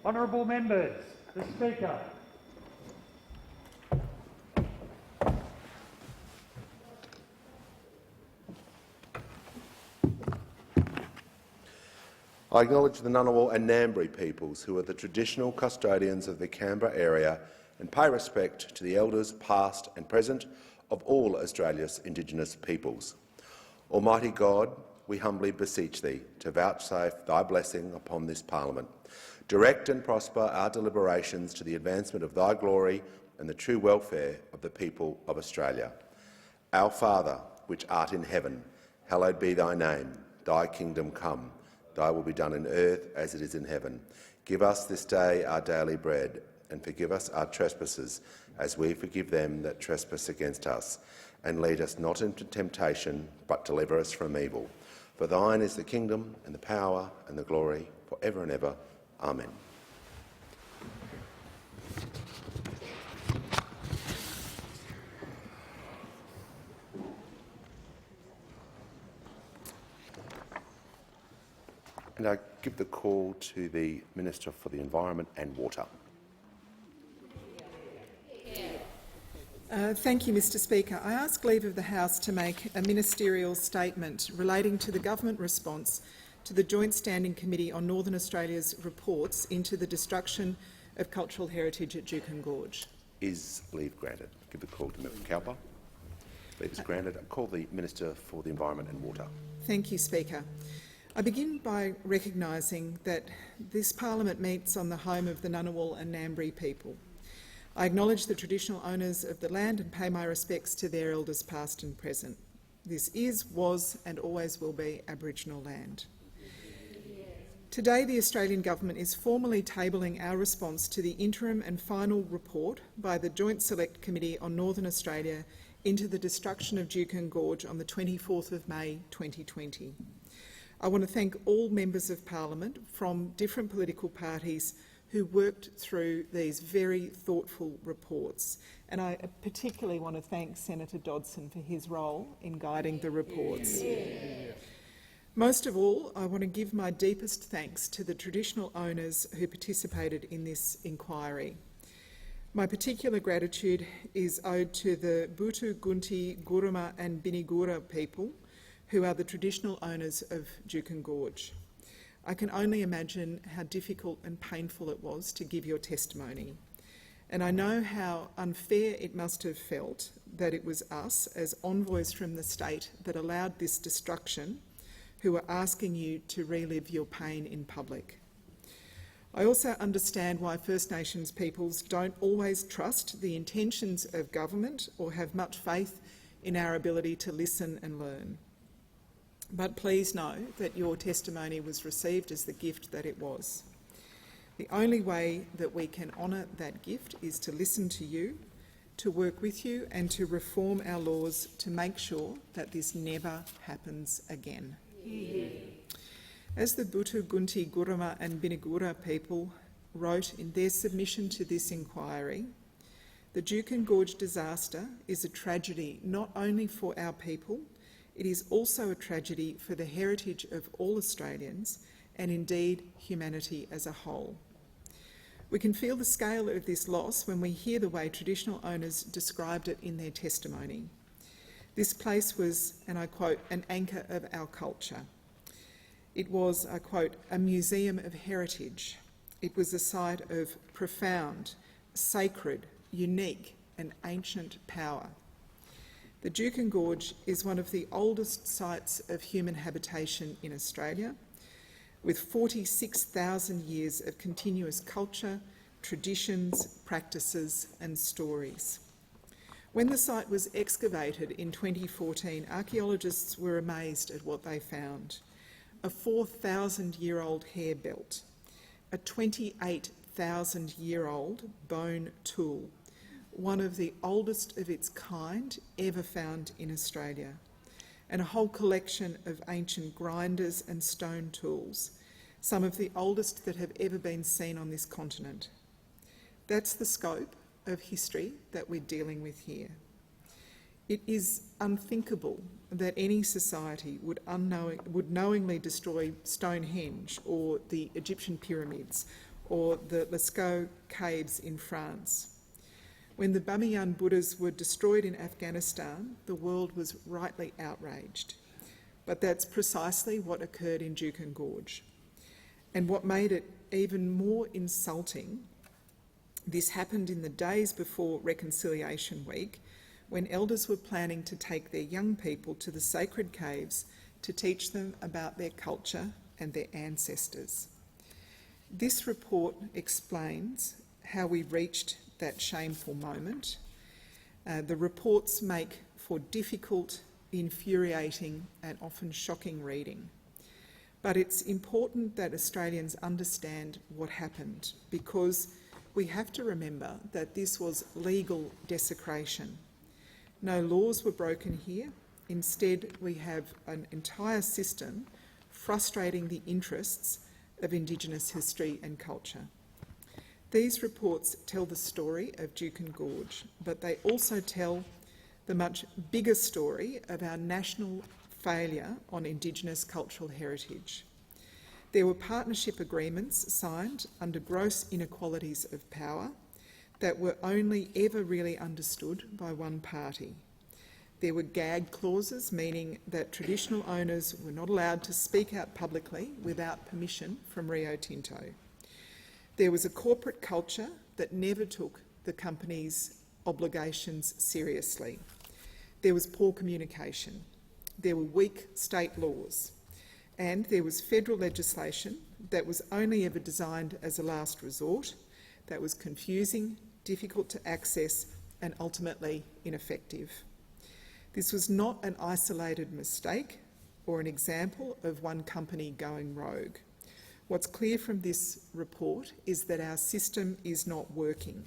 Honourable members, the Speaker. I acknowledge the Ngunnawal and Ngambri peoples who are the traditional custodians of the Canberra area and pay respect to the elders past and present of all Australia's Indigenous peoples. Almighty God, we humbly beseech Thee to vouchsafe Thy blessing upon this Parliament. Direct and prosper our deliberations to the advancement of Thy glory and the true welfare of the people of Australia. Our Father, which art in heaven, hallowed be Thy name. Thy kingdom come. Thy will be done in earth as it is in heaven. Give us this day our daily bread, and forgive us our trespasses, as we forgive them that trespass against us. And lead us not into temptation, but deliver us from evil. For Thine is the kingdom, and the power, and the glory, for ever and ever. Amen. And I give the call to the Minister for the Environment and Water. Thank you, Mr Speaker. I ask leave of the House to make a ministerial statement relating to the government response to the Joint Standing Committee on Northern Australia's reports into the destruction of cultural heritage at Juukan Gorge. Is leave granted? Give the call to Mr Cowper. Leave is granted. I call the Minister for the Environment and Water. Thank you, Speaker. I begin by recognising that this Parliament meets on the home of the Ngunnawal and Ngambri people. I acknowledge the traditional owners of the land and pay my respects to their elders past and present. This is, was and always will be Aboriginal land. Today the Australian Government is formally tabling our response to the interim and final report by the Joint Select Committee on Northern Australia into the destruction of Juukan Gorge on the 24th of May 2020. I want to thank all members of Parliament from different political parties who worked through these very thoughtful reports. And I particularly want to thank Senator Dodson for his role in guiding the reports. Most of all, I want to give my deepest thanks to the traditional owners who participated in this inquiry. My particular gratitude is owed to the Butu, Gunti, Guruma and Binigura people, who are the traditional owners of Juukan Gorge. I can only imagine how difficult and painful it was to give your testimony. And I know how unfair it must have felt that it was us, as envoys from the state, that allowed this destruction, who are asking you to relive your pain in public. I also understand why First Nations peoples don't always trust the intentions of government or have much faith in our ability to listen and learn. But please know that your testimony was received as the gift that it was. The only way that we can honour that gift is to listen to you, to work with you and to reform our laws to make sure that this never happens again. As the Butu, Gunti, Guruma and Binigura people wrote in their submission to this inquiry, the Juukan Gorge disaster is a tragedy not only for our people, it is also a tragedy for the heritage of all Australians and indeed humanity as a whole. We can feel the scale of this loss when we hear the way traditional owners described it in their testimony. This place was, and I quote, an anchor of our culture. It was, I quote, a museum of heritage. It was a site of profound, sacred, unique and ancient power. The Juukan Gorge is one of the oldest sites of human habitation in Australia, with 46,000 years of continuous culture, traditions, practices and stories. When the site was excavated in 2014, archaeologists were amazed at what they found. A 4,000-year-old hair belt, a 28,000-year-old bone tool, one of the oldest of its kind ever found in Australia, and a whole collection of ancient grinders and stone tools, some of the oldest that have ever been seen on this continent. That's the scope of history that we're dealing with here. It is unthinkable that any society would knowingly destroy Stonehenge or the Egyptian pyramids or the Lascaux caves in France. When the Bamiyan Buddhas were destroyed in Afghanistan, the world was rightly outraged. But that's precisely what occurred in Juukan Gorge. And what made it even more insulting, this happened in the days before Reconciliation Week, when elders were planning to take their young people to the sacred caves to teach them about their culture and their ancestors. This report explains how we reached that shameful moment. The reports make for difficult, infuriating and often shocking reading. But it's important that Australians understand what happened, because we have to remember that this was legal desecration. No laws were broken here. Instead, we have an entire system frustrating the interests of Indigenous history and culture. These reports tell the story of Juukan Gorge, but they also tell the much bigger story of our national failure on Indigenous cultural heritage. There were partnership agreements signed under gross inequalities of power that were only ever really understood by one party. There were gag clauses, meaning that traditional owners were not allowed to speak out publicly without permission from Rio Tinto. There was a corporate culture that never took the company's obligations seriously. There was poor communication. There were weak state laws. And there was federal legislation that was only ever designed as a last resort, that was confusing, difficult to access, and ultimately ineffective. This was not an isolated mistake or an example of one company going rogue. What's clear from this report is that our system is not working.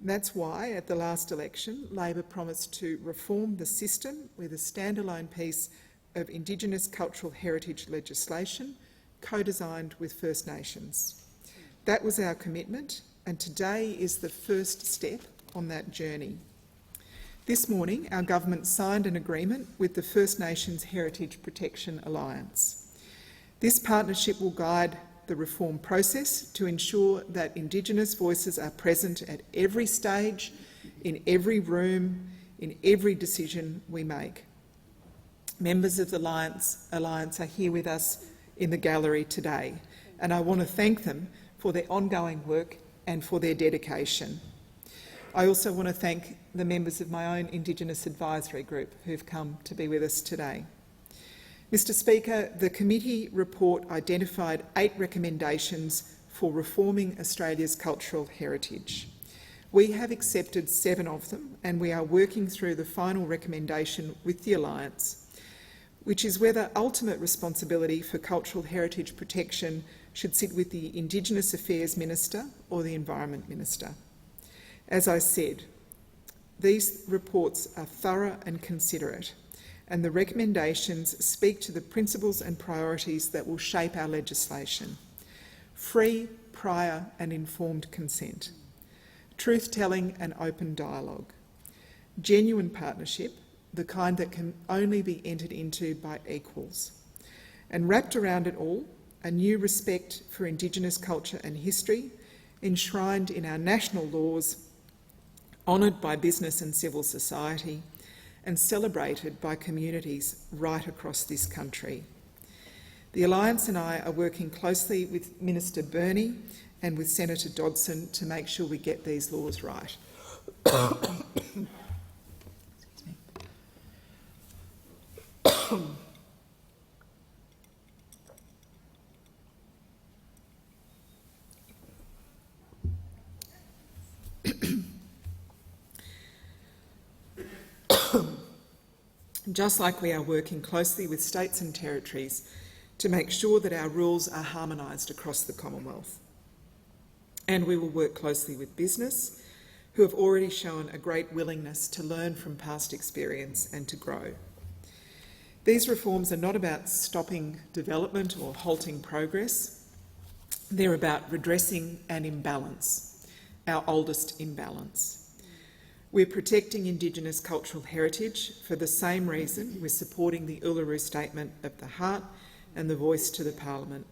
That's why, at the last election, Labor promised to reform the system with a standalone piece of Indigenous cultural heritage legislation co-designed with First Nations. That was our commitment, and today is the first step on that journey. This morning, our government signed an agreement with the First Nations Heritage Protection Alliance. This partnership will guide the reform process to ensure that Indigenous voices are present at every stage, in every room, in every decision we make. Members of the Alliance are here with us in the gallery today, and I want to thank them for their ongoing work and for their dedication. I also want to thank the members of my own Indigenous Advisory Group who've come to be with us today. Mr Speaker, the committee report identified 8 recommendations for reforming Australia's cultural heritage. We have accepted 7 of them, and we are working through the final recommendation with the Alliance, which is whether ultimate responsibility for cultural heritage protection should sit with the Indigenous Affairs Minister or the Environment Minister. As I said, these reports are thorough and considerate, and the recommendations speak to the principles and priorities that will shape our legislation. Free, prior and informed consent, truth-telling and open dialogue, genuine partnership, the kind that can only be entered into by equals, and wrapped around it all, a new respect for Indigenous culture and history, enshrined in our national laws, honoured by business and civil society, and celebrated by communities right across this country. The Alliance and I are working closely with Minister Burney and with Senator Dodson to make sure we get these laws right. Just like we are working closely with states and territories to make sure that our rules are harmonised across the Commonwealth. And we will work closely with business, who have already shown a great willingness to learn from past experience and to grow. These reforms are not about stopping development or halting progress. They're about redressing an imbalance, our oldest imbalance. We're protecting Indigenous cultural heritage for the same reason we're supporting the Uluru Statement of the Heart and the Voice to the Parliament.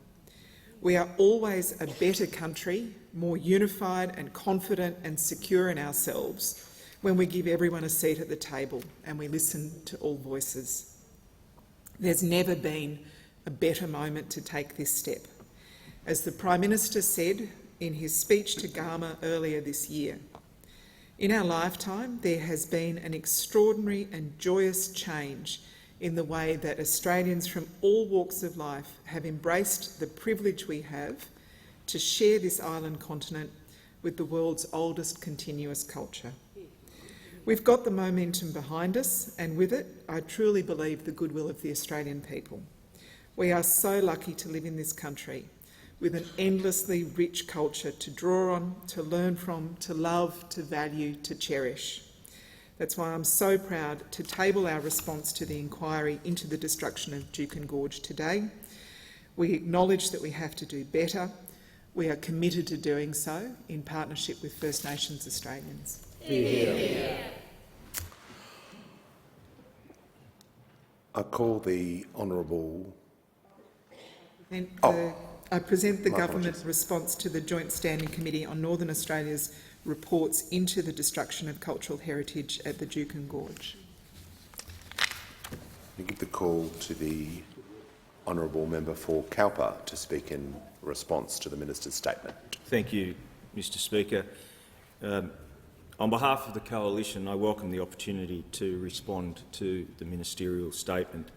We are always a better country, more unified and confident and secure in ourselves when we give everyone a seat at the table and we listen to all voices. There's never been a better moment to take this step. As the Prime Minister said in his speech to Gama earlier this year, in our lifetime there has been an extraordinary and joyous change in the way that Australians from all walks of life have embraced the privilege we have to share this island continent with the world's oldest continuous culture. We've got the momentum behind us, and with it, I truly believe the goodwill of the Australian people. We are so lucky to live in this country with an endlessly rich culture to draw on, to learn from, to love, to value, to cherish. That's why I'm so proud to table our response to the inquiry into the destruction of Juukan Gorge today. We acknowledge that we have to do better. We are committed to doing so in partnership with First Nations Australians. Yeah. I call the Honourable... I present the government response to the Joint Standing Committee on Northern Australia's reports into the destruction of cultural heritage at the Juukan Gorge. I give the call to the Honourable Member for Cowper to speak in response to the Minister's statement. Thank you, Mr Speaker. On behalf of the Coalition, I welcome the opportunity to respond to the ministerial statement.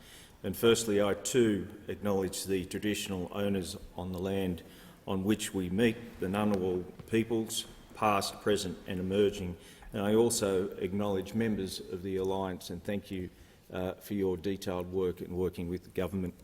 And firstly, I too acknowledge the traditional owners on the land on which we meet, the Ngunnawal peoples, past, present and emerging. And I also acknowledge members of the Alliance and thank you for your detailed work in working with the government.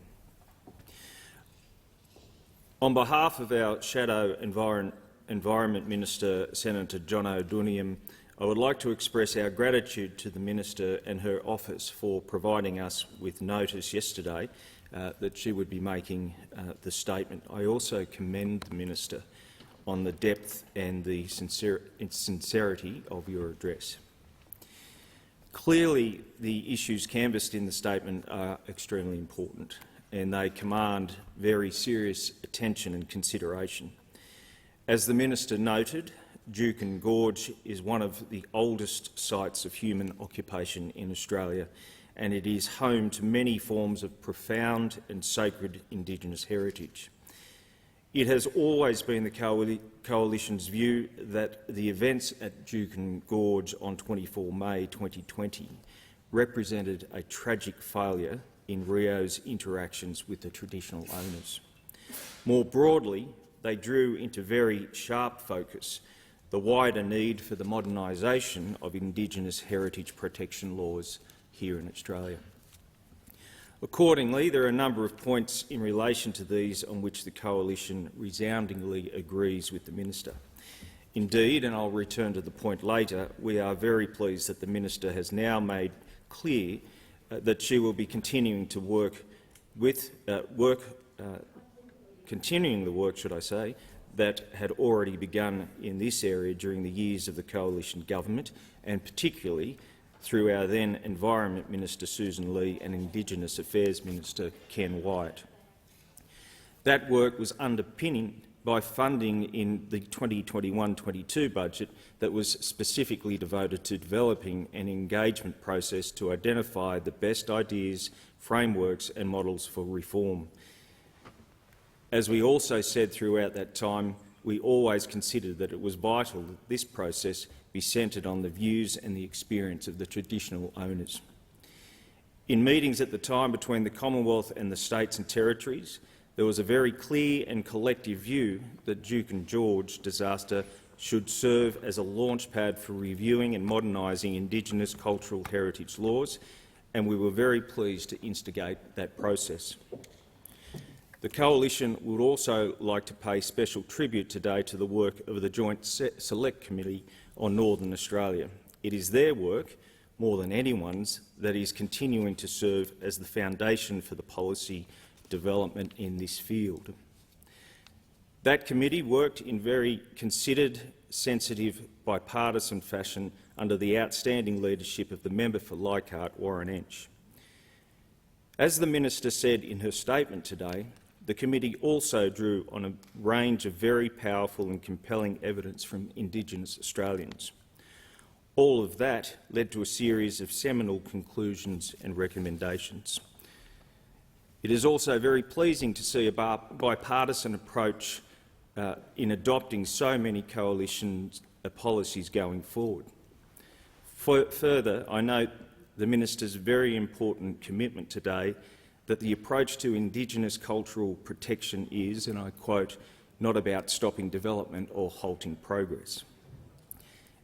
On behalf of our Shadow Environment Minister, Senator John O'Donoghue, I would like to express our gratitude to the Minister and her office for providing us with notice yesterday that she would be making the statement. I also commend the Minister on the depth and the sincerity of your address. Clearly, the issues canvassed in the statement are extremely important and they command very serious attention and consideration. As the Minister noted, Juukan Gorge is one of the oldest sites of human occupation in Australia, and it is home to many forms of profound and sacred Indigenous heritage. It has always been the Coalition's view that the events at Juukan Gorge on 24 May 2020 represented a tragic failure in Rio's interactions with the traditional owners. More broadly, they drew into very sharp focus the wider need for the modernisation of Indigenous heritage protection laws here in Australia. Accordingly, there are a number of points in relation to these on which the Coalition resoundingly agrees with the Minister. Indeed, and I'll return to the point later, we are very pleased that the Minister has now made clear that she will be continuing to continuing the work, that had already begun in this area during the years of the Coalition government, and particularly through our then Environment Minister Susan Lee and Indigenous Affairs Minister Ken Wyatt. That work was underpinned by funding in the 2021-22 budget that was specifically devoted to developing an engagement process to identify the best ideas, frameworks and models for reform. As we also said throughout that time, we always considered that it was vital that this process be centred on the views and the experience of the traditional owners. In meetings at the time between the Commonwealth and the states and territories, there was a very clear and collective view that Juukan Gorge disaster should serve as a launchpad for reviewing and modernising Indigenous cultural heritage laws, and we were very pleased to instigate that process. The Coalition would also like to pay special tribute today to the work of the Joint Select Committee on Northern Australia. It is their work, more than anyone's, that is continuing to serve as the foundation for the policy development in this field. That committee worked in very considered, sensitive, bipartisan fashion under the outstanding leadership of the member for Leichhardt, Warren Entsch. As the Minister said in her statement today, the committee also drew on a range of very powerful and compelling evidence from Indigenous Australians. All of that led to a series of seminal conclusions and recommendations. It is also very pleasing to see a bipartisan approach in adopting so many coalition policies going forward. Further, I note the Minister's very important commitment today that the approach to Indigenous cultural protection is, and I quote, not about stopping development or halting progress.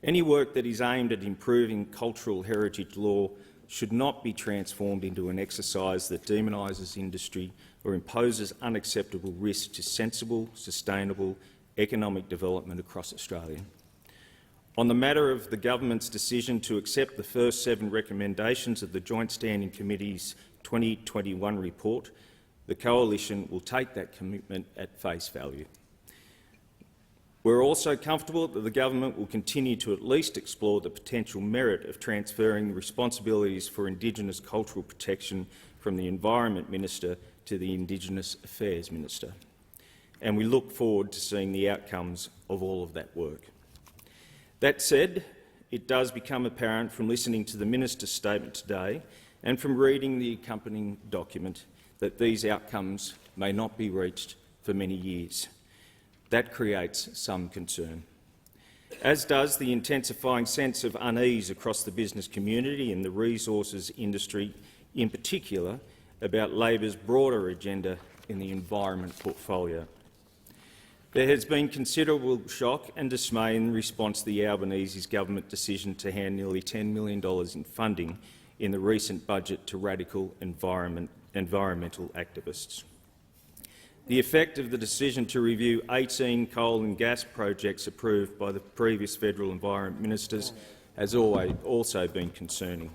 Any work that is aimed at improving cultural heritage law should not be transformed into an exercise that demonises industry or imposes unacceptable risks to sensible, sustainable economic development across Australia. On the matter of the government's decision to accept the first 7 recommendations of the Joint Standing Committee's 2021 report, the Coalition will take that commitment at face value. We're also comfortable that the government will continue to at least explore the potential merit of transferring responsibilities for Indigenous cultural protection from the Environment Minister to the Indigenous Affairs Minister, and we look forward to seeing the outcomes of all of that work. That said, it does become apparent from listening to the Minister's statement today and from reading the accompanying document that these outcomes may not be reached for many years. That creates some concern, as does the intensifying sense of unease across the business community and the resources industry, in particular, about Labor's broader agenda in the environment portfolio. There has been considerable shock and dismay in response to the Albanese's government decision to hand nearly $10 million in funding in the recent budget to radical environmental activists. The effect of the decision to review 18 coal and gas projects approved by the previous federal environment ministers has also been concerning.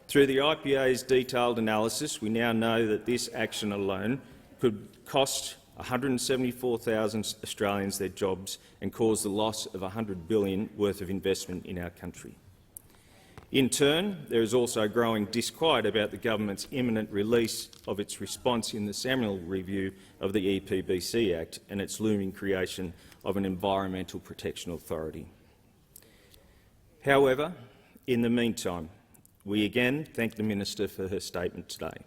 Through the IPA's detailed analysis, we now know that this action alone could cost 174,000 Australians their jobs and cause the loss of $100 billion worth of investment in our country. In turn, there is also growing disquiet about the government's imminent release of its response in the seminal review of the EPBC Act and its looming creation of an Environmental Protection Authority. However, in the meantime, we again thank the Minister for her statement today.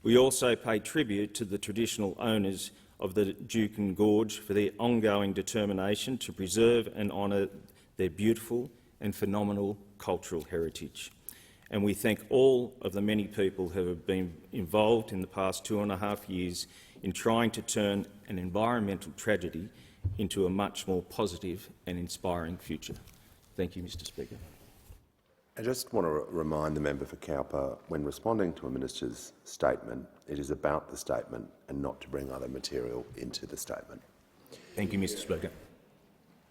We also pay tribute to the traditional owners of the Juukan Gorge for their ongoing determination to preserve and honour their beautiful and phenomenal cultural heritage. And we thank all of the many people who have been involved in the past 2.5 years in trying to turn an environmental tragedy into a much more positive and inspiring future. Thank you, Mr Speaker. I just want to remind the member for Cowper, when responding to a minister's statement, it is about the statement and not to bring other material into the statement. Thank you, Mr Speaker.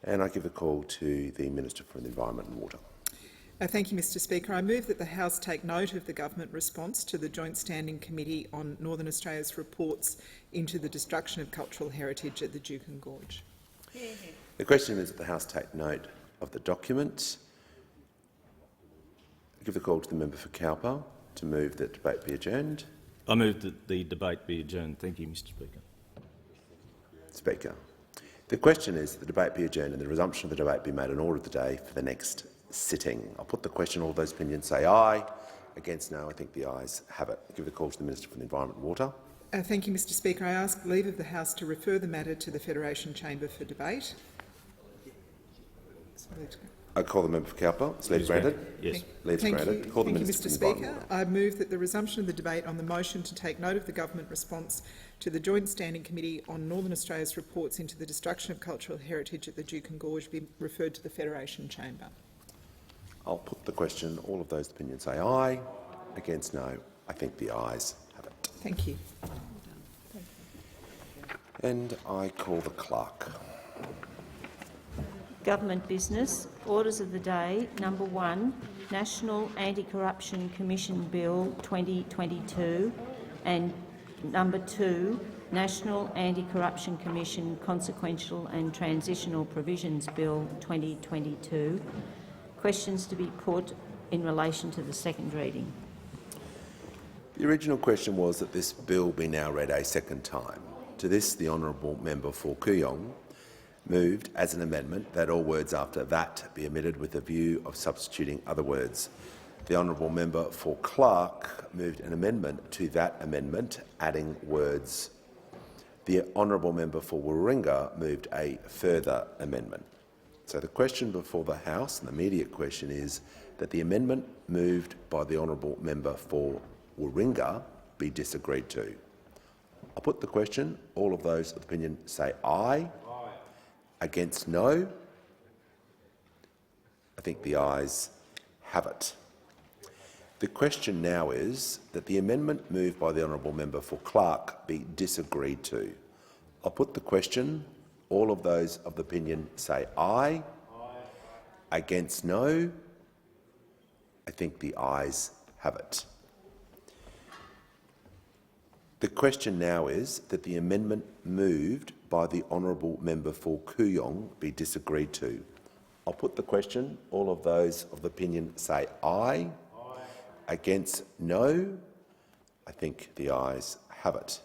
And I give the call to the Minister for the Environment and Water. Thank you, Mr Speaker. I move that the House take note of the government response to the Joint Standing Committee on Northern Australia's reports into the destruction of cultural heritage at the Juukan Gorge. The question is that the House take note of the document. I give the call to the member for Cowper to move that debate be adjourned. I move that the debate be adjourned. Thank you, Mr Speaker. Speaker. The question is that the debate be adjourned and the resumption of the debate be made an order of the day for the next sitting. I'll put the question. All those opinions say aye. Against no. I think the ayes have it. I give the call to the Minister for the Environment and Water. Thank you, Mr Speaker. I ask leave of the House to refer the matter to the Federation Chamber for debate. I call the member for Cowper. Is leave granted? Yes. Leave granted. Call the Thank you, Minister Mr for the Environment Speaker. I move that the resumption of the debate on the motion to take note of the government response to the Joint Standing Committee on Northern Australia's reports into the destruction of cultural heritage at the Juukan Gorge be referred to the Federation Chamber. I'll put the question. All of those opinions say aye. Against no. I think the ayes have it. Thank you. And I call the clerk. Government business. Orders of the day. Number 1, National Anti-Corruption Commission Bill 2022, and number 2, National Anti-Corruption Commission Consequential and Transitional Provisions Bill 2022. Questions to be put in relation to the second reading. The original question was that this bill be now read a second time. To this, the honourable member for Kooyong moved as an amendment that all words after that be omitted with a view of substituting other words. The honourable member for Clark moved an amendment to that amendment, adding words. The honourable member for Warringah moved a further amendment. So the question before the House, and the immediate question, is that the amendment moved by the honourable member for Warringah be disagreed to. I'll put the question. All of those of opinion say aye. Aye. Against no. I think the ayes have it. The question now is that the amendment moved by the honourable member for Clark be disagreed to. I'll put the question. All of those of the opinion say aye. Aye. Against no. I think the ayes have it. The question now is that the amendment moved by the honourable member for Kooyong be disagreed to. I'll put the question. All of those of the opinion say aye. Aye. Against no. I think the ayes have it.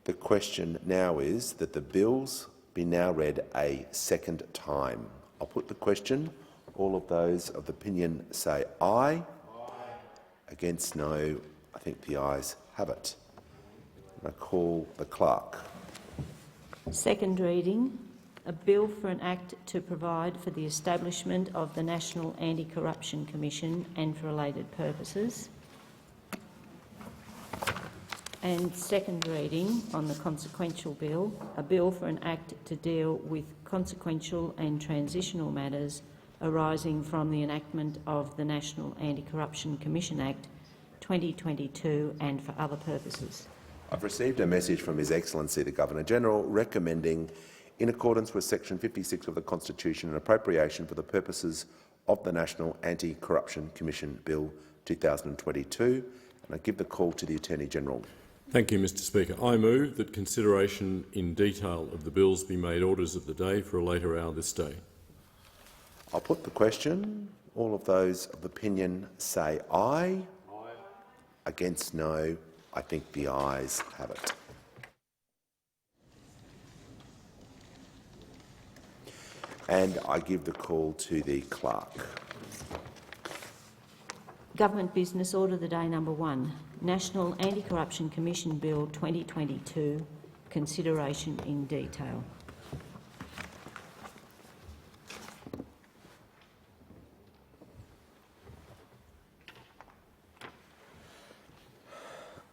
The question now is that the bills be now read a second time. I'll put the question. All of those of the opinion say aye. Aye. Against no. I think the ayes have it. I call the clerk. Second reading. A bill for an act to provide for the establishment of the National Anti-Corruption Commission and for related purposes. And second reading on the consequential bill. A bill for an act to deal with consequential and transitional matters arising from the enactment of the National Anti-Corruption Commission Act 2022 and for other purposes. I've received a message from His Excellency the Governor-General recommending, in accordance with Section 56 of the Constitution, an appropriation for the purposes of the National Anti-Corruption Commission Bill 2022. And I give the call to the Attorney-General. Thank you, Mr Speaker. I move that consideration in detail of the bills be made orders of the day for a later hour this day. I'll put the question. All of those of opinion say aye. Aye. Against no. I think the ayes have it. And I give the call to the clerk. Government Business Order of the Day number 1. National Anti-Corruption Commission Bill 2022. Consideration in detail.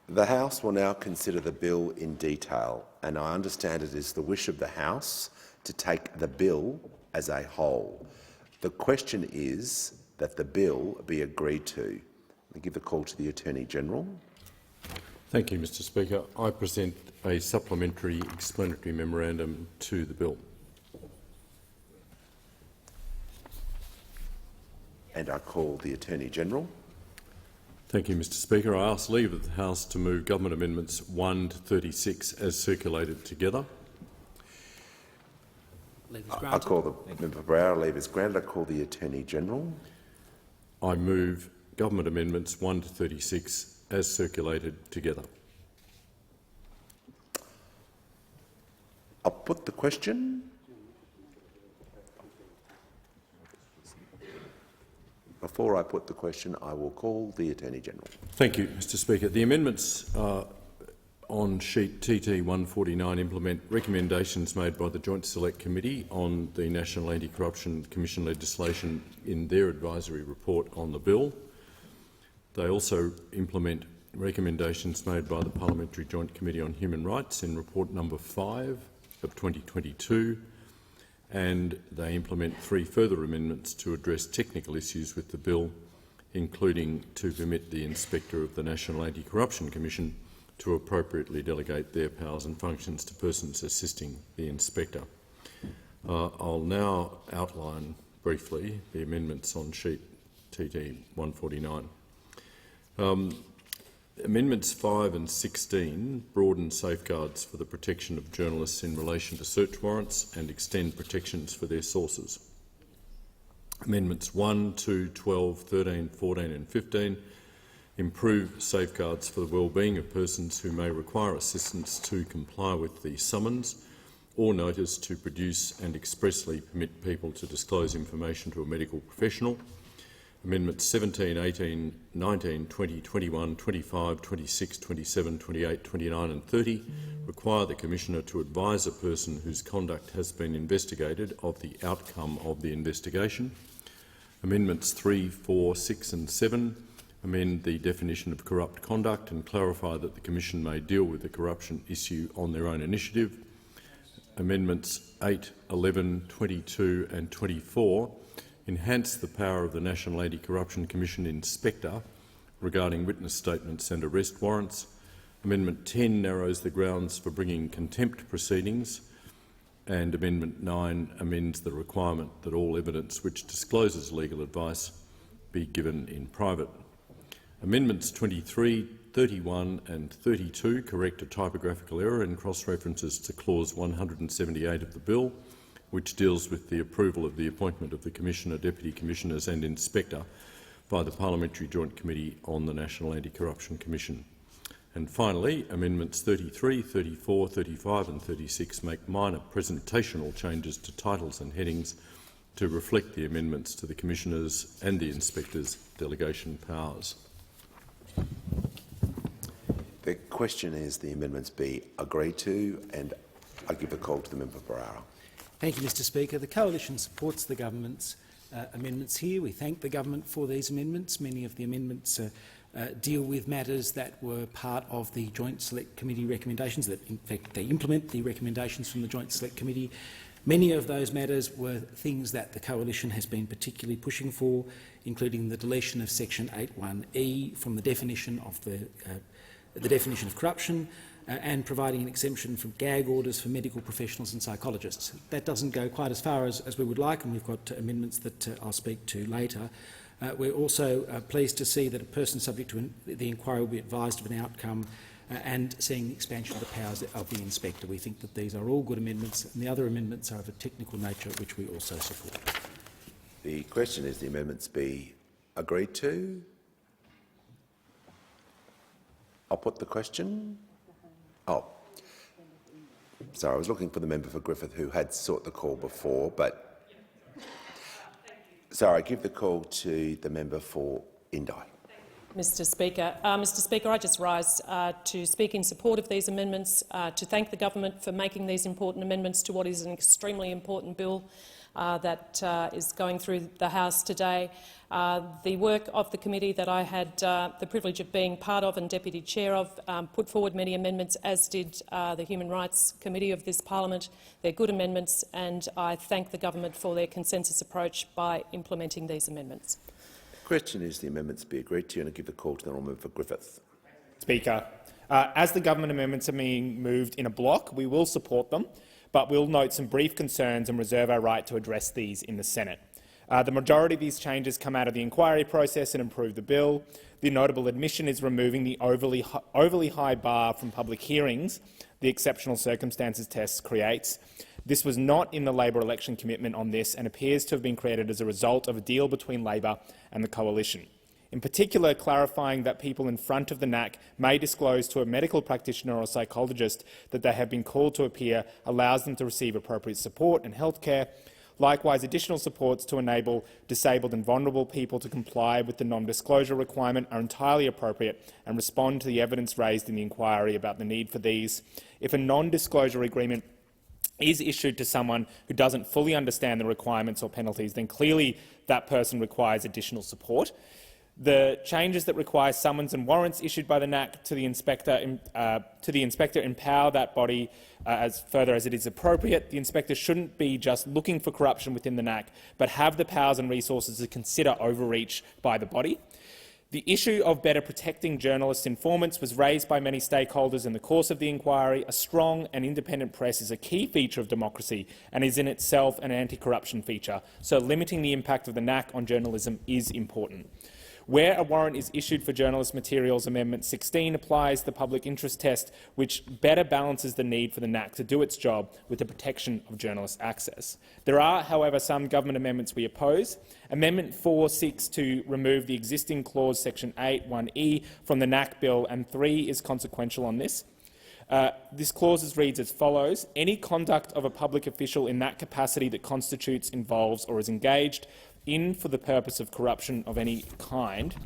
The House will now consider the bill in detail, and I understand it is the wish of the House to take the bill as a whole. The question is that the bill be agreed to. I give the call to the Attorney-General. Thank you, Mr Speaker. I present a supplementary explanatory memorandum to the bill. And I call the Attorney-General. Thank you, Mr Speaker. I ask leave of the House to move Government Amendments 1 to 36 as circulated together. I call the member for Berowra. Leave is granted. I call the Attorney-General. I move Government Amendments 1 to 36 as circulated together. I'll put the question. Before I put the question, I will call the Attorney-General. Thank you, Mr Speaker. The amendments on sheet TT 149 implement recommendations made by the Joint Select Committee on the National Anti-Corruption Commission legislation in their advisory report on the bill. They also implement recommendations made by the Parliamentary Joint Committee on Human Rights in report number 5 of 2022, and they implement 3 further amendments to address technical issues with the bill, including to permit the Inspector of the National Anti-Corruption Commission to appropriately delegate their powers and functions to persons assisting the Inspector. I'll now outline briefly the amendments on sheet TT 149. Amendments 5 and 16 broaden safeguards for the protection of journalists in relation to search warrants and extend protections for their sources. Amendments 1, 2, 12, 13, 14 and 15 improve safeguards for the well-being of persons who may require assistance to comply with the summons or notice to produce and expressly permit people to disclose information to a medical professional. Amendments 17, 18, 19, 20, 21, 25, 26, 27, 28, 29 and 30 require the Commissioner to advise a person whose conduct has been investigated of the outcome of the investigation. Amendments 3, 4, 6 and 7 amend the definition of corrupt conduct and clarify that the Commission may deal with the corruption issue on their own initiative. Amendments 8, 11, 22 and 24 enhance the power of the National Anti-Corruption Commission Inspector regarding witness statements and arrest warrants. Amendment 10 narrows the grounds for bringing contempt proceedings, and Amendment 9 amends the requirement that all evidence which discloses legal advice be given in private. Amendments 23, 31 and 32 correct a typographical error in cross-references to clause 178 of the bill, which deals with the approval of the appointment of the Commissioner, Deputy Commissioners and Inspector by the Parliamentary Joint Committee on the National Anti-Corruption Commission. And finally, Amendments 33, 34, 35 and 36 make minor presentational changes to titles and headings to reflect the amendments to the Commissioners' and the Inspector's delegation powers. The question is the amendments be agreed to, and I give the call to the member for Berowra. Thank you, Mr Speaker. The Coalition supports the government's amendments here. We thank the government for these amendments. Many of the amendments deal with matters that were part of the Joint Select Committee recommendations, that in fact they implement the recommendations from the Joint Select Committee. Many of those matters were things that the Coalition has been particularly pushing for, including the deletion of section 8(1)(e) from the definition of definition of corruption, and providing an exemption from gag orders for medical professionals and psychologists. That doesn't go quite as far as we would like, and we've got amendments that I'll speak to later. We're also pleased to see that a person subject to the inquiry will be advised of an outcome and seeing the expansion of the powers of the inspector. We think that these are all good amendments, and the other amendments are of a technical nature, which we also support. The question is the amendments be agreed to. I'll put the question. Oh, sorry, I was looking for the member for Griffith who had sought the call before, but sorry, I give the call to the member for Indi. Mr Speaker. Mr Speaker, I just rise to speak in support of these amendments, to thank the government for making these important amendments to what is an extremely important bill that is going through the House today. The work of the committee that I had the privilege of being part of and deputy chair of put forward many amendments, as did the Human Rights Committee of this parliament. They're good amendments, and I thank the government for their consensus approach by implementing these amendments. The question is the amendments be agreed to, and I give the call to the honourable member for Griffith. Speaker, as the government amendments are being moved in a block, we will support them, but we'll note some brief concerns and reserve our right to address these in the Senate. The majority of these changes come out of the inquiry process and improve the bill. The notable admission is removing the overly high bar from public hearings the exceptional circumstances test creates. This was not in the Labor election commitment on this and appears to have been created as a result of a deal between Labor and the Coalition. In particular, clarifying that people in front of the NAC may disclose to a medical practitioner or psychologist that they have been called to appear allows them to receive appropriate support and health care. Likewise, additional supports to enable disabled and vulnerable people to comply with the non-disclosure requirement are entirely appropriate and respond to the evidence raised in the inquiry about the need for these. If a non-disclosure agreement is issued to someone who doesn't fully understand the requirements or penalties, then clearly that person requires additional support. The changes that require summons and warrants issued by the NAC to the inspector empower that body as further as it is appropriate. The inspector shouldn't be just looking for corruption within the NAC, but have the powers and resources to consider overreach by the body. The issue of better protecting journalists' informants was raised by many stakeholders in the course of the inquiry. A strong and independent press is a key feature of democracy and is in itself an anti-corruption feature, so limiting the impact of the NAC on journalism is important. Where a warrant is issued for journalist materials, Amendment 16 applies the public interest test, which better balances the need for the NAC to do its job with the protection of journalist access. There are, however, some government amendments we oppose. Amendment 4 seeks to remove the existing clause section 8(1)(e) from the NAC bill, and 3 is consequential on this. This clause reads as follows: any conduct of a public official in that capacity that constitutes, involves or is engaged in for the purpose of corruption of any kind.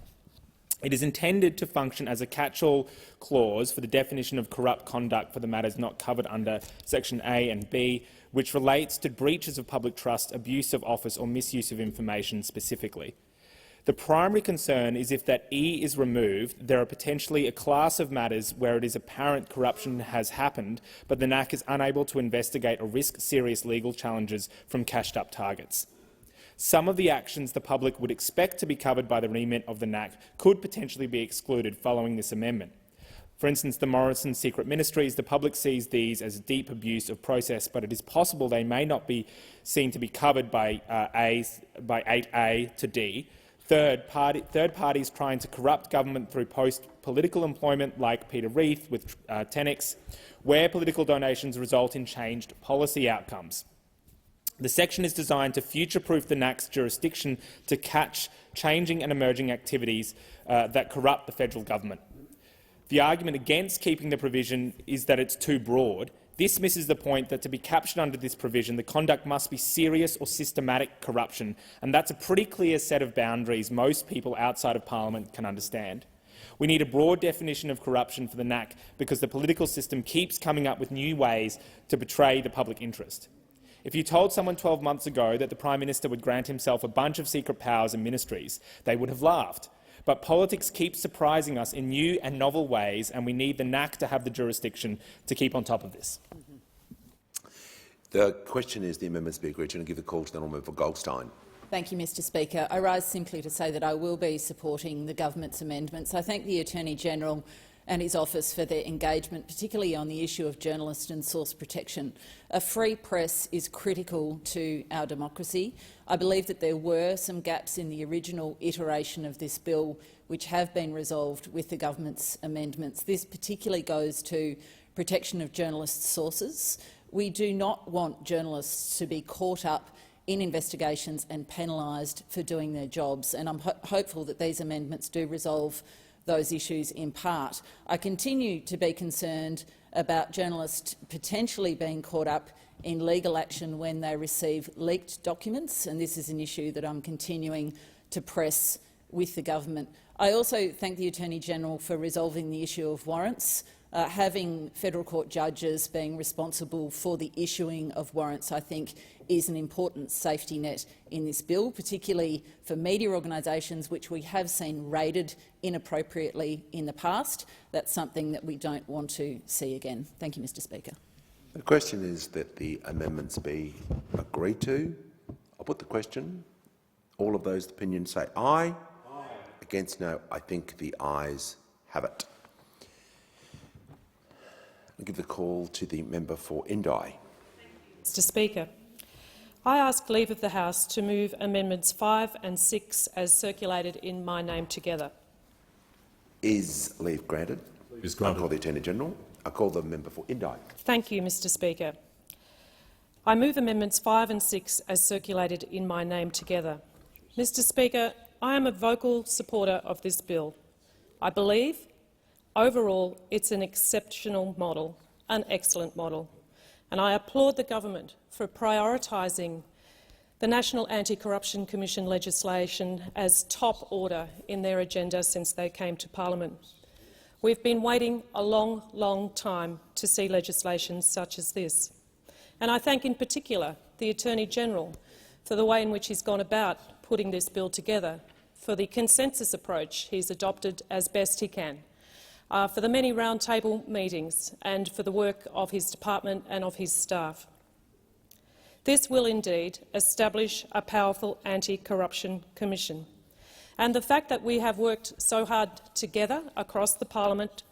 It is intended to function as a catch-all clause for the definition of corrupt conduct for the matters not covered under section A and B, which relates to breaches of public trust, abuse of office or misuse of information specifically. The primary concern is if that E is removed, there are potentially a class of matters where it is apparent corruption has happened, but the NAC is unable to investigate or risk serious legal challenges from cashed-up targets. Some of the actions the public would expect to be covered by the remit of the NAC could potentially be excluded following this amendment. For instance, the Morrison secret ministries, the public sees these as deep abuse of process, but it is possible they may not be seen to be covered by 8A to D. Third parties trying to corrupt government through post-political employment, like Peter Reith with Tenex, where political donations result in changed policy outcomes. The section is designed to future-proof the NAC's jurisdiction to catch changing and emerging activities that corrupt the federal government. The argument against keeping the provision is that it's too broad. This misses the point that to be captured under this provision, the conduct must be serious or systematic corruption, and that's a pretty clear set of boundaries most people outside of Parliament can understand. We need a broad definition of corruption for the NAC because the political system keeps coming up with new ways to betray the public interest. If you told someone 12 months ago that the Prime Minister would grant himself a bunch of secret powers and ministries, they would have laughed. But politics keeps surprising us in new and novel ways, and we need the NAC to have the jurisdiction to keep on top of this. The question is the amendments be agreed to, and I give the call to the honourable member for Goldstein. Thank you, Mr Speaker. I rise simply to say that I will be supporting the government's amendments. I thank the Attorney-General and his office for their engagement, particularly on the issue of journalist and source protection. A free press is critical to our democracy. I believe that there were some gaps in the original iteration of this bill which have been resolved with the government's amendments. This particularly goes to protection of journalists' sources. We do not want journalists to be caught up in investigations and penalised for doing their jobs, and I'm hopeful that these amendments do resolve those issues in part. I continue to be concerned about journalists potentially being caught up in legal action when they receive leaked documents, and this is an issue that I'm continuing to press with the government. I also thank the Attorney-General for resolving the issue of warrants. Having federal court judges being responsible for the issuing of warrants, I think, is an important safety net in this bill, particularly for media organisations which we have seen raided inappropriately in the past. That's something that we don't want to see again. Thank you, Mr Speaker. The question is that the amendments be agreed to. I'll put the question. All of those opinions say aye. Aye. Against no. I think the ayes have it. I'll give the call to the member for Indi. Mr Speaker, I ask leave of the House to move Amendments 5 and 6 as circulated in my name together. Is leave granted? Leave is granted. I call the Attorney-General. I call the member for Indi. Thank you, Mr Speaker. I move Amendments 5 and 6 as circulated in my name together. Mr Speaker, I am a vocal supporter of this bill. I believe overall, it's an exceptional model, an excellent model, and I applaud the government for prioritising the National Anti-Corruption Commission legislation as top order in their agenda since they came to Parliament. We've been waiting a long, long time to see legislation such as this, and I thank in particular the Attorney-General for the way in which he's gone about putting this bill together, for the consensus approach he's adopted as best he can, for the many roundtable meetings and for the work of his department and of his staff. This will indeed establish a powerful anti-corruption commission. And the fact that we have worked so hard together across the parliament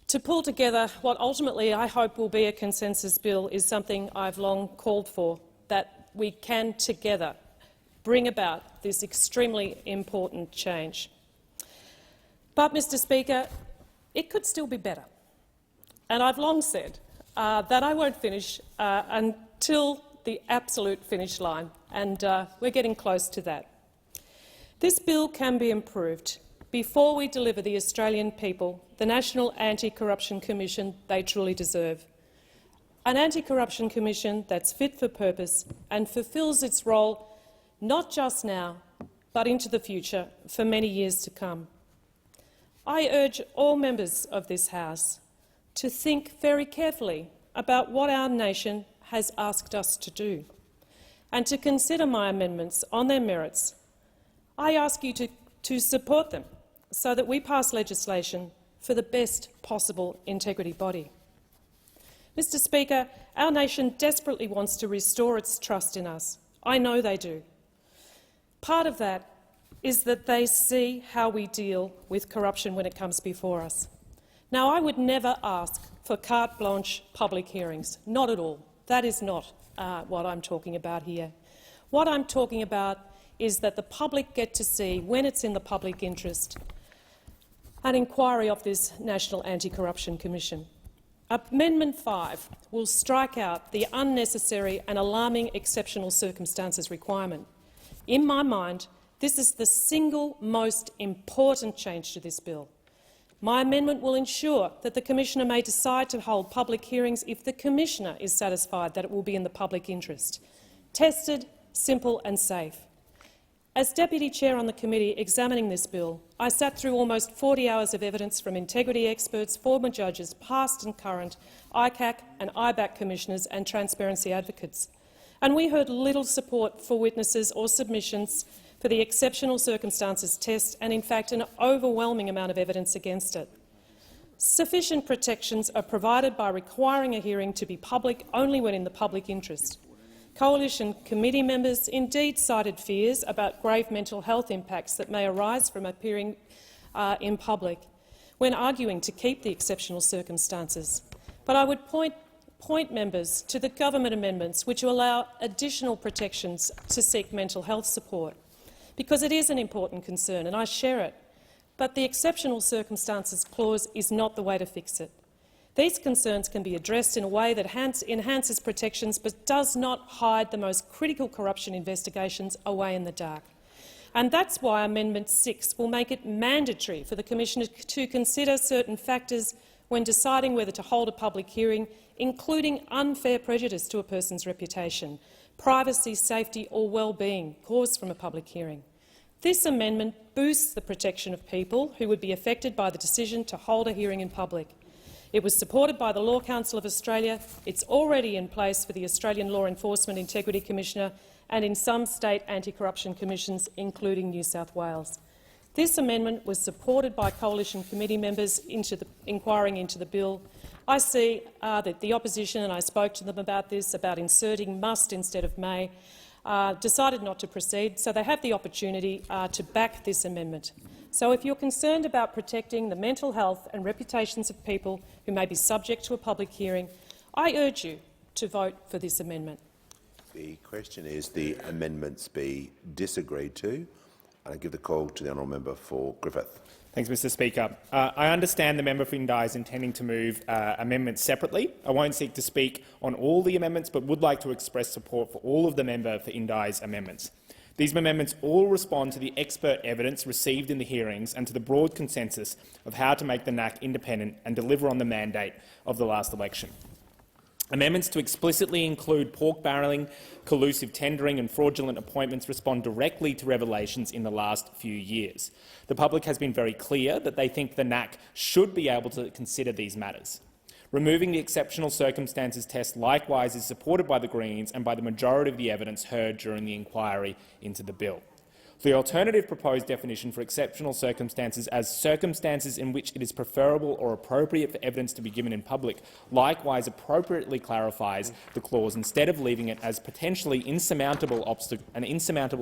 to pull together what ultimately I hope will be a consensus bill is something I've long called for, that we can together bring about this extremely important change. But, Mr Speaker, it could still be better. And I've long said that I won't finish until the absolute finish line, and we're getting close to that. This bill can be improved before we deliver the Australian people the National Anti-Corruption Commission they truly deserve. An anti-corruption commission that's fit for purpose and fulfils its role not just now, but into the future for many years to come. I urge all members of this House to think very carefully about what our nation has asked us to do and to consider my amendments on their merits. I ask you to support them so that we pass legislation for the best possible integrity body. Mr Speaker, our nation desperately wants to restore its trust in us. I know they do. Part of that is that they see how we deal with corruption when it comes before us. Now, I would never ask for carte blanche public hearings, not at all. That is not what I'm talking about here. What I'm talking about is that the public get to see, when it's in the public interest, an inquiry of this National Anti-Corruption Commission. Amendment 5 will strike out the unnecessary and alarming exceptional circumstances requirement. In my mind, this is the single most important change to this bill. My amendment will ensure that the Commissioner may decide to hold public hearings if the Commissioner is satisfied that it will be in the public interest. Tested, simple and safe. As Deputy Chair on the committee examining this bill, I sat through almost 40 hours of evidence from integrity experts, former judges, past and current, ICAC and IBAC commissioners and transparency advocates. And we heard little support for witnesses or submissions for the exceptional circumstances test and, in fact, an overwhelming amount of evidence against it. Sufficient protections are provided by requiring a hearing to be public only when in the public interest. Coalition committee members indeed cited fears about grave mental health impacts that may arise from appearing in public when arguing to keep the exceptional circumstances. But I would point members to the government amendments which allow additional protections to seek mental health support, because it is an important concern and I share it. But the exceptional circumstances clause is not the way to fix it. These concerns can be addressed in a way that enhances protections but does not hide the most critical corruption investigations away in the dark. And that's why Amendment 6 will make it mandatory for the Commissioner to consider certain factors when deciding whether to hold a public hearing, including unfair prejudice to a person's reputation, privacy, safety or well-being caused from a public hearing. This amendment boosts the protection of people who would be affected by the decision to hold a hearing in public. It was supported by the Law Council of Australia. It's already in place for the Australian Law Enforcement Integrity Commissioner and in some state anti-corruption commissions, including New South Wales. This amendment was supported by coalition committee members inquiring into the bill. I see that the opposition, and I spoke to them about this, about inserting must instead of may, decided not to proceed, so they have the opportunity to back this amendment. So if you're concerned about protecting the mental health and reputations of people who may be subject to a public hearing, I urge you to vote for this amendment. The question is the amendments be disagreed to. I give the call to the honourable member for Griffith. Thanks, Mr Speaker. I understand the member for Indi is intending to move amendments separately. I won't seek to speak on all the amendments, but would like to express support for all of the member for Indi's amendments. These amendments all respond to the expert evidence received in the hearings and to the broad consensus of how to make the NAC independent and deliver on the mandate of the last election. Amendments to explicitly include pork barrelling, collusive tendering and fraudulent appointments respond directly to revelations in the last few years. The public has been very clear that they think the NAC should be able to consider these matters. Removing the exceptional circumstances test likewise is supported by the Greens and by the majority of the evidence heard during the inquiry into the bill. The alternative proposed definition for exceptional circumstances as circumstances in which it is preferable or appropriate for evidence to be given in public likewise appropriately clarifies the clause instead of leaving it as potentially an insurmountable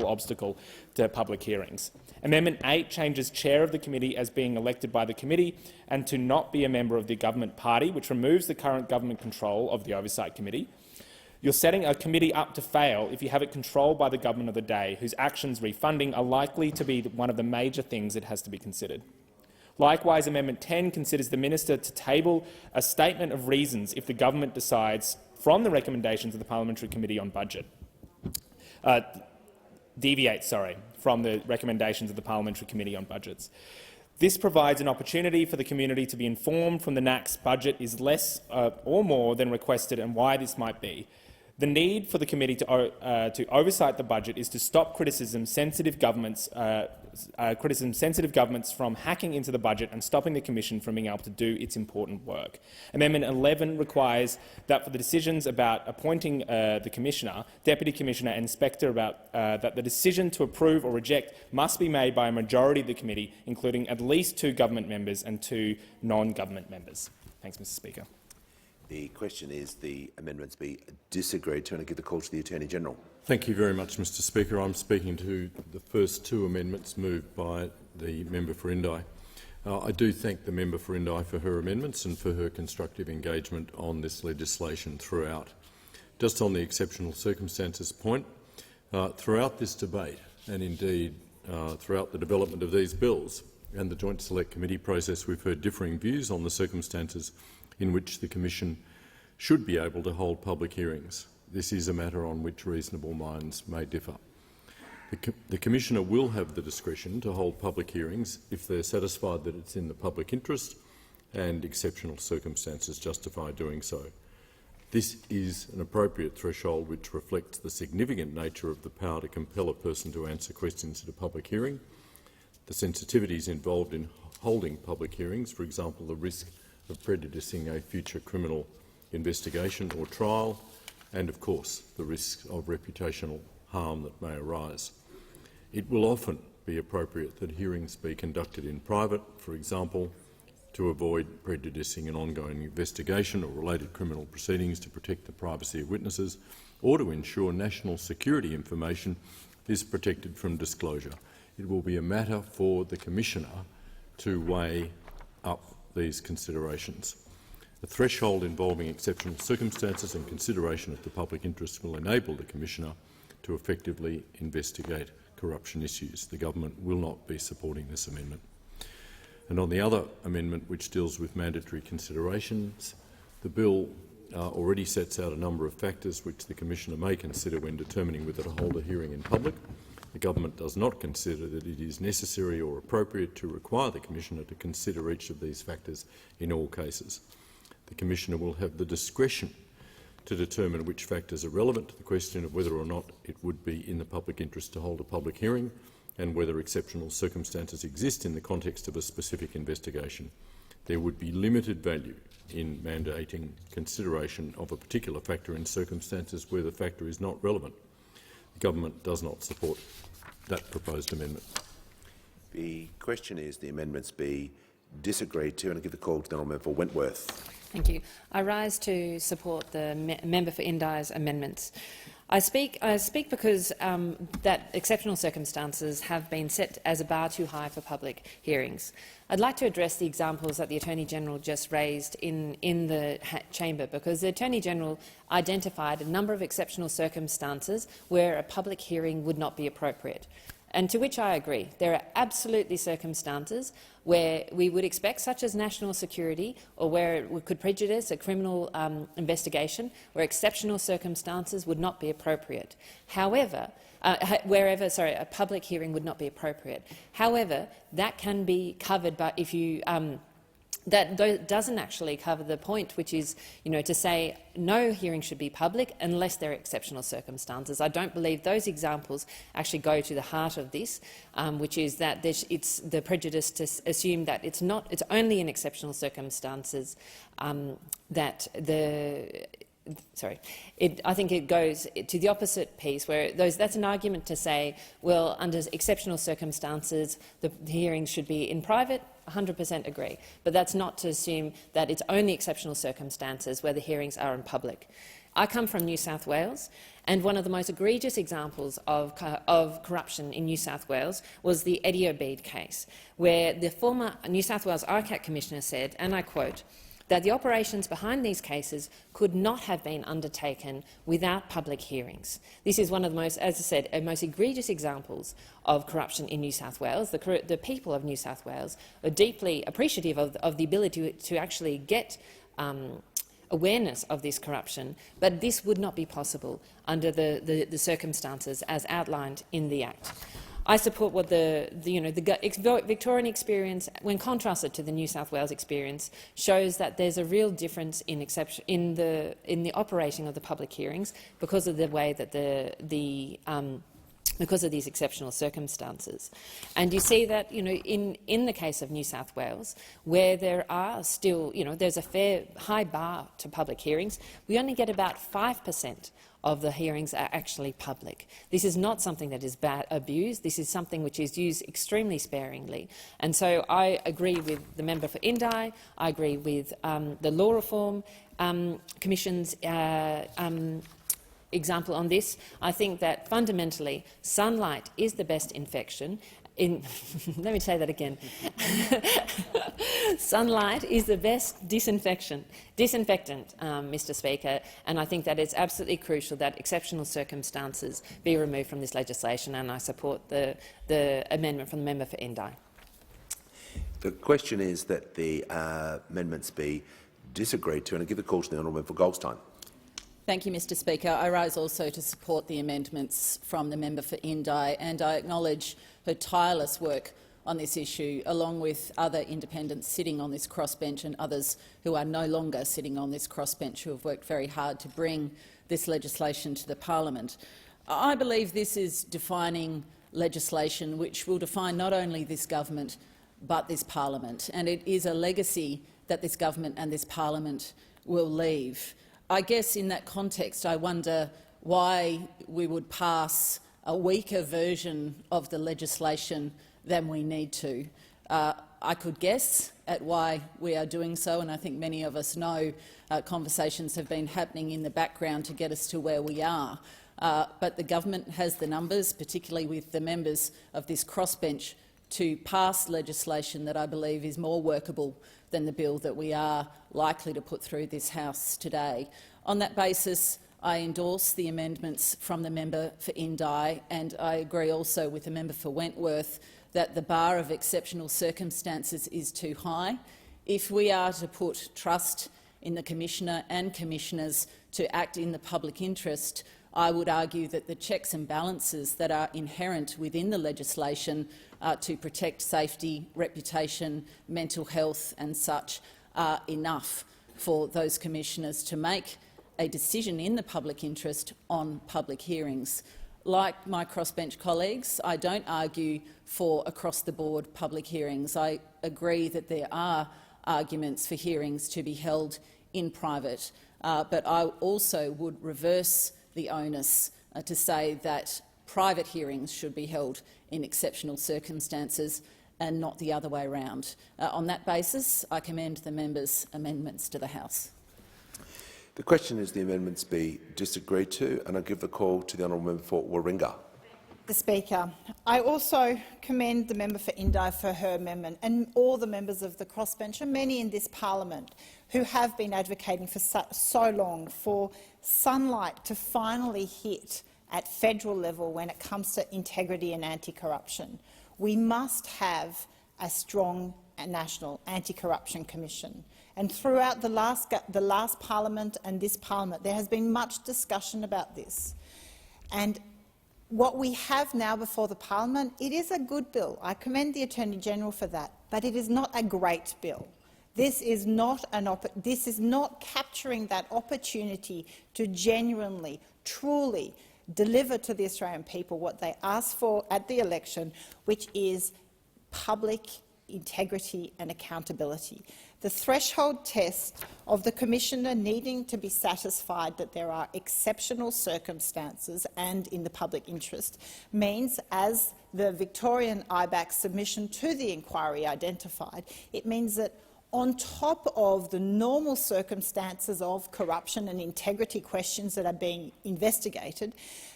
obstacle to public hearings. Amendment 8 changes chair of the committee as being elected by the committee and to not be a member of the government party, which removes the current government control of the Oversight Committee. You're setting a committee up to fail if you have it controlled by the government of the day, whose actions refunding are likely to be one of the major things that has to be considered. Likewise, Amendment 10 considers the minister to table a statement of reasons if the government decides, from the recommendations of the Parliamentary Committee on Budget, deviates from the recommendations of the Parliamentary Committee on Budgets. This provides an opportunity for the community to be informed from the NAC's budget is less or more than requested and why this might be. The need for the committee to oversight the budget is to stop criticism-sensitive governments from hacking into the budget and stopping the Commission from being able to do its important work. Amendment 11 requires that for the decisions about appointing the Commissioner, Deputy Commissioner and Inspector that the decision to approve or reject must be made by a majority of the committee, including at least 2 government members and 2 non-government members. Thanks, Mr Speaker. The question is the amendments be disagreed to, and I give the call to the Attorney-General. Thank you very much, Mr Speaker. I'm speaking to the first 2 amendments moved by the member for Indi. I do thank the member for Indi for her amendments and for her constructive engagement on this legislation throughout. Just on the exceptional circumstances point, throughout this debate and indeed throughout the development of these bills and the Joint Select Committee process, we've heard differing views on the circumstances in which the Commission should be able to hold public hearings. This is a matter on which reasonable minds may differ. The Commissioner will have the discretion to hold public hearings if they're satisfied that it's in the public interest and exceptional circumstances justify doing so. This is an appropriate threshold which reflects the significant nature of the power to compel a person to answer questions at a public hearing, the sensitivities involved in holding public hearings, for example, the risk of prejudicing a future criminal investigation or trial, and, of course, the risk of reputational harm that may arise. It will often be appropriate that hearings be conducted in private, for example, to avoid prejudicing an ongoing investigation or related criminal proceedings, to protect the privacy of witnesses, or to ensure national security information is protected from disclosure. It will be a matter for the Commissioner to weigh up these considerations. A threshold involving exceptional circumstances and consideration of the public interest will enable the Commissioner to effectively investigate corruption issues. The government will not be supporting this amendment. And on the other amendment, which deals with mandatory considerations, the bill already sets out a number of factors which the Commissioner may consider when determining whether to hold a hearing in public. The government does not consider that it is necessary or appropriate to require the Commissioner to consider each of these factors in all cases. The Commissioner will have the discretion to determine which factors are relevant to the question of whether or not it would be in the public interest to hold a public hearing and whether exceptional circumstances exist in the context of a specific investigation. There would be limited value in mandating consideration of a particular factor in circumstances where the factor is not relevant. The government does not support that proposed amendment. The question is the amendments be disagreed to, and I give the call to the honourable member for Wentworth. Thank you. I rise to support the member for Indi's amendments. I speak because that exceptional circumstances have been set as a bar too high for public hearings. I'd like to address the examples that the Attorney-General just raised in the chamber, because the Attorney-General identified a number of exceptional circumstances where a public hearing would not be appropriate, and to which I agree. There are absolutely circumstances where we would expect, such as national security, or where it could prejudice a criminal investigation, where exceptional circumstances would not be appropriate. However, a public hearing would not be appropriate. However, that can be covered by if you. That doesn't actually cover the point, which is, to say no hearing should be public unless there are exceptional circumstances. I don't believe those examples actually go to the heart of this, which is that it's the prejudice to assume that it's only in exceptional circumstances that the. I think it goes to the opposite piece, where that's an argument to say, well, under exceptional circumstances, the hearings should be in private. 100% agree, but that's not to assume that it's only exceptional circumstances where the hearings are in public. I come from New South Wales, and one of the most egregious examples of corruption in New South Wales was the Eddie Obeid case, where the former New South Wales ICAC Commissioner said, and I quote, that the operations behind these cases could not have been undertaken without public hearings. This is one of the most, as I said, most egregious examples of corruption in New South Wales. The people of New South Wales are deeply appreciative of the ability to actually get awareness of this corruption, but this would not be possible under the circumstances as outlined in the Act. I support what the Victorian experience, when contrasted to the New South Wales experience, shows that there's a real difference in the operating of the public hearings because of the way that because of these exceptional circumstances. And you see that, in the case of New South Wales, where there are still, there's a high bar to public hearings, we only get about 5% of the hearings are actually public. This is not something that is abused. This is something which is used extremely sparingly. And so I agree with the member for Indi. I agree with the Law Reform Commission's example on this. I think that fundamentally sunlight is the best infection. Let me say that again. Sunlight is the best disinfectant, Mr. Speaker, and I think that it's absolutely crucial that exceptional circumstances be removed from this legislation, and I support the amendment from the member for Indi. The question is that the amendments be disagreed to, and I give the call to the honourable member for Goldstein. Thank you, Mr. Speaker. I rise also to support the amendments from the member for Indi, and I acknowledge her tireless work on this issue, along with other independents sitting on this crossbench and others who are no longer sitting on this crossbench who have worked very hard to bring this legislation to the parliament. I believe this is defining legislation which will define not only this government but this parliament, and it is a legacy that this government and this parliament will leave. I guess in that context I wonder why we would pass a weaker version of the legislation than we need to. I could guess at why we are doing so, and I think many of us know conversations have been happening in the background to get us to where we are. But the government has the numbers, particularly with the members of this crossbench, to pass legislation that I believe is more workable than the bill that we are likely to put through this House today. On that basis, I endorse the amendments from the member for Indi, and I agree also with the member for Wentworth that the bar of exceptional circumstances is too high. If we are to put trust in the Commissioner and Commissioners to act in the public interest, I would argue that the checks and balances that are inherent within the legislation to protect safety, reputation, mental health and such are enough for those commissioners to make a decision in the public interest on public hearings. Like my crossbench colleagues, I don't argue for across-the-board public hearings. I agree that there are arguments for hearings to be held in private, but I also would reverse the onus to say that private hearings should be held in exceptional circumstances and not the other way around. On that basis, I commend the members' amendments to the House. The question is the amendments be disagreed to, and I give the call to the honourable member for Warringah. The Speaker, I also commend the member for Indi for her amendment and all the members of the crossbench and many in this parliament who have been advocating for so long for sunlight to finally hit at federal level when it comes to integrity and anti-corruption. We must have a strong national anti-corruption commission. And throughout the last parliament and this parliament, there has been much discussion about this. And what we have now before the parliament, it is a good bill. I commend the Attorney-General for that, but it is not a great bill. This is not capturing that opportunity to genuinely, truly deliver to the Australian people what they asked for at the election, which is public integrity and accountability. The threshold test of the Commissioner needing to be satisfied that there are exceptional circumstances and in the public interest means, as the Victorian IBAC submission to the inquiry identified, it means that on top of the normal circumstances of corruption and integrity questions that are being investigated,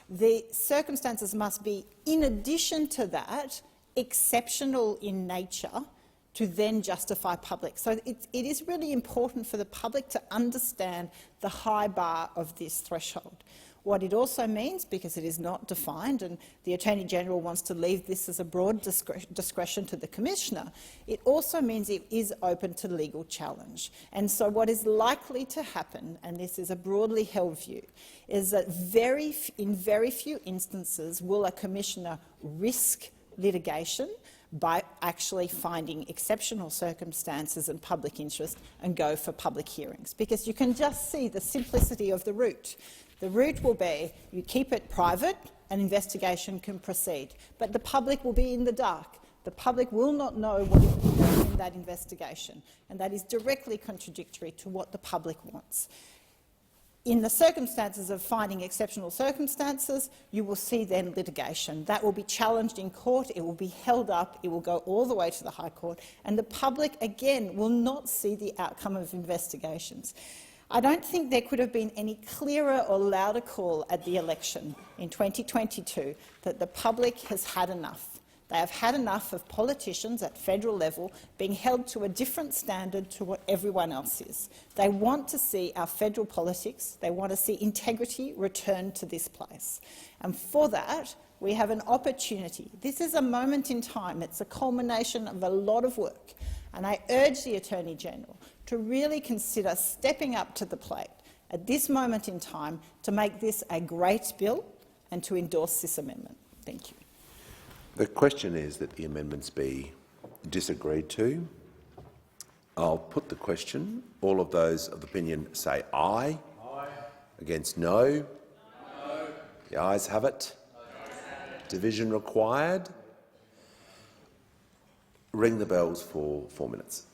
the circumstances must be, in addition to that, exceptional in nature to then justify public. So it is really important for the public to understand the high bar of this threshold. What it also means, because it is not defined and the Attorney-General wants to leave this as a broad discretion to the Commissioner, it also means it is open to legal challenge. And so what is likely to happen, and this is a broadly held view, is that in very few instances will a Commissioner risk litigation by actually finding exceptional circumstances and public interest and go for public hearings, because you can just see the simplicity of the route. The route will be you keep it private, an investigation can proceed, but the public will be in the dark. The public will not know what is in that investigation, and that is directly contradictory to what the public wants. In the circumstances of finding exceptional circumstances, you will see then litigation. That will be challenged in court, it will be held up, it will go all the way to the High Court, and the public, again, will not see the outcome of investigations. I don't think there could have been any clearer or louder call at the election in 2022 that the public has had enough. They have had enough of politicians at federal level being held to a different standard to what everyone else is. They want to see our federal politics, they want to see integrity returned to this place. And for that, we have an opportunity. This is a moment in time. It's a culmination of a lot of work. And I urge the Attorney-General to really consider stepping up to the plate at this moment in time to make this a great bill and to endorse this amendment. Thank you. The question is that the amendments be disagreed to. I'll put the question. All of those of opinion say aye. Aye. Against no? No. The ayes have it. Division required. Ring the bells for 4 minutes.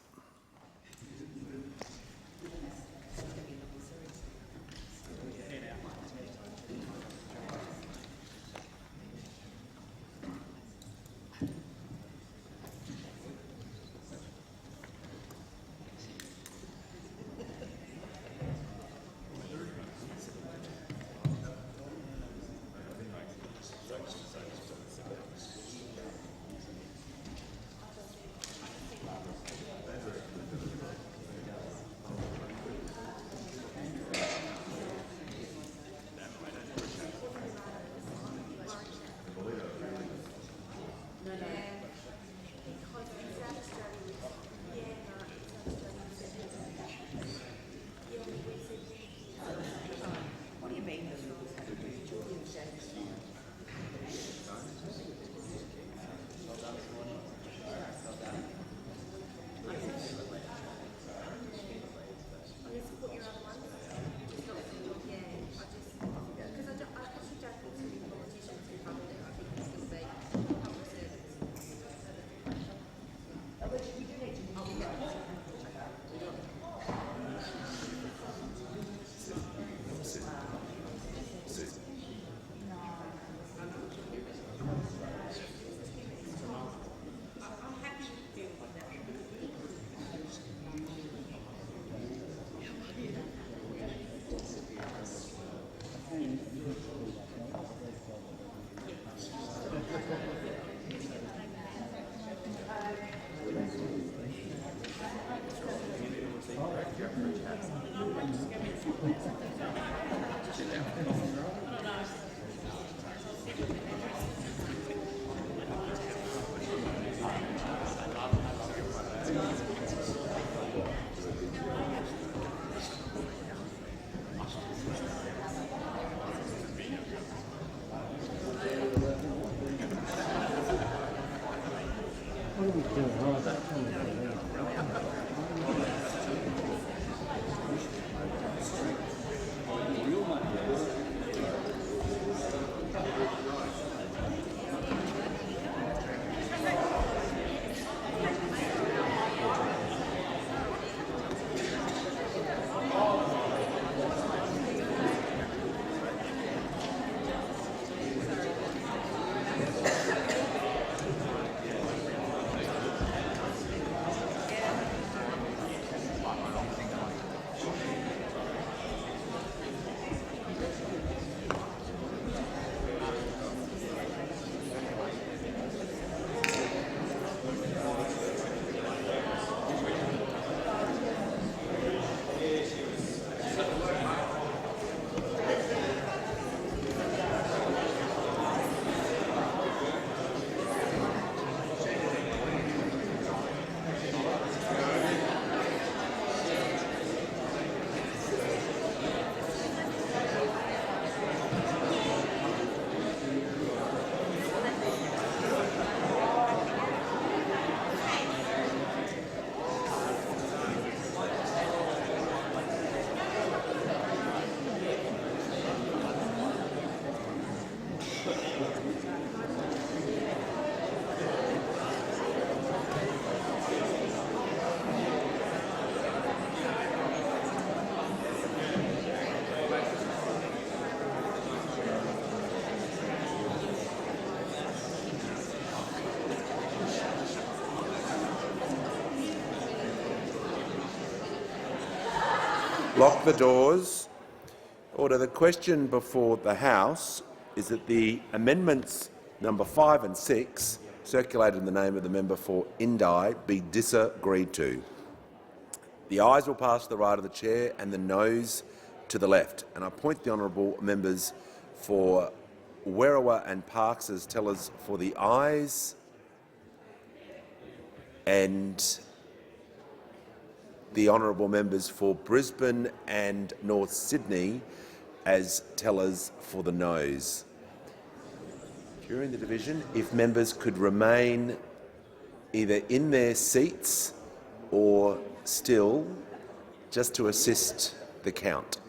Lock the doors. Order. The question before the House is that the amendments number 5 and 6, circulated in the name of the member for Indi, be disagreed to. The ayes will pass to the right of the chair and the noes to the left. And I point the honourable members for Werriwa and Parks as tellers for the ayes, and the honourable members for Brisbane and North Sydney as tellers for the noes. During the division, if members could remain either in their seats or still, just to assist the count.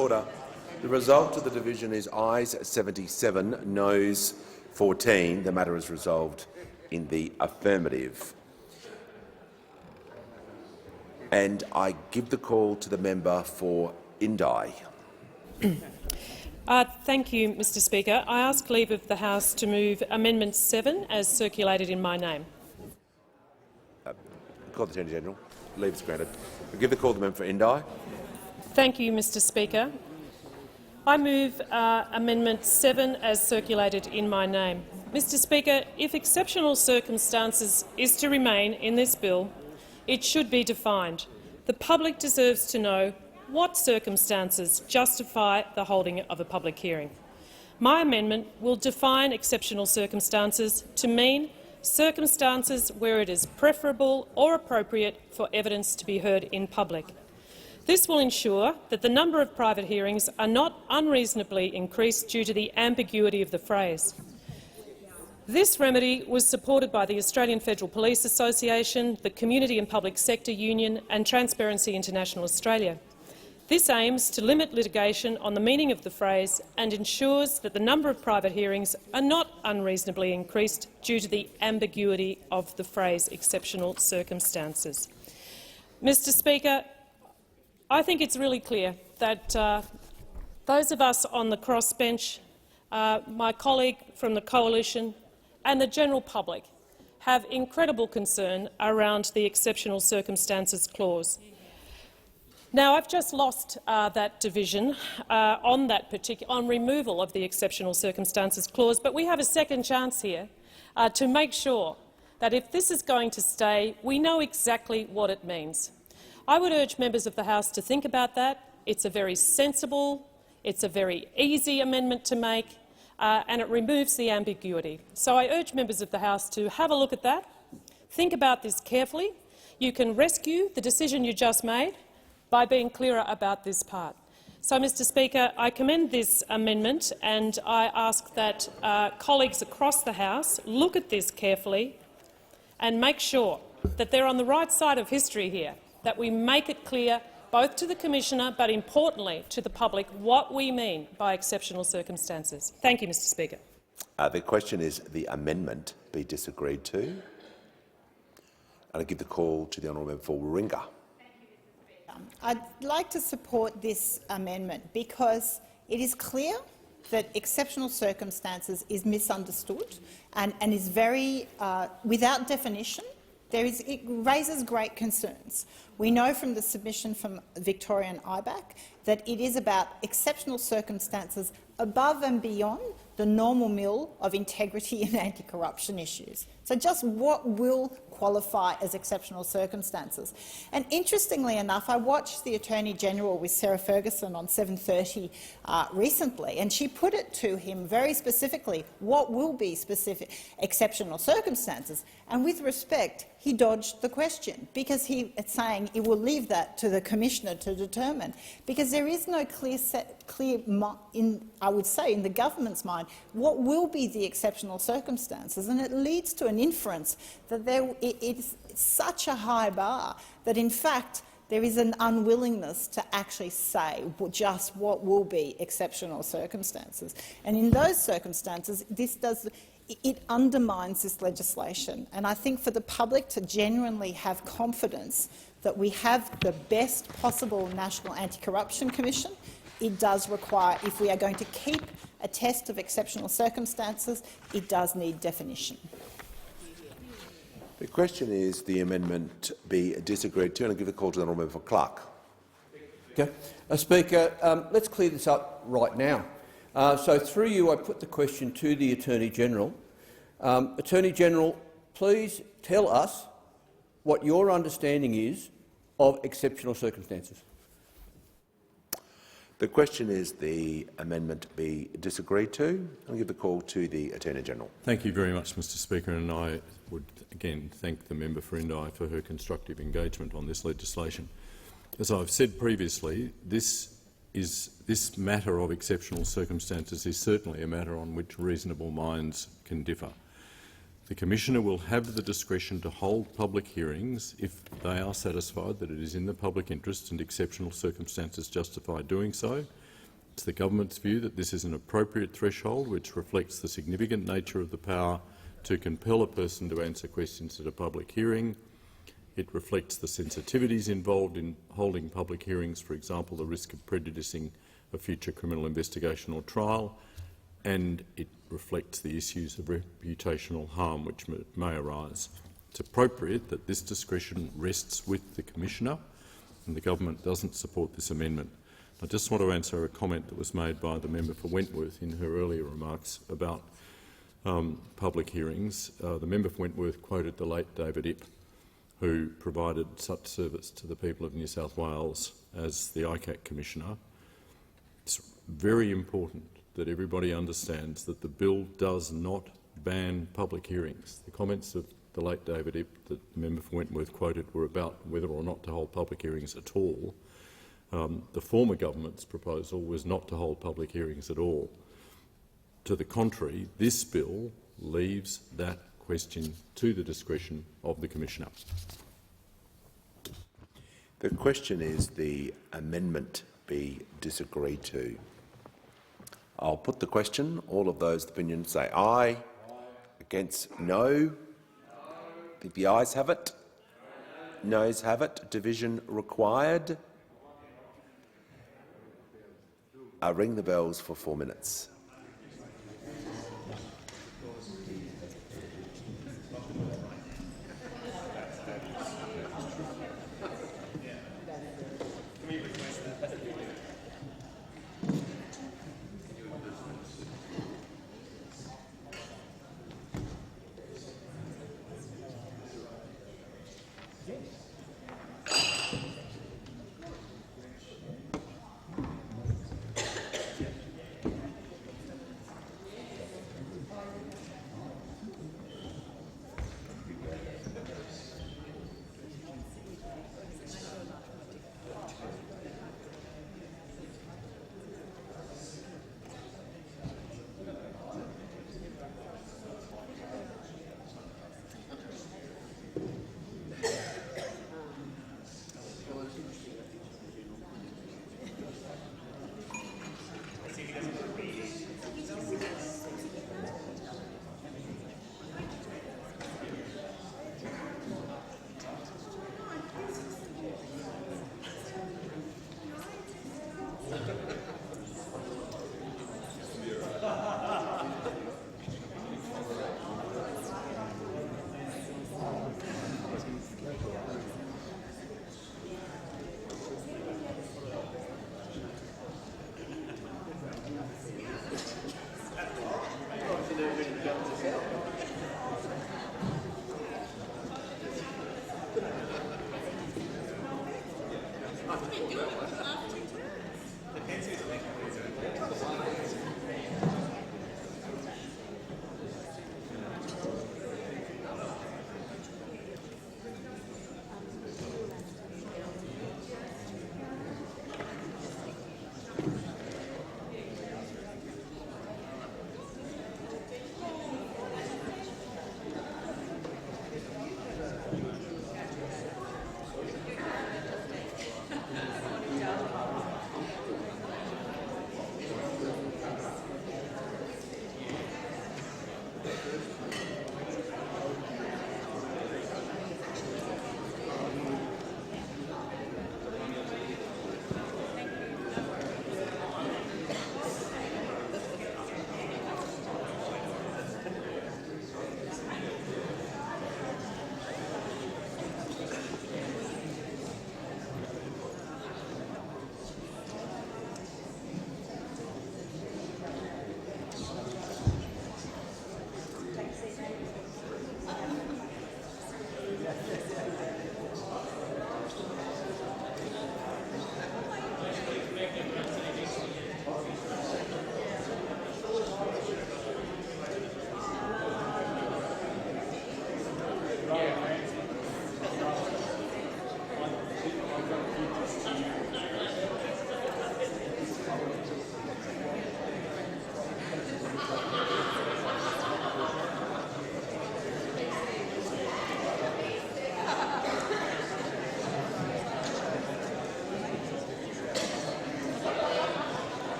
Order. The result of the division is ayes 77, noes 14. The matter is resolved in the affirmative. And I give the call to the member for Indi. Thank you, Mr Speaker. I ask leave of the House to move Amendment 7 as circulated in my name. Call the Attorney-General. Leave is granted. I give the call to the member for Indi. Thank you, Mr Speaker. I move Amendment 7 as circulated in my name. Mr Speaker, if exceptional circumstances is to remain in this bill, it should be defined. The public deserves to know what circumstances justify the holding of a public hearing. My amendment will define exceptional circumstances to mean circumstances where it is preferable or appropriate for evidence to be heard in public. This will ensure that the number of private hearings are not unreasonably increased due to the ambiguity of the phrase. This remedy was supported by the Australian Federal Police Association, the Community and Public Sector Union and Transparency International Australia. This aims to limit litigation on the meaning of the phrase and ensures that the number of private hearings are not unreasonably increased due to the ambiguity of the phrase exceptional circumstances. Mr Speaker, I think it's really clear that those of us on the crossbench, my colleague from the Coalition and the general public have incredible concern around the exceptional circumstances clause. Now, I've just lost that division on removal of the exceptional circumstances clause, but we have a second chance here to make sure that if this is going to stay, we know exactly what it means. I would urge members of the House to think about that. It's a very sensible, it's a very easy amendment to make, and it removes the ambiguity. So I urge members of the House to have a look at that, think about this carefully. You can rescue the decision you just made by being clearer about this part. So, Mr Speaker, I commend this amendment and I ask that colleagues across the House look at this carefully and make sure that they're on the right side of history here, that we make it clear both to the Commissioner but importantly to the public what we mean by exceptional circumstances. Thank you, Mr Speaker. The question is the amendment be disagreed to. And I give the call to the honourable member for Warringah. I'd like to support this amendment because it is clear that exceptional circumstances is misunderstood and is very without definition. It raises great concerns. We know from the submission from Victorian IBAC that it is about exceptional circumstances above and beyond the normal mill of integrity and anti-corruption issues. So just what will qualify as exceptional circumstances? And interestingly enough, I watched the Attorney-General with Sarah Ferguson on 7:30 recently, and she put it to him very specifically, what will be specific exceptional circumstances? And with respect, he dodged the question because he is saying he will leave that to the Commissioner to determine, because there is no I would say, in the government's mind, what will be the exceptional circumstances, and it leads to an inference that it is such a high bar that, in fact, there is an unwillingness to actually say just what will be exceptional circumstances. And in those circumstances, it undermines this legislation. And I think for the public to genuinely have confidence that we have the best possible National Anti-Corruption Commission, it does require, if we are going to keep a test of exceptional circumstances, it does need definition. The question is the amendment be disagreed to, and I'll give the call to the honourable member for Clark. Okay. Speaker, let's clear this up right now. So through you, I put the question to the Attorney-General. Attorney-General, please tell us what your understanding is of exceptional circumstances. The question is the amendment be disagreed to. I'll give the call to the Attorney-General. Thank you very much, Mr Speaker, and I would again thank the member for Indi for her constructive engagement on this legislation. As I've said previously, this matter of exceptional circumstances is certainly a matter on which reasonable minds can differ. The Commissioner will have the discretion to hold public hearings if they are satisfied that it is in the public interest and exceptional circumstances justify doing so, It's the government's view that this is an appropriate threshold which reflects the significant nature of the power to compel a person to answer questions at a public hearing. It reflects the sensitivities involved in holding public hearings, for example, the risk of prejudicing a future criminal investigation or trial, and it reflects the issues of reputational harm which may arise. It's appropriate that this discretion rests with the Commissioner, and the government doesn't support this amendment. I just want to answer a comment that was made by the member for Wentworth in her earlier remarks about public hearings. The member for Wentworth quoted the late David Ip, who provided such service to the people of New South Wales as the ICAC Commissioner. It's very important that everybody understands that the bill does not ban public hearings. The comments of the late David Ip that the member for Wentworth quoted were about whether or not to hold public hearings at all. The former government's proposal was not to hold public hearings at all. To the contrary, this bill leaves that question to the discretion of the Commissioner. The question is the amendment be disagreed to. I'll put the question. All of those opinions say aye. Against no. I think the ayes have it. Noes have it. Division required. I'll ring the bells for 4 minutes.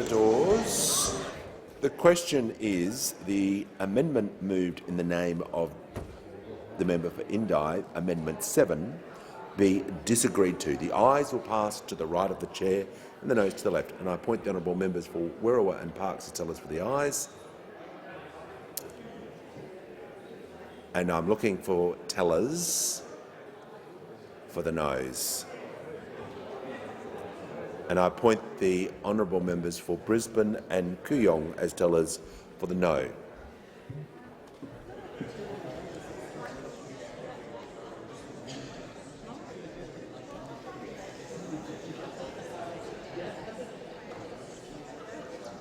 Dawes. The question is the amendment moved in the name of the member for Indi, Amendment 7, be disagreed to. The ayes will pass to the right of the chair and the noes to the left. And I point the honourable members for Werriwa and Parks to tell us for the ayes. And I'm looking for tellers for the noes. And I point the honourable members for Brisbane and Kooyong as tellers for the no.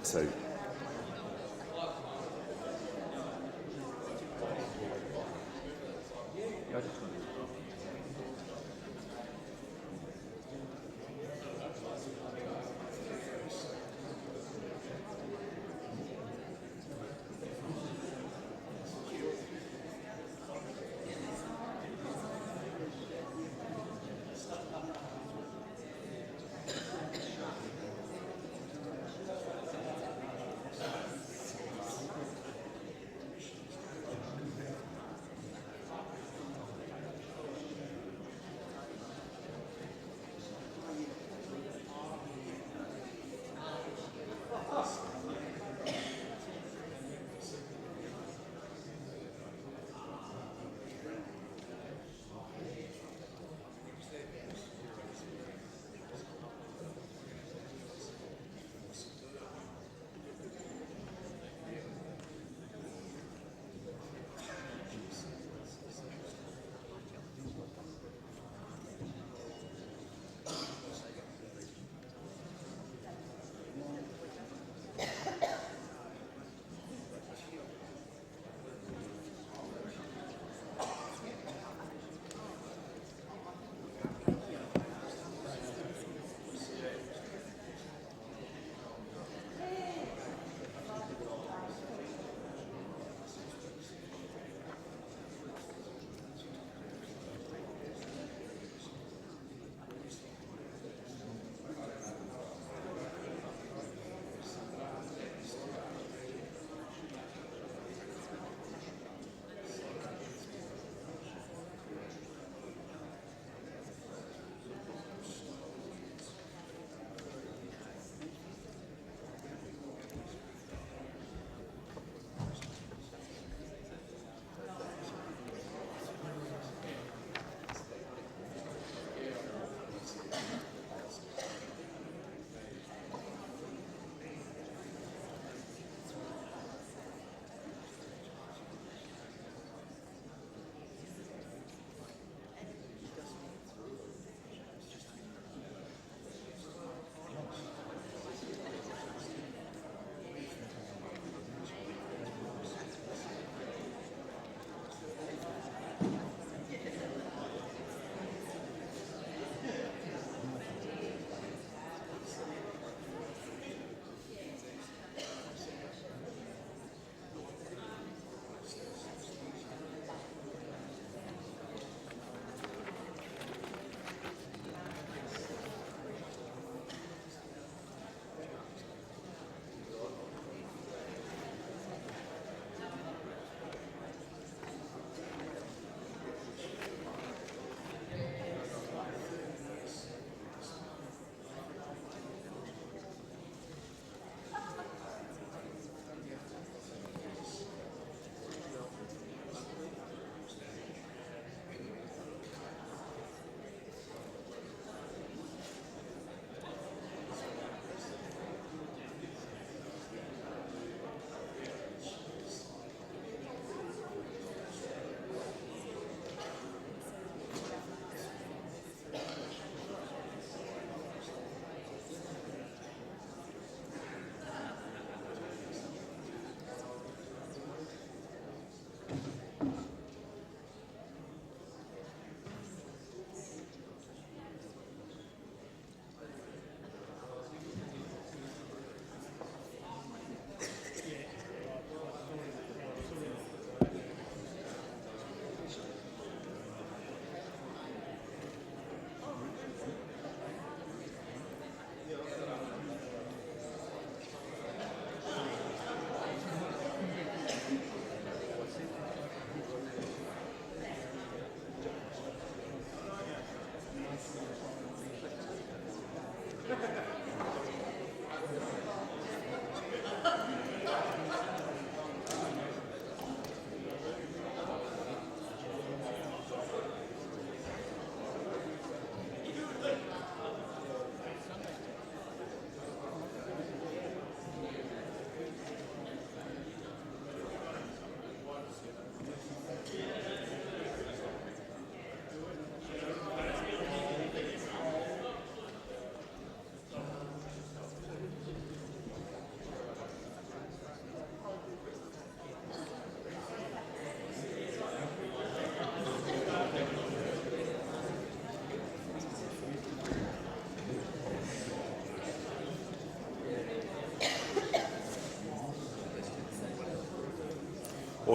So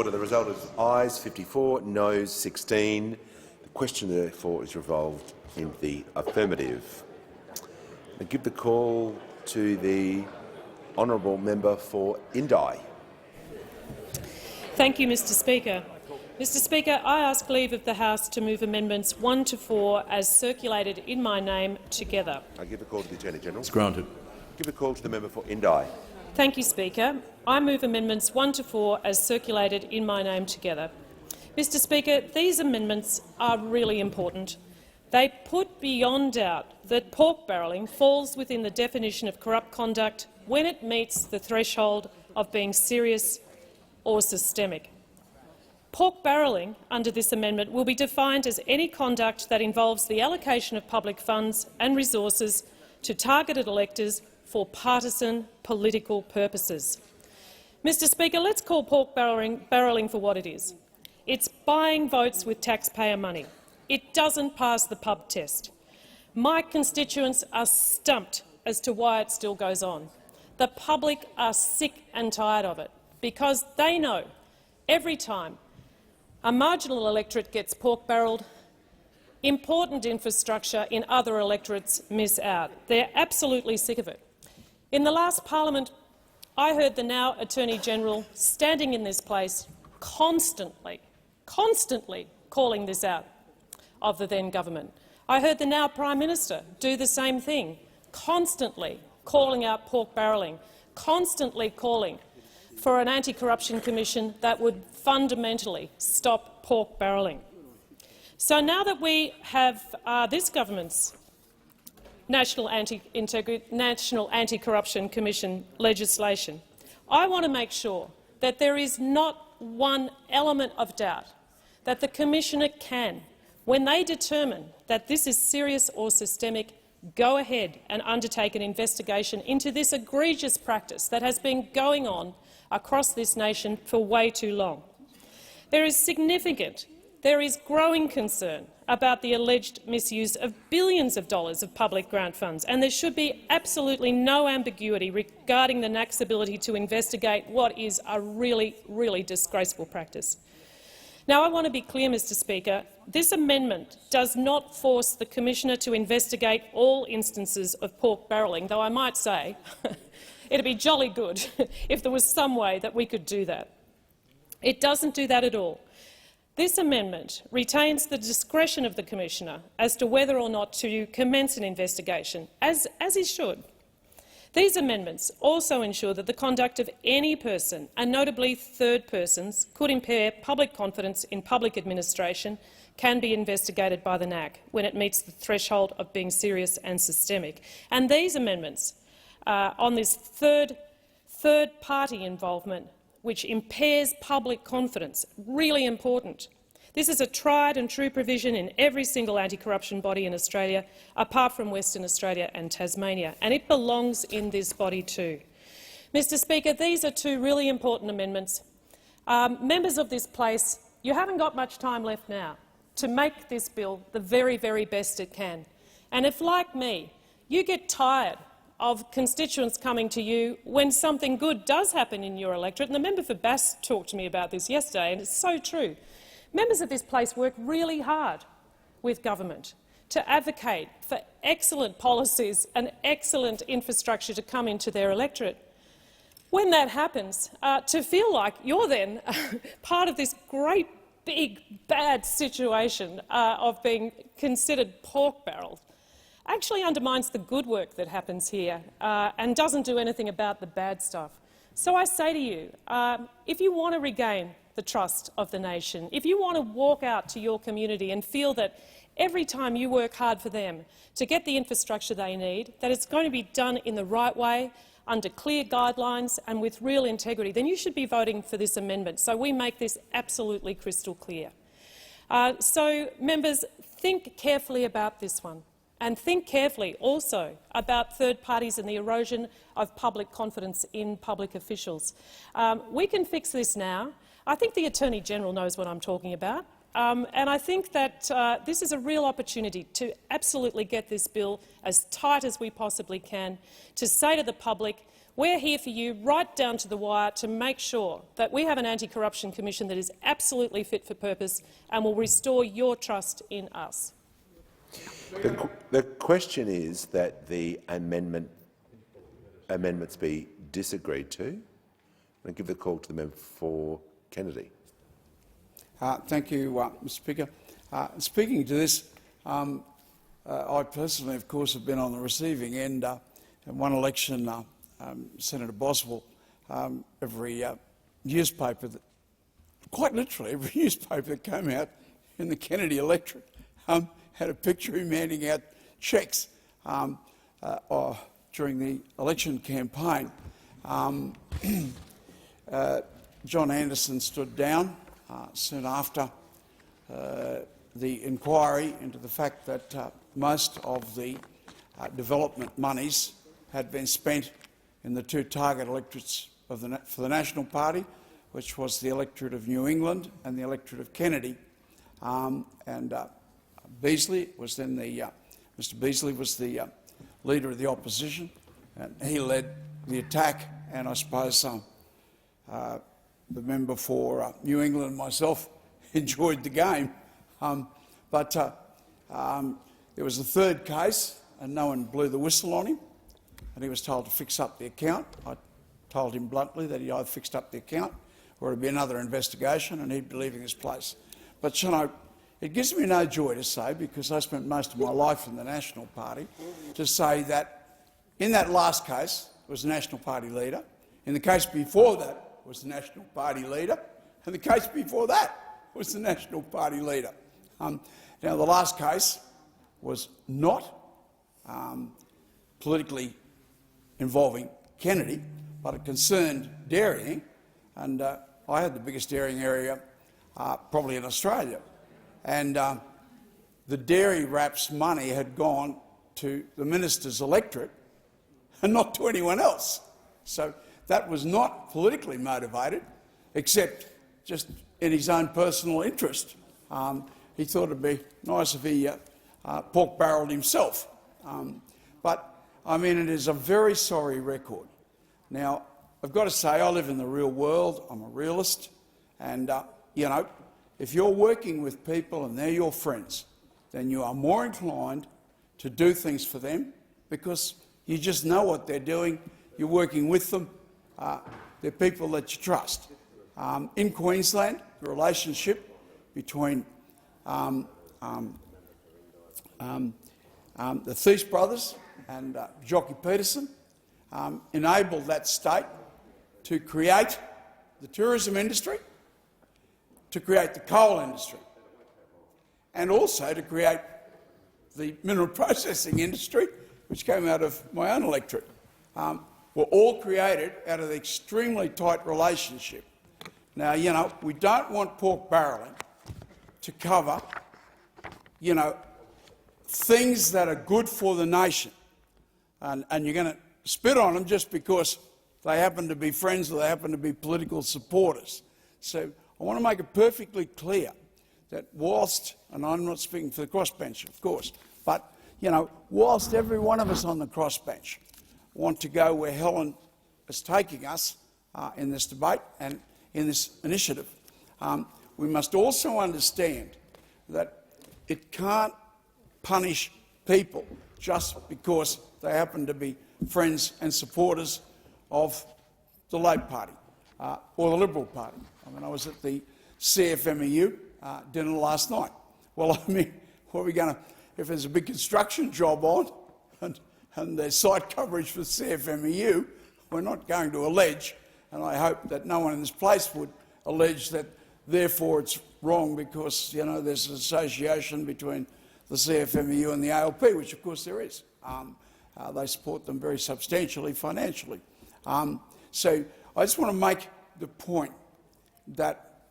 Order. The result is ayes 54, noes 16. The question, therefore, is resolved in the affirmative. I give the call to the honourable member for Indi. Thank you, Mr Speaker. Mr Speaker, I ask leave of the House to move amendments 1 to 4 as circulated in my name together. I give the call to the Attorney-General. It's granted. Give the call to the member for Indi. Thank you, Speaker. I move amendments 1 to 4 as circulated in my name together. Mr Speaker, these amendments are really important. They put beyond doubt that pork barrelling falls within the definition of corrupt conduct when it meets the threshold of being serious or systemic. Pork barrelling under this amendment will be defined as any conduct that involves the allocation of public funds and resources to targeted electors for partisan political purposes. Mr Speaker, let's call pork barrelling for what it is. It's buying votes with taxpayer money. It doesn't pass the pub test. My constituents are stumped as to why it still goes on. The public are sick and tired of it because they know every time a marginal electorate gets pork barrelled, important infrastructure in other electorates miss out. They're absolutely sick of it. In the last parliament, I heard the now Attorney-General standing in this place constantly calling this out of the then government. I heard the now Prime Minister do the same thing, constantly calling out pork barrelling, constantly calling for an anti-corruption commission that would fundamentally stop pork barrelling. So now that we have this government's National Anti-Corruption Commission legislation, I want to make sure that there is not one element of doubt that the Commissioner can, when they determine that this is serious or systemic, go ahead and undertake an investigation into this egregious practice that has been going on across this nation for way too long. There is growing concern about the alleged misuse of billions of dollars of public grant funds, and there should be absolutely no ambiguity regarding the NAC's ability to investigate what is a really, really disgraceful practice. Now, I want to be clear, Mr Speaker, this amendment does not force the Commissioner to investigate all instances of pork barrelling, though I might say it'd be jolly good if there was some way that we could do that. It doesn't do that at all. This amendment retains the discretion of the Commissioner as to whether or not to commence an investigation, as he should. These amendments also ensure that the conduct of any person, and notably third persons, could impair public confidence in public administration can be investigated by the NAC when it meets the threshold of being serious and systemic. And these amendments on this third-party involvement, which impairs public confidence, really important. This is a tried and true provision in every single anti-corruption body in Australia, apart from Western Australia and Tasmania, and it belongs in this body too. Mr Speaker, these are two really important amendments. Members of this place, you haven't got much time left now to make this bill the very, very best it can. And if, like me, you get tired of constituents coming to you when something good does happen in your electorate, and the member for Bass talked to me about this yesterday, and it's so true. Members of this place work really hard with government to advocate for excellent policies and excellent infrastructure to come into their electorate. When that happens, to feel like you're then part of this great, big, bad situation of being considered pork barrels actually undermines the good work that happens here and doesn't do anything about the bad stuff. So I say to you, if you want to regain the trust of the nation, if you want to walk out to your community and feel that every time you work hard for them to get the infrastructure they need, that it's going to be done in the right way, under clear guidelines and with real integrity, then you should be voting for this amendment, so we make this absolutely crystal clear. So, members, think carefully about this one, and think carefully also about third parties and the erosion of public confidence in public officials. We can fix this now. I think the Attorney-General knows what I'm talking about, and I think that this is a real opportunity to absolutely get this bill as tight as we possibly can, to say to the public, We're here for you right down to the wire to make sure that we have an anti-corruption commission that is absolutely fit for purpose and will restore your trust in us. The question is that the amendments be disagreed to. I'll give the call to the member for Kennedy. Thank you, Mr. Speaker. Speaking to this, I personally, of course, have been on the receiving end. In one election, Senator Boswell, every newspaper, quite literally every newspaper that came out in the Kennedy electorate had a picture of him handing out cheques during the election campaign. John Anderson stood down soon after the inquiry into the fact that most of the development monies had been spent in the two target electorates for the National Party, which was the electorate of New England and the electorate of Kennedy. Beazley was then Mr. Beazley was the leader of the opposition, and he led the attack. And I suppose the member for New England and myself enjoyed the game. But there was a third case, and no one blew the whistle on him, and he was told to fix up the account. I told him bluntly that he either fixed up the account or it would be another investigation and he'd be leaving his place. But, you know, it gives me no joy to say, because I spent most of my life in the National Party, to say that in that last case was the National Party leader, in the case before that was the National Party leader, and the case before that was the National Party leader. Now, the last case was not politically involving Kennedy, but it concerned dairying, and I had the biggest dairying area probably in Australia. And the dairy wraps money had gone to the minister's electorate and not to anyone else. So that was not politically motivated, except just in his own personal interest. He thought it'd be nice if he pork-barrelled himself. But, I mean, it is a very sorry record. Now, I've got to say, I live in the real world. I'm a realist. And, you know, if you're working with people and they're your friends, then you are more inclined to do things for them because you just know what they're doing. You're working with them. They're people that you trust. In Queensland, the relationship between the Thies brothers and Jockey Peterson enabled that state to create the tourism industry, to create the coal industry, and also to create the mineral processing industry, which came out of my own electorate, were all created out of the extremely tight relationship. Now, you know, we don't want pork barrelling to cover, you know, things that are good for the nation, and you're going to spit on them just because they happen to be friends or they happen to be political supporters. So I want to make it perfectly clear that whilst, and I'm not speaking for the crossbench, of course, but, you know, whilst every one of us on the crossbench want to go where Helen is taking us in this debate and in this initiative, we must also understand that it can't punish people just because they happen to be friends and supporters of the Labor Party or the Liberal Party. I mean, I was at the CFMEU dinner last night. Well, I mean, what are we going to, if there's a big construction job on and there's site coverage for the CFMEU, we're not going to allege, and I hope that no one in this place would allege that therefore it's wrong because, you know, there's an association between the CFMEU and the ALP, which of course there is. They support them very substantially financially. So I just want to make the point that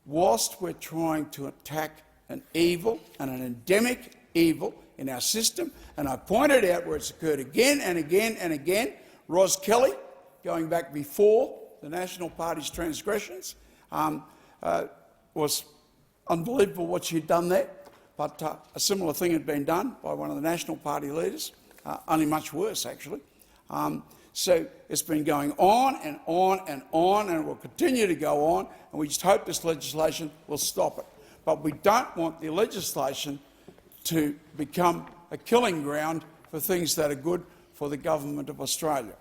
whilst we're trying to attack an evil and an endemic evil in our system, and I pointed out where it's occurred again and again and again, Ros Kelly, going back before the National Party's transgressions, was unbelievable what she'd done there, but a similar thing had been done by one of the National Party leaders, only much worse actually. So it's been going on and on and on, and it will continue to go on, and we just hope this legislation will stop it. But we don't want the legislation to become a killing ground for things that are good for the Government of Australia.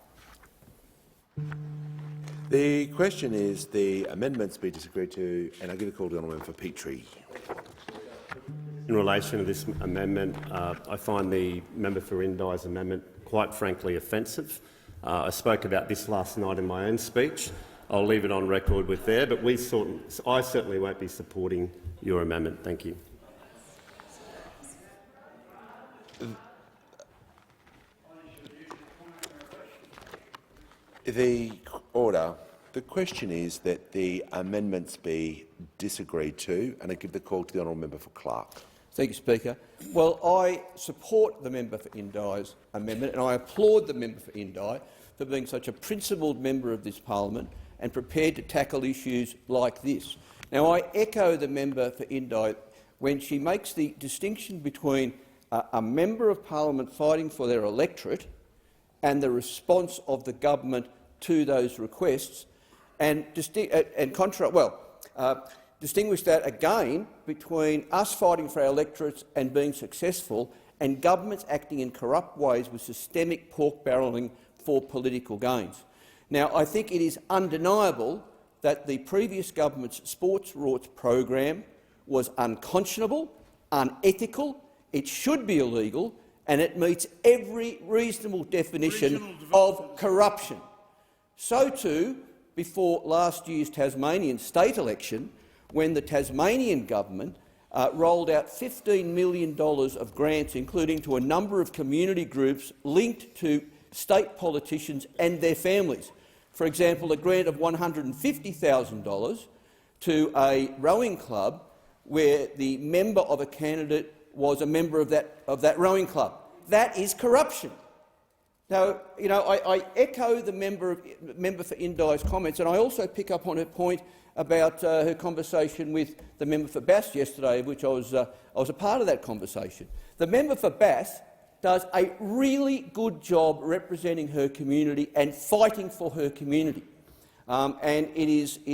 The question is the amendments be disagreed to, and I give a call to the honourable member for Petrie. In relation to this amendment, I find the member for Indi's amendment quite frankly offensive. I spoke about this last night in my own speech. I'll leave it on record with there, but I certainly won't be supporting your amendment. Thank you. The order. The question is that the amendments be disagreed to, and I give the call to the honourable member for Clark. Thank you, Speaker. Well, I support the member for Indi's amendment, and I applaud the member for Indi for being such a principled member of this parliament and prepared to tackle issues like this. Now, I echo the member for Indi when she makes the distinction between a member of parliament fighting for their electorate and the response of the government to those requests, and distinguish that again between us fighting for our electorates and being successful, and governments acting in corrupt ways with systemic pork barrelling for political gains. Now, I think it is undeniable that the previous government's sports rorts program was unconscionable, unethical, it should be illegal, and it meets every reasonable definition of corruption. So too, before last year's Tasmanian state election, when the Tasmanian government rolled out $15 million of grants, including to a number of community groups linked to state politicians and their families. For example, a grant of $150,000 to a rowing club where the member of a candidate was a member of that rowing club. That is corruption. Now, I echo the member for Indi's comments, and I also pick up on her point about her conversation with the member for Bass yesterday, of which I was a part of that conversation. The member for Bass does a really good job representing her community and fighting for her community, and it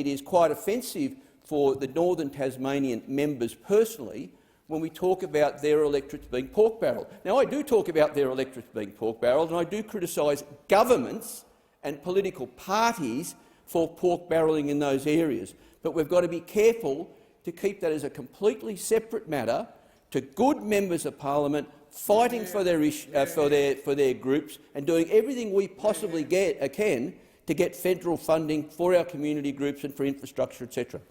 is quite offensive for the Northern Tasmanian members personally when we talk about their electorates being pork-barrelled. Now, I do talk about their electorates being pork-barrelled, and I do criticise governments and political parties for pork-barrelling in those areas. But we've got to be careful to keep that as a completely separate matter to good members of parliament fighting for their groups and doing everything we possibly can to get federal funding for our community groups and for infrastructure, etc.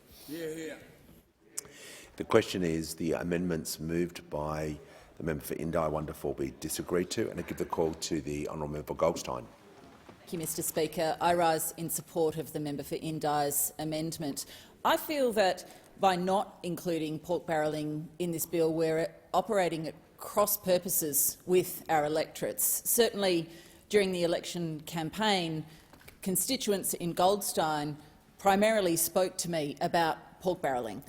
The question is the amendments moved by the member for Indi 1 to 4 be disagreed to, and I give the call to the honourable member for Goldstein. Thank you, Mr Speaker. I rise in support of the member for Indi's amendment. I feel that by not including pork barrelling in this bill, we're operating at cross purposes with our electorates. Certainly during the election campaign, constituents in Goldstein primarily spoke to me about pork barrelling.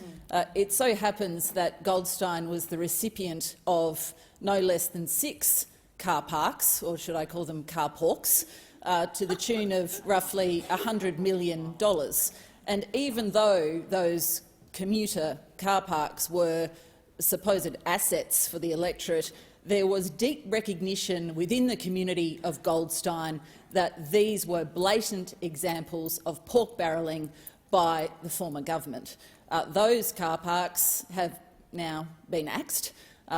It so happens that Goldstein was the recipient of no less than 6 car parks, or should I call them car porks, to the tune of roughly $100 million. And even though those commuter car parks were supposed assets for the electorate, there was deep recognition within the community of Goldstein that these were blatant examples of pork barrelling by the former government. Those car parks have now been axed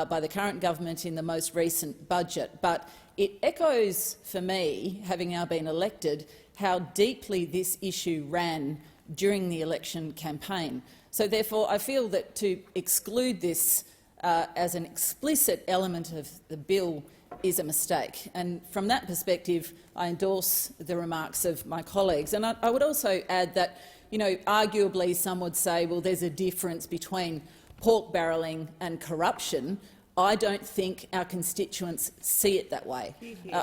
by the current government in the most recent budget, but it echoes for me, having now been elected, how deeply this issue ran during the election campaign. So therefore I feel that to exclude this as an explicit element of the bill is a mistake. And from that perspective, I endorse the remarks of my colleagues. And I would also add that, arguably some would say, well, there's a difference between pork barrelling and corruption. I don't think our constituents see it that way.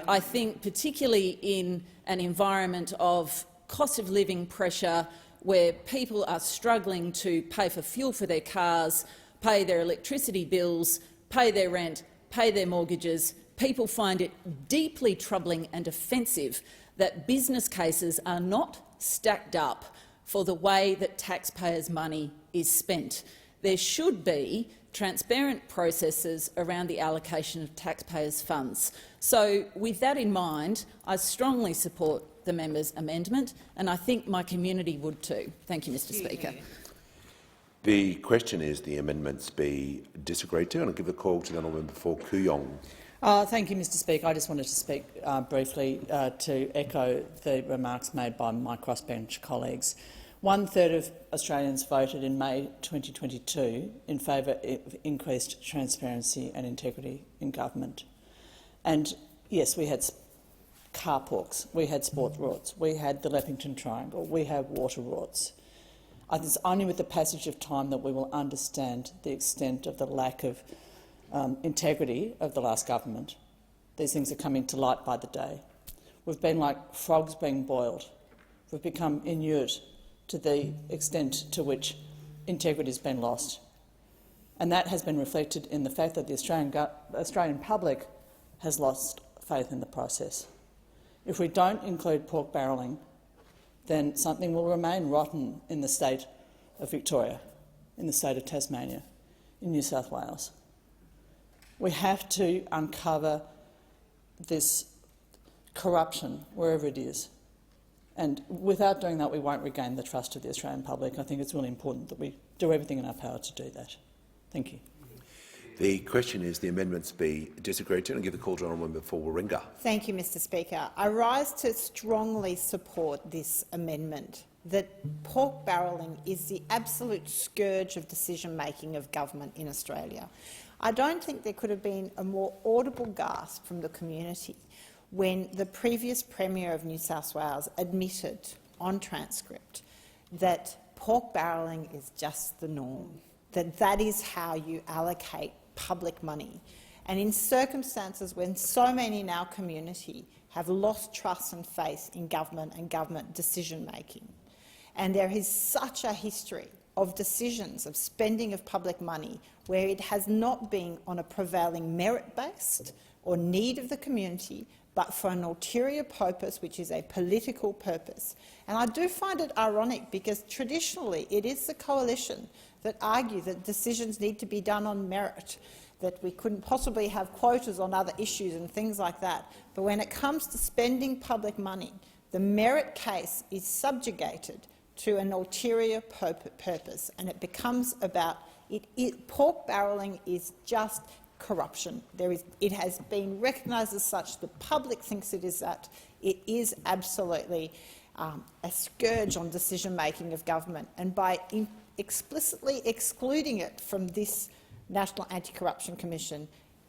I think particularly in an environment of cost of living pressure where people are struggling to pay for fuel for their cars, pay their electricity bills, pay their rent, pay their mortgages, people find it deeply troubling and offensive that business cases are not stacked up for the way that taxpayers' money is spent. There should be transparent processes around the allocation of taxpayers' funds. So, with that in mind, I strongly support the member's amendment, and I think my community would too. Thank you, Mr. Speaker. The question is the amendments be disagreed to, and I'll give the call to the honourable member for Kooyong. Thank you, Mr. Speaker. I just wanted to speak briefly to echo the remarks made by my crossbench colleagues. 1/3 of Australians voted in May 2022 in favour of increased transparency and integrity in government. And yes, we had car parks, we had sports rorts, we had the Leppington Triangle, we have water rorts. I think it's only with the passage of time that we will understand the extent of the lack of integrity of the last government. These things are coming to light by the day. We've been like frogs being boiled. We've become inured to the extent to which integrity has been lost. And that has been reflected in the fact that the Australian public has lost faith in the process. If we don't include pork barrelling, then something will remain rotten in the state of Victoria, in the state of Tasmania, in New South Wales. We have to uncover this corruption wherever it is. And without doing that, we won't regain the trust of the Australian public. I think it's really important that we do everything in our power to do that. Thank you. The question is the amendments be disagreed to, and I'll give the call to the honourable member for Warringah. Thank you, Mr. Speaker. I rise to strongly support this amendment that pork barrelling is the absolute scourge of decision-making of government in Australia. I don't think there could have been a more audible gasp from the community when the previous Premier of New South Wales admitted on transcript that pork barrelling is just the norm, that is how you allocate public money. And in circumstances when so many in our community have lost trust and faith in government and government decision-making, and there is such a history of decisions of spending of public money where it has not been on a prevailing merit-based or need of the community, but for an ulterior purpose, which is a political purpose. And I do find it ironic because traditionally it is the coalition that argue that decisions need to be done on merit, that we couldn't possibly have quotas on other issues and things like that. But when it comes to spending public money, the merit case is subjugated to an ulterior purpose, and it becomes about pork barrelling is just corruption. It has been recognised as such. The public thinks it is that. It is absolutely a scourge on decision-making of government, and by explicitly excluding it from this National Anti-Corruption Commission,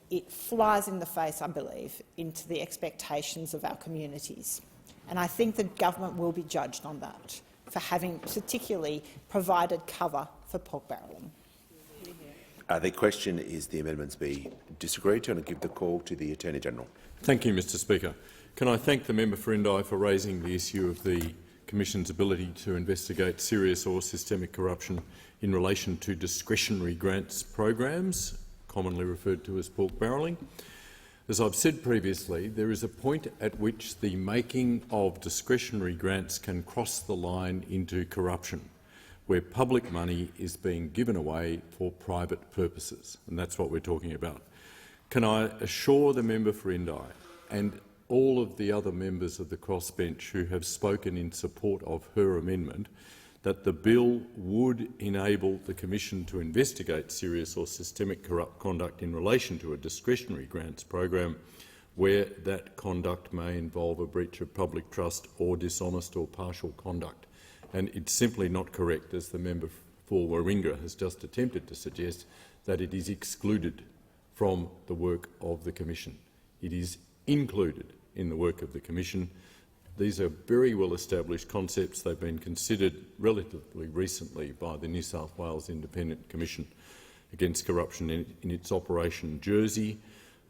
it flies in the face, I believe, into the expectations of our communities. And I think the government will be judged on that, for having particularly provided cover for pork barrelling. The question is the amendments be disagreed to, and I give the call to the Attorney-General. Thank you, Mr. Speaker. Can I thank the member for Indi for raising the issue of the Commission's ability to investigate serious or systemic corruption in relation to discretionary grants programs, commonly referred to as pork barrelling. As I've said previously, there is a point at which the making of discretionary grants can cross the line into corruption, where public money is being given away for private purposes, and that's what we're talking about. Can I assure the member for Indi and all of the other members of the crossbench who have spoken in support of her amendment that the bill would enable the Commission to investigate serious or systemic corrupt conduct in relation to a discretionary grants program where that conduct may involve a breach of public trust or dishonest or partial conduct. And it's simply not correct, as the member for Warringah has just attempted to suggest, that it is excluded from the work of the Commission. It is included in the work of the Commission. These are very well-established concepts. They've been considered relatively recently by the New South Wales Independent Commission Against Corruption in its Operation Jersey.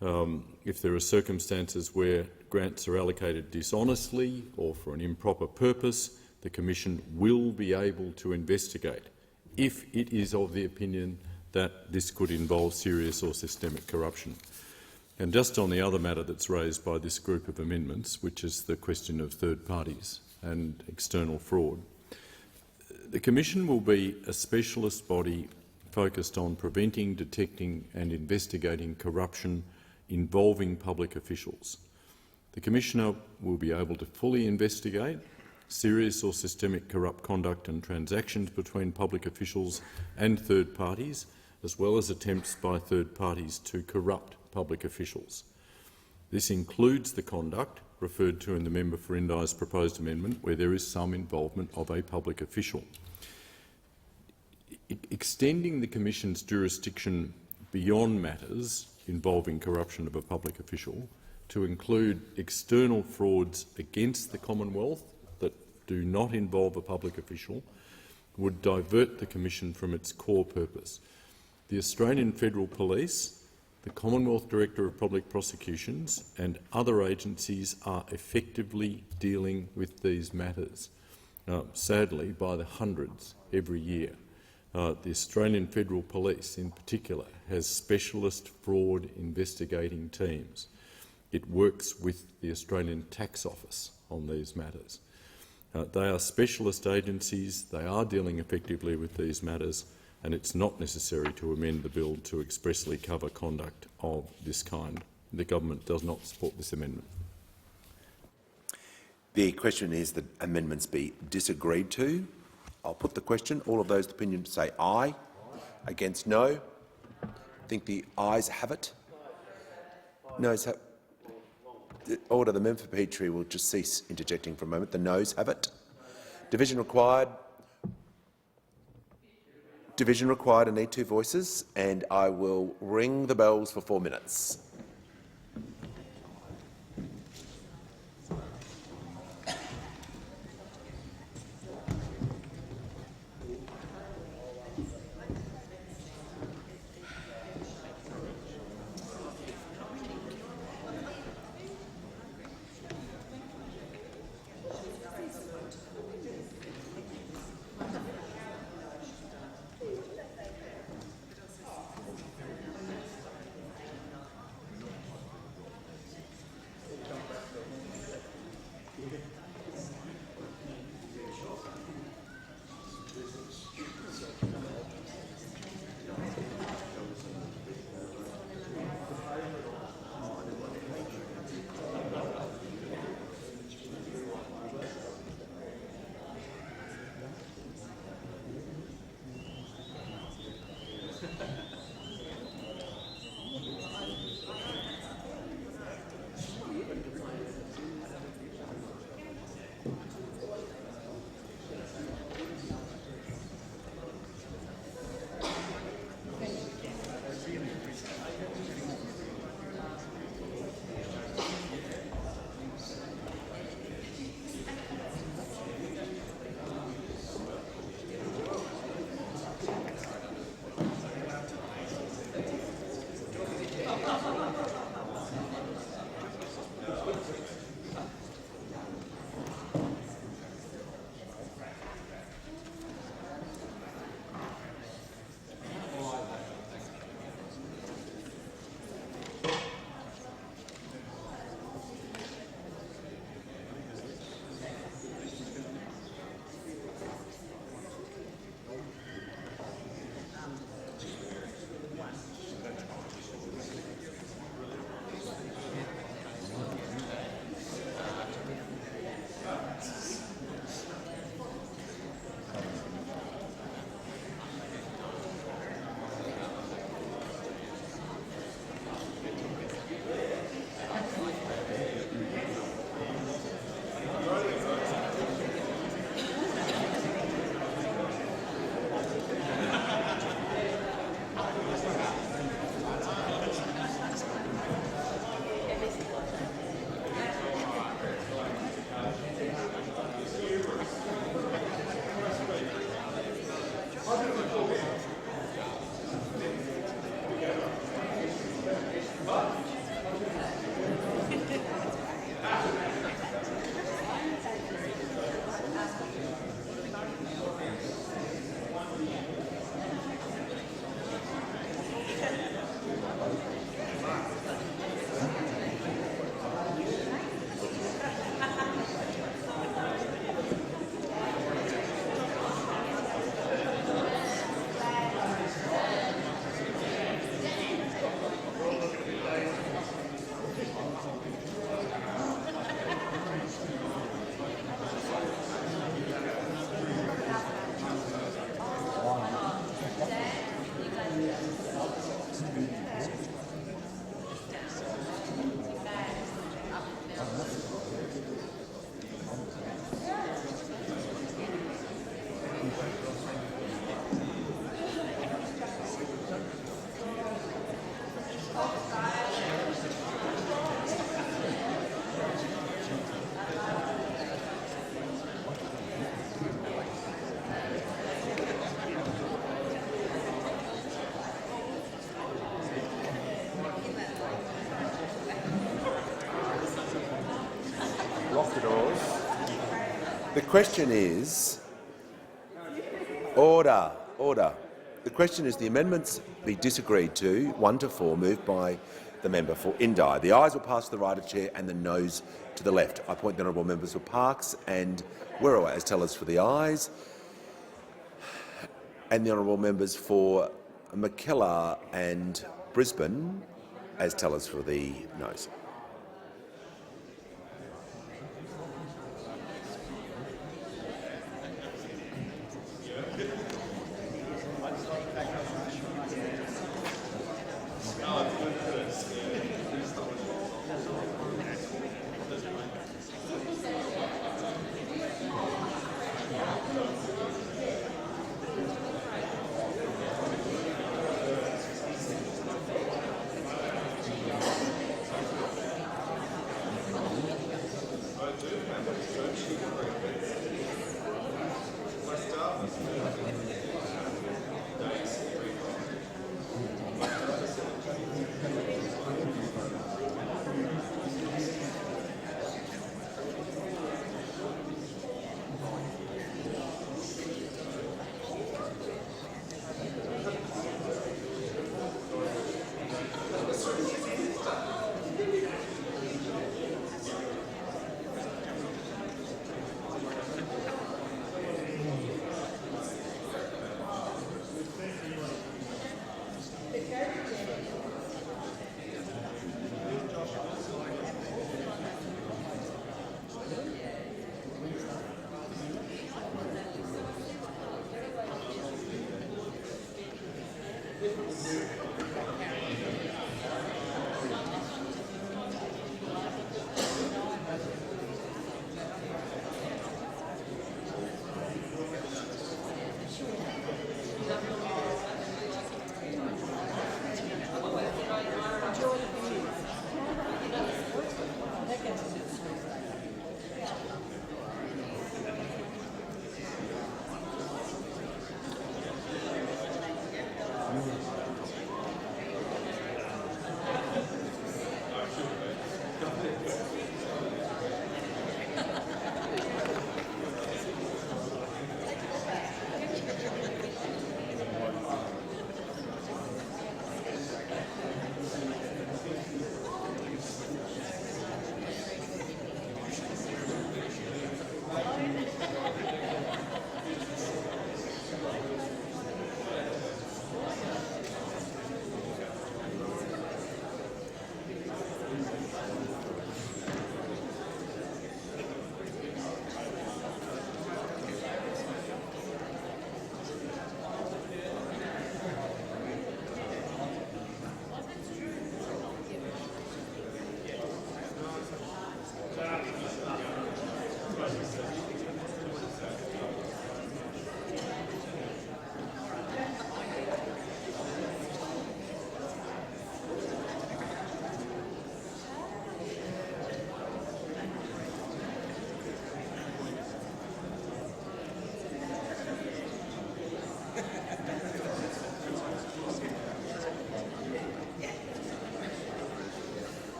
If there are circumstances where grants are allocated dishonestly or for an improper purpose, the Commission will be able to investigate if it is of the opinion that this could involve serious or systemic corruption. And just on the other matter that's raised by this group of amendments, which is the question of third parties and external fraud, the Commission will be a specialist body focused on preventing, detecting and investigating corruption involving public officials. The Commissioner will be able to fully investigate serious or systemic corrupt conduct and transactions between public officials and third parties, as well as attempts by third parties to corrupt public officials. This includes the conduct referred to in the member for Indi's proposed amendment where there is some involvement of a public official. Extending the Commission's jurisdiction beyond matters involving corruption of a public official to include external frauds against the Commonwealth that do not involve a public official would divert the Commission from its core purpose. The Australian Federal Police, the Commonwealth Director of Public Prosecutions and other agencies are effectively dealing with these matters, sadly by the hundreds every year. The Australian Federal Police in particular has specialist fraud investigating teams. It works with the Australian Tax Office on these matters. They are specialist agencies, they are dealing effectively with these matters, and it's not necessary to amend the bill to expressly cover conduct of this kind. The government does not support this amendment. The question is that amendments be disagreed to. I'll put the question. All of those opinions say aye. Against no. I think the ayes have it. Noes have. Order. The member for Petrie will just cease interjecting for a moment. The noes have it. Division required. Division required. I need 2 voices, and I will ring the bells for 4 minutes. The question is... Order. Order. The question is the amendments be disagreed to, 1 to 4, moved by the member for Indi. The ayes will pass to the right of chair and the noes to the left. I appoint the honourable members for Parkes and Berowra as tellers for the ayes, and the honourable members for Mackellar and Brisbane as tellers for the noes.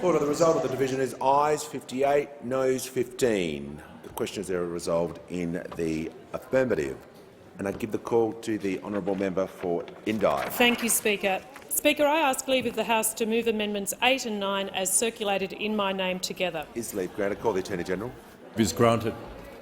Order. The result of the division is ayes 58, noes 15. The questions are resolved in the affirmative. And I give the call to the honourable member for Indi. Thank you, Speaker. Speaker, I ask leave of the House to move amendments 8 and 9 as circulated in my name together. Is leave granted? Call the Attorney-General. Is granted.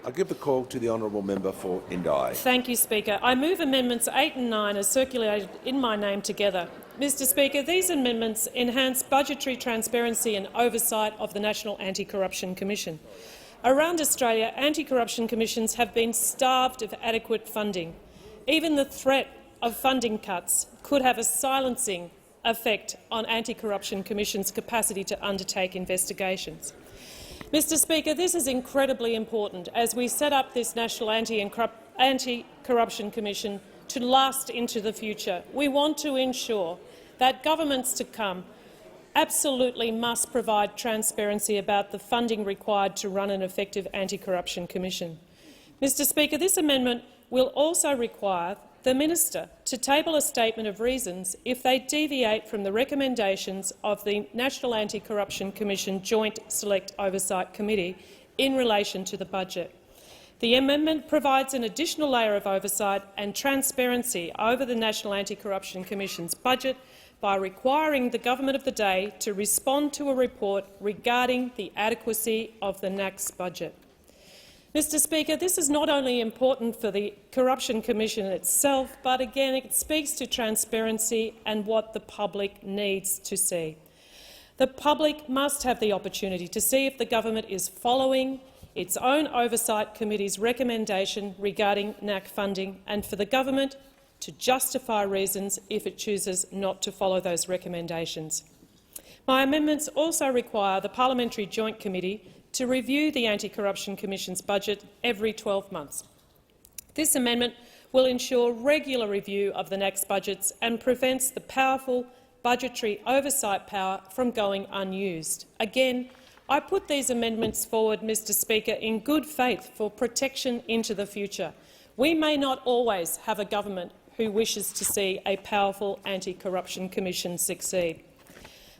I give the call to the honourable member for Indi. Thank you, Speaker. I move amendments 8 and 9 as circulated in my name together. Mr Speaker, these amendments enhance budgetary transparency and oversight of the National Anti-Corruption Commission. Around Australia, anti-corruption commissions have been starved of adequate funding. Even the threat of funding cuts could have a silencing effect on anti-corruption commissions' capacity to undertake investigations. Mr Speaker, this is incredibly important as we set up this National Anti-Corruption Commission to last into the future. We want to ensure that governments to come absolutely must provide transparency about the funding required to run an effective anti-corruption commission. Mr Speaker, this amendment will also require the Minister to table a statement of reasons if they deviate from the recommendations of the National Anti-Corruption Commission Joint Select Oversight Committee in relation to the budget. The amendment provides an additional layer of oversight and transparency over the National Anti-Corruption Commission's budget by requiring the government of the day to respond to a report regarding the adequacy of the NAC's budget. Mr Speaker, this is not only important for the Corruption Commission itself, but again it speaks to transparency and what the public needs to see. The public must have the opportunity to see if the government is following its own Oversight Committee's recommendation regarding NAC funding, and for the government to justify reasons if it chooses not to follow those recommendations. My amendments also require the Parliamentary Joint Committee to review the Anti-Corruption Commission's budget every 12 months. This amendment will ensure regular review of the NAC's budgets and prevents the powerful budgetary oversight power from going unused. Again, I put these amendments forward, Mr Speaker, in good faith for protection into the future. We may not always have a government who wishes to see a powerful anti-corruption commission succeed.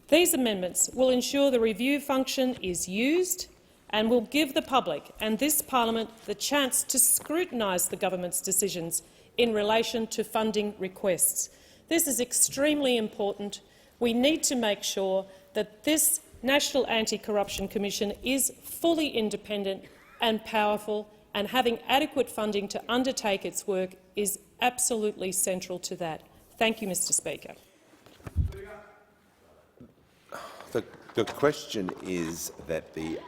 These amendments will ensure the review function is used and will give the public and this parliament the chance to scrutinise the government's decisions in relation to funding requests. This is extremely important. We need to make sure that this National Anti-Corruption Commission is fully independent and powerful, and having adequate funding to undertake its work is absolutely central to that. Thank you, Mr Speaker. The question is that the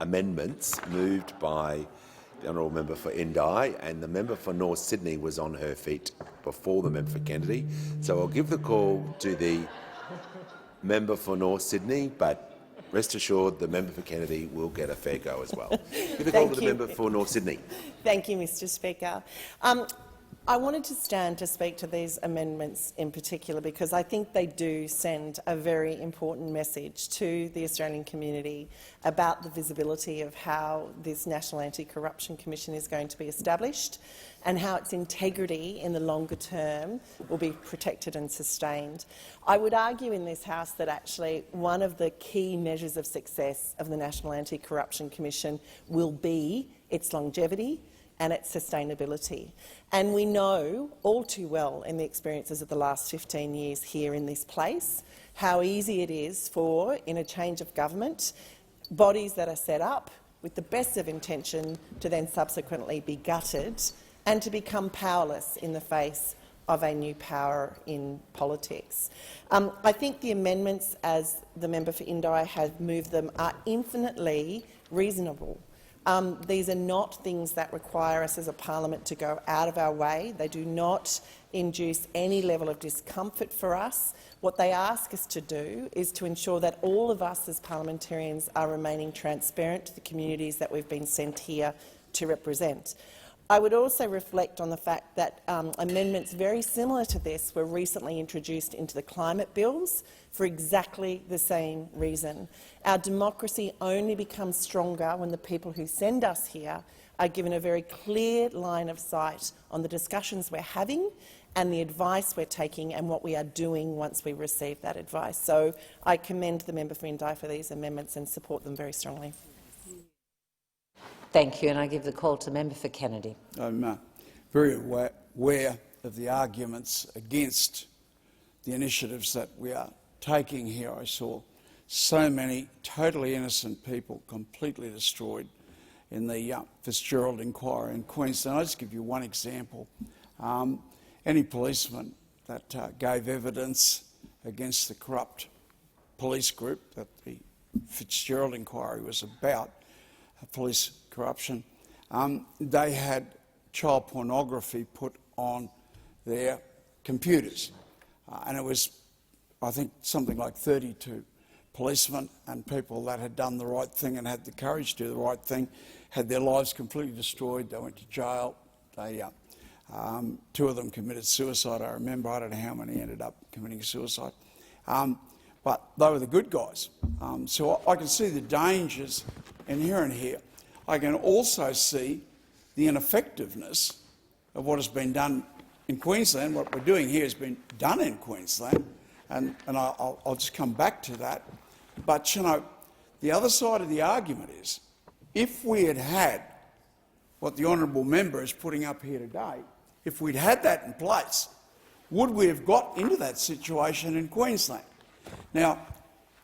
amendments moved by the honourable member for Indi and the member for North Sydney was on her feet before the member for Kennedy. So I'll give the call to the member for North Sydney, but rest assured the member for Kennedy will get a fair go as well. Give the call to the member for North Sydney. Thank you, Mr Speaker. I wanted to stand to speak to these amendments in particular because I think they do send a very important message to the Australian community about the visibility of how this National Anti-Corruption Commission is going to be established and how its integrity in the longer term will be protected and sustained. I would argue in this House that actually one of the key measures of success of the National Anti-Corruption Commission will be its longevity and its sustainability. And we know all too well in the experiences of the last 15 years here in this place how easy it is for, in a change of government, bodies that are set up with the best of intention to then subsequently be gutted and to become powerless in the face of a new power in politics. I think the amendments, as the member for Indi has moved them, are infinitely reasonable. These are not things that require us as a parliament to go out of our way. They do not induce any level of discomfort for us. What they ask us to do is to ensure that all of us as parliamentarians are remaining transparent to the communities that we've been sent here to represent. I would also reflect on the fact that amendments very similar to this were recently introduced into the climate bills for exactly the same reason. Our democracy only becomes stronger when the people who send us here are given a very clear line of sight on the discussions we're having and the advice we're taking and what we are doing once we receive that advice. So I commend the member for Indi for these amendments and support them very strongly. Thank you, and I give the call to the member for Kennedy. I'm very aware of the arguments against the initiatives that we are taking here. I saw so many totally innocent people completely destroyed in the Fitzgerald inquiry in Queensland. I'll just give you one example. Any policeman that gave evidence against the corrupt police group that the Fitzgerald inquiry was about, police corruption, they had child pornography put on their computers. And it was, I think, something like 32 policemen and people that had done the right thing and had the courage to do the right thing, had their lives completely destroyed. They went to jail. They, two of them committed suicide, I remember. I don't know how many ended up committing suicide. But they were the good guys. So I can see the dangers inherent here. I can also see the ineffectiveness of what has been done in Queensland. What we're doing here has been done in Queensland, and I'll just come back to that. But, you know, the other side of the argument is, if we had had what the honourable member is putting up here today, if we'd had that in place, would we have got into that situation in Queensland? Now,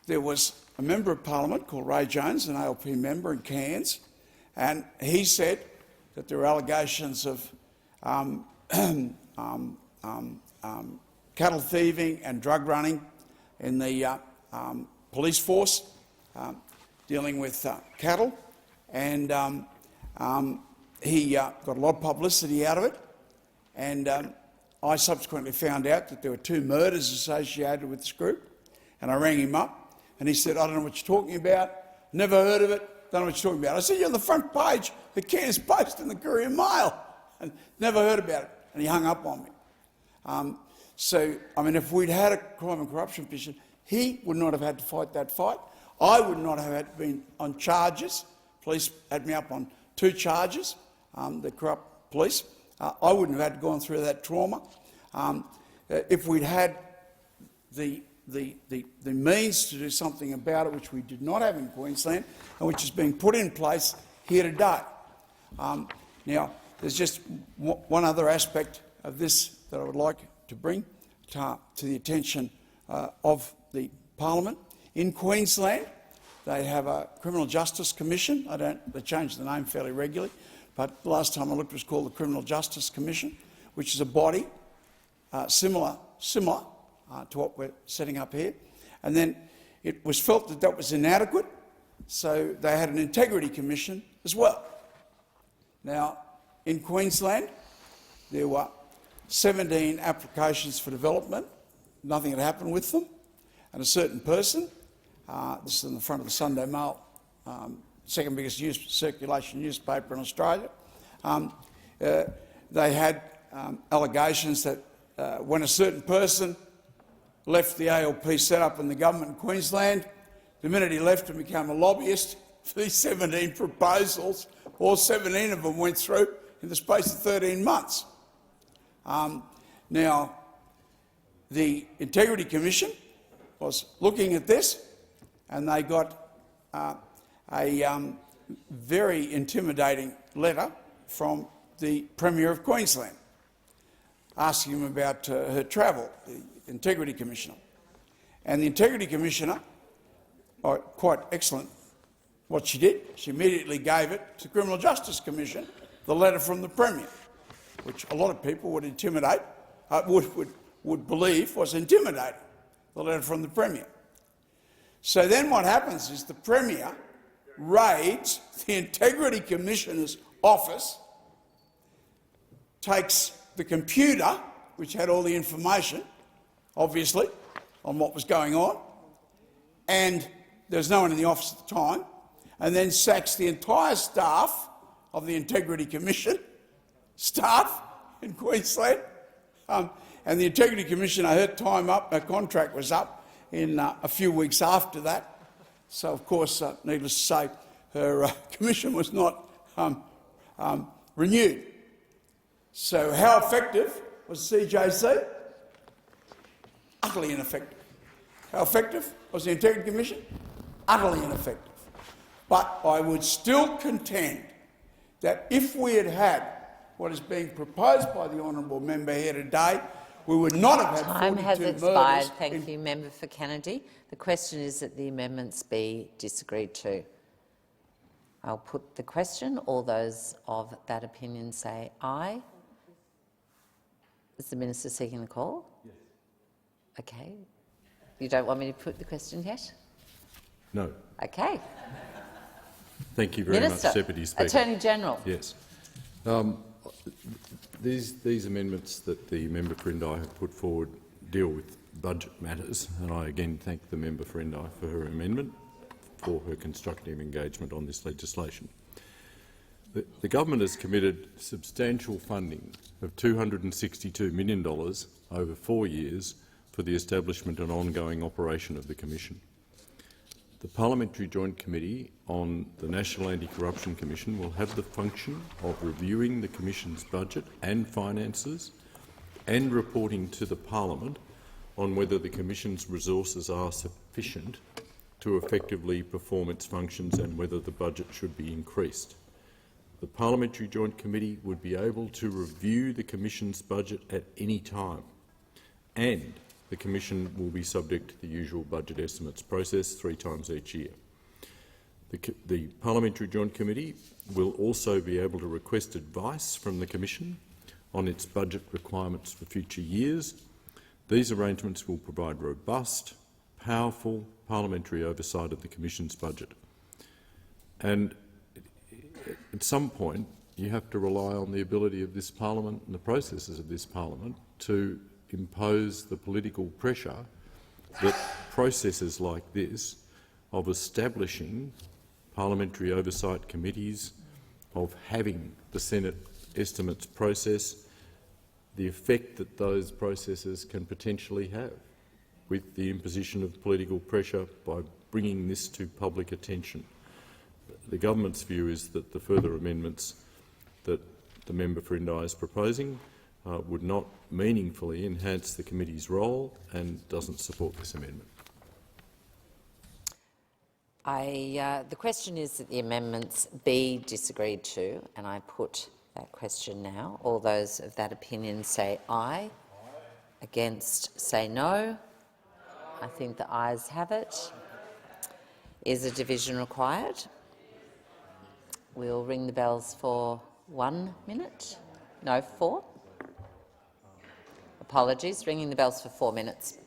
there was a member of parliament called Ray Jones, an ALP member in Cairns, and he said that there were allegations of cattle thieving and drug running in the police force dealing with cattle, and he got a lot of publicity out of it. And I subsequently found out that there were 2 murders associated with this group, and I rang him up, and he said, "I don't know what you're talking about, never heard of it, don't know what you're talking about." I said, "You're on the front page, the Cairns Post and the Courier Mail," and never heard about it, and he hung up on me. So, I mean, if we'd had a crime and corruption commission, he would not have had to fight that fight. I would not have had been on charges. Police had me up on 2 charges, the corrupt police. I wouldn't have had to go through that trauma. If we'd had the means to do something about it, which we did not have in Queensland, and which is being put in place here today. Now, there's just one other aspect of this that I would like to bring to the attention of the Parliament. In Queensland, they have a Criminal Justice Commission. They change the name fairly regularly, but the last time I looked it was called the Criminal Justice Commission, which is a body similar to what we're setting up here. And then it was felt that that was inadequate, so they had an Integrity Commission as well. Now, in Queensland, there were 17 applications for development. Nothing had happened with them. And a certain person, this is in the front of the Sunday Mail, second biggest circulation newspaper in Australia, they had allegations that when a certain person left the ALP set up in the government in Queensland, the minute he left and became a lobbyist for these 17 proposals, all 17 of them went through in the space of 13 months. Now, the Integrity Commission was looking at this, and they got a very intimidating letter from the Premier of Queensland asking him about her travel, the Integrity Commissioner. And the Integrity Commissioner, quite excellent what she did, she immediately gave it to the Criminal Justice Commission, the letter from the Premier, which a lot of people would intimidate, would believe was intimidating, the letter from the Premier. So then what happens is the Premier raids the Integrity Commissioner's office, takes the computer, which had all the information, obviously, on what was going on, and there's no one in the office at the time, and then sacks the entire staff of the Integrity Commission, staff in Queensland, and the Integrity Commissioner, her contract was up in a few weeks after that. So, of course, needless to say, her commission was not renewed. So how effective was CJC? Utterly ineffective. How effective was the Integrity Commission? Utterly ineffective. But I would still contend that if we had had what is being proposed by the honourable member here today, we would not have had 42 Time has expired. murders. Thank you, Member for Kennedy. The question is that the amendments be disagreed to. I'll put the question. All those of that opinion say aye. Is the minister seeking the call? Yes. Okay. You don't want me to put the question yet? No. Okay. Thank you very Minister, much, Deputy Speaker. Attorney General. Yes. These amendments that the member for Indi have put forward deal with budget matters, and I again thank the member for Indi for her amendment, for her constructive engagement on this legislation. The government has committed substantial funding of $262 million over 4 years for the establishment and ongoing operation of the Commission. The Parliamentary Joint Committee on the National Anti-Corruption Commission will have the function of reviewing the Commission's budget and finances and reporting to the Parliament on whether the Commission's resources are sufficient to effectively perform its functions and whether the budget should be increased. The Parliamentary Joint Committee would be able to review the Commission's budget at any time, and the Commission will be subject to the usual budget estimates process 3 times each year. The Parliamentary Joint Committee will also be able to request advice from the Commission on its budget requirements for future years. These arrangements will provide robust, powerful parliamentary oversight of the Commission's budget. And at some point, you have to rely on the ability of this parliament and the processes of this parliament to impose the political pressure that processes like this of establishing parliamentary oversight committees, of having the Senate estimates process, the effect that those processes can potentially have with the imposition of political pressure by bringing this to public attention. The government's view is that the further amendments that the member for Indi is proposing would not meaningfully enhance the committee's role and doesn't support this amendment. The question is that the amendments be disagreed to, and I put that question now. All those of that opinion say aye. Against say no. I think the ayes have it. Is a division required? We'll ring the bells for 1 minute. No, 4. Apologies. Ringing the bells for 4 minutes.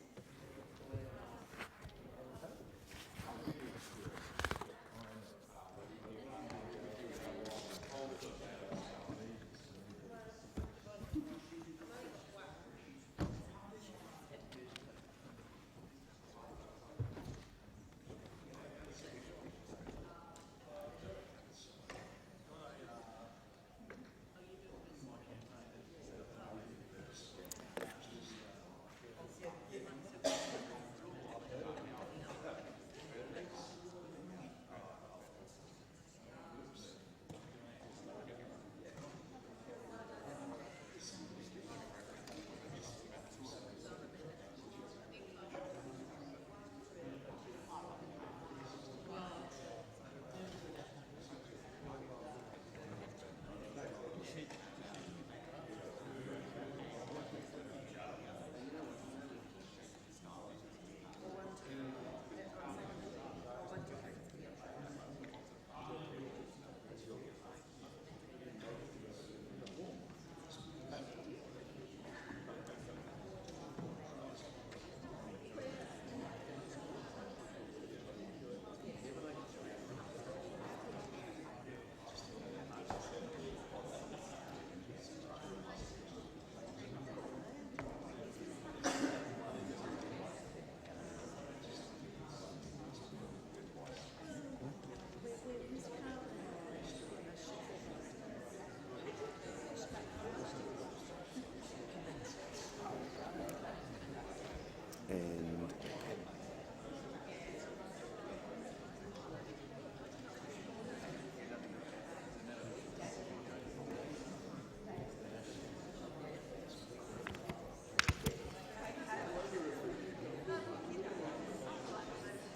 and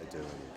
Adjourned.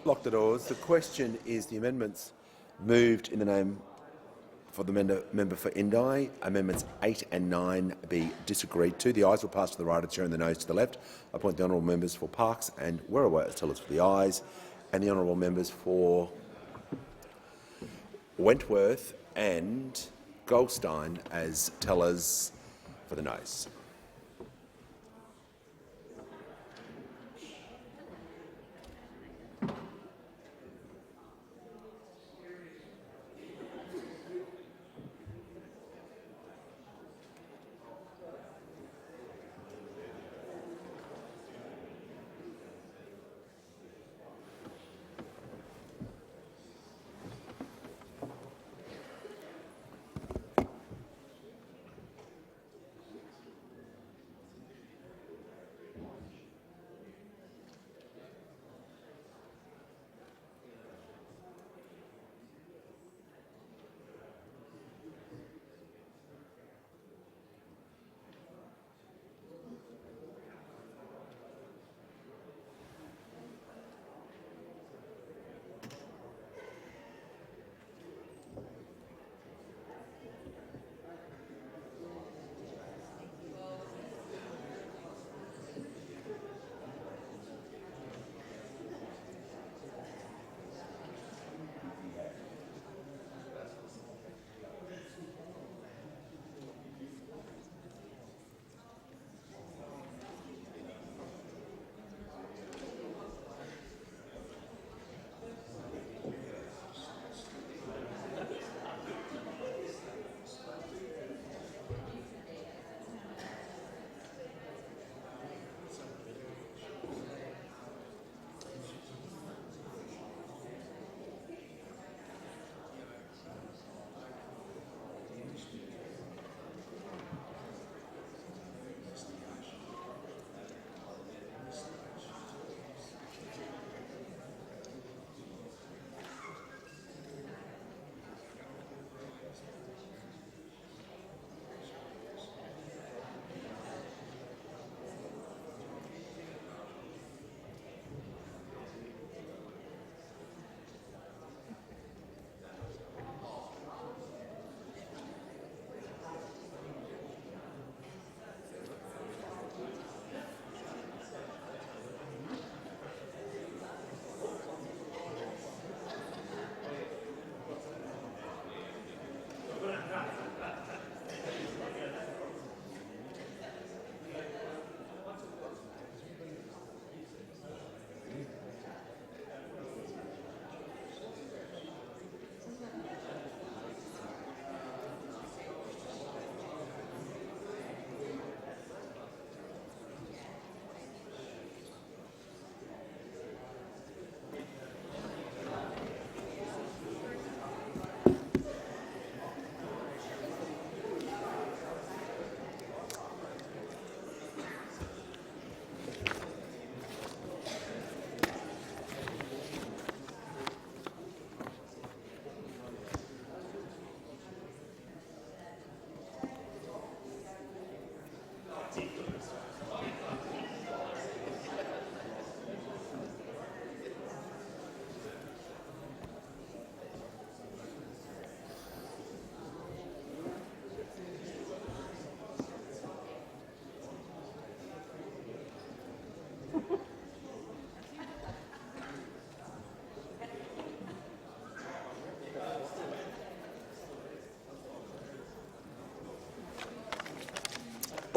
Lock the doors. The question is the amendments moved in the name for the member for Indi. Amendments 8 and 9 be disagreed to. The ayes will pass to the right, Chair, and the noes to the left. I appoint the honourable members for Parks and Werriwa as tellers for the ayes, and the honourable members for Wentworth and Goldstein as tellers for the noes.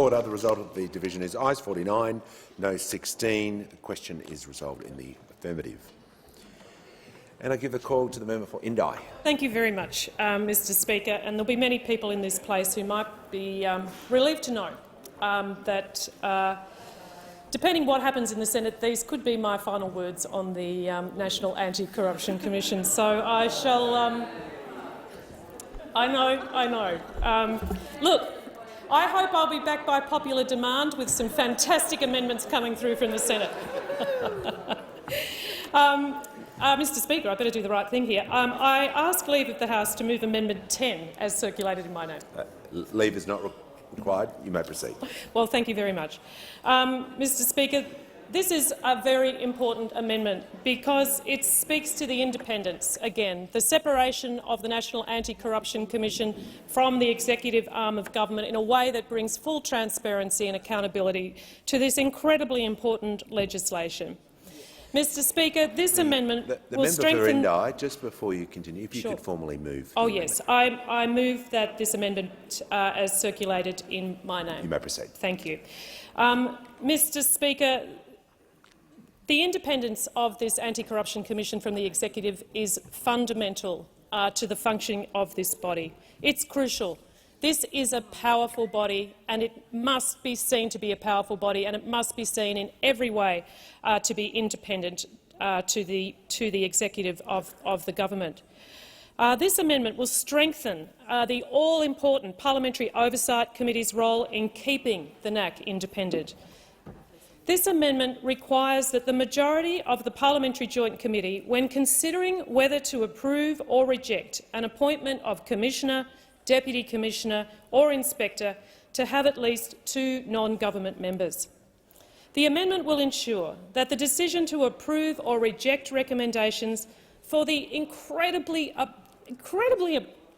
Order. The result of the division is ayes 49, noes 16. The question is resolved in the affirmative. And I give the call to the member for Indi. Thank you very much, Mr Speaker. And there'll be many people in this place who might be relieved to know that, depending what happens in the Senate, these could be my final words on the National Anti-Corruption Commission. So I shall. I know. Look, I hope I'll be back by popular demand with some fantastic amendments coming through from the Senate. Mr Speaker, I better do the right thing here. I ask leave of the House to move Amendment 10 as circulated in my name. Leave is not required. You may proceed. Well, thank you very much. Mr Speaker, this is a very important amendment because it speaks to the independence, again, the separation of the National Anti-Corruption Commission from the executive arm of government in a way that brings full transparency and accountability to this incredibly important legislation. Mr Speaker, this amendment will strengthen— The member for Indi, just before you continue, if you could formally move. Oh yes, I move that this amendment as circulated in my name. You may proceed. Thank you. Mr Speaker, the independence of this Anti-Corruption Commission from the executive is fundamental to the functioning of this body. It's crucial. This is a powerful body, and it must be seen to be a powerful body, and it must be seen in every way to be independent to the executive of the government. This amendment will strengthen the all-important Parliamentary Oversight Committee's role in keeping the NAC independent. This amendment requires that the majority of the Parliamentary Joint Committee, when considering whether to approve or reject an appointment of Commissioner, Deputy Commissioner or Inspector, to have at least 2 non-government members. The amendment will ensure that the decision to approve or reject recommendations for the incredibly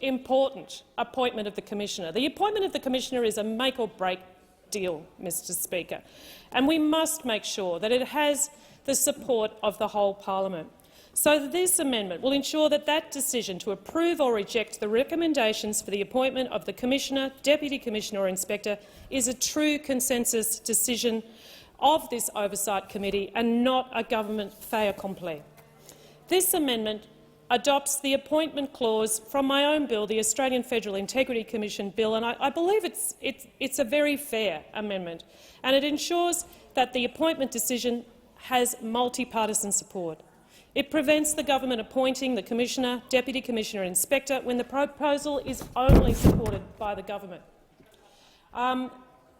important appointment of the Commissioner. The appointment of the Commissioner is a make-or-break deal, Mr Speaker, and we must make sure that it has the support of the whole Parliament. So this amendment will ensure that that decision to approve or reject the recommendations for the appointment of the Commissioner, Deputy Commissioner or Inspector is a true consensus decision of this Oversight Committee and not a government fait accompli. This amendment adopts the appointment clause from my own bill, the Australian Federal Integrity Commission Bill, and I believe it's a very fair amendment, and it ensures that the appointment decision has multi-partisan support. It prevents the government appointing the Commissioner, Deputy Commissioner and Inspector when the proposal is only supported by the government.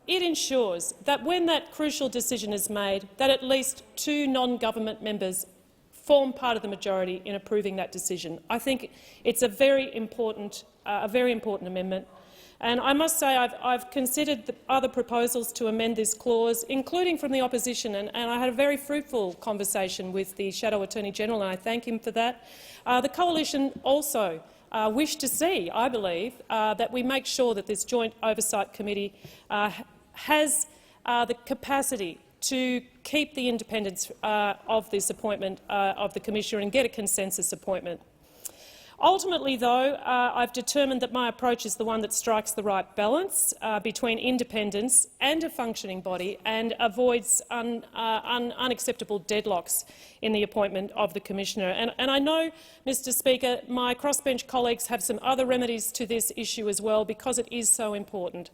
It ensures that when that crucial decision is made, that at least 2 non-government members form part of the majority in approving that decision. I think it's a very important amendment. And I must say I've considered the other proposals to amend this clause, including from the opposition, and I had a very fruitful conversation with the Shadow Attorney-General, and I thank him for that. The Coalition also wish to see, I believe, that we make sure that this Joint Oversight Committee has the capacity to keep the independence of this appointment of the Commissioner and get a consensus appointment. Ultimately, though, I've determined that my approach is the one that strikes the right balance between independence and a functioning body and avoids unacceptable deadlocks in the appointment of the Commissioner. And I know, Mr Speaker, my crossbench colleagues have some other remedies to this issue as well because it is so important.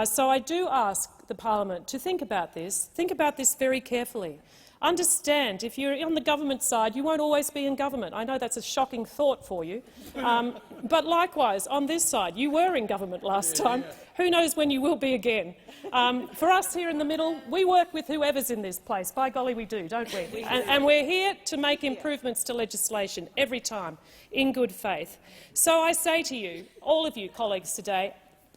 So I do ask the Parliament to think about this very carefully. Understand, if you're on the government side, you won't always be in government. I know that's a shocking thought for you. But likewise, on this side, you were in government last time. Who knows when you will be again? For us here in the middle, we work with whoever's in this place. By golly, we do, don't we? And we're here to make improvements to legislation every time, in good faith. So I say to you, all of you colleagues today,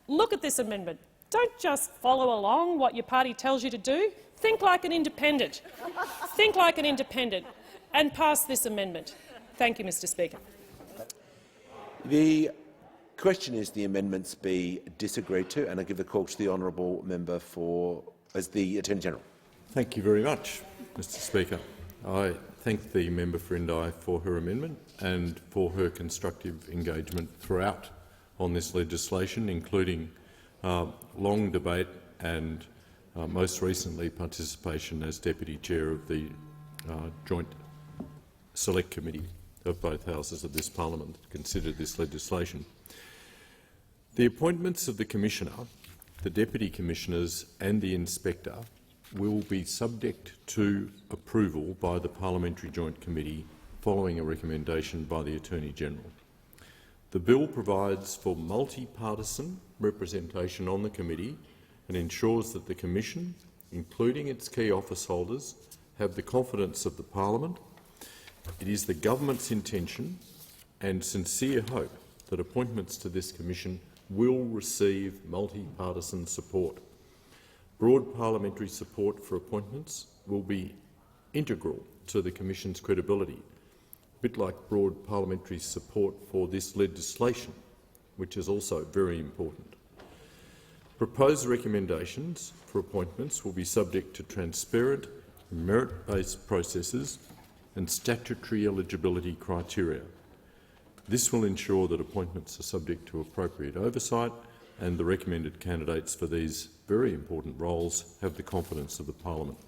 look at this amendment. Don't just follow along what your party tells you to do. Think like an independent. Think like an independent and pass this amendment. Thank you, Mr Speaker. The question is the amendments be disagreed to, and I give the call to the honourable member as the Attorney-General. Thank you very much, Mr Speaker. I thank the member for Indi for her amendment and for her constructive engagement throughout on this legislation, including long debate and most recently participation as Deputy Chair of the Joint Select Committee of both houses of this parliament that considered this legislation. The appointments of the Commissioner, the Deputy Commissioners and the Inspector will be subject to approval by the Parliamentary Joint Committee following a recommendation by the Attorney-General. The bill provides for multi-partisan representation on the committee and ensures that the Commission, including its key office holders, have the confidence of the Parliament. It is the Government's intention and sincere hope that appointments to this Commission will receive multi-partisan support. Broad parliamentary support for appointments will be integral to the Commission's credibility, a bit like broad parliamentary support for this legislation, which is also very important. Proposed recommendations for appointments will be subject to transparent, merit-based processes and statutory eligibility criteria. This will ensure that appointments are subject to appropriate oversight and the recommended candidates for these very important roles have the confidence of the Parliament.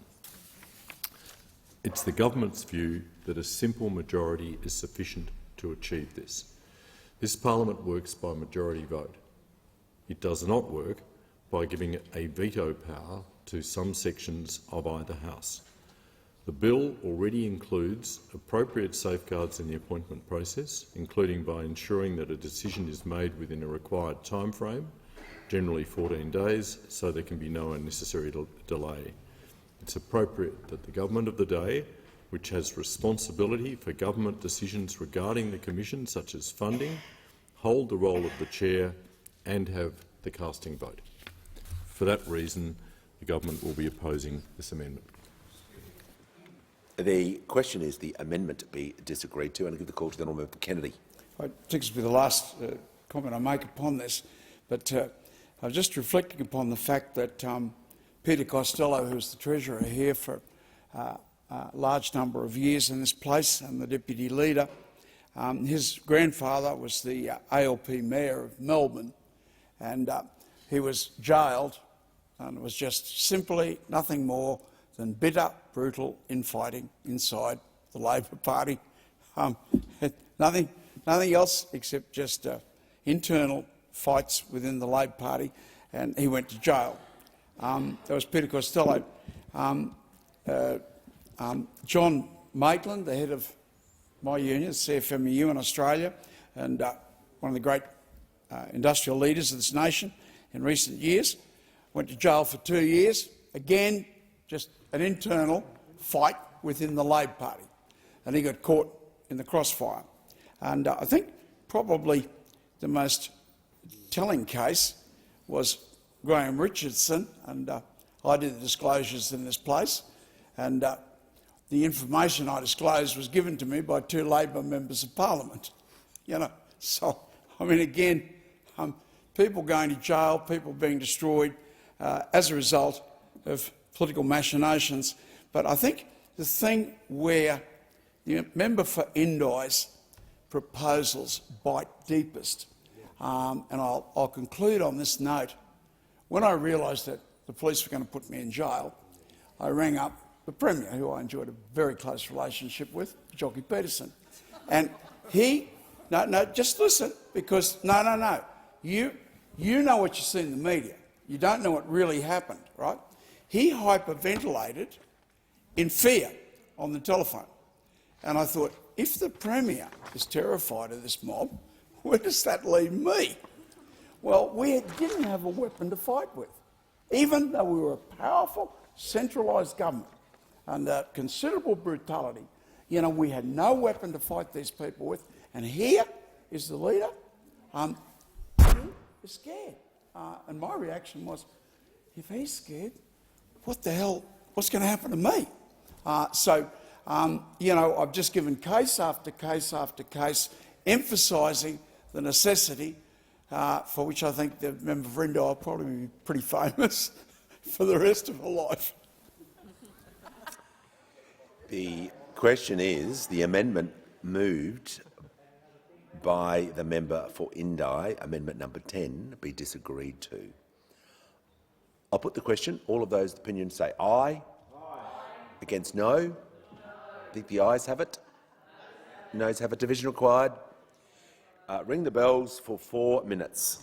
It's the Government's view that a simple majority is sufficient to achieve this. This Parliament works by majority vote. It does not work by giving a veto power to some sections of either House. The bill already includes appropriate safeguards in the appointment process, including by ensuring that a decision is made within a required timeframe, generally 14 days, so there can be no unnecessary delay. It's appropriate that the government of the day, which has responsibility for government decisions regarding the Commission, such as funding, hold the role of the chair and have the casting vote. For that reason, the government will be opposing this amendment. The question is the amendment be disagreed to, and I give the call to the honourable member Kennedy. I think this will be the last comment I make upon this, but I was just reflecting upon the fact that Peter Costello, who's the Treasurer here for a large number of years in this place and the Deputy Leader, his grandfather was the ALP Mayor of Melbourne, and he was jailed, and it was just simply nothing more than bitter, brutal infighting inside the Labor Party. Nothing else except just internal fights within the Labor Party, and he went to jail. That was Peter Costello. John Maitland, the head of my union, CFMEU in Australia, and one of the great industrial leaders of this nation in recent years, went to jail for 2 years. Again, just an internal fight within the Labor Party, and he got caught in the crossfire. And I think probably the most telling case was Graham Richardson, and I did the disclosures in this place, and the information I disclosed was given to me by 2 Labor members of Parliament. You know, so I mean, again, people going to jail, people being destroyed as a result of political machinations. But I think the thing where the member for Indi's proposals bite deepest, and I'll conclude on this note. When I realised that the police were going to put me in jail, I rang up the Premier, who I enjoyed a very close relationship with, Jocky Peterson, and he, just listen, because no, you know what you see in the media. You don't know what really happened, right? He hyperventilated in fear on the telephone, and I thought, if the Premier is terrified of this mob, where does that leave me? Well, we didn't have a weapon to fight with, even though we were a powerful, centralised government under considerable brutality. You know, we had no weapon to fight these people with, and here is the leader who is scared. And my reaction was, if he's scared, what the hell, what's going to happen to me? You know, I've just given case after case after case, emphasising the necessity for which I think the member for Indi will probably be pretty famous for the rest of her life. The question is the amendment moved by the member for Indi, amendment number 10, be disagreed to. I'll put the question. All of those opinions say aye. Aye. Against no? I think the ayes have it. Noes have a division required. Ring the bells for 4 minutes.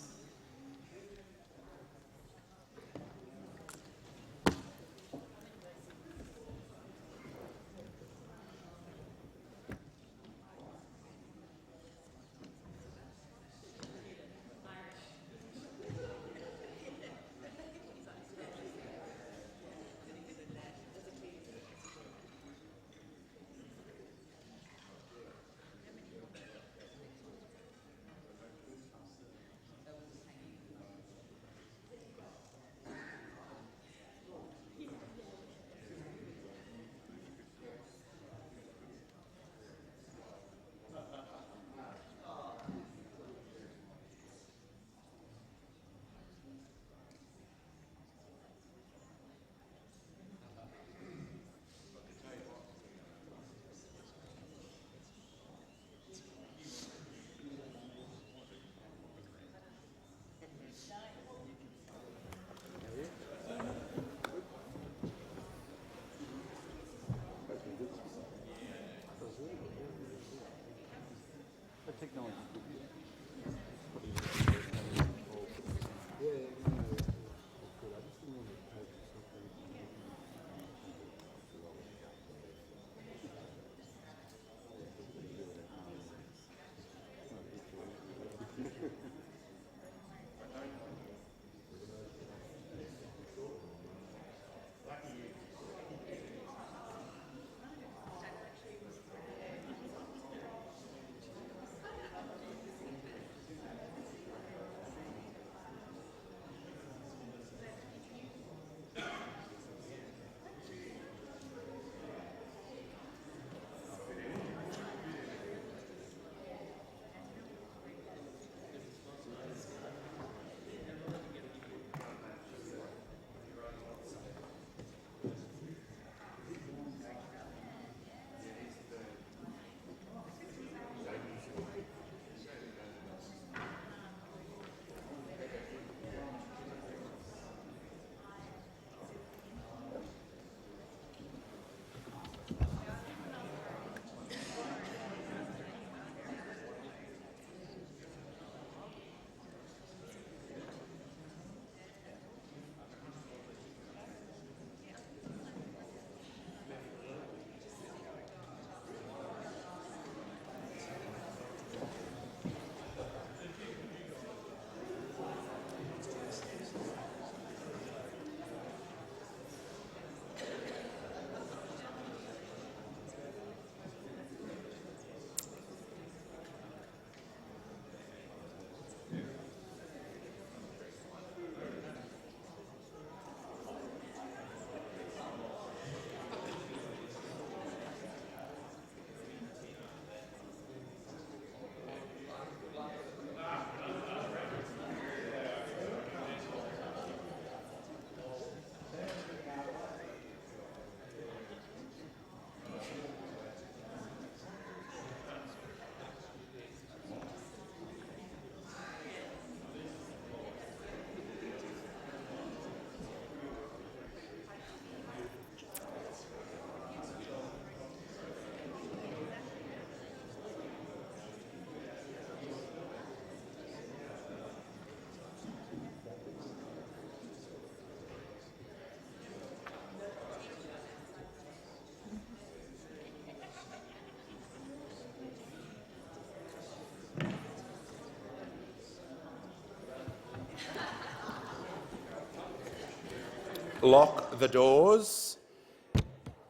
Lock the doors.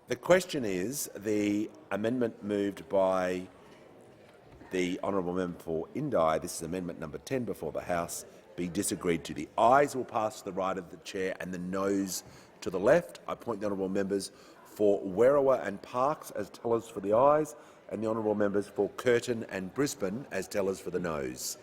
The question is the amendment moved by the honourable member for Indi, this is amendment number 10 before the House, be disagreed to. The ayes will pass to the right of the chair and the noes to the left. I point the honourable members for Werriwa and Parkes as tellers for the ayes and the honourable members for Curtin and Brisbane as tellers for the noes.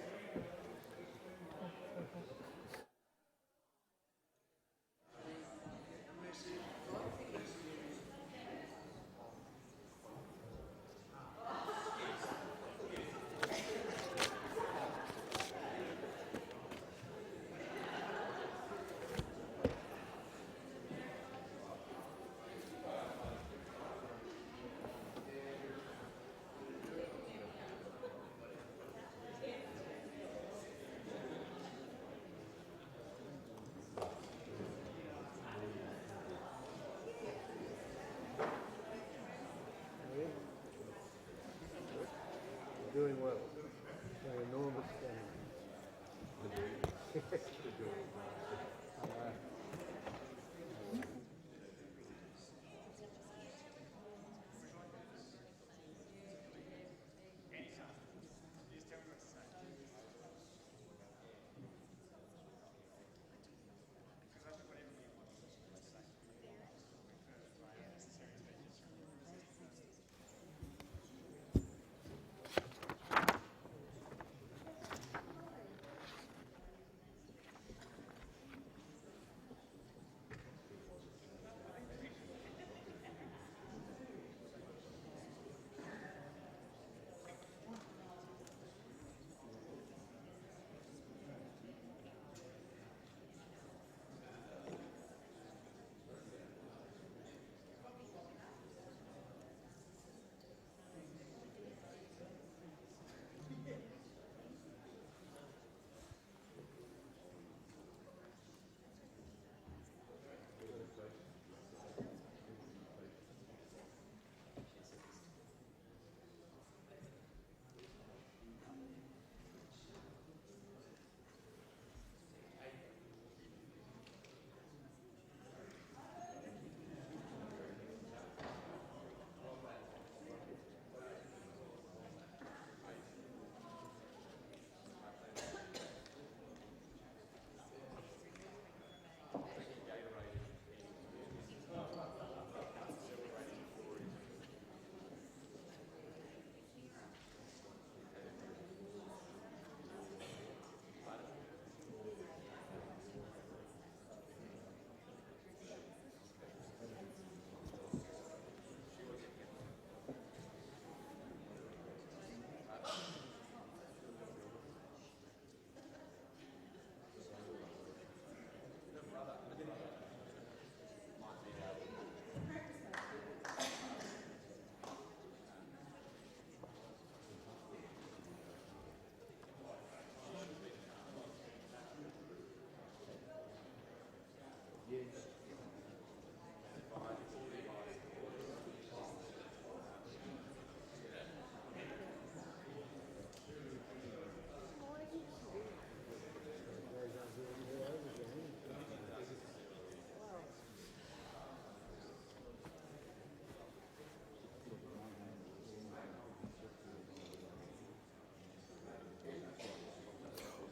Doing well. Doing enormous damage.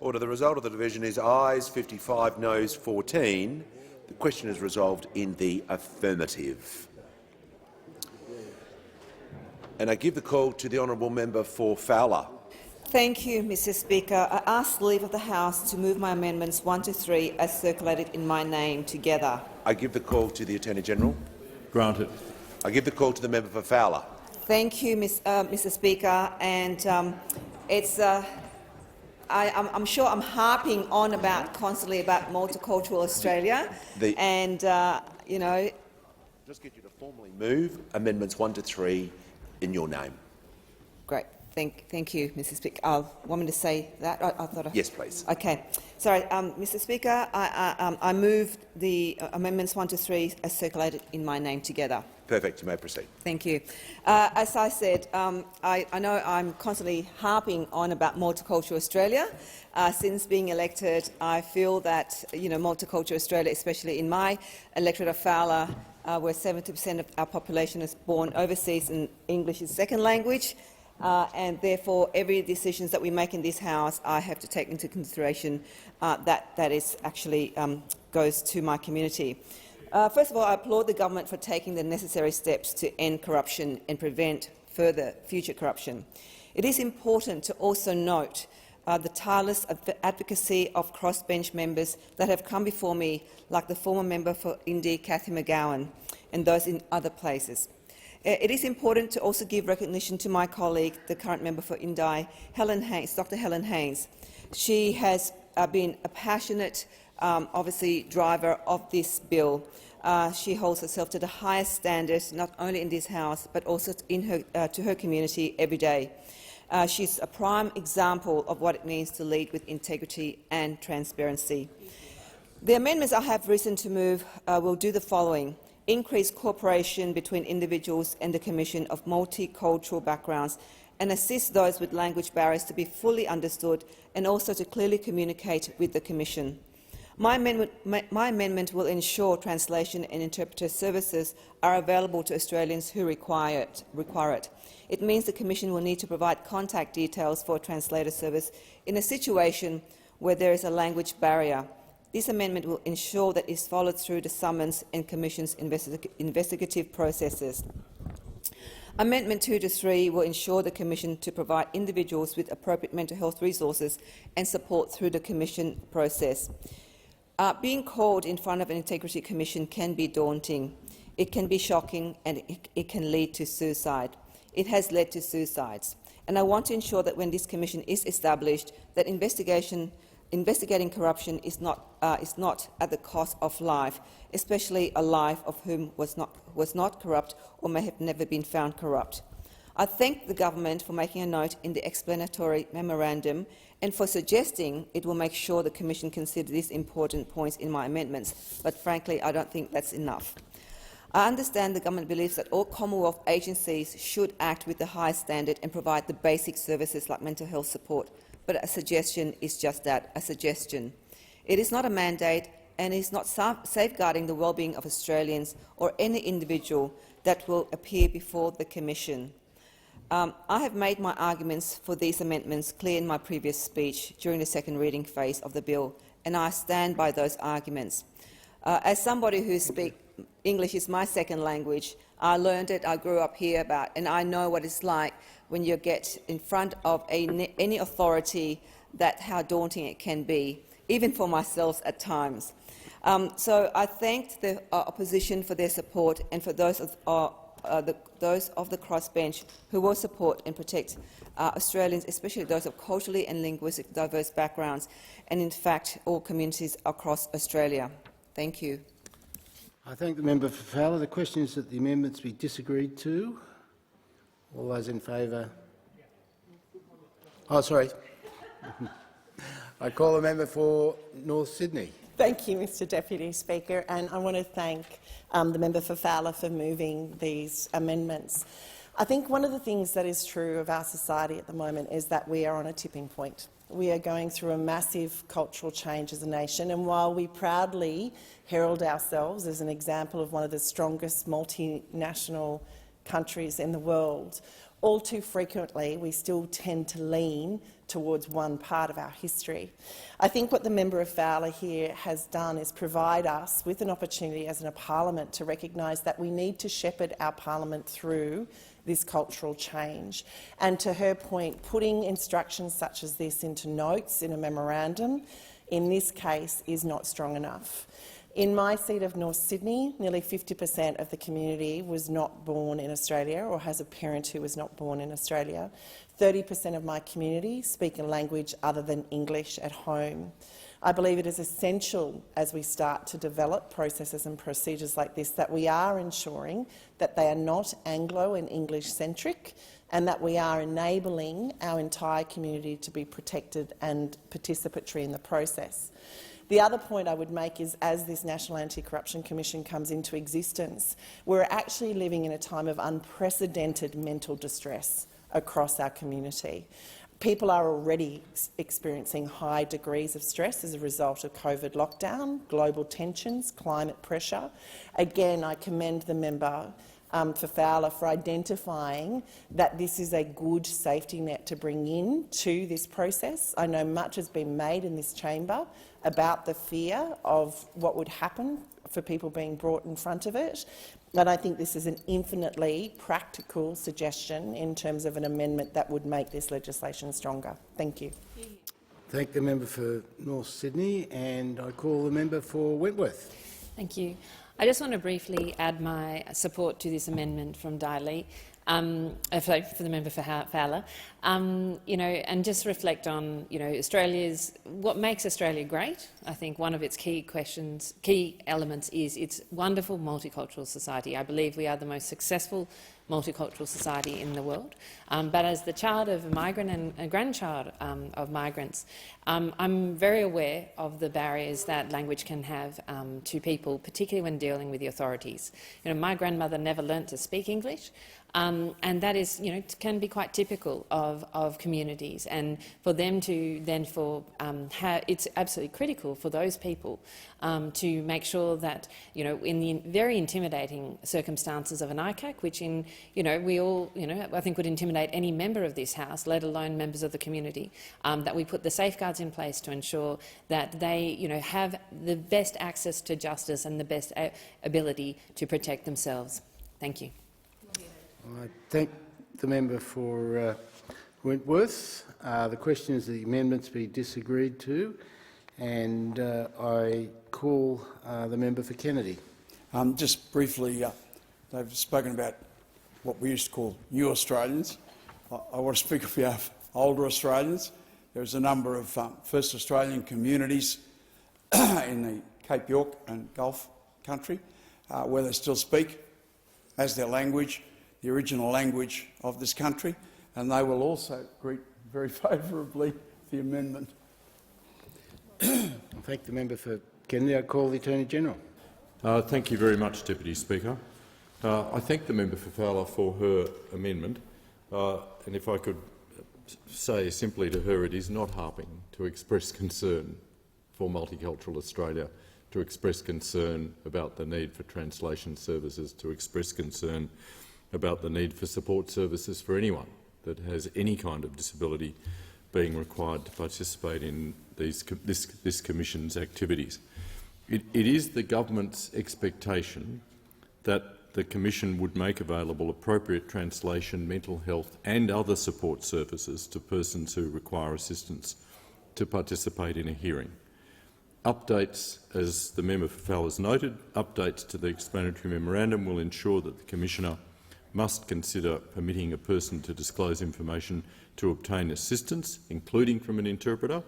Order. The result of the division is ayes 55, noes 14. The question is resolved in the affirmative. And I give the call to the honourable member for Fowler. Thank you, Mr Speaker. I ask leave of the House to move my amendments 1 to 3 as circulated in my name together. I give the call to the Attorney-General. Granted. I give the call to the member for Fowler. Thank you, Mr Speaker. And I'm sure I'm harping on constantly about multicultural Australia. You know, just get you to formally move amendments 1 to 3 in your name. Great. Thank you, Mr Speaker. Want me to say that? I thought. Yes, please. Okay. Sorry, Mr Speaker. I move the amendments 1 to 3 as circulated in my name together. Perfect. You may proceed. Thank you. As I said, I know I'm constantly harping on about multicultural Australia. Since being elected, I feel that multicultural Australia, especially in my electorate of Fowler, where 70% of our population is born overseas and English is second language, and therefore every decision that we make in this House, I have to take into consideration that is actually goes to my community. First of all, I applaud the government for taking the necessary steps to end corruption and prevent further future corruption. It is important to also note the tireless advocacy of crossbench members that have come before me, like the former member for Indi, Cathy McGowan, and those in other places. It is important to also give recognition to my colleague, the current member for Indi, Dr. Helen Haynes. She has been a passionate, obviously, driver of this bill. She holds herself to the highest standards, not only in this House, but also to her community every day. She's a prime example of what it means to lead with integrity and transparency. The amendments I have risen to move will do the following: increase cooperation between individuals and the Commission of multicultural backgrounds and assist those with language barriers to be fully understood and also to clearly communicate with the Commission. My amendment will ensure translation and interpreter services are available to Australians who require it. It means the Commission will need to provide contact details for a translator service in a situation where there is a language barrier. This amendment will ensure that it is followed through the summons and Commission's investigative processes. Amendment 2 to 3 will ensure the Commission to provide individuals with appropriate mental health resources and support through the Commission process. Being called in front of an Integrity Commission can be daunting. It can be shocking and it can lead to suicide. It has led to suicides. And I want to ensure that when this commission is established, that investigating corruption is not at the cost of life, especially a life of whom was not corrupt or may have never been found corrupt. I thank the government for making a note in the explanatory memorandum and for suggesting it will make sure the Commission consider these important points in my amendments, but frankly I don't think that's enough. I understand the government believes that all Commonwealth agencies should act with the highest standard and provide the basic services like mental health support, but a suggestion is just that, a suggestion. It is not a mandate and is not safeguarding the well-being of Australians or any individual that will appear before the Commission. I have made my arguments for these amendments clear in my previous speech during the second reading phase of the bill, and I stand by those arguments. As somebody who speaks English is my second language, I learned it, I grew up here and I know what it's like when you get in front of any authority, how daunting it can be, even for myself at times. So I thanked the opposition for their support and for those of the crossbench who will support and protect Australians, especially those of culturally and linguistically diverse backgrounds, and in fact all communities across Australia. Thank you. I thank the member for Fowler. The question is that the amendments be disagreed to. All those in favour? Oh, sorry. I call the member for North Sydney. Thank you, Mr Deputy Speaker, and I want to thank the member for Fowler for moving these amendments. I think one of the things that is true of our society at the moment is that we are on a tipping point. We are going through a massive cultural change as a nation, and while we proudly herald ourselves as an example of one of the strongest multinational countries in the world, all too frequently we still tend to lean towards one part of our history. I think what the member of Fowler here has done is provide us with an opportunity as a parliament to recognise that we need to shepherd our parliament through this cultural change. And to her point, putting instructions such as this into notes in a memorandum, in this case, is not strong enough. In my seat of North Sydney, nearly 50% of the community was not born in Australia or has a parent who was not born in Australia. 30% of my community speak a language other than English at home. I believe it is essential as we start to develop processes and procedures like this that we are ensuring that they are not Anglo and English-centric and that we are enabling our entire community to be protected and participatory in the process. The other point I would make is, as this National Anti-Corruption Commission comes into existence, we're actually living in a time of unprecedented mental distress across our community. People are already experiencing high degrees of stress as a result of COVID lockdown, global tensions, climate pressure. Again, I commend the member for Fowler for identifying that this is a good safety net to bring in to this process. I know much has been made in this chamber about the fear of what would happen for people being brought in front of it. And I think this is an infinitely practical suggestion in terms of an amendment that would make this legislation stronger. Thank you. Thank the member for North Sydney, and I call the member for Wentworth. Thank you. I just want to briefly add my support to this amendment from Daly, for the member for Fowler, and just reflect on, what makes Australia great. I think one of its key elements is its wonderful multicultural society. I believe we are the most successful multicultural society in the world. But as the child of a migrant and a grandchild of migrants, I'm very aware of the barriers that language can have to people, particularly when dealing with the authorities. My grandmother never learnt to speak English. And that is, can be quite typical of communities. And for them to then it's absolutely critical for those people to make sure that, in the very intimidating circumstances of an ICAC, which we all, I think would intimidate any member of this House, let alone members of the community, that we put the safeguards in place to ensure that they, have the best access to justice and the best ability to protect themselves. Thank you. I thank the member for Wentworth. The question is that the amendments be disagreed to, and I call the member for Kennedy. Just briefly, they've spoken about what we used to call new Australians. I want to speak on behalf of older Australians. There's a number of First Australian communities in the Cape York and Gulf country where they still speak as their language the original language of this country, and they will also greet very favourably the amendment. I thank the member for Kennedy. I call the Attorney-General. Thank you very much, Deputy Speaker. I thank the member for Fowler for her amendment, and if I could say simply to her, it is not harping to express concern for multicultural Australia, to express concern about the need for translation services, to express concern about the need for support services for anyone that has any kind of disability being required to participate in this Commission's activities. It is the government's expectation that the Commission would make available appropriate translation, mental health and other support services to persons who require assistance to participate in a hearing. Updates, as the member for Fowler has noted, updates to the explanatory memorandum will ensure that the Commissioner must consider permitting a person to disclose information to obtain assistance, including from an interpreter,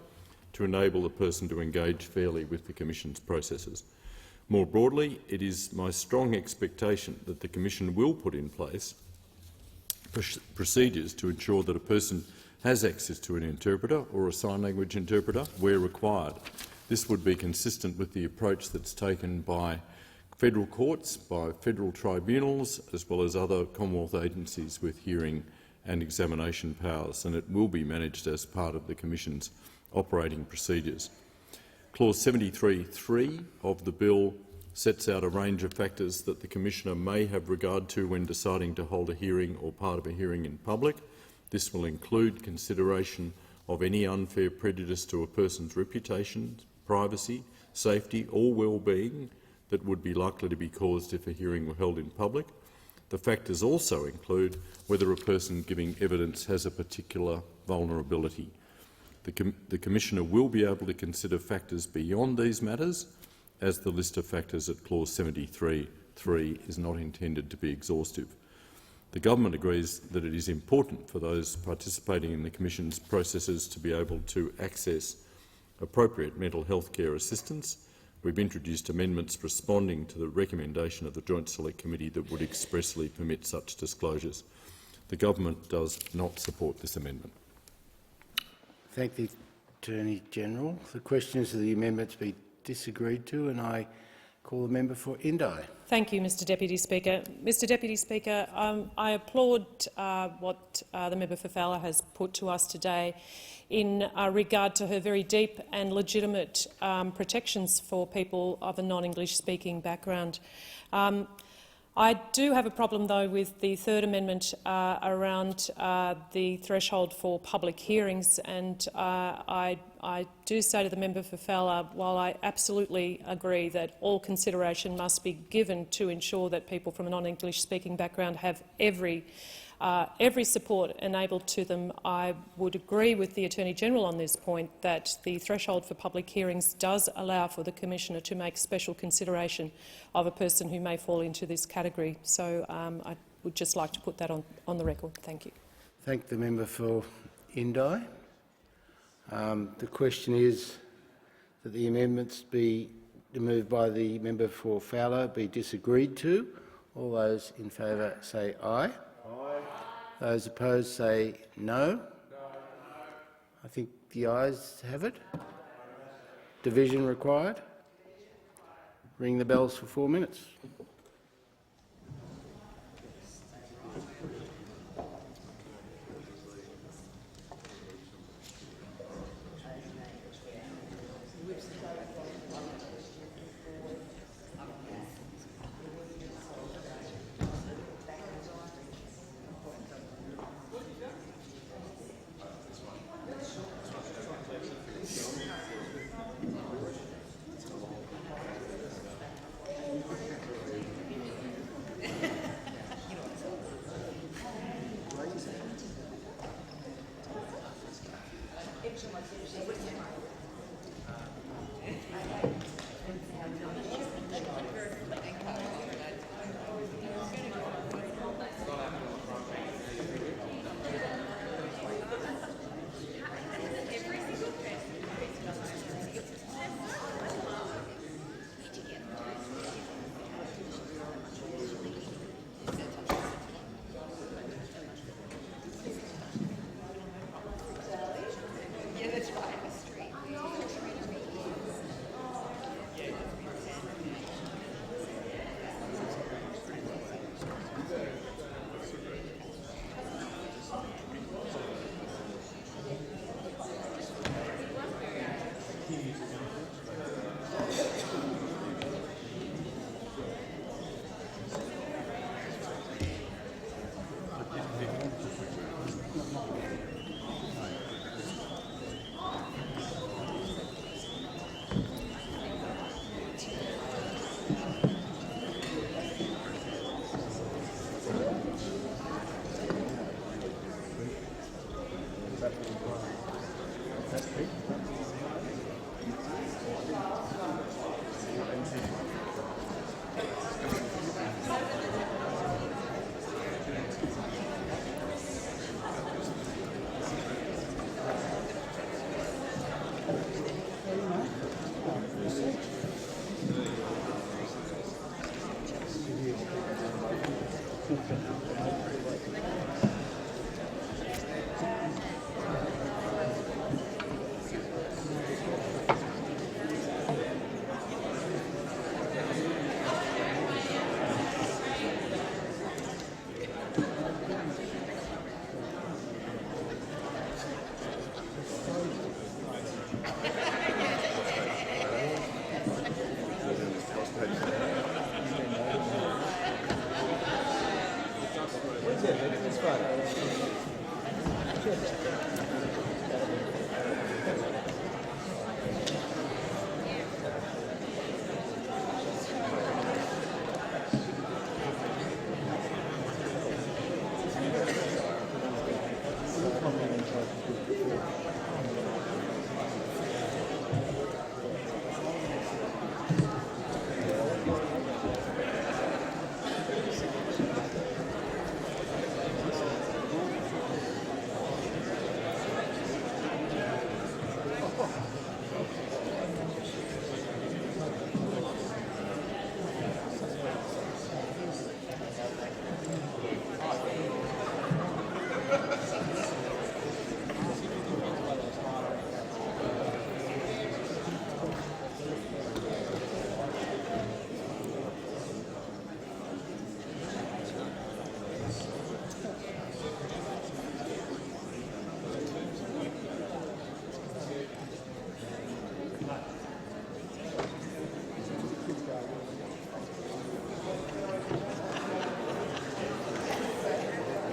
to enable the person to engage fairly with the Commission's processes. More broadly, it is my strong expectation that the Commission will put in place procedures to ensure that a person has access to an interpreter or a sign language interpreter where required. This would be consistent with the approach that's taken by federal courts, by federal tribunals, as well as other Commonwealth agencies with hearing and examination powers, and it will be managed as part of the Commission's operating procedures. Clause 73(3) of the bill sets out a range of factors that the Commissioner may have regard to when deciding to hold a hearing or part of a hearing in public. This will include consideration of any unfair prejudice to a person's reputation, privacy, safety or well-being that would be likely to be caused if a hearing were held in public. The factors also include whether a person giving evidence has a particular vulnerability. The Commissioner will be able to consider factors beyond these matters, as the list of factors at clause 73(3) is not intended to be exhaustive. The Government agrees that it is important for those participating in the Commission's processes to be able to access appropriate mental health care assistance. We've introduced amendments responding to the recommendation of the Joint Select Committee that would expressly permit such disclosures. The Government does not support this amendment. Thank the Attorney-General. The question is that the amendments be disagreed to, and I call the member for Indi. Thank you, Mr Deputy Speaker. Mr Deputy Speaker, I applaud what the member for Fowler has put to us today in regard to her very deep and legitimate protections for people of a non-English speaking background. I do have a problem, though, with the third amendment around the threshold for public hearings, and I do say to the member for Fowler, while I absolutely agree that all consideration must be given to ensure that people from a non-English speaking background have every support enabled to them, I would agree with the Attorney-General on this point that the threshold for public hearings does allow for the Commissioner to make special consideration of a person who may fall into this category. So I would just like to put that on the record. Thank you. Thank the member for Indi. The question is that the amendments be moved by the member for Fowler be disagreed to. All those in favour say aye. Those opposed say no. I think the ayes have it. Division required. Ring the bells for 4 minutes.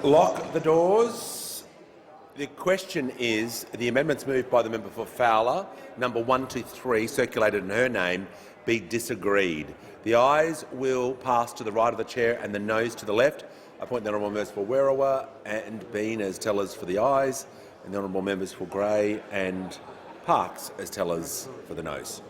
Lock the doors. The question is the amendments moved by the member for Fowler, number 123, circulated in her name, be disagreed. The ayes will pass to the right of the chair and the noes to the left. I appoint the honourable members for Berowra and Bean as tellers for the ayes, and the honourable members for Gray and Parkes as tellers for the noes.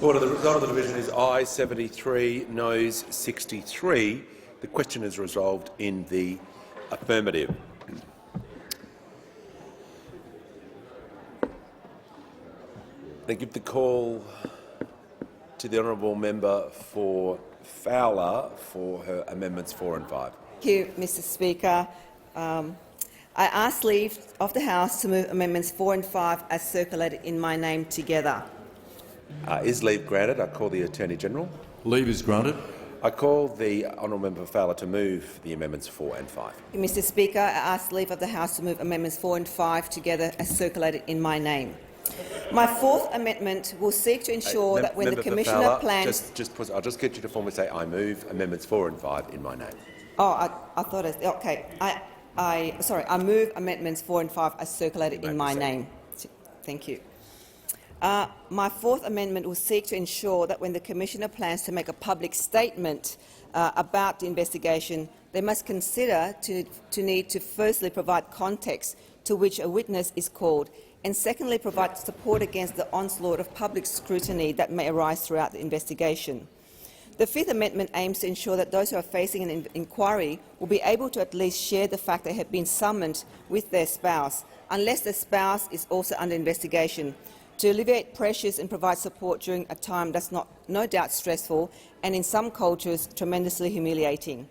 Order. The result of the division is aye 73, noes 63. The question is resolved in the affirmative. I give the call to the honourable member for Fowler for her amendments 4 and 5. Thank you, Mr Speaker. I ask leave of the House to move amendments 4 and 5 as circulated in my name together. Is leave granted? I call the Attorney-General. Leave is granted. I call the honourable member Fowler to move the amendments 4 and 5. Mr Speaker, I ask leave of the House to move amendments 4 and 5 together as circulated in my name. My fourth amendment will seek to ensure that when the Commissioner Fowler, plans— I'll just get you to formally say I move amendments 4 and 5 in my name. Oh, I thought it— okay. I move amendments 4 and 5 as circulated in my name. Thank you. My fourth amendment will seek to ensure that when the Commissioner plans to make a public statement about the investigation, they must consider to need to firstly provide context to which a witness is called, and secondly provide support against the onslaught of public scrutiny that may arise throughout the investigation. The Fifth Amendment aims to ensure that those who are facing an inquiry will be able to at least share the fact they have been summoned with their spouse, unless the spouse is also under investigation, to alleviate pressures and provide support during a time that's no doubt stressful and in some cultures tremendously humiliating.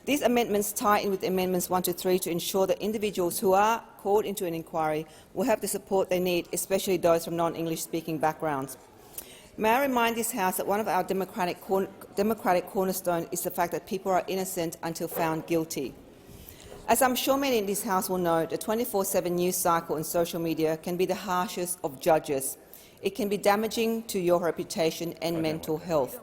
These amendments tie in with Amendments 1 to 3 to ensure that individuals who are called into an inquiry will have the support they need, especially those from non-English speaking backgrounds. May I remind this House that one of our democratic cornerstones is the fact that people are innocent until found guilty. As I'm sure many in this House will know, the 24/7 news cycle and social media can be the harshest of judges. It can be damaging to your reputation and mental health.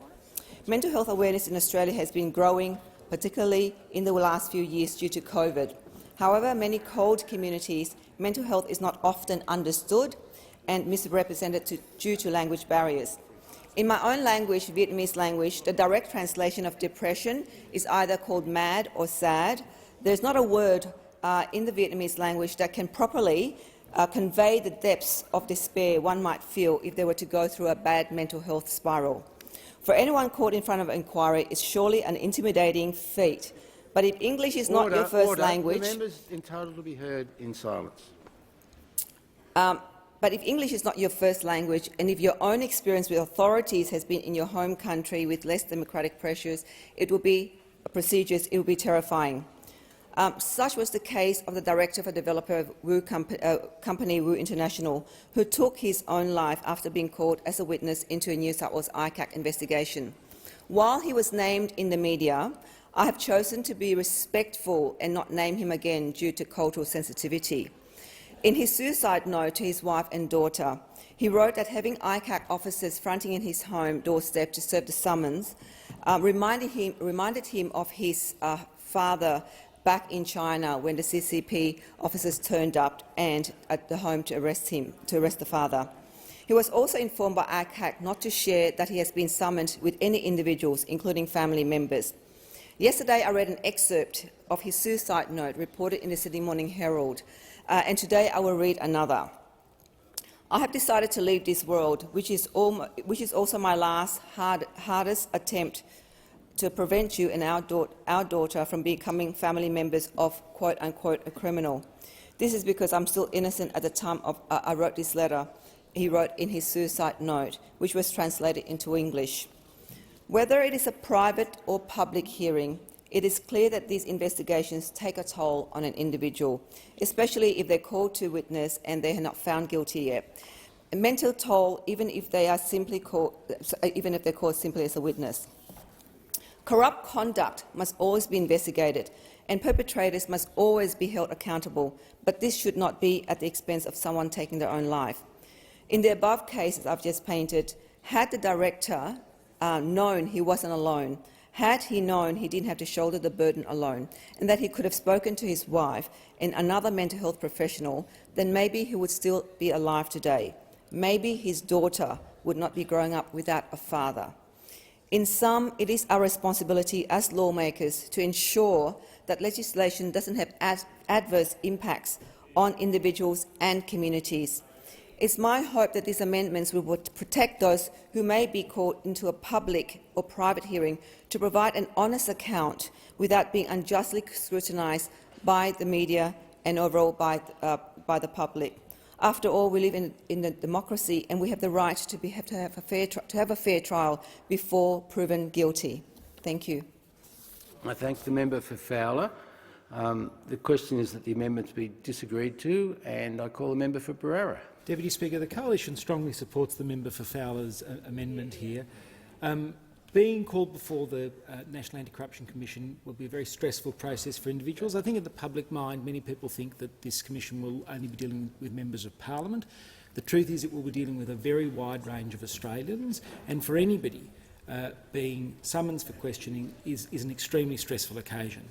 Mental health awareness in Australia has been growing, particularly in the last few years due to COVID. However, in many cold communities, mental health is not often understood and misrepresented due to language barriers. In my own language, Vietnamese language, the direct translation of depression is either called mad or sad. There's not a word in the Vietnamese language that can properly convey the depths of despair one might feel if they were to go through a bad mental health spiral. For anyone caught in front of an inquiry is surely an intimidating feat. But if English is not your first language— The member is entitled to be heard in silence. But if English is not your first language, and if your own experience with authorities has been in your home country with less democratic pressures, it will be terrifying. Such was the case of the director for developer of company Wu International, who took his own life after being called as a witness into a New South Wales ICAC investigation. While he was named in the media, I have chosen to be respectful and not name him again due to cultural sensitivity. In his suicide note to his wife and daughter, he wrote that having ICAC officers fronting in his home doorstep to serve the summons reminded him of his father back in China when the CCP officers turned up and at the home to arrest the father. He was also informed by ICAC not to share that he has been summoned with any individuals, including family members. Yesterday, I read an excerpt of his suicide note reported in the Sydney Morning Herald, and today I will read another. I have decided to leave this world, which is also my last hardest attempt to prevent you and our daughter from becoming family members of quote-unquote a criminal. This is because I'm still innocent at the time I wrote this letter," he wrote in his suicide note, which was translated into English. Whether it is a private or public hearing, it is clear that these investigations take a toll on an individual, especially if they're called to witness and they are not found guilty yet. A mental toll, even if they're called simply as a witness. Corrupt conduct must always be investigated, and perpetrators must always be held accountable, but this should not be at the expense of someone taking their own life. In the above cases I've just painted, had the director known he wasn't alone, had he known he didn't have to shoulder the burden alone, and that he could have spoken to his wife and another mental health professional, then maybe he would still be alive today. Maybe his daughter would not be growing up without a father. In sum, it is our responsibility as lawmakers to ensure that legislation doesn't have adverse impacts on individuals and communities. It's my hope that these amendments will protect those who may be called into a public or private hearing to provide an honest account without being unjustly scrutinised by the media and overall by the public. After all, we live in a democracy and we have the right to have a fair trial before proven guilty. Thank you. I thank the member for Fowler. The question is that the amendments be disagreed to, and I call the member for Berowra. Deputy Speaker, the Coalition strongly supports the member for Fowler's amendment here. Being called before the National Anti-Corruption Commission will be a very stressful process for individuals. I think in the public mind many people think that this commission will only be dealing with members of parliament. The truth is it will be dealing with a very wide range of Australians, and for anybody being summoned for questioning is an extremely stressful occasion.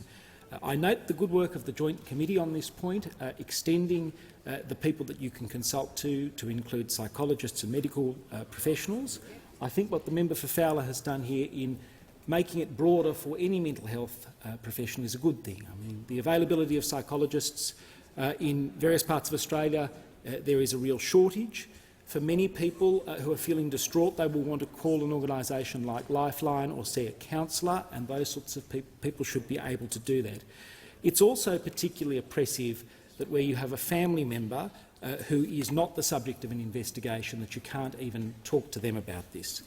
I note the good work of the Joint Committee on this point, extending the people that you can consult to include psychologists and medical professionals. I think what the member for Fowler has done here in making it broader for any mental health professional is a good thing. I mean, the availability of psychologists in various parts of Australia, there is a real shortage. For many people who are feeling distraught, they will want to call an organisation like Lifeline or see a counsellor, and those sorts of people should be able to do that. It's also particularly oppressive that where you have a family member who is not the subject of an investigation, that you can't even talk to them about this.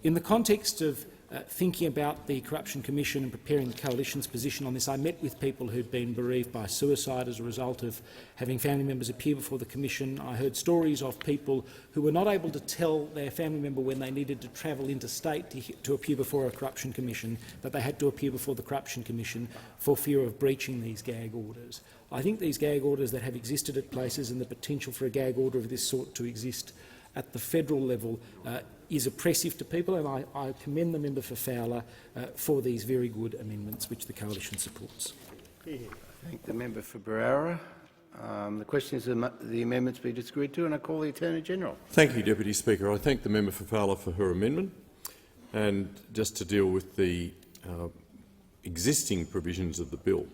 In the context of thinking about the Corruption Commission and preparing the Coalition's position on this, I met with people who'd been bereaved by suicide as a result of having family members appear before the Commission. I heard stories of people who were not able to tell their family member when they needed to travel interstate to appear before a Corruption Commission, that they had to appear before the Corruption Commission for fear of breaching these gag orders. I think these gag orders that have existed at places and the potential for a gag order of this sort to exist at the federal level is oppressive to people, and I commend the member for Fowler for these very good amendments which the Coalition supports. I thank the member for Berowra. The question is that the amendments be disagreed to, and I call the Attorney-General. Thank you, Deputy Speaker. I thank the member for Fowler for her amendment. And just to deal with the existing provisions of the bill,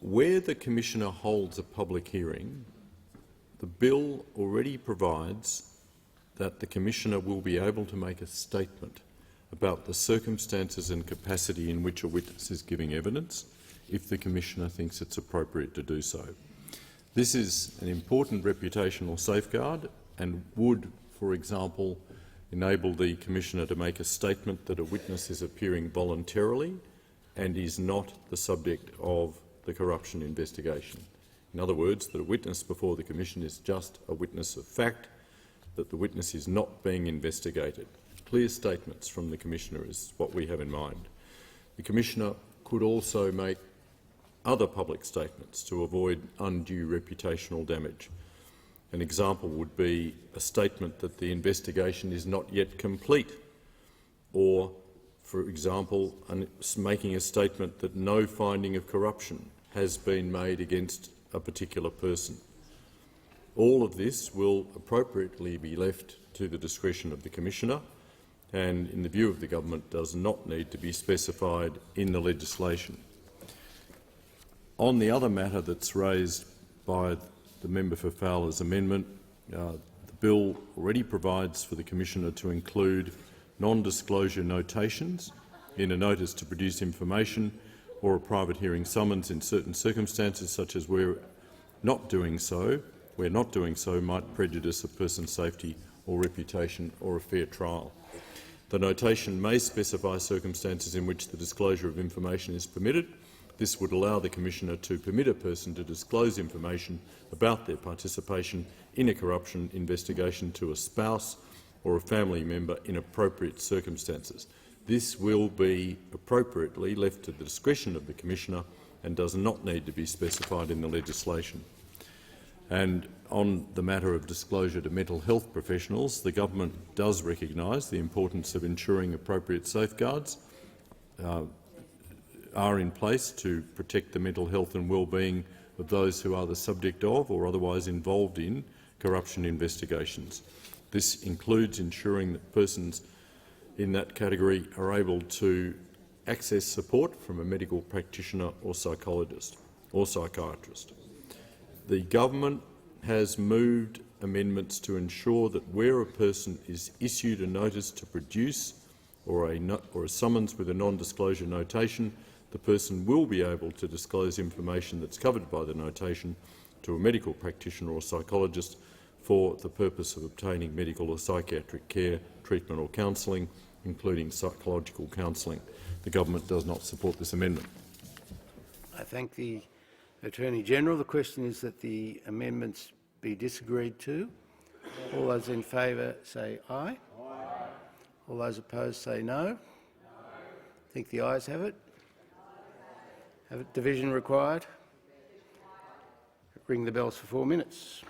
where the Commissioner holds a public hearing, the bill already provides that the Commissioner will be able to make a statement about the circumstances and capacity in which a witness is giving evidence if the Commissioner thinks it's appropriate to do so. This is an important reputational safeguard and would, for example, enable the Commissioner to make a statement that a witness is appearing voluntarily and is not the subject of the corruption investigation. In other words, that a witness before the Commission is just a witness of fact, that the witness is not being investigated. Clear statements from the Commissioner is what we have in mind. The Commissioner could also make other public statements to avoid undue reputational damage. An example would be a statement that the investigation is not yet complete, or, for example, making a statement that no finding of corruption has been made against a particular person. All of this will appropriately be left to the discretion of the Commissioner and, in the view of the government, does not need to be specified in the legislation. On the other matter that's raised by the member for Fowler's amendment, the bill already provides for the Commissioner to include non-disclosure notations in a notice to produce information or a private hearing summons in certain circumstances, such as where not doing so might prejudice a person's safety or reputation or a fair trial. The notation may specify circumstances in which the disclosure of information is permitted. This would allow the Commissioner to permit a person to disclose information about their participation in a corruption investigation to a spouse or a family member in appropriate circumstances. This will be appropriately left to the discretion of the Commissioner and does not need to be specified in the legislation. And on the matter of disclosure to mental health professionals, the government does recognise the importance of ensuring appropriate safeguards are in place to protect the mental health and well-being of those who are the subject of or otherwise involved in corruption investigations. This includes ensuring that persons in that category are able to access support from a medical practitioner or psychologist or psychiatrist. The government has moved amendments to ensure that where a person is issued a notice to produce or a summons with a non-disclosure notation, the person will be able to disclose information that's covered by the notation to a medical practitioner or psychologist for the purpose of obtaining medical or psychiatric care, treatment or counselling, including psychological counselling. The government does not support this amendment. I thank the Attorney-General. The question is that the amendments be disagreed to. All those in favour say aye. Aye. All those opposed say no. I think the ayes have it. Have it division required? Ring the bells for 4 minutes.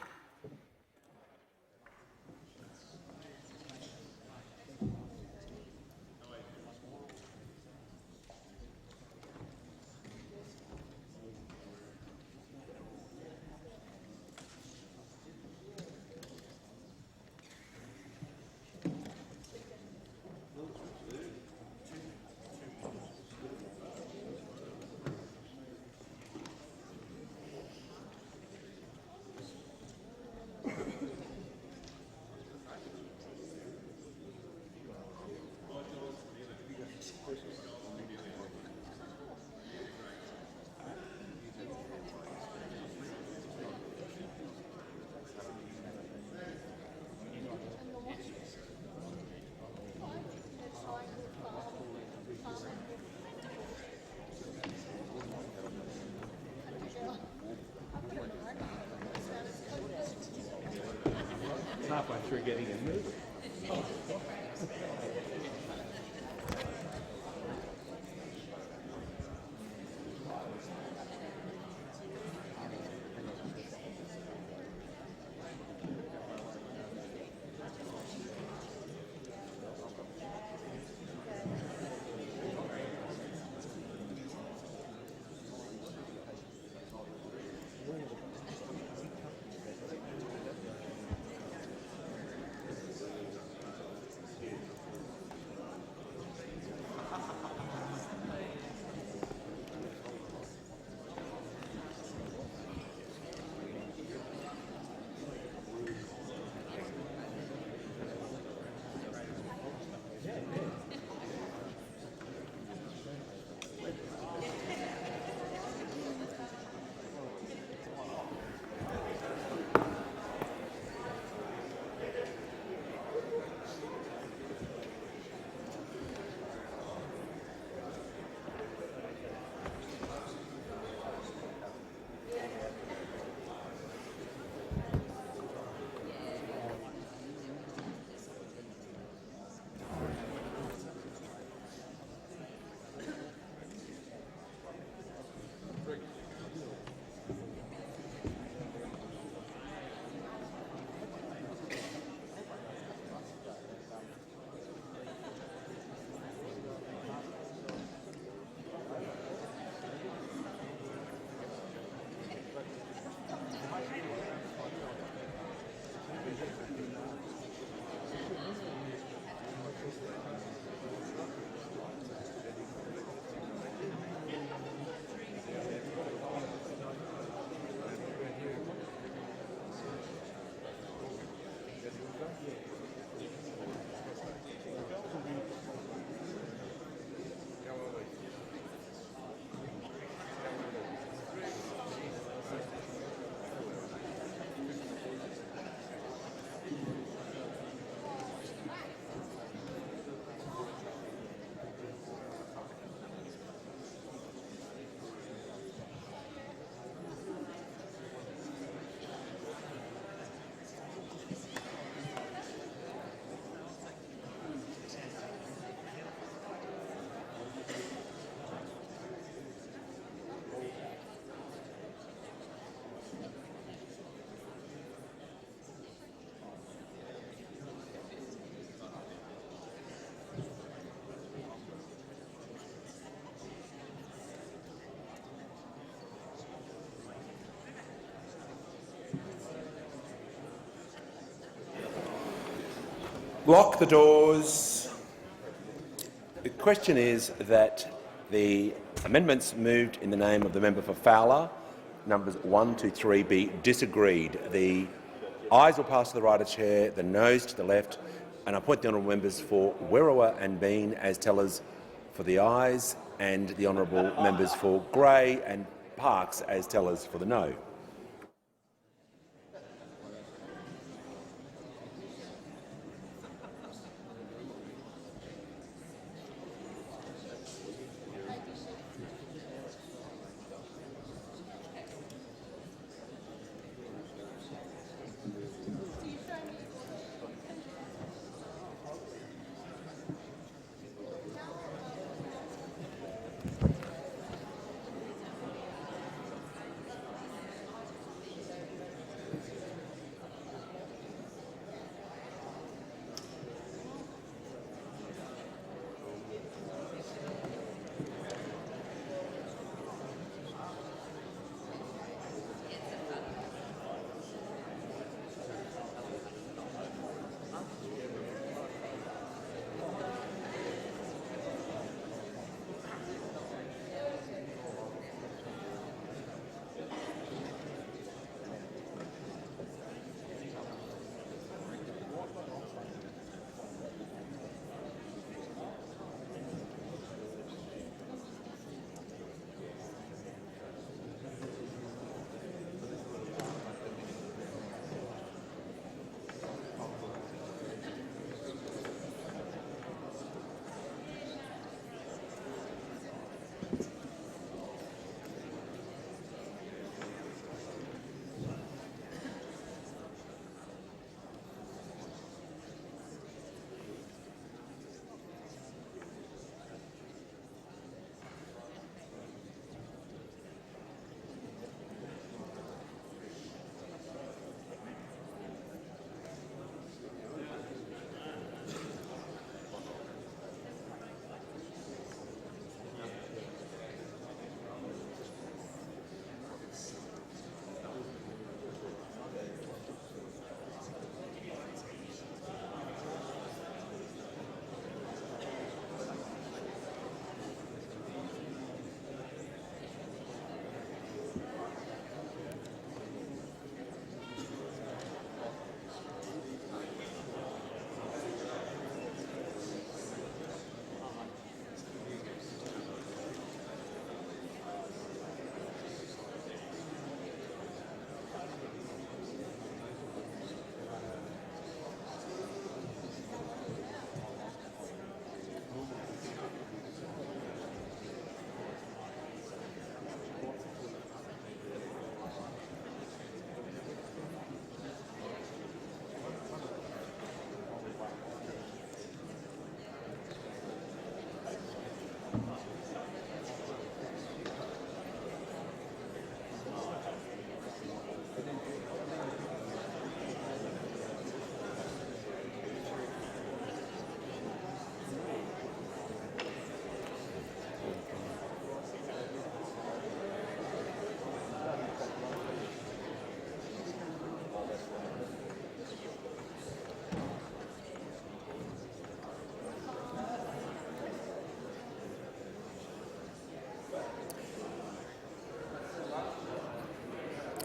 Halfway through getting a move. Lock the doors. The question is that the amendments moved in the name of the member for Fowler, numbers 1 to 3, be disagreed. The ayes will pass to the right of chair, the noes to the left, and I appoint the honourable members for Berowra and Bean as tellers for the ayes, and the honourable members for Gray and Parkes as tellers for the no.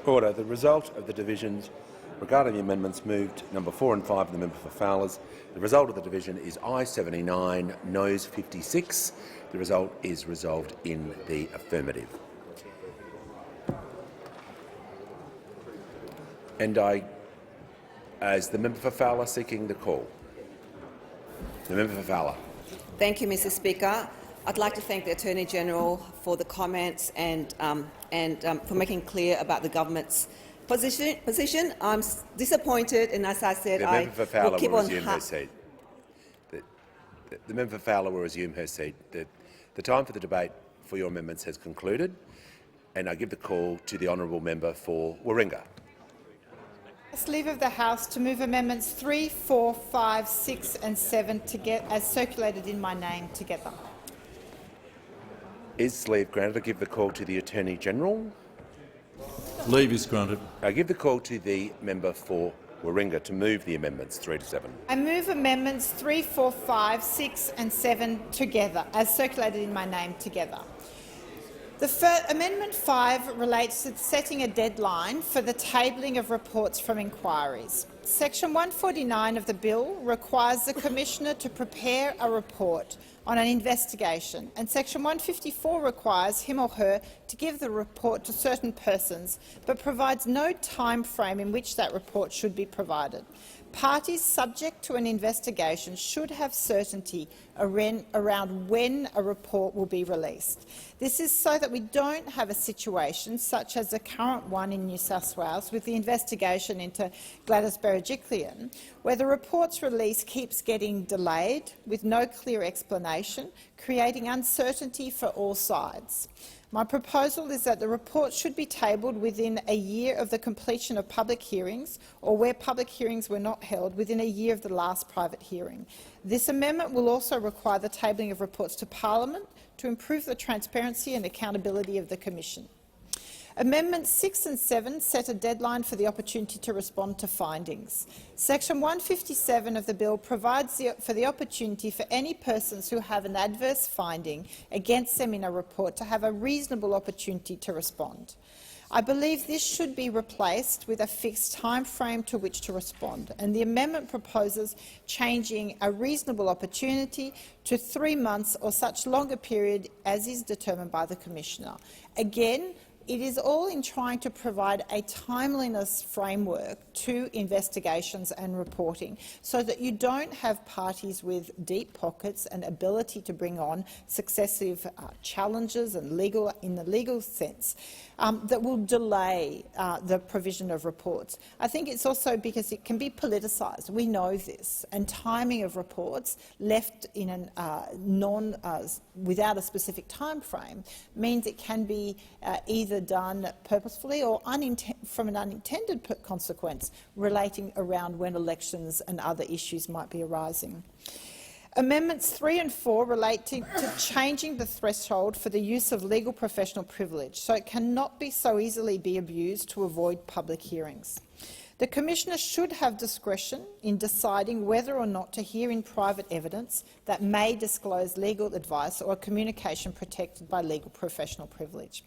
Order. The result of the divisions regarding the amendments moved number 4 and 5 of the member for Fowler's. The result of the division is ayes 79, noes 56. The result is resolved in the affirmative. And as the member for Fowler seeking the call. The member for Fowler. Thank you, Mr. Speaker. I'd like to thank the Attorney-General for the comments and for making clear about the government's position. I'm disappointed, and as I said, I will keep on. The member for Fowler will resume her seat. The time for the debate for your amendments has concluded, and I give the call to the honourable member for Warringah. Leave of the House to move amendments 3, 4, 5, 6 and 7 as circulated in my name together. Is leave granted? I give the call to the Attorney-General. Leave is granted. I give the call to the member for Warringah to move the amendments 3 to 7. I move amendments 3, 4, 5, 6 and 7 together, as circulated in my name together. Amendment 5 relates to setting a deadline for the tabling of reports from inquiries. Section 149 of the bill requires the Commissioner to prepare a report on an investigation, and Section 154 requires him or her to give the report to certain persons, but provides no time frame in which that report should be provided. Parties subject to an investigation should have certainty around when a report will be released. This is so that we don't have a situation such as the current one in New South Wales with the investigation into Gladys Berejiklian, where the report's release keeps getting delayed with no clear explanation, creating uncertainty for all sides. My proposal is that the report should be tabled within a year of the completion of public hearings, or where public hearings were not held, within a year of the last private hearing. This amendment will also require the tabling of reports to Parliament to improve the transparency and accountability of the Commission. Amendments 6 and 7 set a deadline for the opportunity to respond to findings. Section 157 of the bill provides for the opportunity for any persons who have an adverse finding against them in a report to have a reasonable opportunity to respond. I believe this should be replaced with a fixed time frame to which to respond, and the amendment proposes changing a reasonable opportunity to 3 months or such longer period as is determined by the Commissioner. Again, it is all in trying to provide a timeliness framework to investigations and reporting so that you don't have parties with deep pockets and ability to bring on successive challenges and in the legal sense that will delay the provision of reports. I think it's also because it can be politicised. We know this, and timing of reports left in without a specific time frame means it can be either done purposefully or from an unintended consequence relating around when elections and other issues might be arising. Amendments 3 and 4 relate to changing the threshold for the use of legal professional privilege so it cannot be so easily be abused to avoid public hearings. The Commissioner should have discretion in deciding whether or not to hear in private evidence that may disclose legal advice or communication protected by legal professional privilege.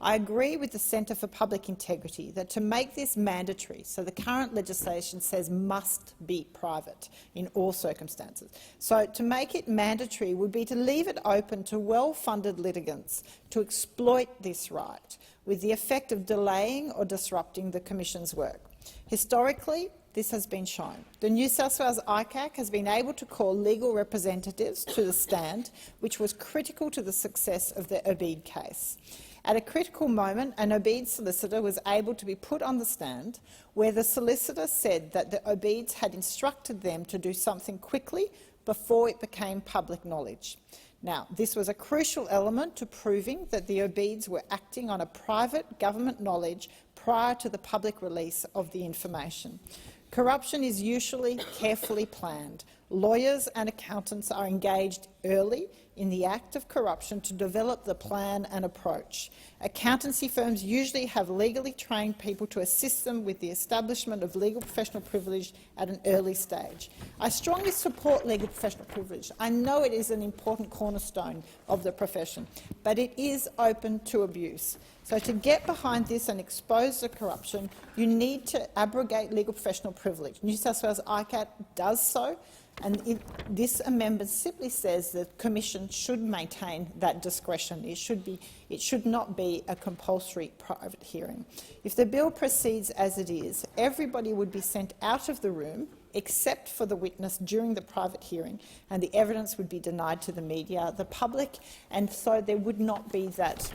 I agree with the Centre for Public Integrity that to make this mandatory, so the current legislation says must be private in all circumstances, so to make it mandatory would be to leave it open to well-funded litigants to exploit this right, with the effect of delaying or disrupting the Commission's work. Historically, this has been shown. The New South Wales ICAC has been able to call legal representatives to the stand, which was critical to the success of the Obeid case. At a critical moment, an Obeid solicitor was able to be put on the stand where the solicitor said that the Obeids had instructed them to do something quickly before it became public knowledge. Now, this was a crucial element to proving that the Obeids were acting on a private government knowledge prior to the public release of the information. Corruption is usually carefully planned. Lawyers and accountants are engaged early in the act of corruption to develop the plan and approach. Accountancy firms usually have legally trained people to assist them with the establishment of legal professional privilege at an early stage. I strongly support legal professional privilege. I know it is an important cornerstone of the profession, but it is open to abuse. So to get behind this and expose the corruption, you need to abrogate legal professional privilege. New South Wales ICAT does so, and this amendment simply says that the Commission should maintain that discretion. It should not be a compulsory private hearing. If the bill proceeds as it is, everybody would be sent out of the room except for the witness during the private hearing, and the evidence would be denied to the media, the public, and so there would not be that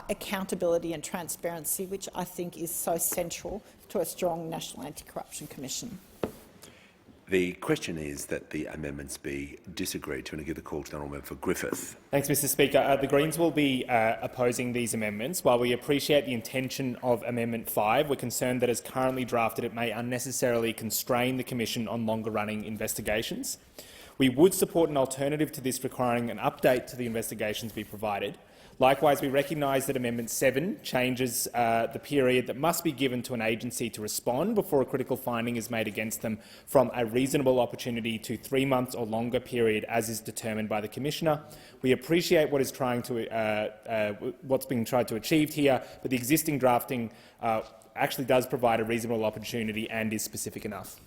accountability and transparency which I think is so central to a strong National Anti-Corruption Commission. The question is that the amendments be disagreed to, and I give the call to the honourable member for Griffith. Thanks, Mr Speaker. The Greens will be opposing these amendments. While we appreciate the intention of Amendment 5, we're concerned that as currently drafted it may unnecessarily constrain the Commission on longer-running investigations. We would support an alternative to this requiring an update to the investigations be provided. Likewise, we recognise that Amendment 7 changes the period that must be given to an agency to respond before a critical finding is made against them from a reasonable opportunity to 3 months or longer period, as is determined by the Commissioner. We appreciate what is what's being tried to achieve here, but the existing drafting actually does provide a reasonable opportunity and is specific enough.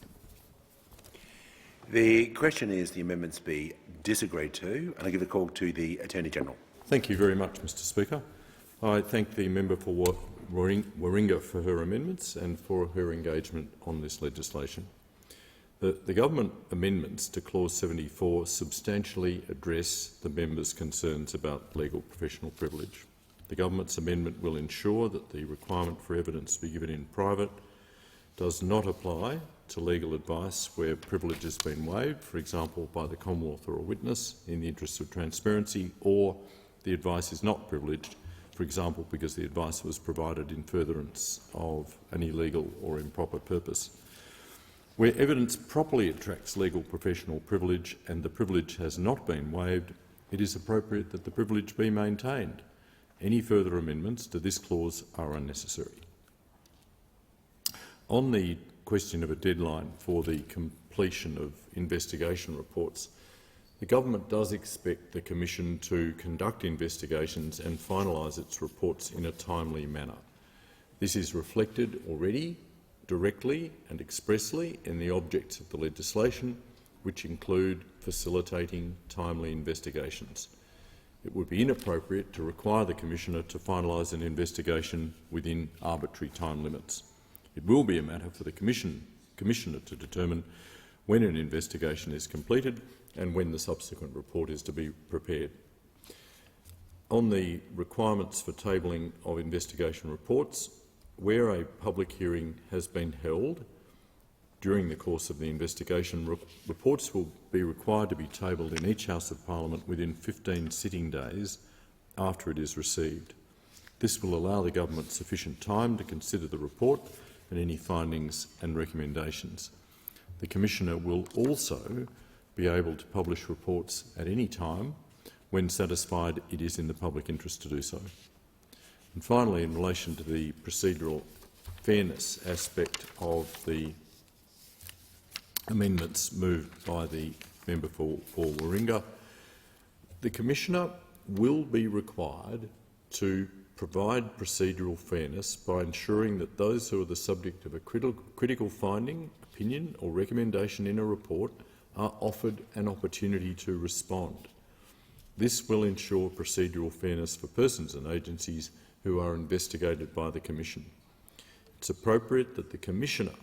The question is the amendments be disagreed to, and I give the call to the Attorney-General. Thank you very much, Mr Speaker. I thank the member for Warringah for her amendments and for her engagement on this legislation. The government amendments to Clause 74 substantially address the member's concerns about legal professional privilege. The government's amendment will ensure that the requirement for evidence to be given in private does not apply to legal advice where privilege has been waived, for example by the Commonwealth or a witness, in the interests of transparency, or the advice is not privileged, for example because the advice was provided in furtherance of an illegal or improper purpose. Where evidence properly attracts legal professional privilege and the privilege has not been waived, it is appropriate that the privilege be maintained. Any further amendments to this clause are unnecessary. On the question of a deadline for the completion of investigation reports, the government does expect the Commission to conduct investigations and finalise its reports in a timely manner. This is reflected already directly and expressly in the objects of the legislation, which include facilitating timely investigations. It would be inappropriate to require the Commissioner to finalise an investigation within arbitrary time limits. It will be a matter for the Commissioner to determine when an investigation is completed and when the subsequent report is to be prepared. On the requirements for tabling of investigation reports, where a public hearing has been held during the course of the investigation, reports will be required to be tabled in each House of Parliament within 15 sitting days after it is received. This will allow the government sufficient time to consider the report and any findings and recommendations. The Commissioner will also be able to publish reports at any time when satisfied it is in the public interest to do so. And finally, in relation to the procedural fairness aspect of the amendments moved by the member for Warringah, the Commissioner will be required to provide procedural fairness by ensuring that those who are the subject of a critical finding, opinion or recommendation in a report are offered an opportunity to respond. This will ensure procedural fairness for persons and agencies who are investigated by the Commission. It's appropriate that the Commissioner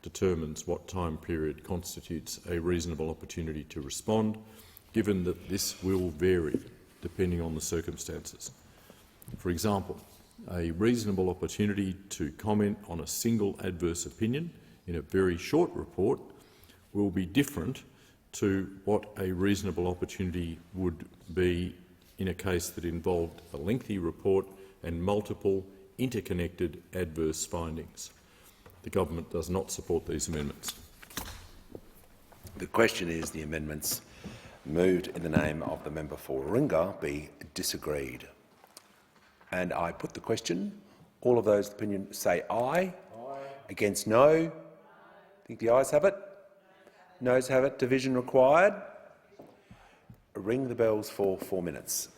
determines what time period constitutes a reasonable opportunity to respond, given that this will vary depending on the circumstances. For example, a reasonable opportunity to comment on a single adverse opinion in a very short report will be different to what a reasonable opportunity would be in a case that involved a lengthy report and multiple interconnected adverse findings. The government does not support these amendments. The question is the amendments moved in the name of the member for Warringah be disagreed. And I put the question. All of those opinion say aye. Aye. Against no. I think the ayes have it. Noes have it. Division required. Ring the bells for 4 minutes.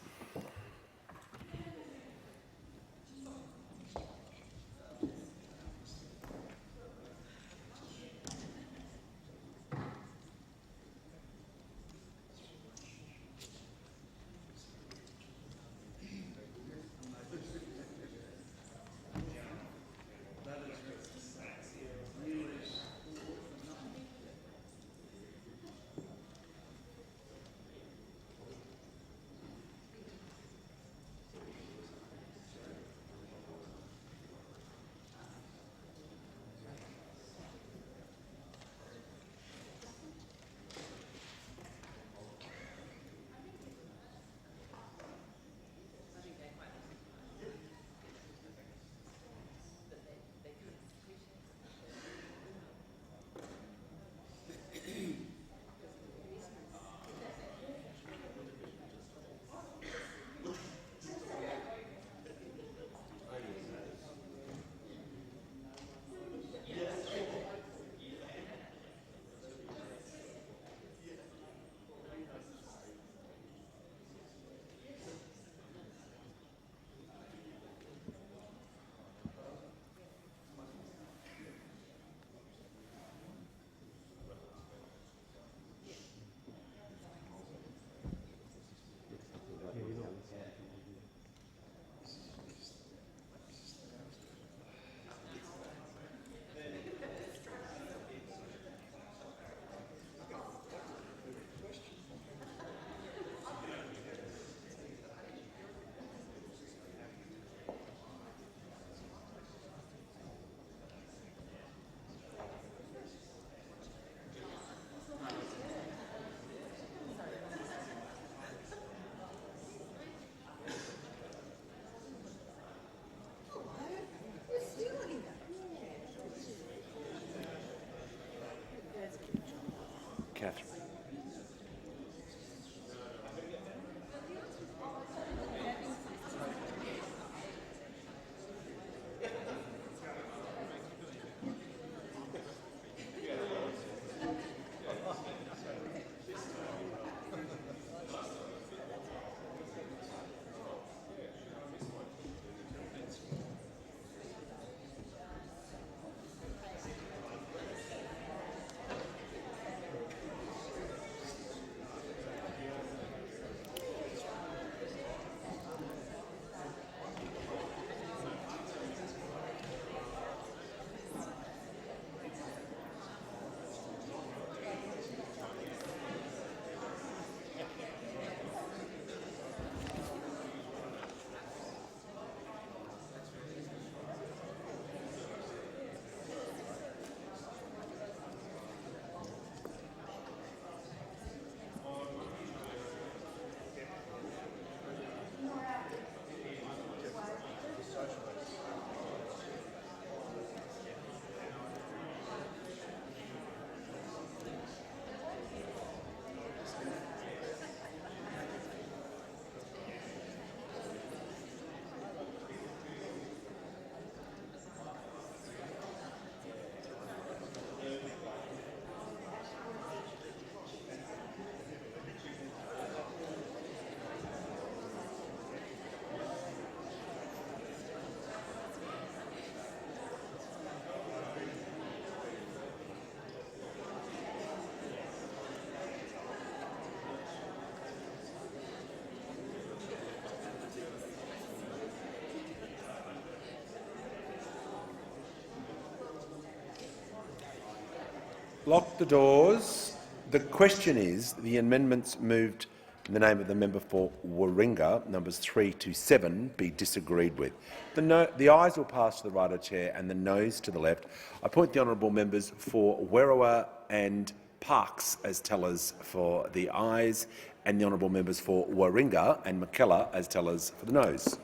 Catherine. Lock the doors. The question is the amendments moved in the name of the member for Warringah, numbers 3 to 7, be disagreed with. The ayes will pass to the right of the chair and the noes to the left. I appoint the honourable members for Berowra and Parkes as tellers for the ayes and the honourable members for Warringah and McKellar as tellers for the noes.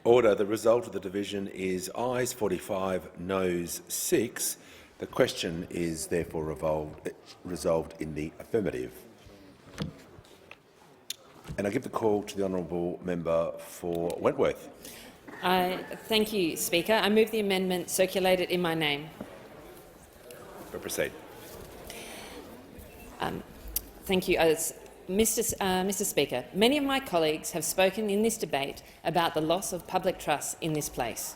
Order. The result of the division is ayes 45, noes 6. The question is therefore resolved in the affirmative. And I give the call to the honourable member for Wentworth. Thank you, Speaker. I move the amendment circulated in my name. Proceed. Thank you. Mr. Speaker, many of my colleagues have spoken in this debate about the loss of public trust in this place,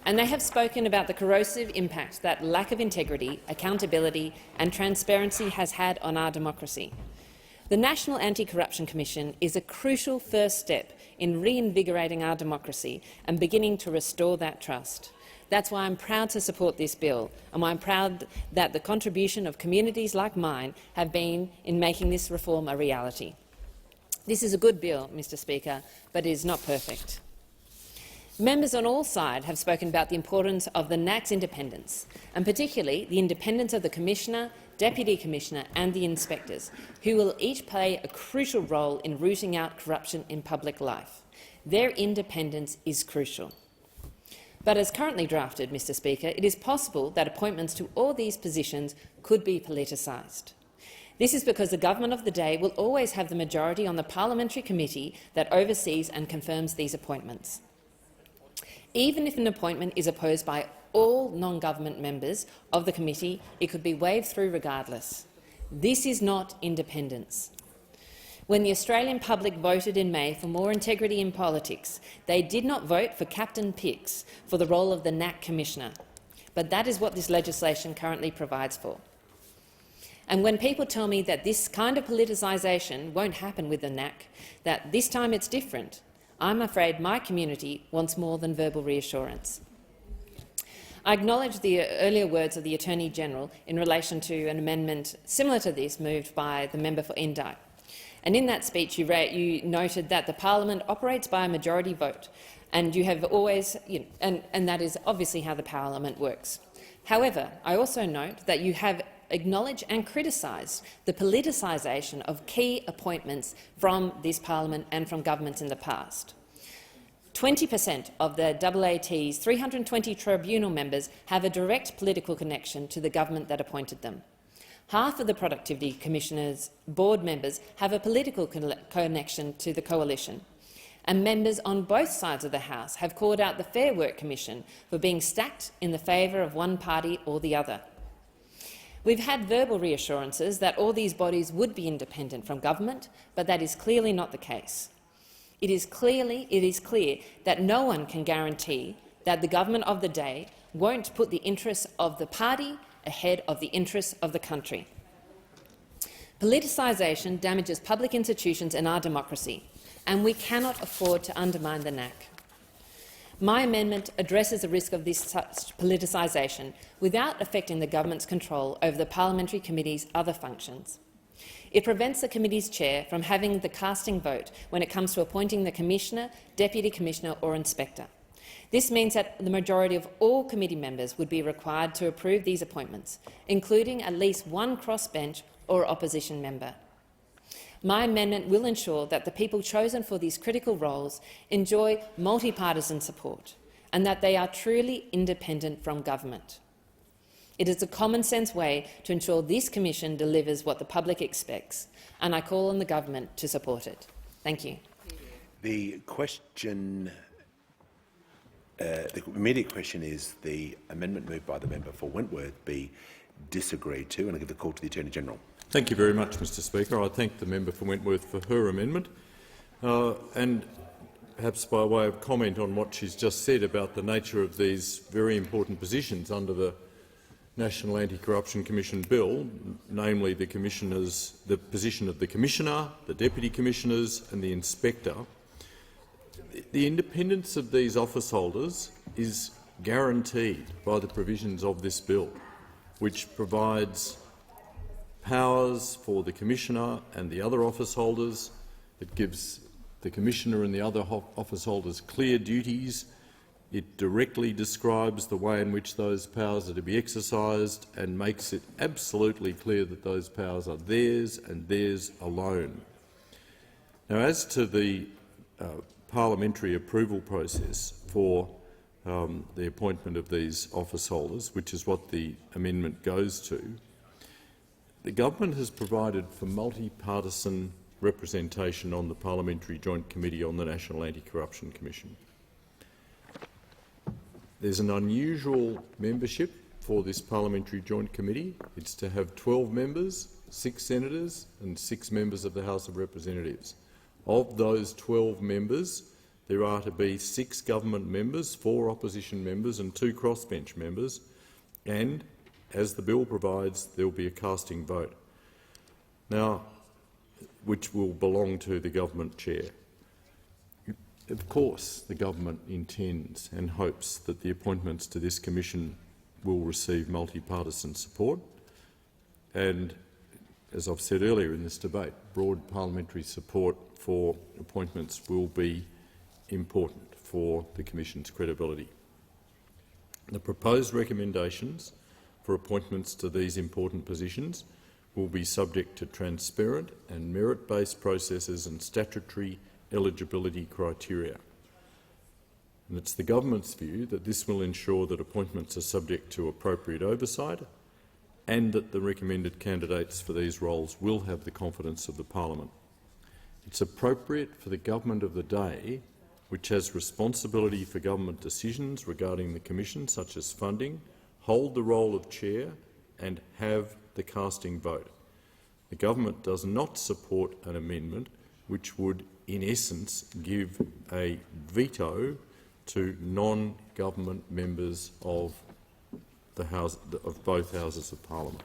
and they have spoken about the corrosive impact that lack of integrity, accountability and transparency has had on our democracy. The National Anti-Corruption Commission is a crucial first step in reinvigorating our democracy and beginning to restore that trust. That's why I'm proud to support this bill, and why I'm proud that the contribution of communities like mine have been in making this reform a reality. This is a good bill, Mr. Speaker, but it is not perfect. Members on all sides have spoken about the importance of the NAC's independence, and particularly the independence of the Commissioner, Deputy Commissioner and the inspectors, who will each play a crucial role in rooting out corruption in public life. Their independence is crucial. But as currently drafted, Mr. Speaker, it is possible that appointments to all these positions could be politicised. This is because the government of the day will always have the majority on the parliamentary committee that oversees and confirms these appointments. Even if an appointment is opposed by all non-government members of the committee, it could be waved through regardless. This is not independence. When the Australian public voted in May for more integrity in politics, they did not vote for Captain Picks for the role of the NAC Commissioner, but that is what this legislation currently provides for. And when people tell me that this kind of politicisation won't happen with the NAC, that this time it's different, I'm afraid my community wants more than verbal reassurance. I acknowledge the earlier words of the Attorney-General in relation to an amendment similar to this moved by the member for Indi. And in that speech you noted that the parliament operates by a majority vote, and you have always, and that is obviously how the parliament works. However, I also note that you have acknowledged and criticised the politicisation of key appointments from this parliament and from governments in the past. 20% of the AAT's 320 tribunal members have a direct political connection to the government that appointed them. Half of the Productivity Commissioner's board members have a political connection to the coalition, and members on both sides of the House have called out the Fair Work Commission for being stacked in the favour of one party or the other. We've had verbal reassurances that all these bodies would be independent from government, but that is clearly not the case. It is clear that no one can guarantee that the government of the day won't put the interests of the party ahead of the interests of the country. Politicisation damages public institutions and our democracy, and we cannot afford to undermine the NAC. My amendment addresses the risk of this such politicisation without affecting the government's control over the parliamentary committee's other functions. It prevents the committee's chair from having the casting vote when it comes to appointing the Commissioner, Deputy Commissioner or Inspector. This means that the majority of all committee members would be required to approve these appointments, including at least one crossbench or opposition member. My amendment will ensure that the people chosen for these critical roles enjoy multi-partisan support and that they are truly independent from government. It is a common-sense way to ensure this commission delivers what the public expects, and I call on the government to support it. Thank you. The immediate question is the amendment moved by the member for Wentworth be disagreed to, and I give the call to the Attorney-General. Thank you very much, Mr. Speaker. I thank the member for Wentworth for her amendment, and perhaps by way of comment on what she's just said about the nature of these very important positions under the National Anti-Corruption Commission Bill, namely the position of the Commissioner, the Deputy Commissioners and the Inspector. The independence of these office holders is guaranteed by the provisions of this bill, which provides powers for the Commissioner and the other office holders. It gives the Commissioner and the other office holders clear duties. It directly describes the way in which those powers are to be exercised and makes it absolutely clear that those powers are theirs and theirs alone. Now, as to the parliamentary approval process for the appointment of these office holders, which is what the amendment goes to, The government has provided for multi-partisan representation on the Parliamentary Joint Committee on the National Anti-Corruption Commission. There's an unusual membership for this Parliamentary Joint Committee. It's to have 12 members, 6 senators and 6 members of the House of Representatives. Of those 12 members, there are to be 6 government members, 4 opposition members and 2 crossbench members, and, as the bill provides, there will be a casting vote, now, which will belong to the government chair. Of course, the government intends and hopes that the appointments to this commission will receive multi-partisan support, and, as I've said earlier in this debate, broad parliamentary support for appointments will be important for the Commission's credibility. The proposed recommendations for appointments to these important positions will be subject to transparent and merit-based processes and statutory eligibility criteria. And it's the government's view that this will ensure that appointments are subject to appropriate oversight and that the recommended candidates for these roles will have the confidence of the Parliament. It's appropriate for the government of the day, which has responsibility for government decisions regarding the Commission, such as funding, hold the role of chair and have the casting vote. The government does not support an amendment which would, in essence, give a veto to non-government members of both Houses of Parliament.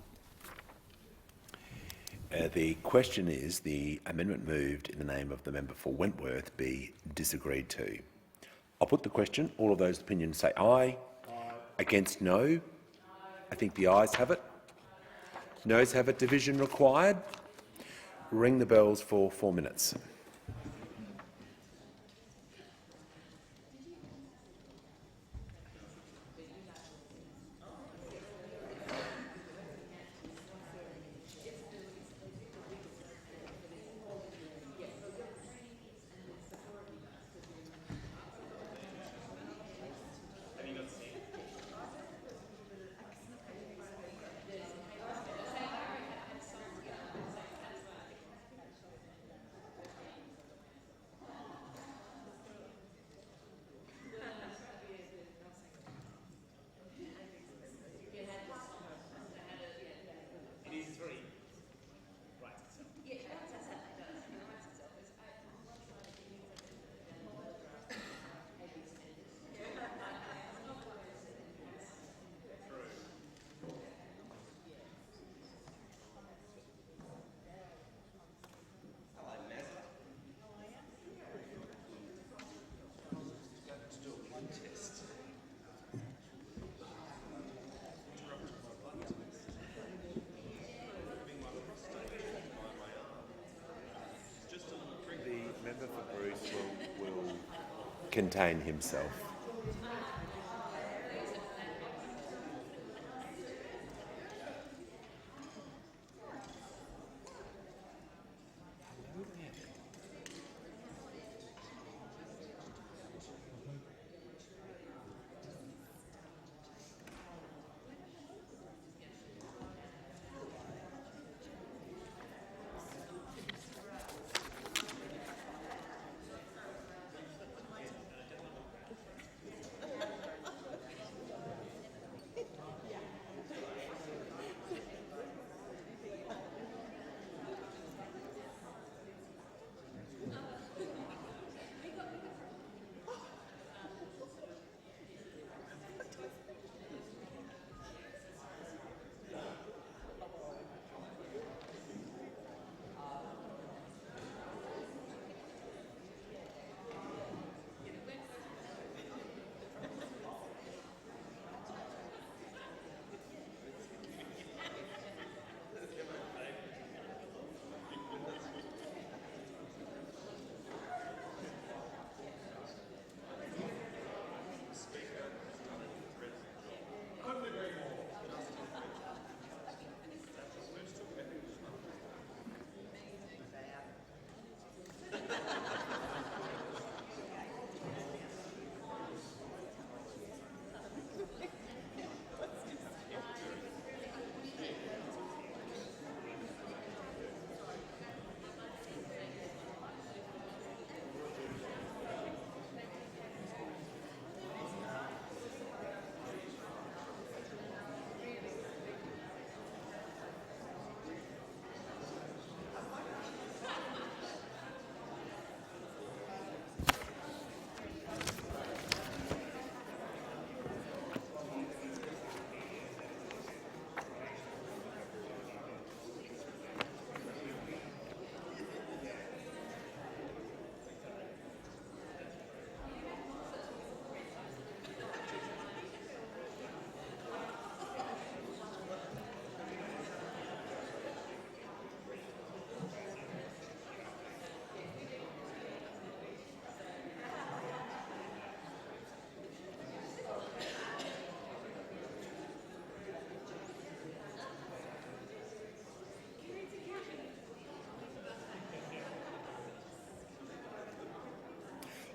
The question is the amendment moved in the name of the member for Wentworth be disagreed to. I'll put the question. All of those opinions say aye. Against no. I think the ayes have it. Noes have it. Division required. Ring the bells for 4 minutes. Will contain himself.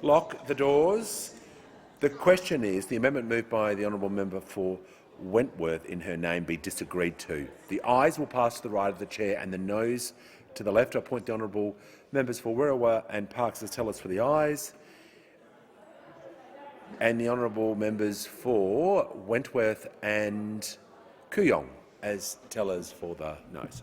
lock the doors. The question is, the amendment moved by the honourable member for Wentworth in her name be disagreed to. The ayes will pass to the right of the chair and the noes to the left. I point the honourable members for Berowra and Parks as tellers for the ayes, and the honourable members for Wentworth and Kooyong as tellers for the noes.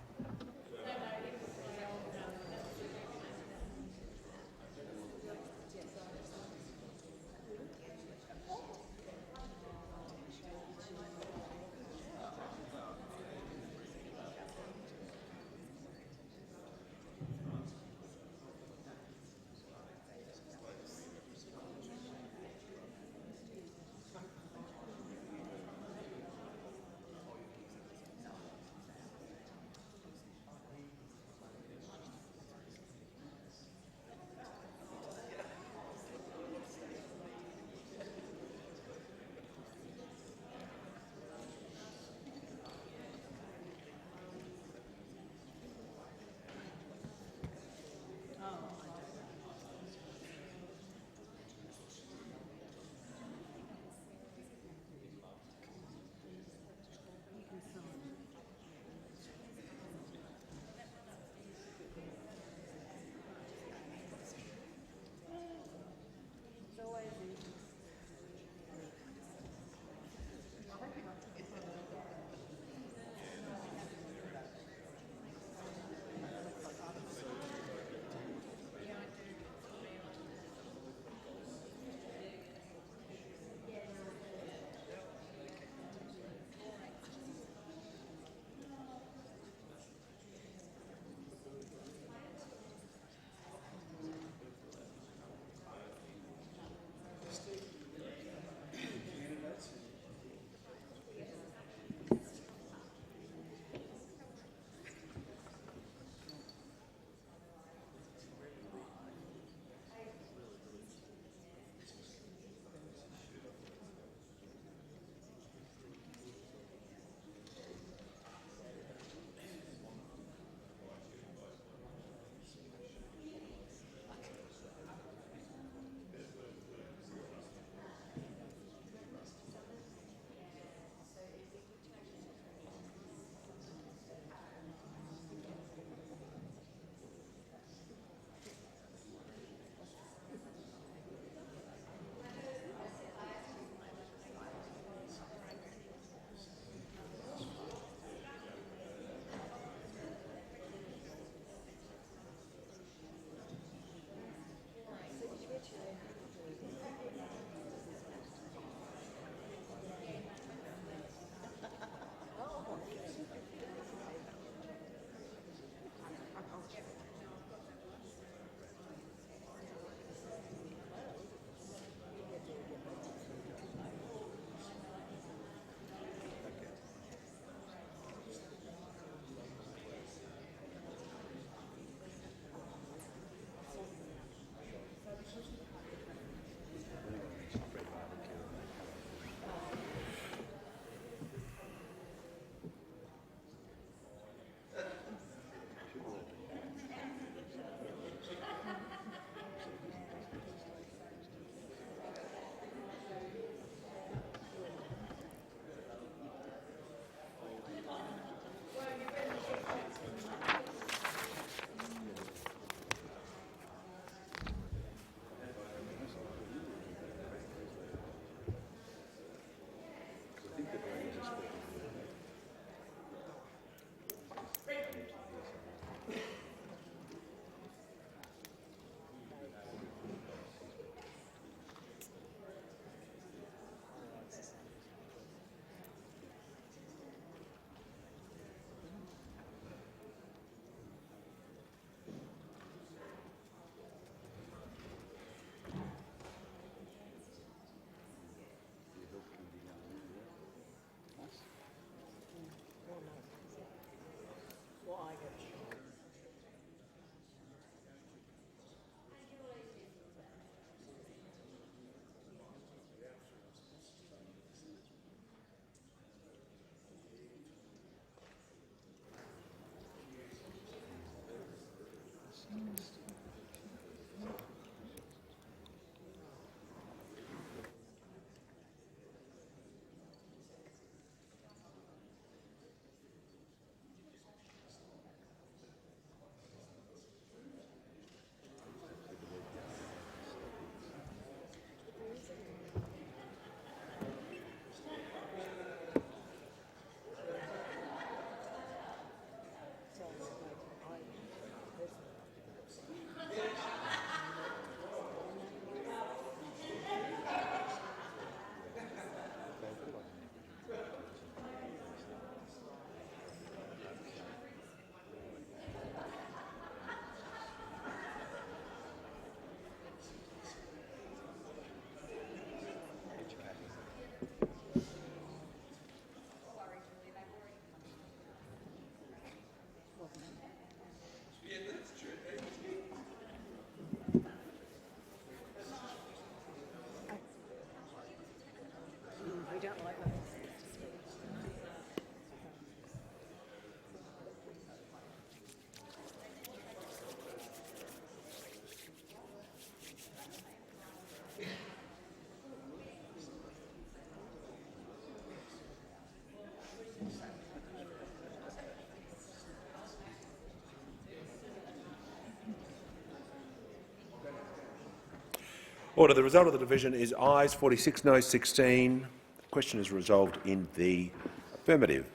Order. The result of the division is ayes 46, noes 16. The question is resolved in the affirmative.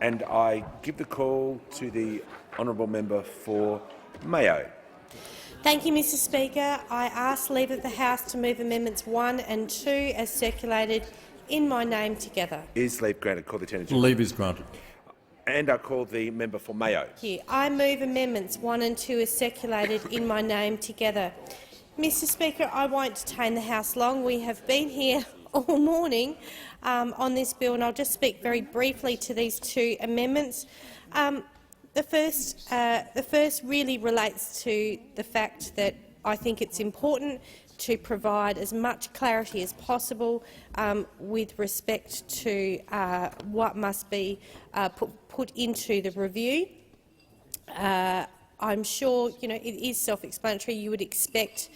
And I give the call to the honourable member for Mayo. Thank you, Mr Speaker. I ask leave of the House to move Amendments 1 and 2 as circulated in my name together. Is leave granted? Call the Attorney General. Leave is granted. And I call the member for Mayo. Thank you. I move Amendments 1 and 2 as circulated in my name together. Mr Speaker, I won't detain the House long. We have been here all morning on this bill, and I'll just speak very briefly to these two amendments. The first really relates to the fact that I think it's important to provide as much clarity as possible with respect to what must be put into the review. I'm sure it is self-explanatory. You would expect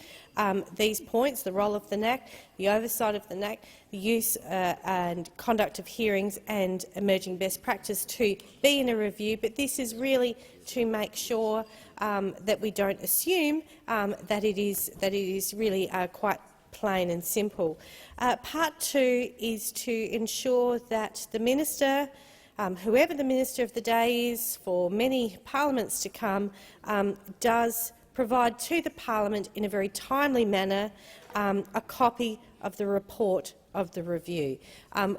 these points, the role of the NAC, the oversight of the NAC, the use and conduct of hearings and emerging best practice to be in a review, but this is really to make sure that we don't assume that it is really quite plain and simple. Part 2 is to ensure that the minister, whoever the minister of the day is for many parliaments to come, does provide to the parliament in a very timely manner a copy of the report of the review.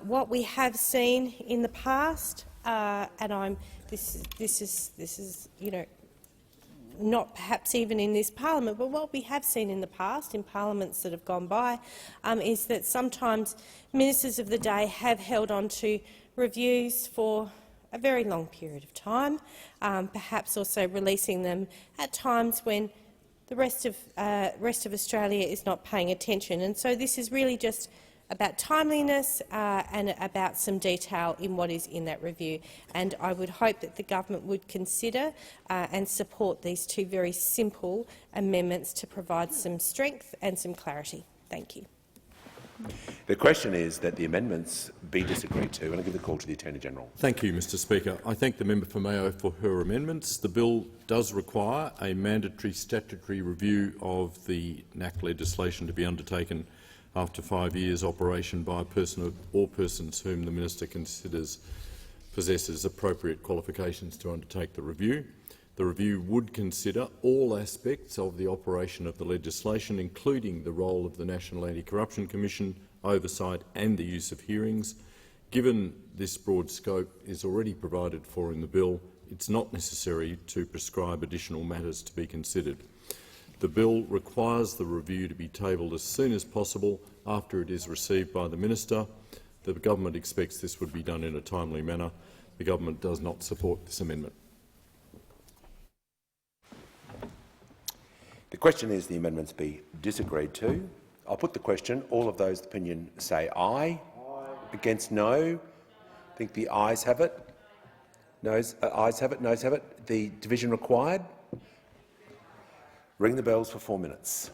What we have seen in the past, and this is not perhaps even in this parliament, but what we have seen in the past in parliaments that have gone by is that sometimes ministers of the day have held on to reviews for a very long period of time, perhaps also releasing them at times when the rest of Australia is not paying attention. And so this is really just about timeliness and about some detail in what is in that review. And I would hope that the government would consider and support these two very simple amendments to provide some strength and some clarity. Thank you. The question is that the amendments be disagreed to, and I give the call to the Attorney General. Thank you, Mr Speaker. I thank the member for Mayo for her amendments. The bill does require a mandatory statutory review of the NAC legislation to be undertaken after 5 years' operation by a person or persons whom the minister considers possesses appropriate qualifications to undertake the review. The review would consider all aspects of the operation of the legislation, including the role of the National Anti-Corruption Commission, oversight and the use of hearings. Given this broad scope is already provided for in the bill, it's not necessary to prescribe additional matters to be considered. The bill requires the review to be tabled as soon as possible after it is received by the minister. The government expects this would be done in a timely manner. The government does not support this amendment. The question is the amendments be disagreed to. I'll put the question. All of those opinion say aye. Aye. Against no. I think the ayes have it. Noes, ayes have it. Noes have it. The division required. Ring the bells for 4 minutes.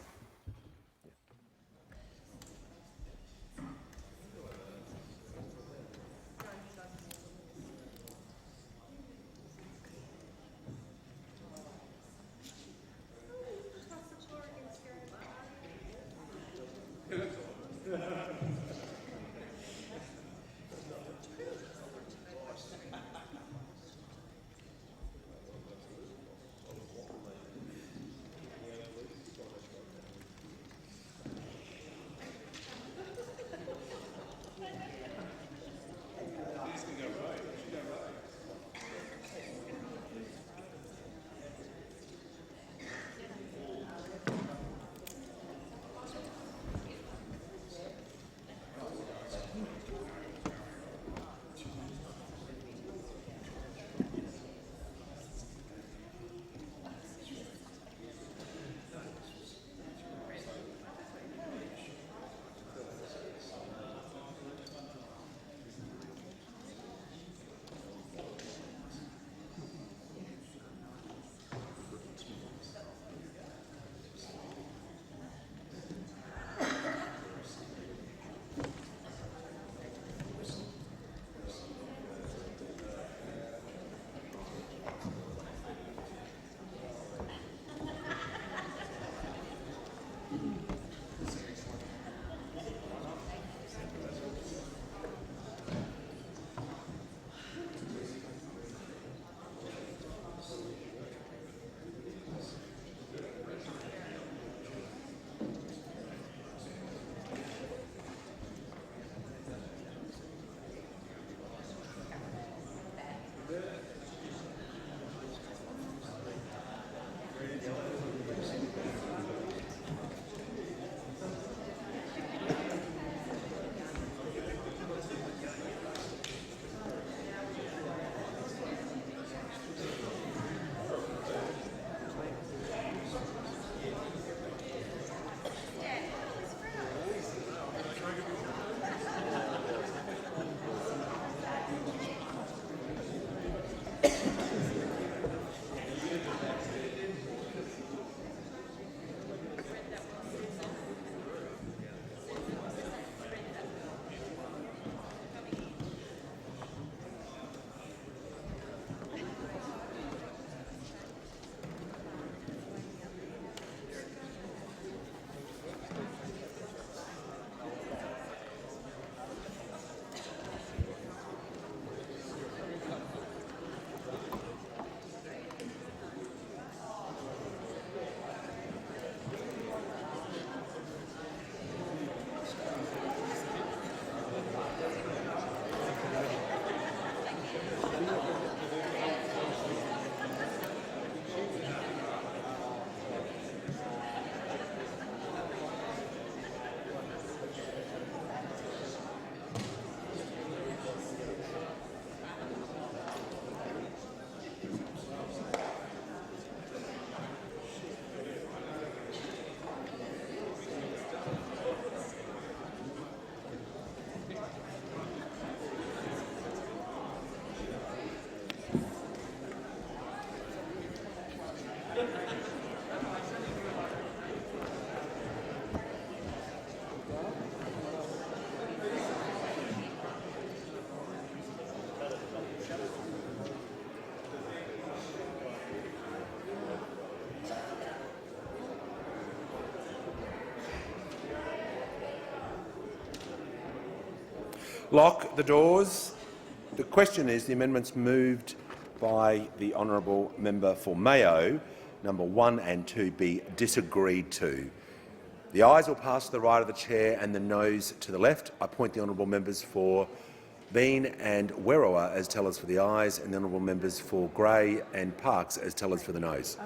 Lock the doors. The question is the amendments moved by the honourable member for Mayo, number 1 and 2, be disagreed to. The ayes will pass to the right of the chair and the noes to the left. I appoint the honourable members for Bean and Werrowa as tellers for the ayes and the honourable members for Grey and Parkes as tellers for the noes.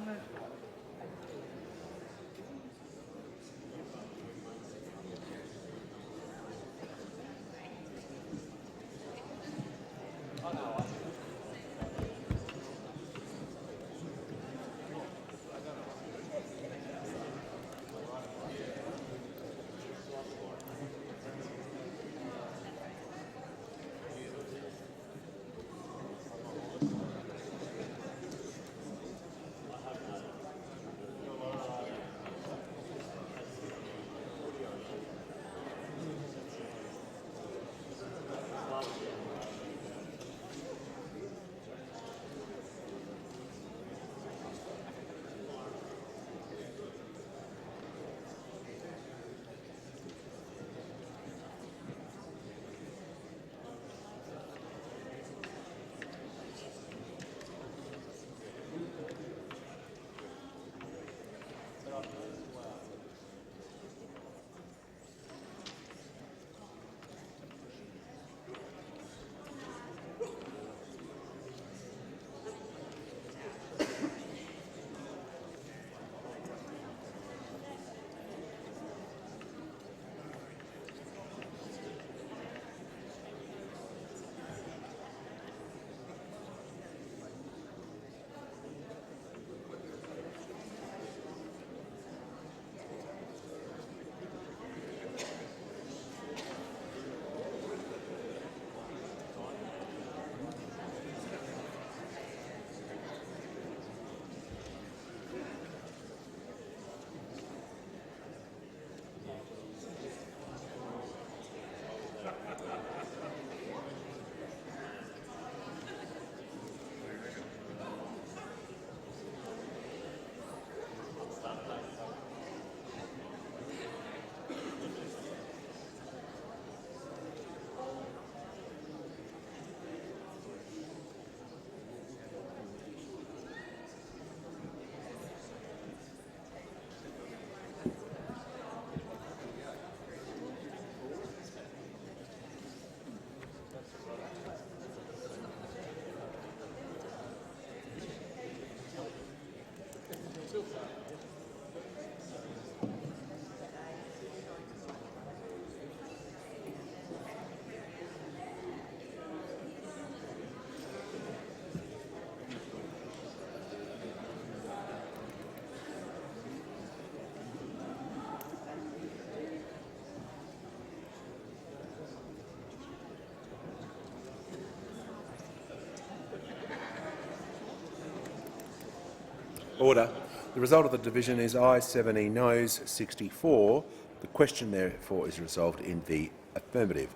Order. The result of the division is ayes 70, noes 64. The question, therefore, is resolved in the affirmative.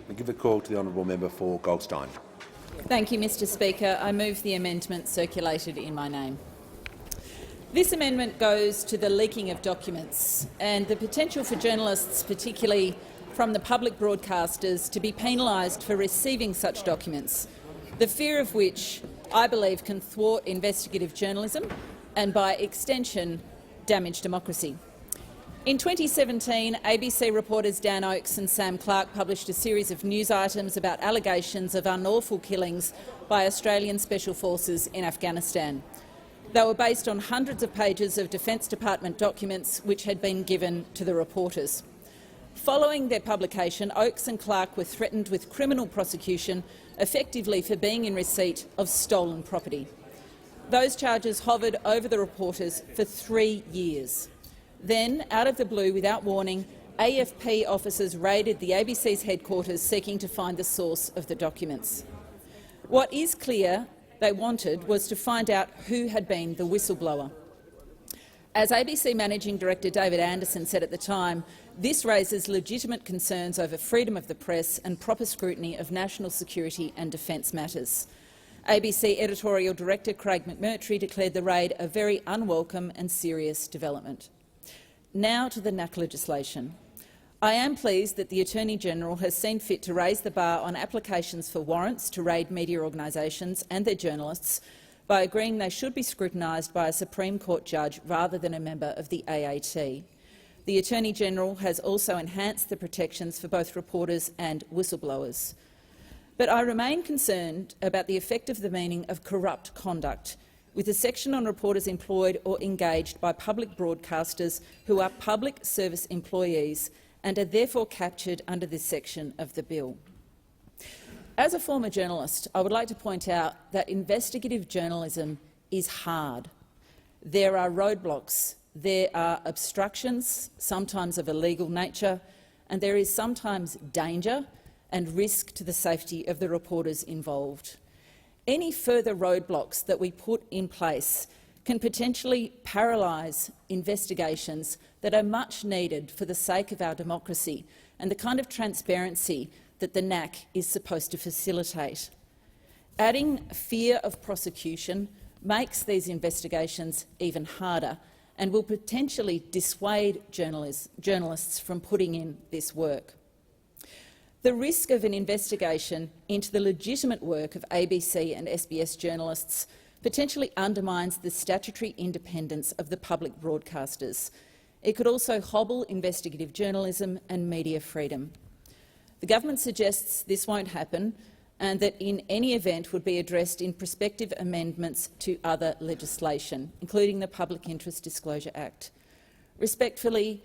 I give the call to the honourable member for Goldstein. Thank you, Mr Speaker. I move the amendment circulated in my name. This amendment goes to the leaking of documents and the potential for journalists, particularly from the public broadcasters, to be penalised for receiving such documents, the fear of which I believe can thwart investigative journalism and, by extension, damage democracy. In 2017, ABC reporters Dan Oakes and Sam Clark published a series of news items about allegations of unlawful killings by Australian Special Forces in Afghanistan. They were based on hundreds of pages of Defence Department documents which had been given to the reporters. Following their publication, Oakes and Clark were threatened with criminal prosecution, effectively for being in receipt of stolen property. Those charges hovered over the reporters for 3 years. Then, out of the blue, without warning, AFP officers raided the ABC's headquarters seeking to find the source of the documents. What is clear they wanted was to find out who had been the whistleblower. As ABC Managing Director David Anderson said at the time, this raises legitimate concerns over freedom of the press and proper scrutiny of national security and defence matters. ABC Editorial Director Craig McMurtry declared the raid a very unwelcome and serious development. Now to the NAC legislation. I am pleased that the Attorney-General has seen fit to raise the bar on applications for warrants to raid media organisations and their journalists by agreeing they should be scrutinised by a Supreme Court judge rather than a member of the AAT. The Attorney-General has also enhanced the protections for both reporters and whistleblowers. But I remain concerned about the effect of the meaning of corrupt conduct, with a section on reporters employed or engaged by public broadcasters who are public service employees and are therefore captured under this section of the bill. As a former journalist, I would like to point out that investigative journalism is hard. There are roadblocks, there are obstructions, sometimes of a legal nature, and there is sometimes danger and risk to the safety of the reporters involved. Any further roadblocks that we put in place can potentially paralyse investigations that are much needed for the sake of our democracy and the kind of transparency that the NAC is supposed to facilitate. Adding fear of prosecution makes these investigations even harder and will potentially dissuade journalists from putting in this work. The risk of an investigation into the legitimate work of ABC and SBS journalists potentially undermines the statutory independence of the public broadcasters. It could also hobble investigative journalism and media freedom. The government suggests this won't happen and that in any event would be addressed in prospective amendments to other legislation, including the Public Interest Disclosure Act. Respectfully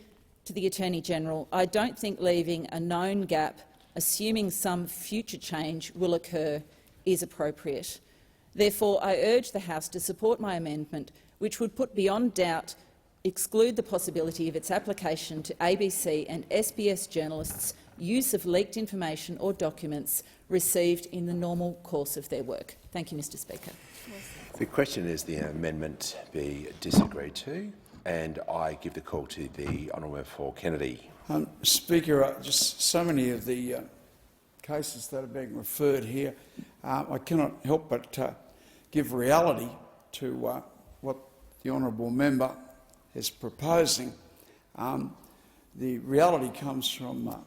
to the Attorney-General, I don't think leaving a known gap, assuming some future change will occur, is appropriate. Therefore, I urge the House to support my amendment, which would put beyond doubt exclude the possibility of its application to ABC and SBS journalists' use of leaked information or documents received in the normal course of their work. Thank you, Mr Speaker. The question is the amendment be disagreed to, and I give the call to the honourable member for Kennedy. Speaker, just so many of the cases that are being referred here, I cannot help but give reality to what the honourable member is proposing. The reality comes from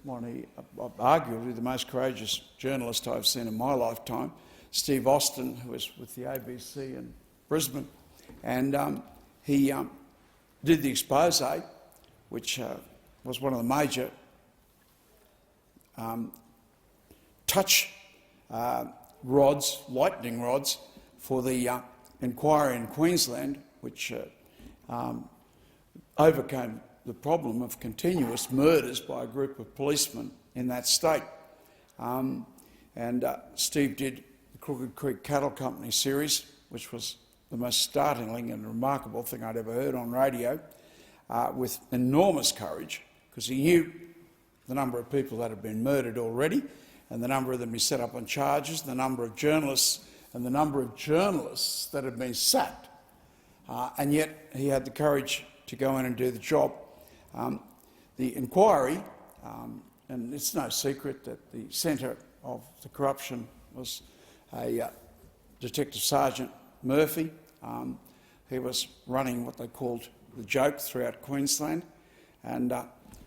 arguably the most courageous journalist I've seen in my lifetime, Steve Austin, who was with the ABC in Brisbane, and he did the expose, which was one of the major touch rods, lightning rods, for the inquiry in Queensland, which overcame the problem of continuous murders by a group of policemen in that state. Steve did the Crooked Creek Cattle Company series, which was the most startling and remarkable thing I'd ever heard on radio, with enormous courage, because he knew the number of people that had been murdered already and the number of them he set up on charges, the number of journalists and the number of journalists that had been sacked. And yet he had the courage to go in and do the job. The inquiry, and it's no secret that the centre of the corruption was a Detective Sergeant Murphy. He was running what they called the joke throughout Queensland, and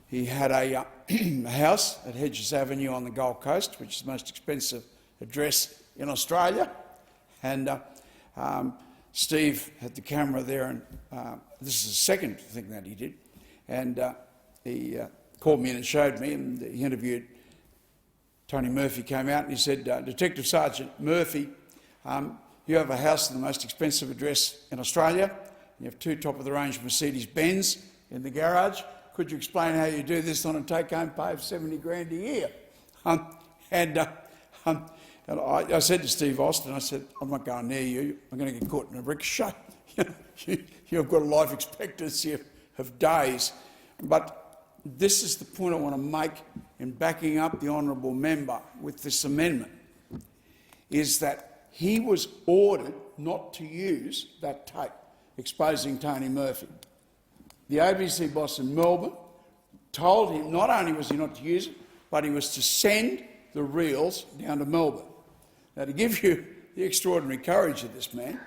he had a house at Hedges Avenue on the Gold Coast, which is the most expensive address in Australia. And Steve had the camera there, and this is the second thing that he did. And he called me in and showed me, and he interviewed Tony Murphy. Came out and he said, Detective Sergeant Murphy, you have a house in the most expensive address in Australia. You have 2 top-of-the-range Mercedes-Benz in the garage. Could you explain how you do this on a take-home pay of $70 grand a year? And I said to Steve Austin, I said, I'm not going near you. I'm going to get caught in a rickshaw. You've got a life expectancy of days. But this is the point I want to make in backing up the honourable member with this amendment, is that he was ordered not to use that tape exposing Tony Murphy. The ABC boss in Melbourne told him not only was he not to use it, but he was to send the reels down to Melbourne. Now, to give you the extraordinary courage of this man,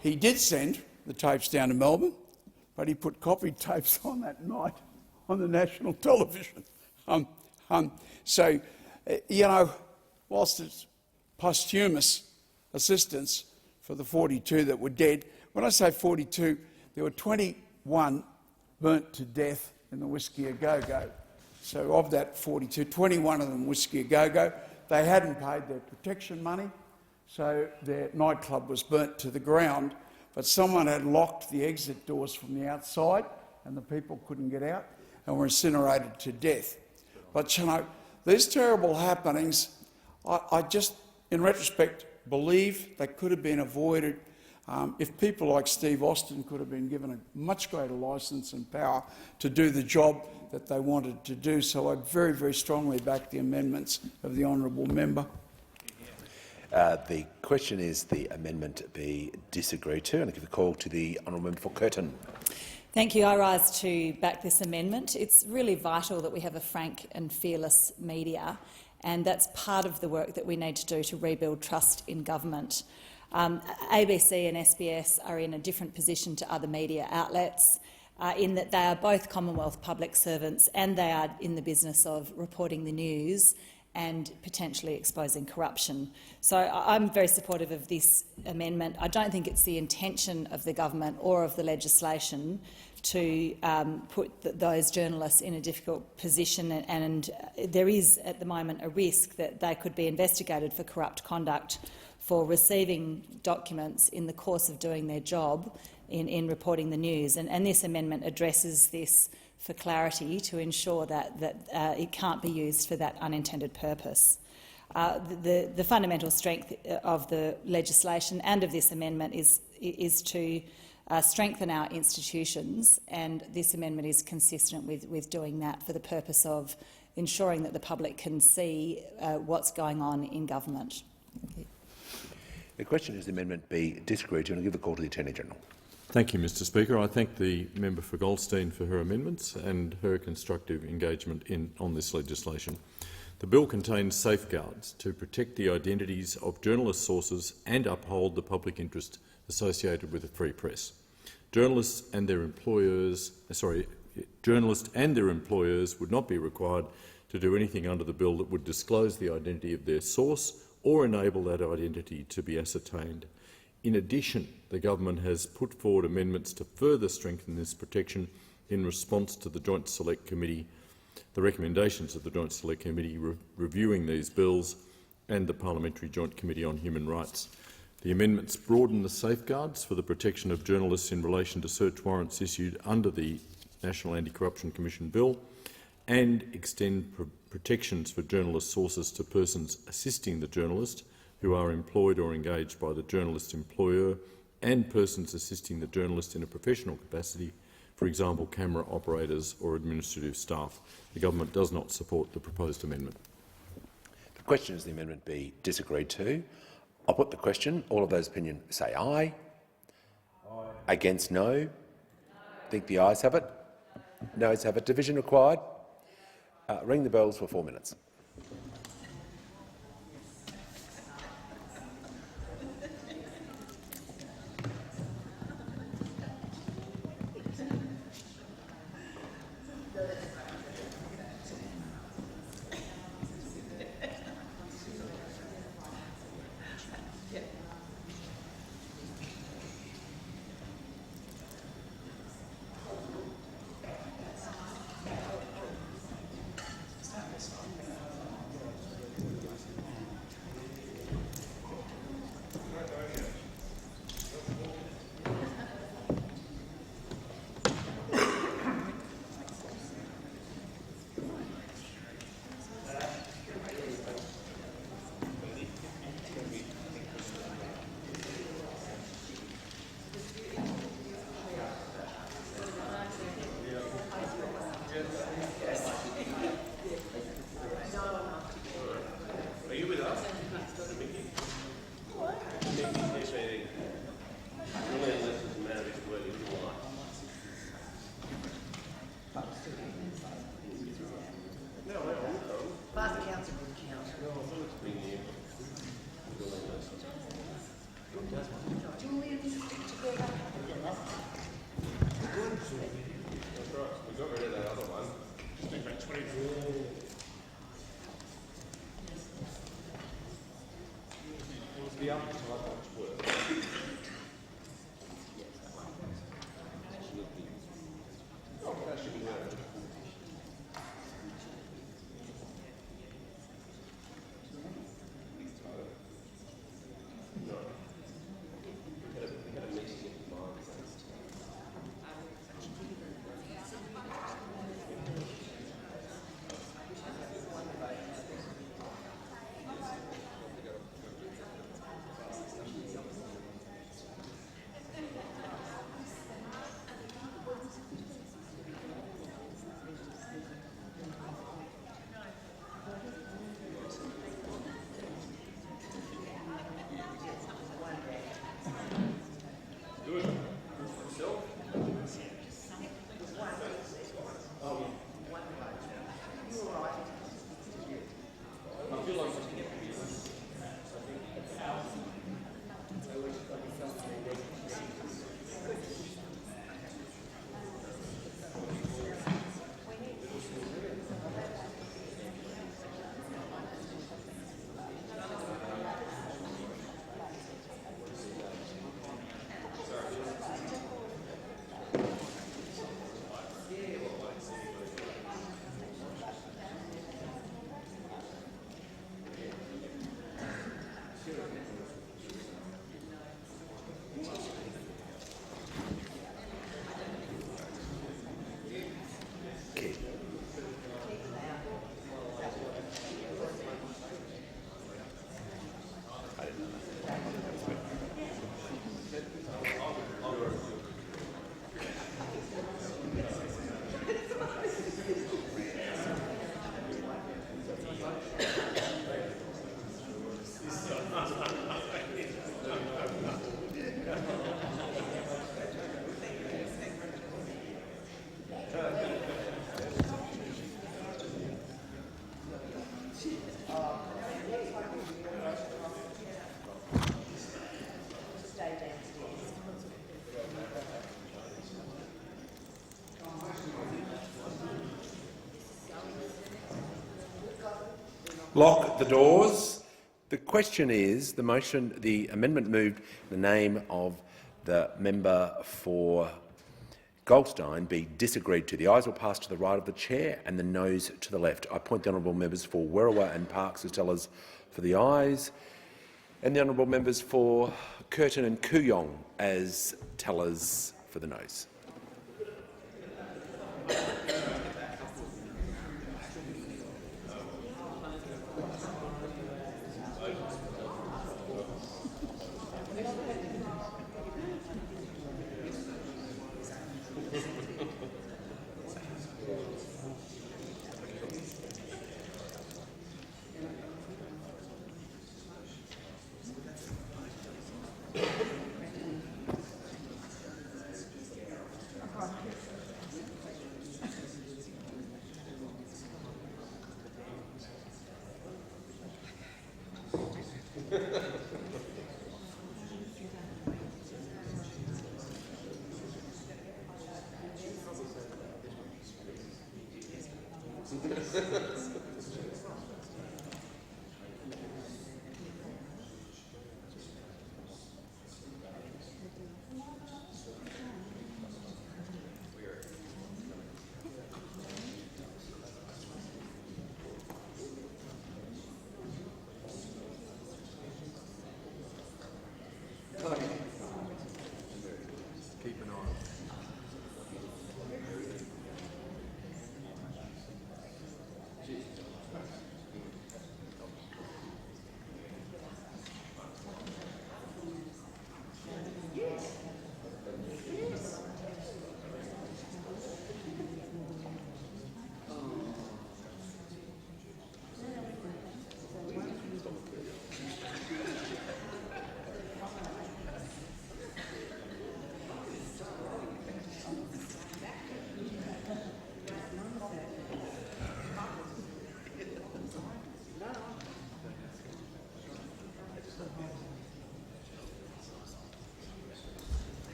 he did send the tapes down to Melbourne, but he put copied tapes on that night on the national television. So, you know, whilst it's posthumous assistance for the 42 that were dead, when I say 42, there were 21 burnt to death in the Whisky A Go-Go. So of that 42, 21 of them Whisky A Go-Go. They hadn't paid their protection money, so their nightclub was burnt to the ground, but someone had locked the exit doors from the outside and the people couldn't get out and were incinerated to death. But, you know, these terrible happenings, I just, in retrospect, believe they could have been avoided if people like Steve Austin could have been given a much greater licence and power to do the job that they wanted to do. So I very, very strongly back the amendments of the honourable member. The question is the amendment be disagreed to, and I give the call to the honourable member for Curtin. Thank you. I rise to back this amendment. It's really vital that we have a frank and fearless media, and that's part of the work that we need to do to rebuild trust in government. ABC and SBS are in a different position to other media outlets in that they are both Commonwealth public servants and they are in the business of reporting the news and potentially exposing corruption. So I'm very supportive of this amendment. I don't think it's the intention of the government or of the legislation to put those journalists in a difficult position, and there is at the moment a risk that they could be investigated for corrupt conduct for receiving documents in the course of doing their job in reporting the news. And this amendment addresses this for clarity to ensure that it can't be used for that unintended purpose. The fundamental strength of the legislation and of this amendment is to strengthen our institutions, and this amendment is consistent with doing that for the purpose of ensuring that the public can see what's going on in government. Thank you. The question is the amendment be disagreed to, and I give the call to the Attorney-General. Thank you, Mr Speaker. I thank the member for Goldstein for her amendments and her constructive engagement on this legislation. The bill contains safeguards to protect the identities of journalist sources and uphold the public interest associated with a free press. Journalists and their employers would not be required to do anything under the bill that would disclose the identity of their source or enable that identity to be ascertained. In addition, the government has put forward amendments to further strengthen this protection in response to the Joint Select Committee, the recommendations of the Joint Select Committee reviewing these bills and the Parliamentary Joint Committee on Human Rights. The amendments broaden the safeguards for the protection of journalists in relation to search warrants issued under the National Anti-Corruption Commission Bill and extend protections for journalist sources to persons assisting the journalist who are employed or engaged by the journalist's employer and persons assisting the journalist in a professional capacity, for example, camera operators or administrative staff. The government does not support the proposed amendment. The question is the amendment be disagreed to. I'll put the question. All of those opinions say aye. Aye. Against no. I think the ayes have it. Noes have it. Division required. Ring the bells for 4 minutes. We got rid of that other one. Lock the doors. The question is, the amendment moved the name of the member for Goldstein be disagreed to. The ayes will pass to the right of the chair and the noes to the left. I point the honourable members for Warringah and Parkes as tellers for the ayes, and the honourable members for Curtin and Kooyong as tellers for the noes.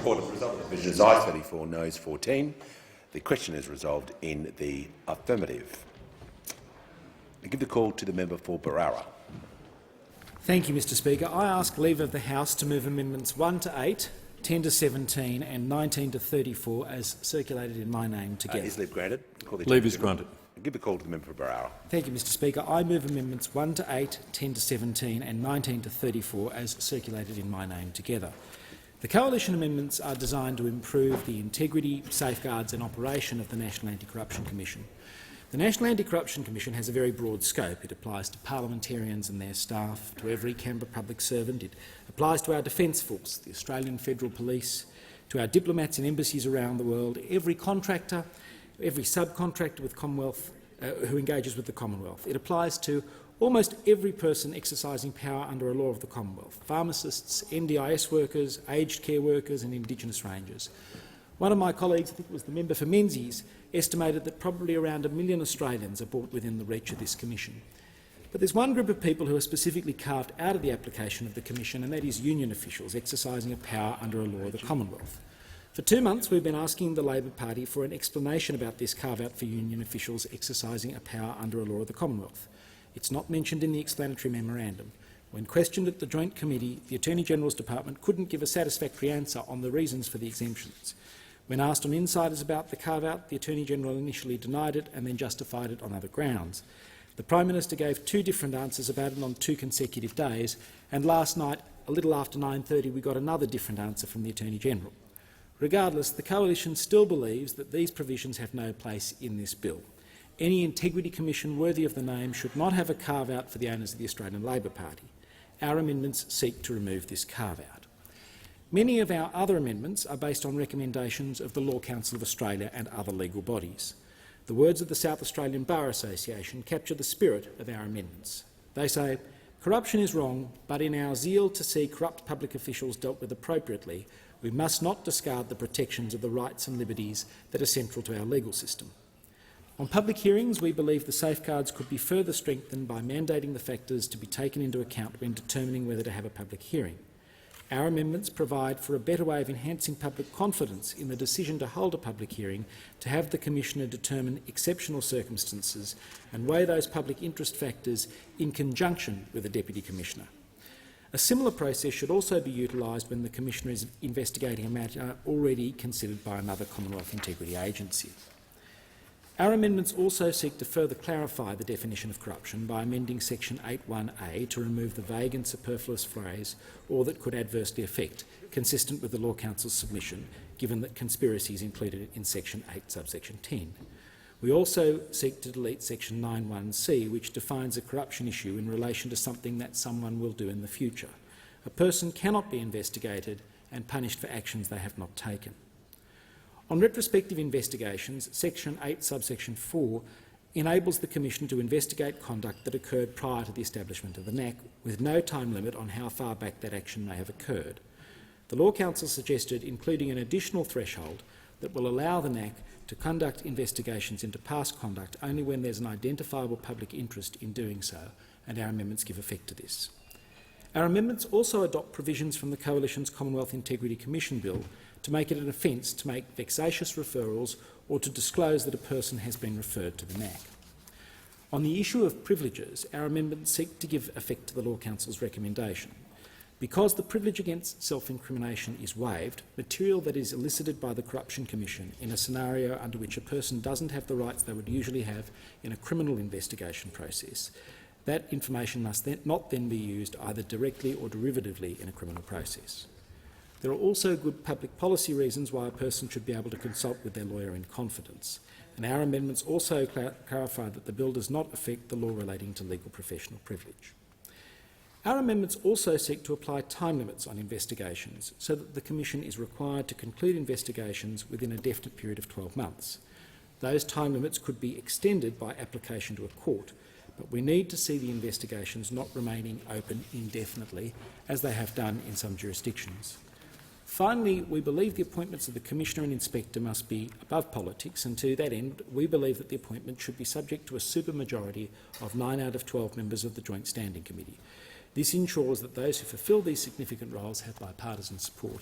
Report of the result of the division is ayes 34, noes 14. The question is resolved in the affirmative. I give the call to the member for Berowra. Thank you, Mr Speaker. I ask leave of the House to move amendments 1 to 8, 10 to 17 and 19 to 34 as circulated in my name together. Is leave granted? Leave is granted. I give the call to the member for Berowra. Thank you, Mr Speaker. I move amendments 1 to 8, 10 to 17 and 19 to 34 as circulated in my name together. The coalition amendments are designed to improve the integrity, safeguards and operation of the National Anti-Corruption Commission. The National Anti-Corruption Commission has a very broad scope. It applies to parliamentarians and their staff, to every Canberra public servant. It applies to our Defence Force, the Australian Federal Police, to our diplomats in embassies around the world, every contractor, every subcontractor with Commonwealth who engages with the Commonwealth. It applies to almost every person exercising power under a law of the Commonwealth: pharmacists, NDIS workers, aged care workers and Indigenous rangers. One of my colleagues, I think it was the member for Menzies, estimated that probably around 1 million Australians are brought within the reach of this Commission. But there's one group of people who are specifically carved out of the application of the Commission, and that is union officials exercising a power under a law of the Commonwealth. For 2 months we've been asking the Labor Party for an explanation about this carve-out for union officials exercising a power under a law of the Commonwealth. It's not mentioned in the explanatory memorandum. When questioned at the Joint Committee, the Attorney-General's Department couldn't give a satisfactory answer on the reasons for the exemptions. When asked on insiders about the carve-out, the Attorney-General initially denied it and then justified it on other grounds. The Prime Minister gave 2 different answers about it on 2 consecutive days, and last night, a little after 9:30, we got another different answer from the Attorney-General. Regardless, the Coalition still believes that these provisions have no place in this bill. Any integrity commission worthy of the name should not have a carve-out for the owners of the Australian Labor Party. Our amendments seek to remove this carve-out. Many of our other amendments are based on recommendations of the Law Council of Australia and other legal bodies. The words of the South Australian Bar Association capture the spirit of our amendments. They say, "Corruption is wrong, but in our zeal to see corrupt public officials dealt with appropriately, we must not discard the protections of the rights and liberties that are central to our legal system." On public hearings, we believe the safeguards could be further strengthened by mandating the factors to be taken into account when determining whether to have a public hearing. Our amendments provide for a better way of enhancing public confidence in the decision to hold a public hearing, to have the Commissioner determine exceptional circumstances and weigh those public interest factors in conjunction with the Deputy Commissioner. A similar process should also be utilised when the Commissioner is investigating a matter already considered by another Commonwealth integrity agency. Our amendments also seek to further clarify the definition of corruption by amending section 8(1)A to remove the vague and superfluous phrase "or that could adversely affect," consistent with the Law Council's submission, given that conspiracy is included in section 8 subsection 10. We also seek to delete section 9(1)C, which defines a corruption issue in relation to something that someone will do in the future. A person cannot be investigated and punished for actions they have not taken. On retrospective investigations, section 8 subsection 4 enables the Commission to investigate conduct that occurred prior to the establishment of the NAC, with no time limit on how far back that action may have occurred. The Law Council suggested including an additional threshold that will allow the NAC to conduct investigations into past conduct only when there's an identifiable public interest in doing so, and our amendments give effect to this. Our amendments also adopt provisions from the Coalition's Commonwealth Integrity Commission Bill to make it an offence to make vexatious referrals or to disclose that a person has been referred to the NAC. On the issue of privileges, our amendments seek to give effect to the Law Council's recommendation. Because the privilege against self-incrimination is waived, material that is elicited by the Corruption Commission in a scenario under which a person doesn't have the rights they would usually have in a criminal investigation process, that information must not then be used either directly or derivatively in a criminal process. There are also good public policy reasons why a person should be able to consult with their lawyer in confidence, and our amendments also clarify that the bill does not affect the law relating to legal professional privilege. Our amendments also seek to apply time limits on investigations so that the Commission is required to conclude investigations within a definite period of 12 months. Those time limits could be extended by application to a court, but we need to see the investigations not remaining open indefinitely, as they have done in some jurisdictions. Finally, we believe the appointments of the Commissioner and Inspector must be above politics, and to that end we believe that the appointment should be subject to a supermajority of 9 out of 12 members of the Joint Standing Committee. This ensures that those who fulfil these significant roles have bipartisan support.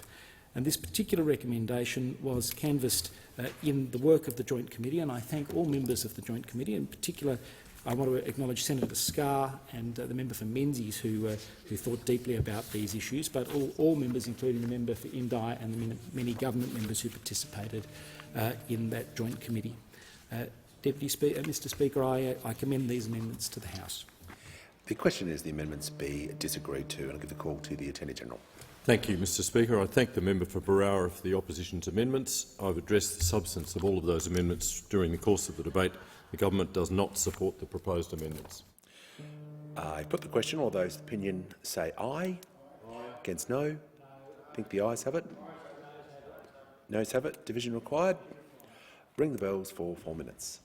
And this particular recommendation was canvassed in the work of the Joint Committee, and I thank all members of the Joint Committee. In particular, I want to acknowledge Senator Scarr and the member for Menzies who thought deeply about these issues, but all members, including the member for Indi and the many government members who participated in that Joint Committee. Mr Speaker, I commend these amendments to the House. The question is the amendments be disagreed to, and I'll give the call to the Attorney-General. Thank you, Mr Speaker. I thank the member for Berowra for the opposition's amendments. I've addressed the substance of all of those amendments during the course of the debate. The government does not support the proposed amendments. I put the question. All those opinion say aye. Against no. I think the ayes have it. Noes have it. Division required. Ring the bells for 4 minutes.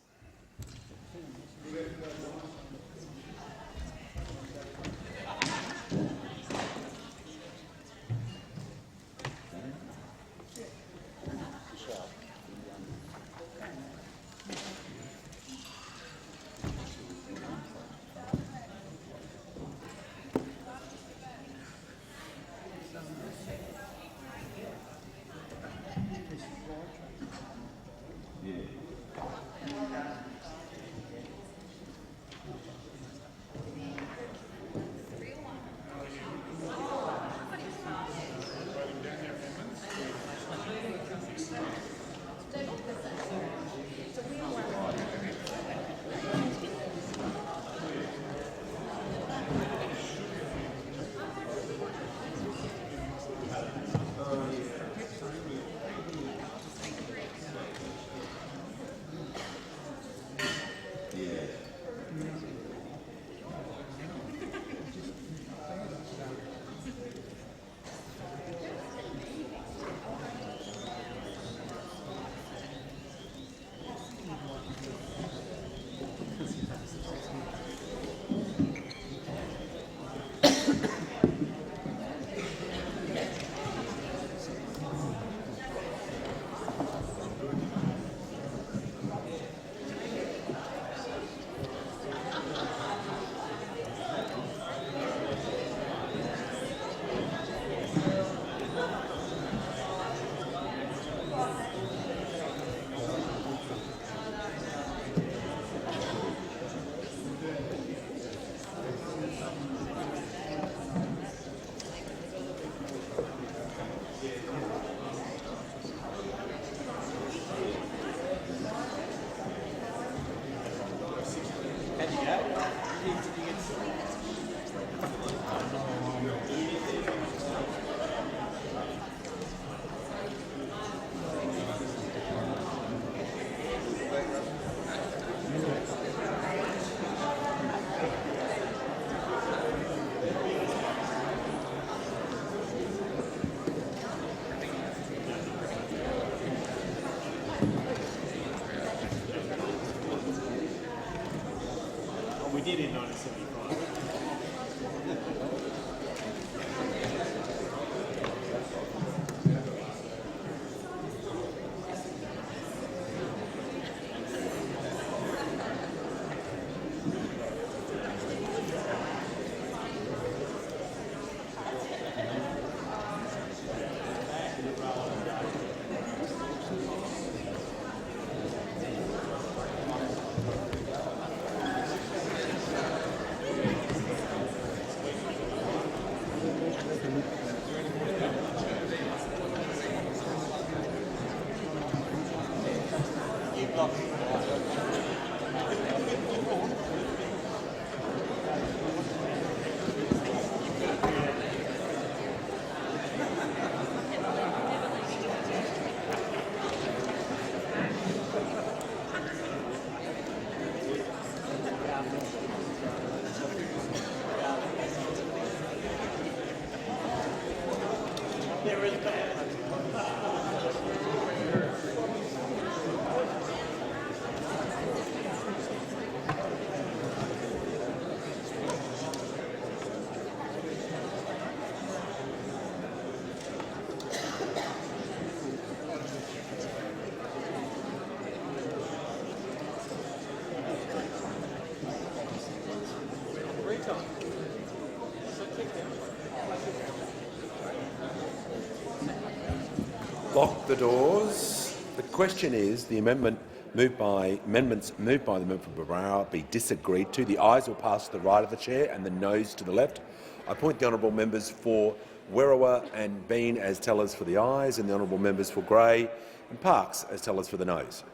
We did in 1975. lock the doors. The question is the amendments moved by the member for Berowra be disagreed to. The ayes will pass to the right of the chair and the noes to the left. I appoint the honourable members for Warringah and Bean as tellers for the ayes and the honourable members for Grey and Parkes as tellers for the noes.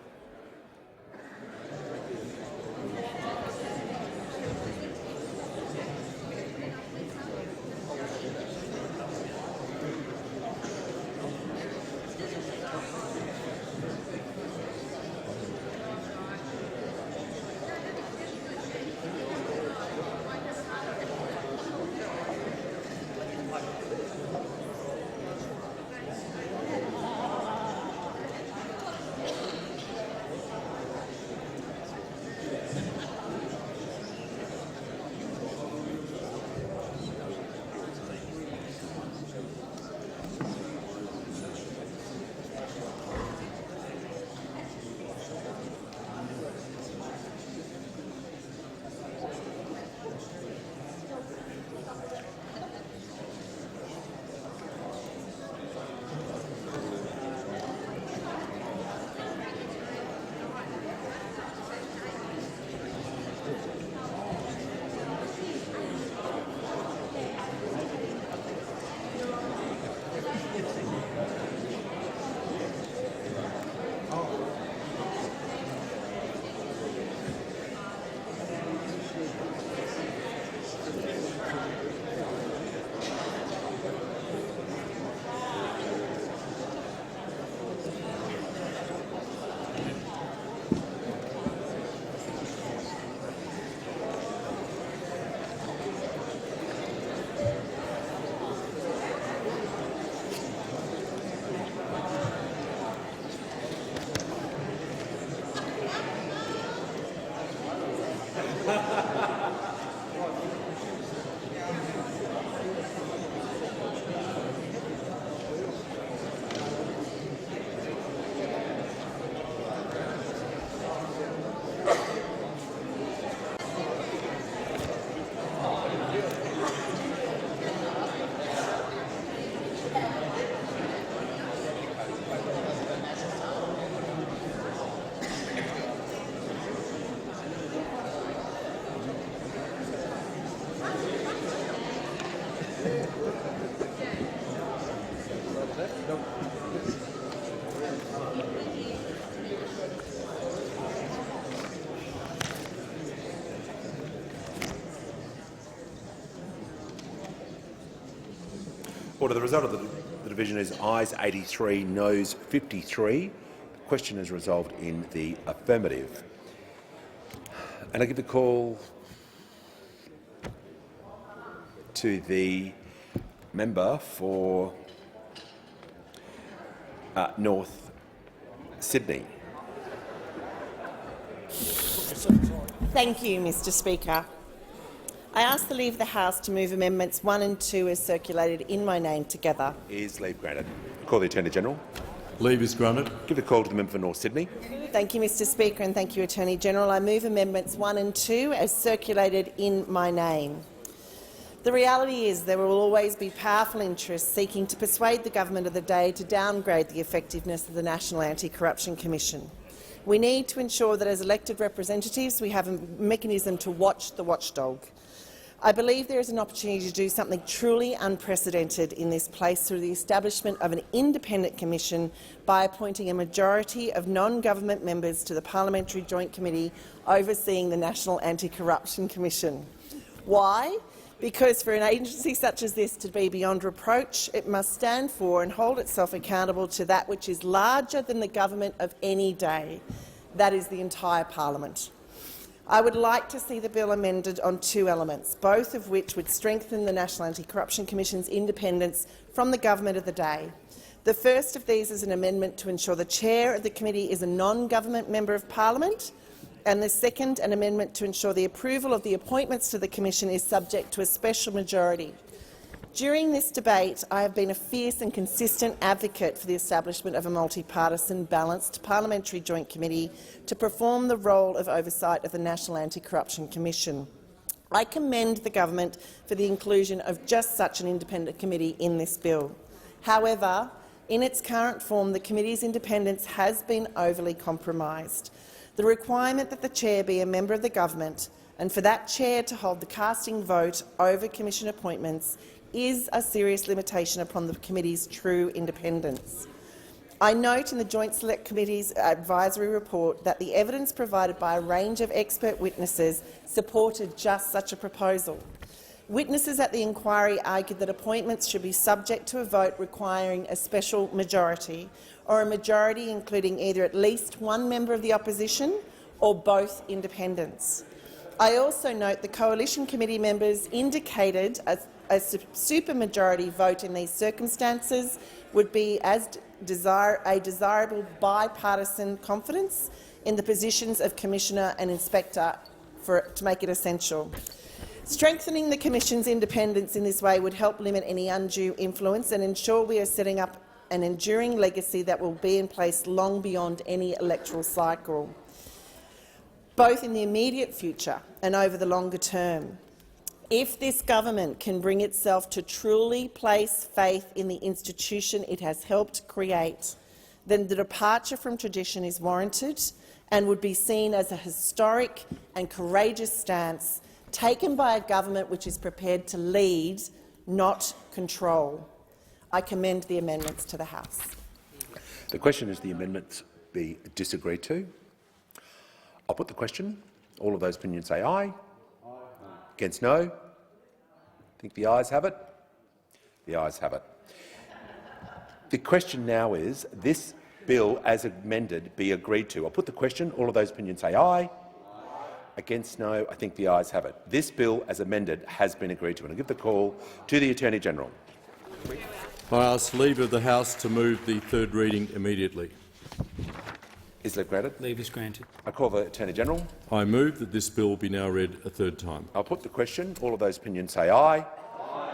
Order. The result of the division is ayes 83, noes 53. The question is resolved in the affirmative. And I give the call to the member for North Sydney. Thank you, Mr Speaker. I ask the Leave of the House to move amendments 1 and 2 as circulated in my name together. Is leave granted? Call the Attorney-General. Leave is granted. Give the call to the member for North Sydney. Thank you, Mr Speaker, and thank you, Attorney-General. I move amendments 1 and 2 as circulated in my name. The reality is there will always be powerful interests seeking to persuade the government of the day to downgrade the effectiveness of the National Anti-Corruption Commission. We need to ensure that as elected representatives we have a mechanism to watch the watchdog. I believe there is an opportunity to do something truly unprecedented in this place through the establishment of an independent commission by appointing a majority of non-government members to the Parliamentary Joint Committee overseeing the National Anti-Corruption Commission. Why? Because for an agency such as this to be beyond reproach, it must stand for and hold itself accountable to that which is larger than the government of any day. That is the entire parliament. I would like to see the bill amended on 2 elements, both of which would strengthen the National Anti-Corruption Commission's independence from the government of the day. The first of these is an amendment to ensure the chair of the committee is a non-government member of parliament, and the second, an amendment to ensure the approval of the appointments to the commission is subject to a special majority. During this debate, I have been a fierce and consistent advocate for the establishment of a multi-partisan, balanced parliamentary joint committee to perform the role of oversight of the National Anti-Corruption Commission. I commend the government for the inclusion of just such an independent committee in this bill. However, In its current form, the committee's independence has been overly compromised. The requirement that the chair be a member of the government and for that chair to hold the casting vote over commission appointments is a serious limitation upon the committee's true independence. I note in the Joint Select Committee's advisory report that the evidence provided by a range of expert witnesses supported just such a proposal. Witnesses at the inquiry argued that appointments should be subject to a vote requiring a special majority, or a majority including either at least one member of the opposition or both independents. I also note the Coalition Committee members indicated a supermajority vote in these circumstances would be a desirable bipartisan confidence in the positions of Commissioner and Inspector to make it essential. Strengthening the Commission's independence in this way would help limit any undue influence and ensure we are setting up an enduring legacy that will be in place long beyond any electoral cycle, both in the immediate future and over the longer term. If this government can bring itself to truly place faith in the institution it has helped create, then the departure from tradition is warranted and would be seen as a historic and courageous stance taken by a government which is prepared to lead, not control. I commend the amendments to the House. The question is the amendments be disagreed to. I'll put the question. All of those opinions say aye. Against no? I think the ayes have it. The ayes have it. The question now is this bill as amended be agreed to. I'll put the question. All of those opinions say aye. Against no? I think the ayes have it. This bill as amended has been agreed to. And I give the call to the Attorney-General. I ask leave of the House to move the third reading immediately. Is leave granted? Leave is granted. I call the Attorney-General. I move that this bill be now read a third time. I'll put the question. All of those opinions say aye.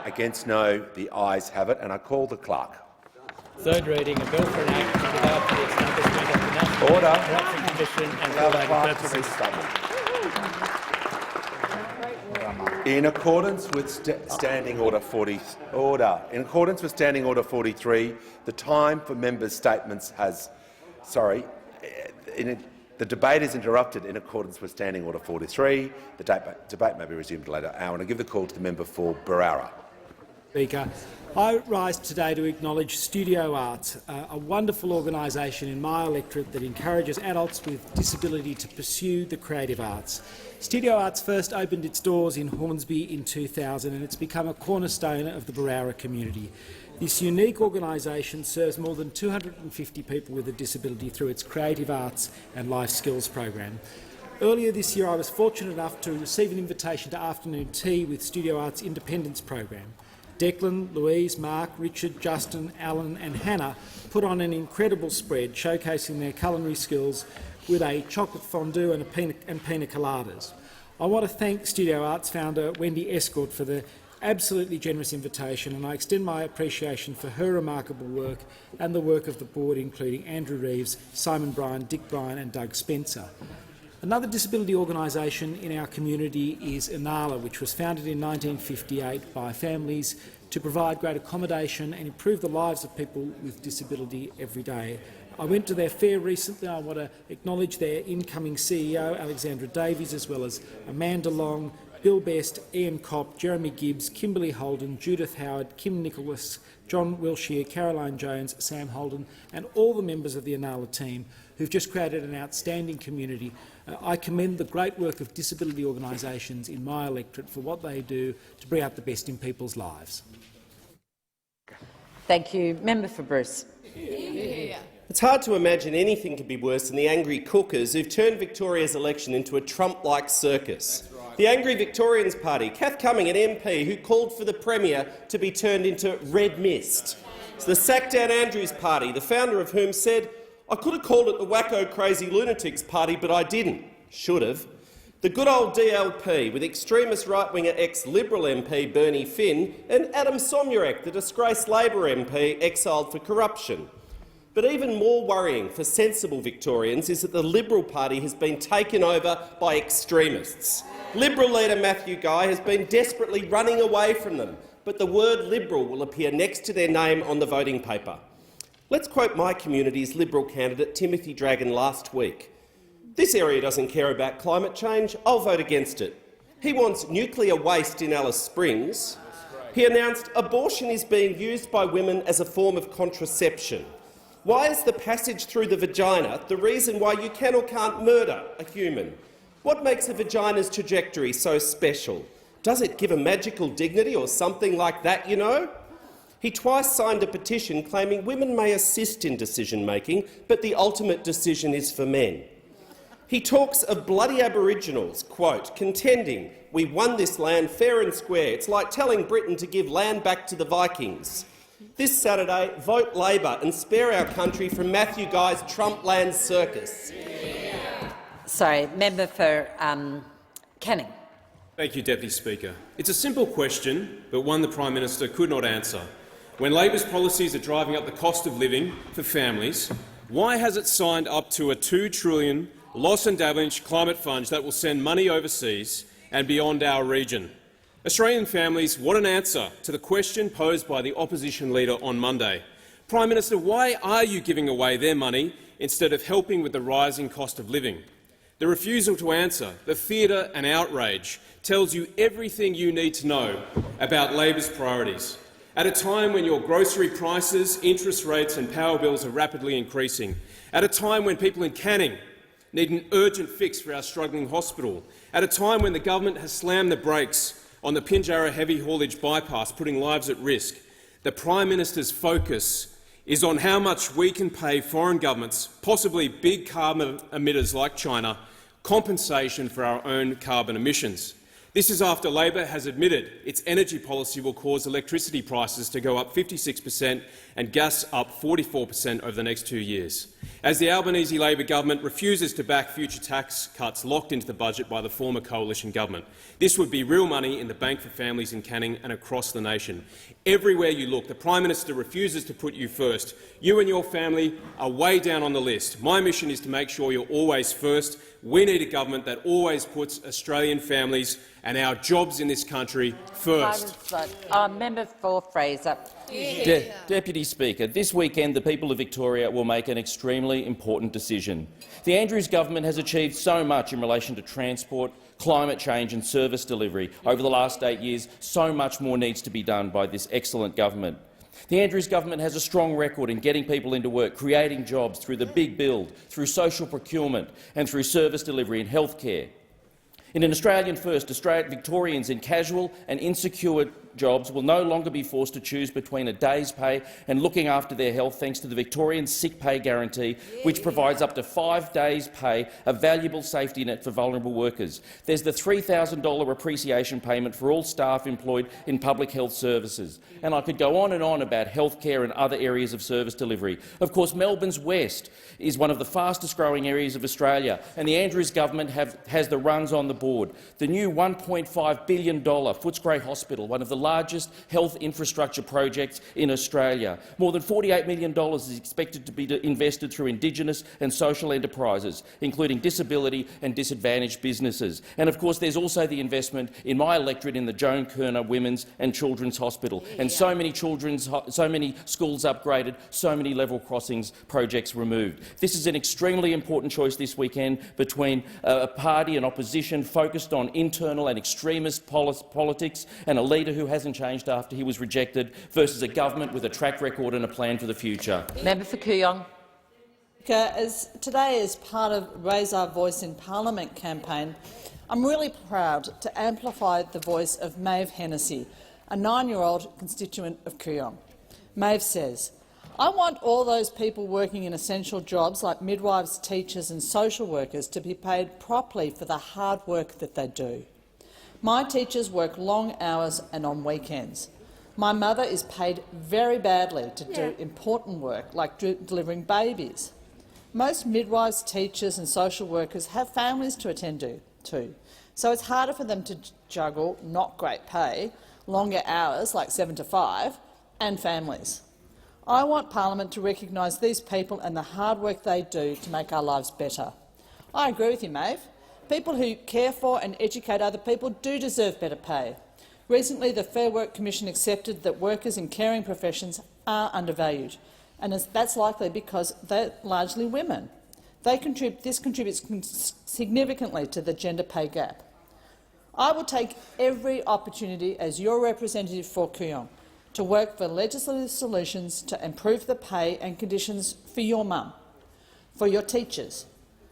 Against no? The ayes have it. And I call the Clerk. Third reading, a bill for an act to develop the establishment of the National Corruption Commission and related purposes. In accordance with Standing Order 43, the time for members' statements has. The debate is interrupted in accordance with Standing Order 43. The debate may be resumed at a later hour. And I give the call to the member for Berowra. Speaker, I rise today to acknowledge Studio Arts, a wonderful organisation in my electorate that encourages adults with disability to pursue the creative arts. Studio Arts first opened its doors in Hornsby in 2000 and it's become a cornerstone of the Berowra community. This unique organisation serves more than 250 people with a disability through its Creative Arts and Life Skills program. Earlier this year I was fortunate enough to receive an invitation to afternoon tea with Studio Arts' Independence program. Declan, Louise, Mark, Richard, Justin, Alan and Hannah put on an incredible spread showcasing their culinary skills with a chocolate fondue and pina coladas. I want to thank Studio Arts founder Wendy Escort for the absolutely generous invitation, and I extend my appreciation for her remarkable work and the work of the board, including Andrew Reeves, Simon Bryan, Dick Bryan and Doug Spencer. Another disability organisation in our community is Inala, which was founded in 1958 by families to provide great accommodation and improve the lives of people with disability every day. I went to their fair recently. I want to acknowledge their incoming CEO, Alexandra Davies, as well as Amanda Long, Bill Best, Ian Kopp, Jeremy Gibbs, Kimberly Holden, Judith Howard, Kim Nicholas, John Wilshire, Caroline Jones, Sam Holden and all the members of the Inala team who've just created an outstanding community. I commend the great work of disability organisations in my electorate for what they do to bring out the best in people's lives. Thank you. Member for Bruce. It's hard to imagine anything could be worse than the angry cookers who've turned Victoria's election into a Trump-like circus. The Angry Victorians Party, Kath Cumming, an MP who called for the Premier to be turned into red mist. It's the Sack Down Andrews Party, the founder of whom said, "I could have called it the Wacko Crazy Lunatics Party, but I didn't. Should have." The good old DLP, with extremist right-winger ex-Liberal MP Bernie Finn and Adam Somyurek, the disgraced Labor MP exiled for corruption. But even more worrying for sensible Victorians is that the Liberal Party has been taken over by extremists. Liberal leader Matthew Guy has been desperately running away from them, but the word Liberal will appear next to their name on the voting paper. Let's quote my community's Liberal candidate Timothy Dragon last week. "This area doesn't care about climate change. I'll vote against it." He wants nuclear waste in Alice Springs. He announced abortion is being used by women as a form of contraception. Why is the passage through the vagina the reason why you can or can't murder a human? What makes a vagina's trajectory so special? Does it give a magical dignity or something like that, you know? He twice signed a petition claiming women may assist in decision-making, but the ultimate decision is for men. He talks of bloody Aboriginals, quote, contending, "We won this land fair and square. It's like telling Britain to give land back to the Vikings." This Saturday, vote Labor and spare our country from Matthew Guy's Trumpland circus. Sorry, member for Canning. Thank you, Deputy Speaker. It's a simple question, but one the Prime Minister could not answer. When Labor's policies are driving up the cost of living for families, why has it signed up to a $2 trillion loss and damage climate fund that will send money overseas and beyond our region? Australian families want an answer to the question posed by the opposition leader on Monday. Prime Minister, why are you giving away their money instead of helping with the rising cost of living? The refusal to answer, the theatre and outrage, tells you everything you need to know about Labor's priorities. At a time when your grocery prices, interest rates and power bills are rapidly increasing, at a time when people in Canning need an urgent fix for our struggling hospital, at a time when the government has slammed the brakes on the Pinjarra heavy haulage bypass, putting lives at risk, the Prime Minister's focus is on how much we can pay foreign governments, possibly big carbon emitters like China, compensation for our own carbon emissions. This is after Labor has admitted its energy policy will cause electricity prices to go up 56% and gas up 44% over the next 2 years. As the Albanese Labor government refuses to back future tax cuts locked into the budget by the former coalition government. This would be real money in the bank for families in Canning and across the nation. Everywhere you look, the Prime Minister refuses to put you first. You and your family are way down on the list. My mission is to make sure you're always first. We need a government that always puts Australian families and our jobs in this country first. Member for Fraser. Deputy Speaker, this weekend the people of Victoria will make an extremely important decision. The Andrews government has achieved so much in relation to transport, climate change and service delivery over the last 8 years. So much more needs to be done by this excellent government. The Andrews government has a strong record in getting people into work, creating jobs through the big build, through social procurement and through service delivery and healthcare. In an Australian first, Victorians in casual and insecure jobs will no longer be forced to choose between a day's pay and looking after their health thanks to the Victorian Sick Pay Guarantee, which provides up to 5 days' pay, a valuable safety net for vulnerable workers. There's the $3,000 appreciation payment for all staff employed in public health services. And I could go on about healthcare and other areas of service delivery. Of course, Melbourne's West is one of the fastest-growing areas of Australia, and the Andrews government has the runs on the board. The new $1.5 billion Footscray Hospital, one of the largest health infrastructure projects in Australia. More than $48 million is expected to be invested through Indigenous and social enterprises, including disability and disadvantaged businesses. And of course, there's also the investment in my electorate in the Joan Kerner Women's and Children's Hospital, and so many schools upgraded, so many level crossings projects removed. This is an extremely important choice this weekend between a party and opposition focused on internal and extremist politics and a leader who hasn't changed after he was rejected versus a government with a track record and a plan for the future. Member for Kooyong. As today is part of Raise Our Voice in Parliament campaign, I'm really proud to amplify the voice of Maeve Hennessy, a 9-year-old constituent of Kooyong. Maeve says, "I want all those people working in essential jobs like midwives, teachers and social workers to be paid properly for the hard work that they do. My teachers work long hours and on weekends. My mother is paid very badly to do important work like delivering babies. Most midwives, teachers and social workers have families to attend to, so it's harder for them to juggle not great pay, longer hours like 7 to 5 and families. I want Parliament to recognise these people and the hard work they do to make our lives better." I agree with you, Maeve. People who care for and educate other people do deserve better pay. Recently, the Fair Work Commission accepted that workers in caring professions are undervalued, and that's likely because they're largely women. This contributes significantly to the gender pay gap. I will take every opportunity as your representative for Kooyong to work for legislative solutions to improve the pay and conditions for your mum, for your teachers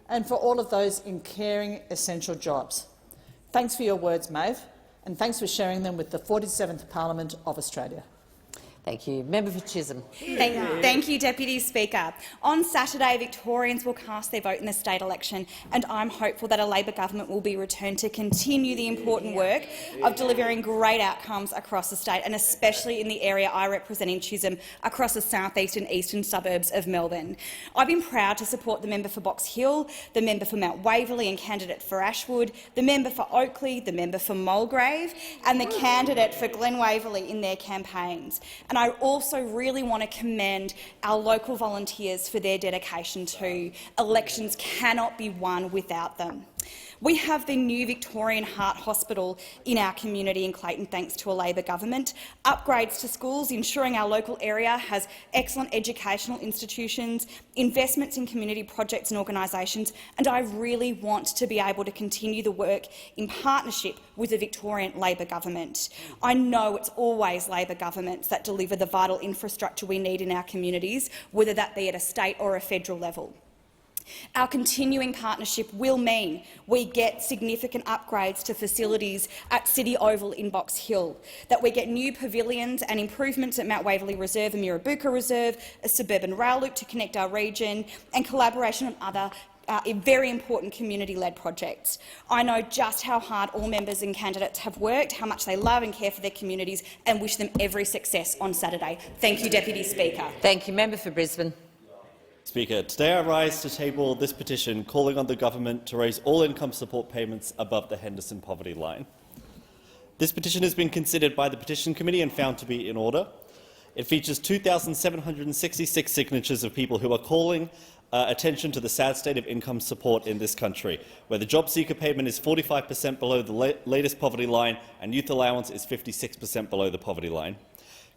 and for all of those in caring essential jobs. Thanks for your words, Maeve, and thanks for sharing them with the 47th Parliament of Australia. Thank you. Member for Chisholm. Thank you, Deputy Speaker. On Saturday, Victorians will cast their vote in the state election, and I'm hopeful that a Labor government will be returned to continue the important work of delivering great outcomes across the state, and especially in the area I represent in Chisholm, across the south-east and eastern suburbs of Melbourne. I've been proud to support the member for Box Hill, the member for Mount Waverley and candidate for Ashwood, the member for Oakley, the member for Mulgrave and the candidate for Glen Waverley in their campaigns. And I also really want to commend our local volunteers for their dedication too. Elections cannot be won without them. We have the new Victorian Heart Hospital in our community in Clayton thanks to a Labor government, upgrades to schools, ensuring our local area has excellent educational institutions, investments in community projects and organisations, and I really want to be able to continue the work in partnership with the Victorian Labor government. I know it's always Labor governments that deliver the vital infrastructure we need in our communities, whether that be at a state or a federal level. Our continuing partnership will mean we get significant upgrades to facilities at City Oval in Box Hill, that we get new pavilions and improvements at Mount Waverley Reserve and Mirrabooka Reserve, a suburban rail loop to connect our region, and collaboration on other very important community-led projects. I know just how hard all members and candidates have worked, how much they love and care for their communities, and wish them every success on Saturday. Thank you, Deputy Speaker. Thank you. Member for Brisbane. Speaker, today I rise to table this petition calling on the government to raise all income support payments above the Henderson poverty line. This petition has been considered by the Petition Committee and found to be in order. It features 2,766 signatures of people who are calling attention to the sad state of income support in this country, where the job seeker payment is 45% below the latest poverty line and youth allowance is 56% below the poverty line.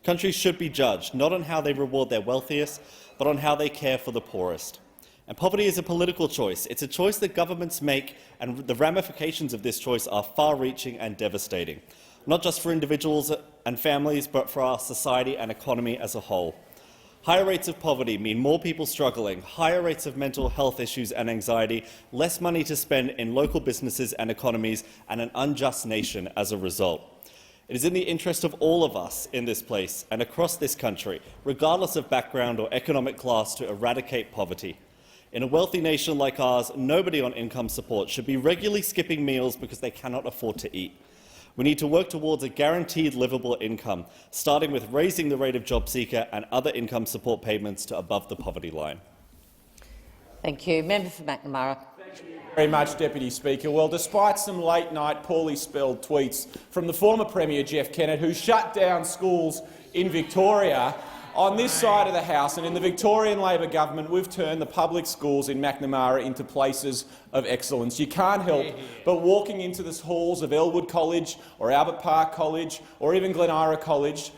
Countries should be judged not on how they reward their wealthiest, but on how they care for the poorest. And poverty is a political choice. It's a choice that governments make, and the ramifications of this choice are far-reaching and devastating, not just for individuals and families, but for our society and economy as a whole. Higher rates of poverty mean more people struggling, higher rates of mental health issues and anxiety, less money to spend in local businesses and economies, and an unjust nation as a result. It is in the interest of all of us in this place and across this country, regardless of background or economic class, to eradicate poverty. In a wealthy nation like ours, nobody on income support should be regularly skipping meals because they cannot afford to eat. We need to work towards a guaranteed livable income, starting with raising the rate of job seeker and other income support payments to above the poverty line. Thank you. Member for McNamara. Very much, Deputy Speaker. Well, despite some late-night, poorly spelled tweets from the former Premier Jeff Kennett, who shut down schools in Victoria, on this side of the House and in the Victorian Labor government, we've turned the public schools in McNamara into places of excellence. You can't help but walking into the halls of Elwood College or Albert Park College or even Glen Ira College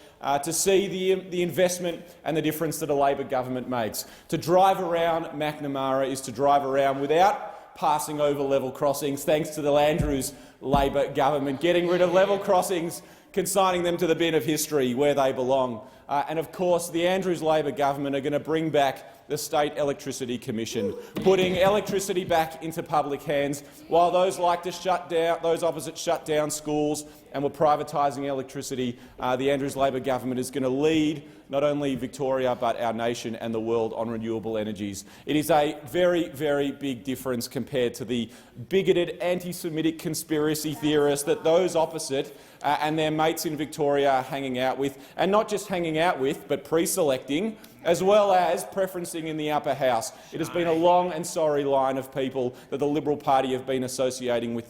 to see the investment and the difference that a Labor government makes. To drive around McNamara is to drive around without passing over level crossings, thanks to the Andrews Labor government getting rid of level crossings, consigning them to the bin of history where they belong. And of course, the Andrews Labor government are going to bring back the State Electricity Commission, putting electricity back into public hands, while those opposite shut down schools and were privatising electricity. The Andrews Labor government is going to lead not only Victoria but our nation and the world on renewable energies. It is a very, very big difference compared to the bigoted anti-Semitic conspiracy theorists that those opposite and their mates in Victoria are hanging out with, and not just hanging out with, but pre-selecting, as well as preferencing in the upper house. It has been a long and sorry line of people that the Liberal Party have been associating with.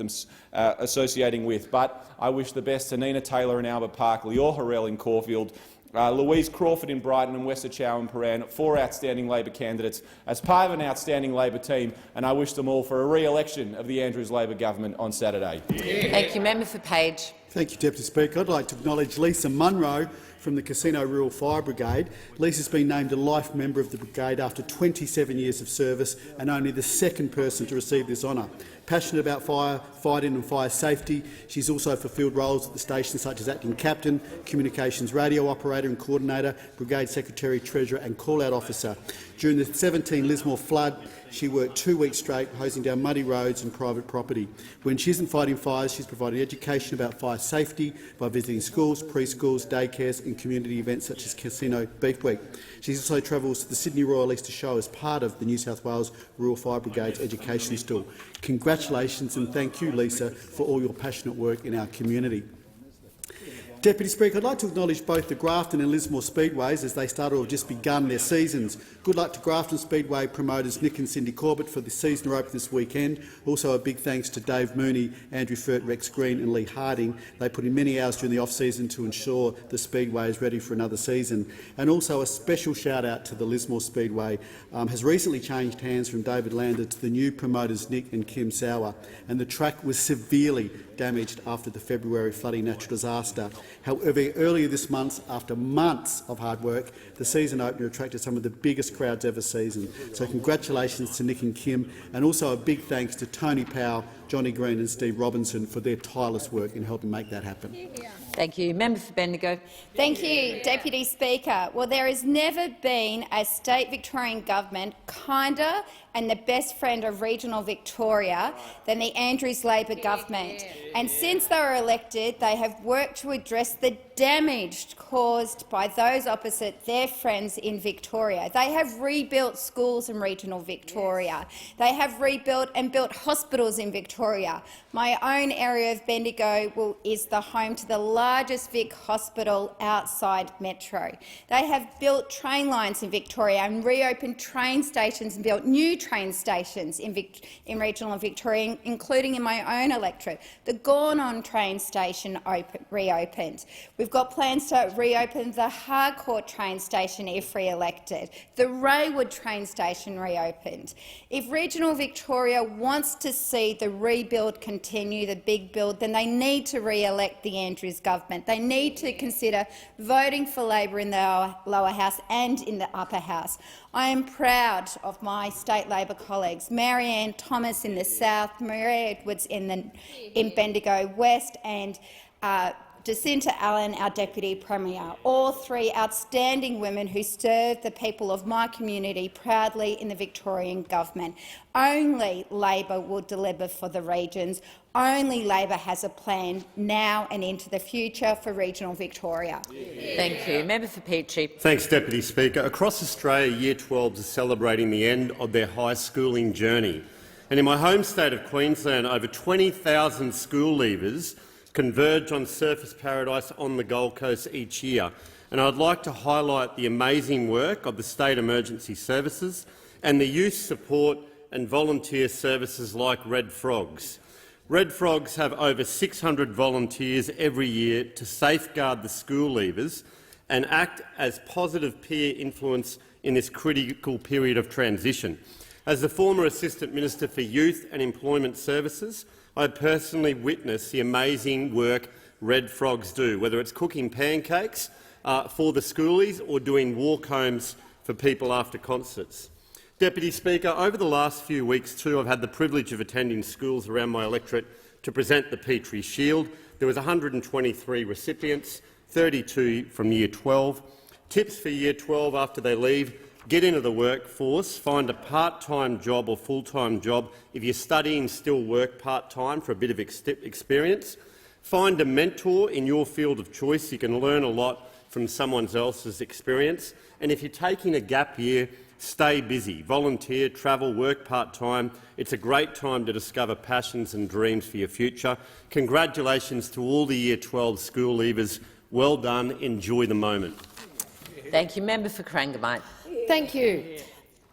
But I wish the best to Nina Taylor in Albert Park, Lior Harrell in Caulfield, Louise Crawford in Brighton and Wessa Chow in Paran, 4 outstanding Labor candidates as part of an outstanding Labor team, and I wish them all for a re-election of the Andrews Labor government on Saturday. Thank you. Member for Page. Thank you, Deputy Speaker. I'd like to acknowledge Lisa Munro from the Casino Rural Fire Brigade. Lisa's been named a life member of the brigade after 27 years of service and only the second person to receive this honour. Passionate about fire fighting and fire safety, she's also fulfilled roles at the station such as acting captain, communications radio operator and coordinator, brigade secretary, treasurer and call-out officer. During the 17 Lismore flood, she worked 2 weeks straight hosing down muddy roads and private property. When she isn't fighting fires, she's provided education about fire safety by visiting schools, preschools, daycares and community events such as Casino Beef Week. She also travels to the Sydney Royal Easter Show as part of the New South Wales Rural Fire Brigade's education stall. Congratulations and thank you, Lisa, for all your passionate work in our community. Deputy Speaker, I'd like to acknowledge both the Grafton and Lismore Speedways as they start or have just begun their seasons. Good luck to Grafton Speedway promoters Nick and Cindy Corbett for the season open this weekend. Also a big thanks to Dave Mooney, Andrew Furt, Rex Green and Lee Harding. They put in many hours during the off-season to ensure the Speedway is ready for another season. And also a special shout-out to the Lismore Speedway. Has recently changed hands from David Lander to the new promoters Nick and Kim Sauer, and the track was severely damaged after the February flooding natural disaster. However, earlier this month, after months of hard work, the season opener attracted some of the biggest crowds ever seen. So congratulations to Nick and Kim, and also a big thanks to Tony Powell, Johnny Green and Steve Robinson for their tireless work in helping make that happen. Thank you. Member for Bendigo. Thank you, Deputy Speaker. Well, there has never been a state Victorian government kinder and the best friend of regional Victoria than the Andrews Labor government. And since they were elected, they have worked to address the damage caused by those opposite their friends in Victoria. They have rebuilt schools in regional Victoria. They have rebuilt and built hospitals in Victoria. My own area of Bendigo is the home to the largest Vic hospital outside Metro. They have built train lines in Victoria and reopened train stations and built new train stations in regional Victoria, including in my own electorate. The Gornon train station reopened. We've got plans to reopen the Harcourt train station if re-elected. The Raywood train station reopened. If regional Victoria wants to see the rebuild continue, the big build, then they need to re-elect the Andrews government. They need to consider voting for Labor in the lower house and in the upper house. I am proud of my state Labor colleagues, Marianne Thomas in the south, Maria Edwards in Bendigo West, and Jacinta Allen, our Deputy Premier, all three outstanding women who serve the people of my community proudly in the Victorian government. Only Labor will deliver for the regions. Only Labor has a plan now and into the future for regional Victoria. Thank you. Member for Peachey. Thanks, Deputy Speaker. Across Australia, Year 12s are celebrating the end of their high schooling journey. And in my home state of Queensland, over 20,000 school leavers converge on Surfers Paradise on the Gold Coast each year. And I'd like to highlight the amazing work of the State Emergency Services and the youth support and volunteer services like Red Frogs. Red Frogs have over 600 volunteers every year to safeguard the school leavers and act as positive peer influence in this critical period of transition. As the former Assistant Minister for Youth and Employment Services, I personally witnessed the amazing work Red Frogs do, whether it's cooking pancakes for the schoolies or doing walk homes for people after concerts. Deputy Speaker, over the last few weeks too, I've had the privilege of attending schools around my electorate to present the Petrie Shield. There was 123 recipients, 32 from Year 12. Tips for Year 12 after they leave: get into the workforce, find a part-time job or full-time job. If you're studying, still work part-time for a bit of experience. Find a mentor in your field of choice. You can learn a lot from someone else's experience. And if you're taking a gap year, stay busy, volunteer, travel, work part-time. It's a great time to discover passions and dreams for your future. Congratulations to all the Year 12 school leavers. Well done. Enjoy the moment. Thank you. Member for Corangamite. Thank you.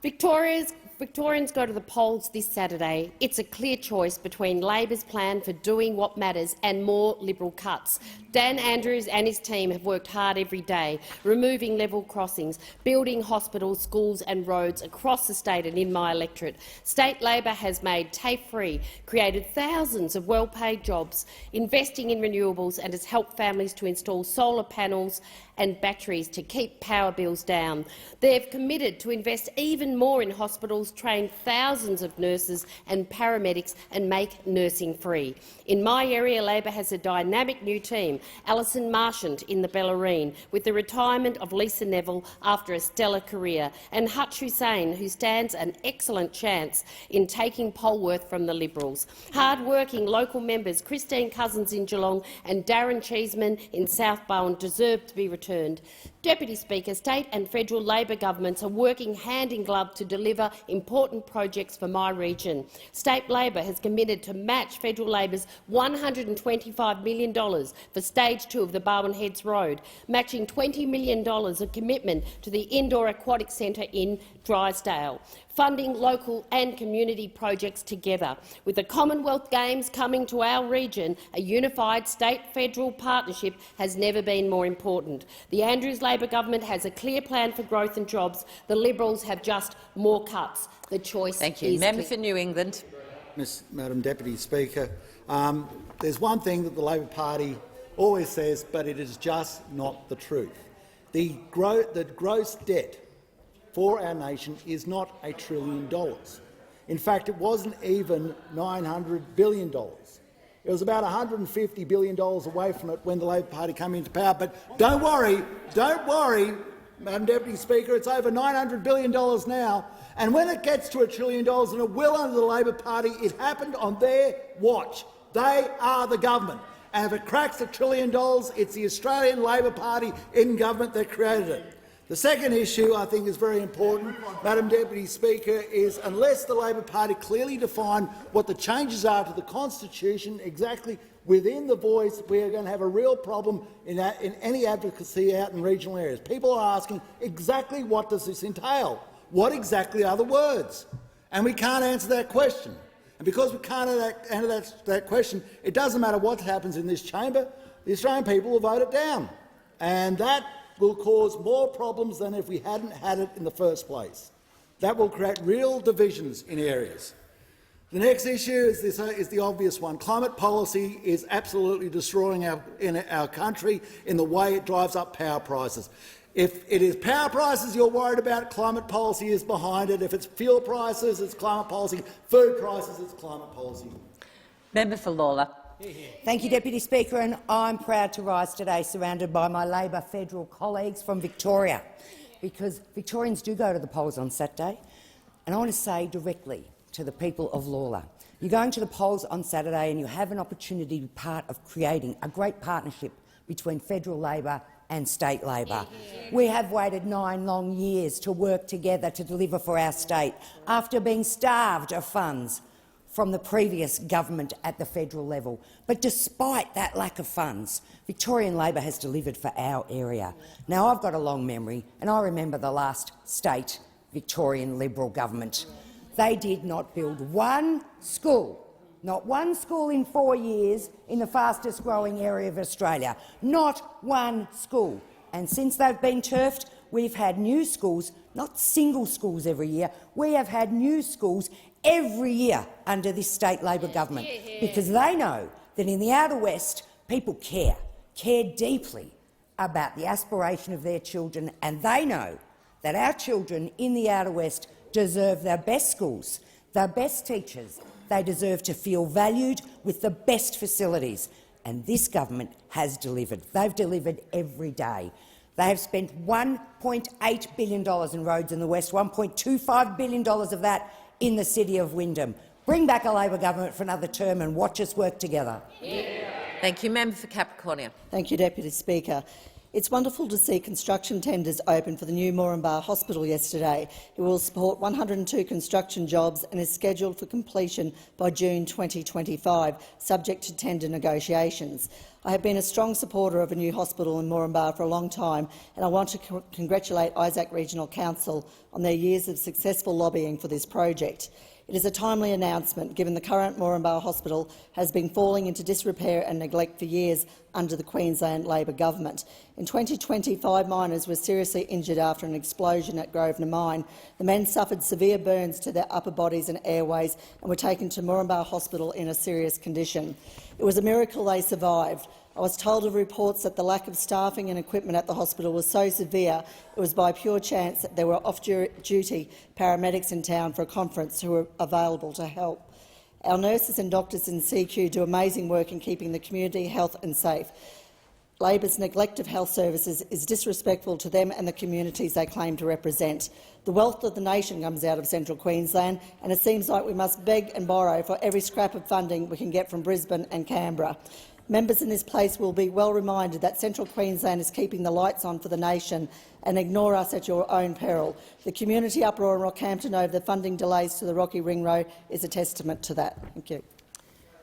Victoria's Victorians go to the polls this Saturday, it's a clear choice between Labor's plan for doing what matters and more Liberal cuts. Dan Andrews and his team have worked hard every day, removing level crossings, building hospitals, schools and roads across the state and in my electorate. State Labor has made TAFE free, created thousands of well-paid jobs, investing in renewables, and has helped families to install solar panels and batteries to keep power bills down. They've committed to invest even more in hospitals, train thousands of nurses and paramedics and make nursing free. In my area, Labor has a dynamic new team, Alison Marchant in the Bellarine, with the retirement of Lisa Neville after a stellar career, and Hutch Hussain, who stands an excellent chance in taking Polworth from the Liberals. Hard-working local members Christine Cousins in Geelong and Darren Cheeseman in South Bowen deserve to be returned. Deputy Speaker, state and federal Labor governments are working hand-in-glove to deliver important projects for my region. State Labor has committed to match federal Labor's $125 million for Stage 2 of the Barwon Heads Road, matching $20 million of commitment to the Indoor Aquatic Centre in Drysdale, funding local and community projects together. With the Commonwealth Games coming to our region, a unified state-federal partnership has never been more important. The Andrews Labor government has a clear plan for growth and jobs. The Liberals have just more cuts. The choice is Member for New England. Madam Deputy Speaker, there's one thing that the Labor Party always says, but it is just not the truth. The gross debt for our nation is not $1 trillion. In fact, it wasn't even $900 billion. It was about $150 billion away from it when the Labor Party came into power. But don't worry, Madam Deputy Speaker, it's over $900 billion now. And when it gets to $1 trillion, and it will under the Labor Party, it happened on their watch. They are the government. And if it cracks $1 trillion, it's the Australian Labor Party in government that created it. The second issue I think is very important, Madam Deputy Speaker, is unless the Labor Party clearly define what the changes are to the Constitution exactly within the voice, we are going to have a real problem in any advocacy out in regional areas. People are asking exactly what does this entail? What exactly are the words? And we can't answer that question. And because we can't answer that question, it doesn't matter what happens in this chamber, the Australian people will vote it down. And that will cause more problems than if we hadn't had it in the first place. That will create real divisions in areas. The next issue is the obvious one. Climate policy is absolutely destroying our country in the way it drives up power prices. If it is power prices you're worried about, climate policy is behind it. If it's fuel prices, it's climate policy. Food prices, it's climate policy. Member for Lawler. Thank you, Deputy Speaker, and I'm proud to rise today surrounded by my Labor federal colleagues from Victoria, because Victorians do go to the polls on Saturday. And I want to say directly to the people of Lawler, you're going to the polls on Saturday and you have an opportunity to be part of creating a great partnership between federal Labor and state Labor. We have waited 9 long years to work together to deliver for our state after being starved of funds from the previous government at the federal level. But despite that lack of funds, Victorian Labor has delivered for our area. Now, I've got a long memory, and I remember the last state Victorian Liberal government. They did not build one school, not one school in 4 years in the fastest-growing area of Australia. Not one school. And since they've been turfed, we've had new schools, not single schools every year. We have had new schools every year under this state Labor government, because they know that in the outer west people care deeply about the aspiration of their children, and they know that our children in the outer west deserve the best schools, the best teachers. They deserve to feel valued with the best facilities, and this government has delivered. They've delivered every day. They have spent $1.8 billion in roads in the west, $1.25 billion of that in the city of Wyndham. Bring back a Labor government for another term and watch us work together. Thank you. Member for Capricornia. Thank you, Deputy Speaker. It's wonderful to see construction tenders open for the new Moranbah Hospital yesterday. It will support 102 construction jobs and is scheduled for completion by June 2025, subject to tender negotiations. I have been a strong supporter of a new hospital in Moranbah for a long time, and I want to congratulate Isaac Regional Council on their years of successful lobbying for this project. It is a timely announcement, given the current Moranbah Hospital has been falling into disrepair and neglect for years under the Queensland Labor government. In 2020, 5 miners were seriously injured after an explosion at Grosvenor Mine. The men suffered severe burns to their upper bodies and airways and were taken to Moranbah Hospital in a serious condition. It was a miracle they survived. I was told of reports that the lack of staffing and equipment at the hospital was so severe it was by pure chance that there were off-duty paramedics in town for a conference who were available to help. Our nurses and doctors in CQ do amazing work in keeping the community healthy and safe. Labor's neglect of health services is disrespectful to them and the communities they claim to represent. The wealth of the nation comes out of central Queensland, and it seems like we must beg and borrow for every scrap of funding we can get from Brisbane and Canberra. Members in this place will be well reminded that Central Queensland is keeping the lights on for the nation, and ignore us at your own peril. The community uproar in Rockhampton over the funding delays to the Rocky Ring Road is a testament to that. Thank you.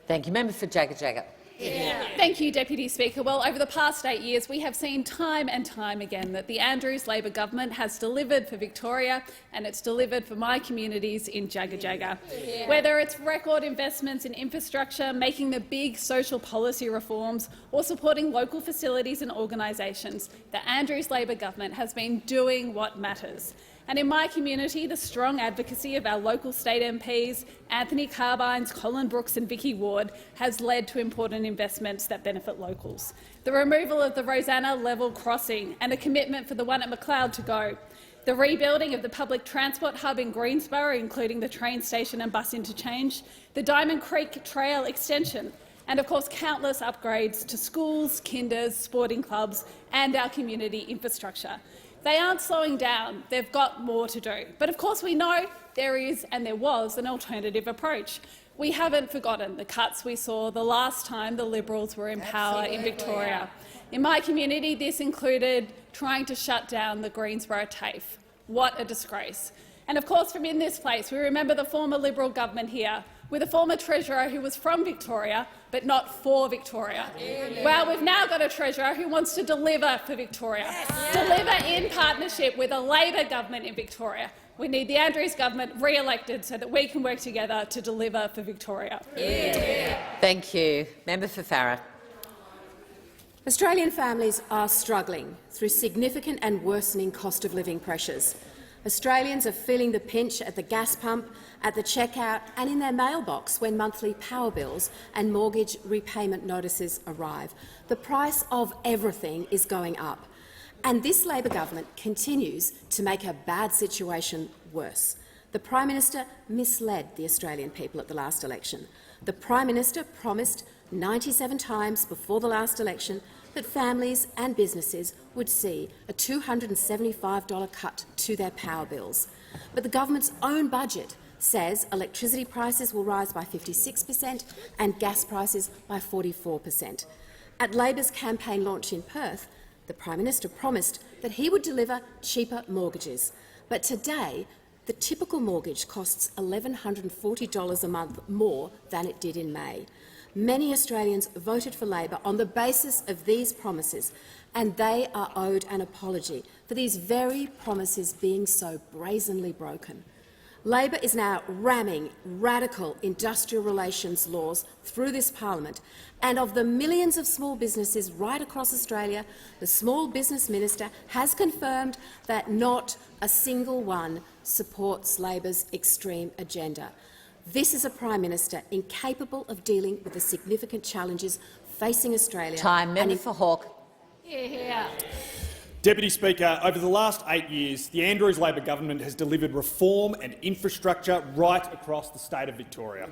Thank you. Member for Jagga. Yeah. Thank you, Deputy Speaker. Well, over the past 8 years, we have seen time and time again that the Andrews Labor government has delivered for Victoria, and it's delivered for my communities in Jagga. Yeah. Whether it's record investments in infrastructure, making the big social policy reforms, or supporting local facilities and organisations, the Andrews Labor government has been doing what matters. And in my community, the strong advocacy of our local state MPs, Anthony Carbines, Colin Brooks and Vicky Ward, has led to important investments that benefit locals. The removal of the Rosanna level crossing and a commitment for the one at McLeod to go. The rebuilding of the public transport hub in Greensborough, including the train station and bus interchange. The Diamond Creek Trail extension. And, of course, countless upgrades to schools, kinders, sporting clubs and our community infrastructure. They aren't slowing down. They've got more to do. But of course we know there is and there was an alternative approach. We haven't forgotten the cuts we saw the last time the Liberals were in power in Victoria. In my community, this included trying to shut down the Greensborough TAFE. What a disgrace. And of course, from in this place, we remember the former Liberal government here, with a former Treasurer who was from Victoria but not for Victoria. Well, we've now got a Treasurer who wants to deliver for Victoria, deliver in partnership with a Labor government in Victoria. We need the Andrews government re-elected so that we can work together to deliver for Victoria. Thank you. Member for Farrer. Australian families are struggling through significant and worsening cost of living pressures. Australians are feeling the pinch at the gas pump, at the checkout and in their mailbox when monthly power bills and mortgage repayment notices arrive. The price of everything is going up, and this Labor government continues to make a bad situation worse. The Prime Minister misled the Australian people at the last election. The Prime Minister promised 97 times before the last election that families and businesses would see a $275 cut to their power bills. But the government's own budget says electricity prices will rise by 56% and gas prices by 44%. At Labor's campaign launch in Perth, the Prime Minister promised that he would deliver cheaper mortgages. But today, the typical mortgage costs $1,140 a month more than it did in May. Many Australians voted for Labor on the basis of these promises, and they are owed an apology for these very promises being so brazenly broken. Labor is now ramming radical industrial relations laws through this parliament, and of the millions of small businesses right across Australia, the Small Business Minister has confirmed that not a single one supports Labor's extreme agenda. This is a Prime Minister incapable of dealing with the significant challenges facing Australia. Time. Member for Hawke. Deputy Speaker, over the last 8 years, the Andrews Labor government has delivered reform and infrastructure right across the state of Victoria.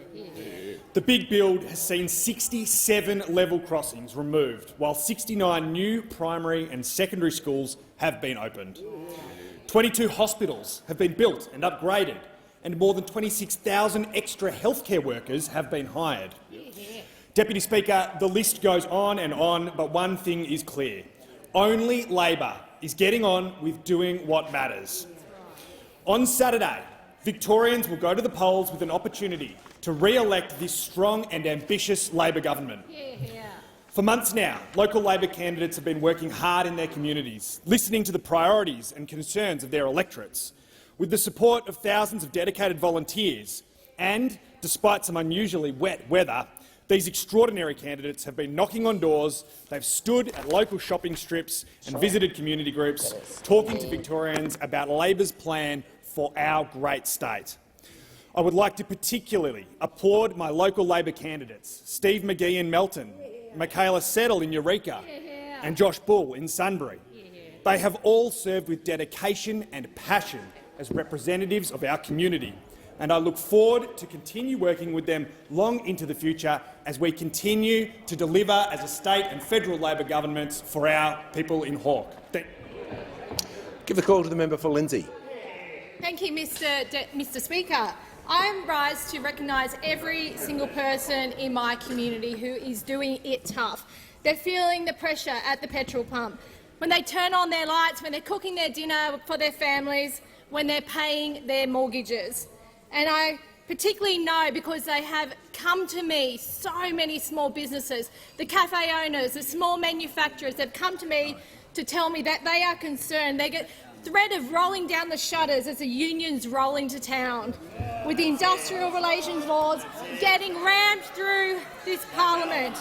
The big build has seen 67 level crossings removed, while 69 new primary and secondary schools have been opened. 22 hospitals have been built and upgraded, and more than 26,000 extra healthcare workers have been hired. Deputy Speaker, the list goes on, but one thing is clear. Only Labor is getting on with doing what matters. On Saturday, Victorians will go to the polls with an opportunity to re-elect this strong and ambitious Labor government. For months now, local Labor candidates have been working hard in their communities, listening to the priorities and concerns of their electorates. With the support of thousands of dedicated volunteers and, despite some unusually wet weather, these extraordinary candidates have been knocking on doors, they've stood at local shopping strips and visited community groups, talking to Victorians about Labor's plan for our great state. I would like to particularly applaud my local Labor candidates, Steve McGee in Melton, Michaela Settle in Eureka and Josh Bull in Sunbury. They have all served with dedication and passion as representatives of our community, and I look forward to continue working with them long into the future as we continue to deliver as a state and federal Labor governments for our people in Hawke. Give the call to the member for Lindsay. Thank you, Mr. Speaker. I rise to recognise every single person in my community who is doing it tough. They're feeling the pressure at the petrol pump, when they turn on their lights, when they're cooking their dinner for their families, when they're paying their mortgages. And I particularly know because they have come to me, so many small businesses, the cafe owners, the small manufacturers, they've come to me to tell me that they are concerned. They get threat of rolling down the shutters as the unions roll into town, with the industrial relations laws getting rammed through this parliament.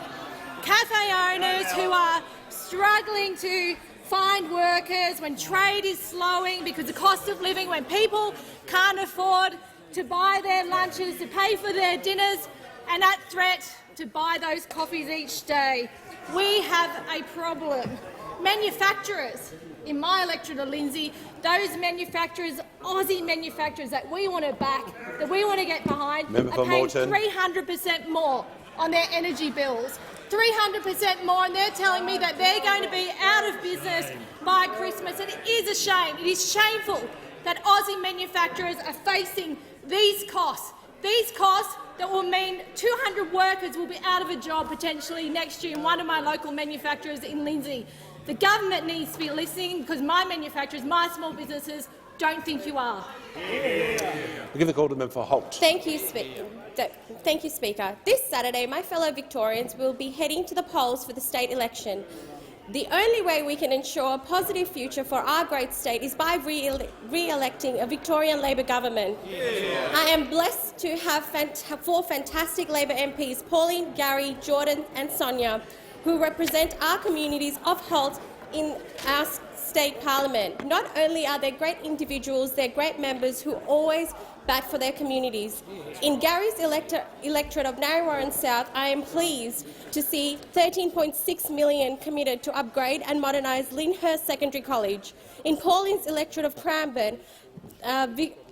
Cafe owners who are struggling to find workers when trade is slowing because the cost of living, when people can't afford to buy their lunches, to pay for their dinners, and that threat to buy those coffees each day. We have a problem. Manufacturers in my electorate of Lindsay, those manufacturers, Aussie manufacturers that we want to back, that we want to get behind, are paying 300% more on their energy bills. 300% more, and they're telling me that they're going to be out of business by Christmas. And it is a shame. It is shameful that Aussie manufacturers are facing these costs that will mean 200 workers will be out of a job potentially next year in one of my local manufacturers in Lindsay. The government needs to be listening because my manufacturers, my small businesses, don't think you are. We'll give the call to the member for Holt. Thank you, Speaker. This Saturday, my fellow Victorians will be heading to the polls for the state election. The only way we can ensure a positive future for our great state is by re-electing a Victorian Labor government. I am blessed to have four fantastic Labor MPs, Pauline, Gary, Jordan and Sonia, who represent our communities of Holt in our state parliament. Not only are they great individuals, they're great members who always bat for their communities. In Gary's electorate of Narre South, I am pleased to see $13.6 million committed to upgrade and modernise Lyndhurst Secondary College. In Pauline's electorate of Cranbourne,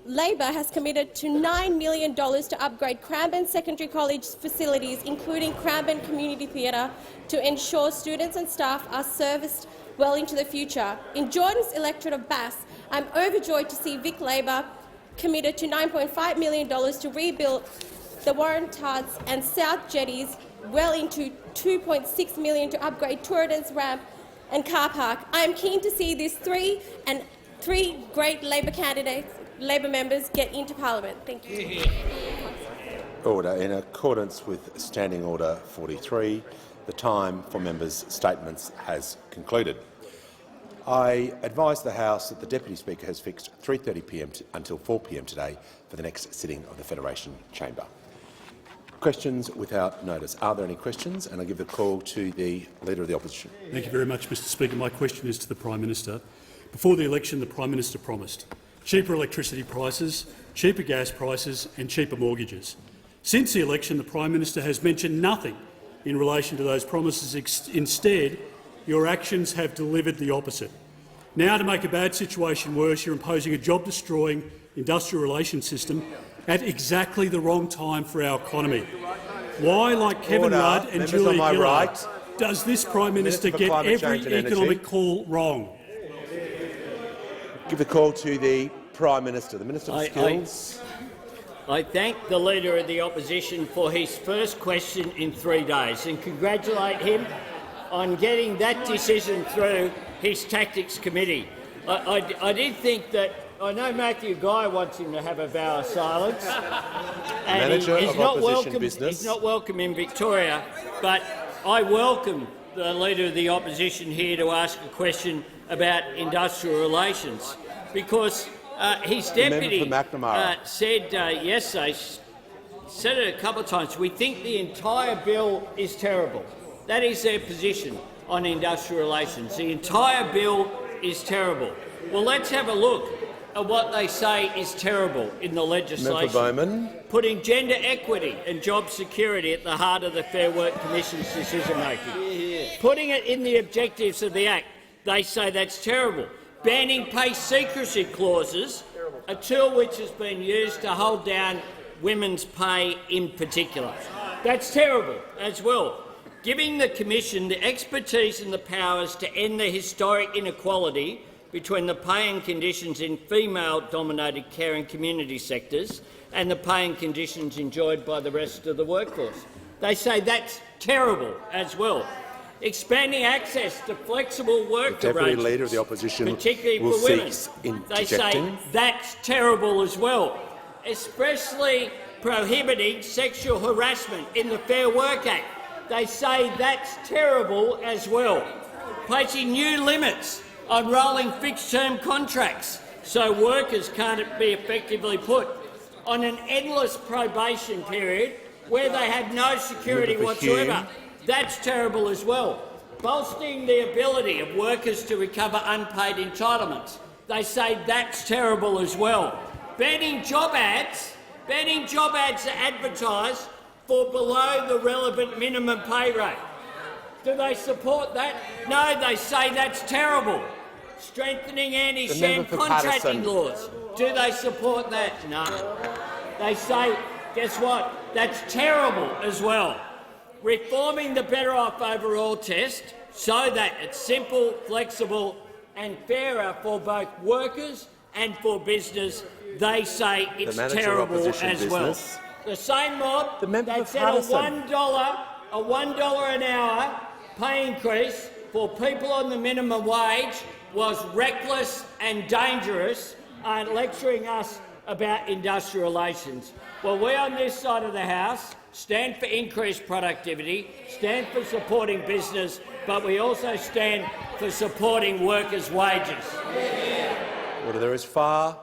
Labor has committed to $9 million to upgrade Cranbourne Secondary College facilities, including Cranbourne Community Theatre, to ensure students and staff are serviced well into the future. In Jordan's electorate of Bass, I'm overjoyed to see Vic Labor committed to $9.5 million to rebuild the Warringah and South Jetties, well into $2.6 million to upgrade Torridon's ramp and car park. I am keen to see these three great Labor members get into Parliament. Thank you. Order. In accordance with Standing Order 43, the time for members' statements has concluded. I advise the House that the Deputy Speaker has fixed 3:30 p.m. until 4 p.m. today for the next sitting of the Federation Chamber. Questions without notice. Are there any questions? And I give the call to the Leader of the Opposition. Thank you very much, Mr Speaker. My question is to the Prime Minister. Before the election, the Prime Minister promised cheaper electricity prices, cheaper gas prices and cheaper mortgages. Since the election, the Prime Minister has mentioned nothing in relation to those promises. Instead, your actions have delivered the opposite. Now, to make a bad situation worse, you're imposing a job-destroying industrial relations system at exactly the wrong time for our economy. Why, like Kevin Rudd and Julia Gillard, does this Prime Minister get every economic call wrong? Give the call to the Prime Minister. The Minister for Skills. I thank the Leader of the Opposition for his first question in 3 days and congratulate him on getting that decision through his Tactics Committee. I did think that I know Matthew Guy wants him to have a vow of silence, and he's not welcome in Victoria. But I welcome the Leader of the Opposition here to ask a question about industrial relations, because his deputy said yesterday, said it a couple of times, we think the entire bill is terrible. That is their position on industrial relations. The entire bill is terrible. Well, let's have a look at what they say is terrible in the legislation. Putting gender equity and job security at the heart of the Fair Work Commission's decision-making. Putting it in the objectives of the Act, they say that's terrible. Banning pay secrecy clauses, a tool which has been used to hold down women's pay in particular. That's terrible as well. Giving the Commission the expertise and the powers to end the historic inequality between the pay and conditions in female-dominated care and community sectors and the pay and conditions enjoyed by the rest of the workforce. They say that's terrible as well. Expanding access to flexible work arrangements, Leader of the Opposition, particularly for women. They say that's terrible as well. Especially prohibiting sexual harassment in the Fair Work Act. They say that's terrible as well. Placing new limits on rolling fixed-term contracts so workers can't be effectively put on an endless probation period where they have no security whatsoever. That's terrible as well. Bolstering the ability of workers to recover unpaid entitlements. They say that's terrible as well. Banning job ads that advertise for below the relevant minimum pay rate. Do they support that? No, they say that's terrible. Strengthening anti-sham contracting laws. Do they support that? No. They say, guess what? That's terrible as well. Reforming the Better Off Overall test so that it's simple, flexible and fairer for both workers and for business. They say it's terrible as well. The same mob that said a $1 an hour pay increase for people on the minimum wage was reckless and dangerous, lecturing us about industrial relations. Well, we on this side of the House stand for increased productivity, stand for supporting business, but we also stand for supporting workers' wages. Order. There is far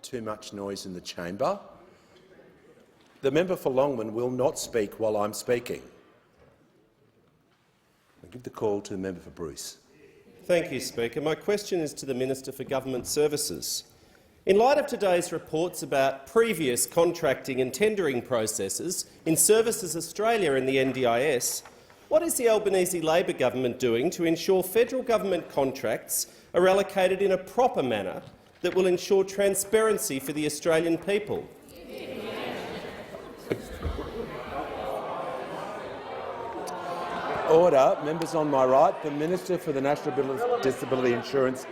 too much noise in the chamber. The member for Longman will not speak while I'm speaking. I give the call to the member for Bruce. Thank you, Speaker. My question is to the Minister for Government Services. In light of today's reports about previous contracting and tendering processes in Services Australia and the NDIS, what is the Albanese Labor government doing to ensure federal government contracts are allocated in a proper manner that will ensure transparency for the Australian people? Order. Members on my right. The Minister for the National Disability Insurance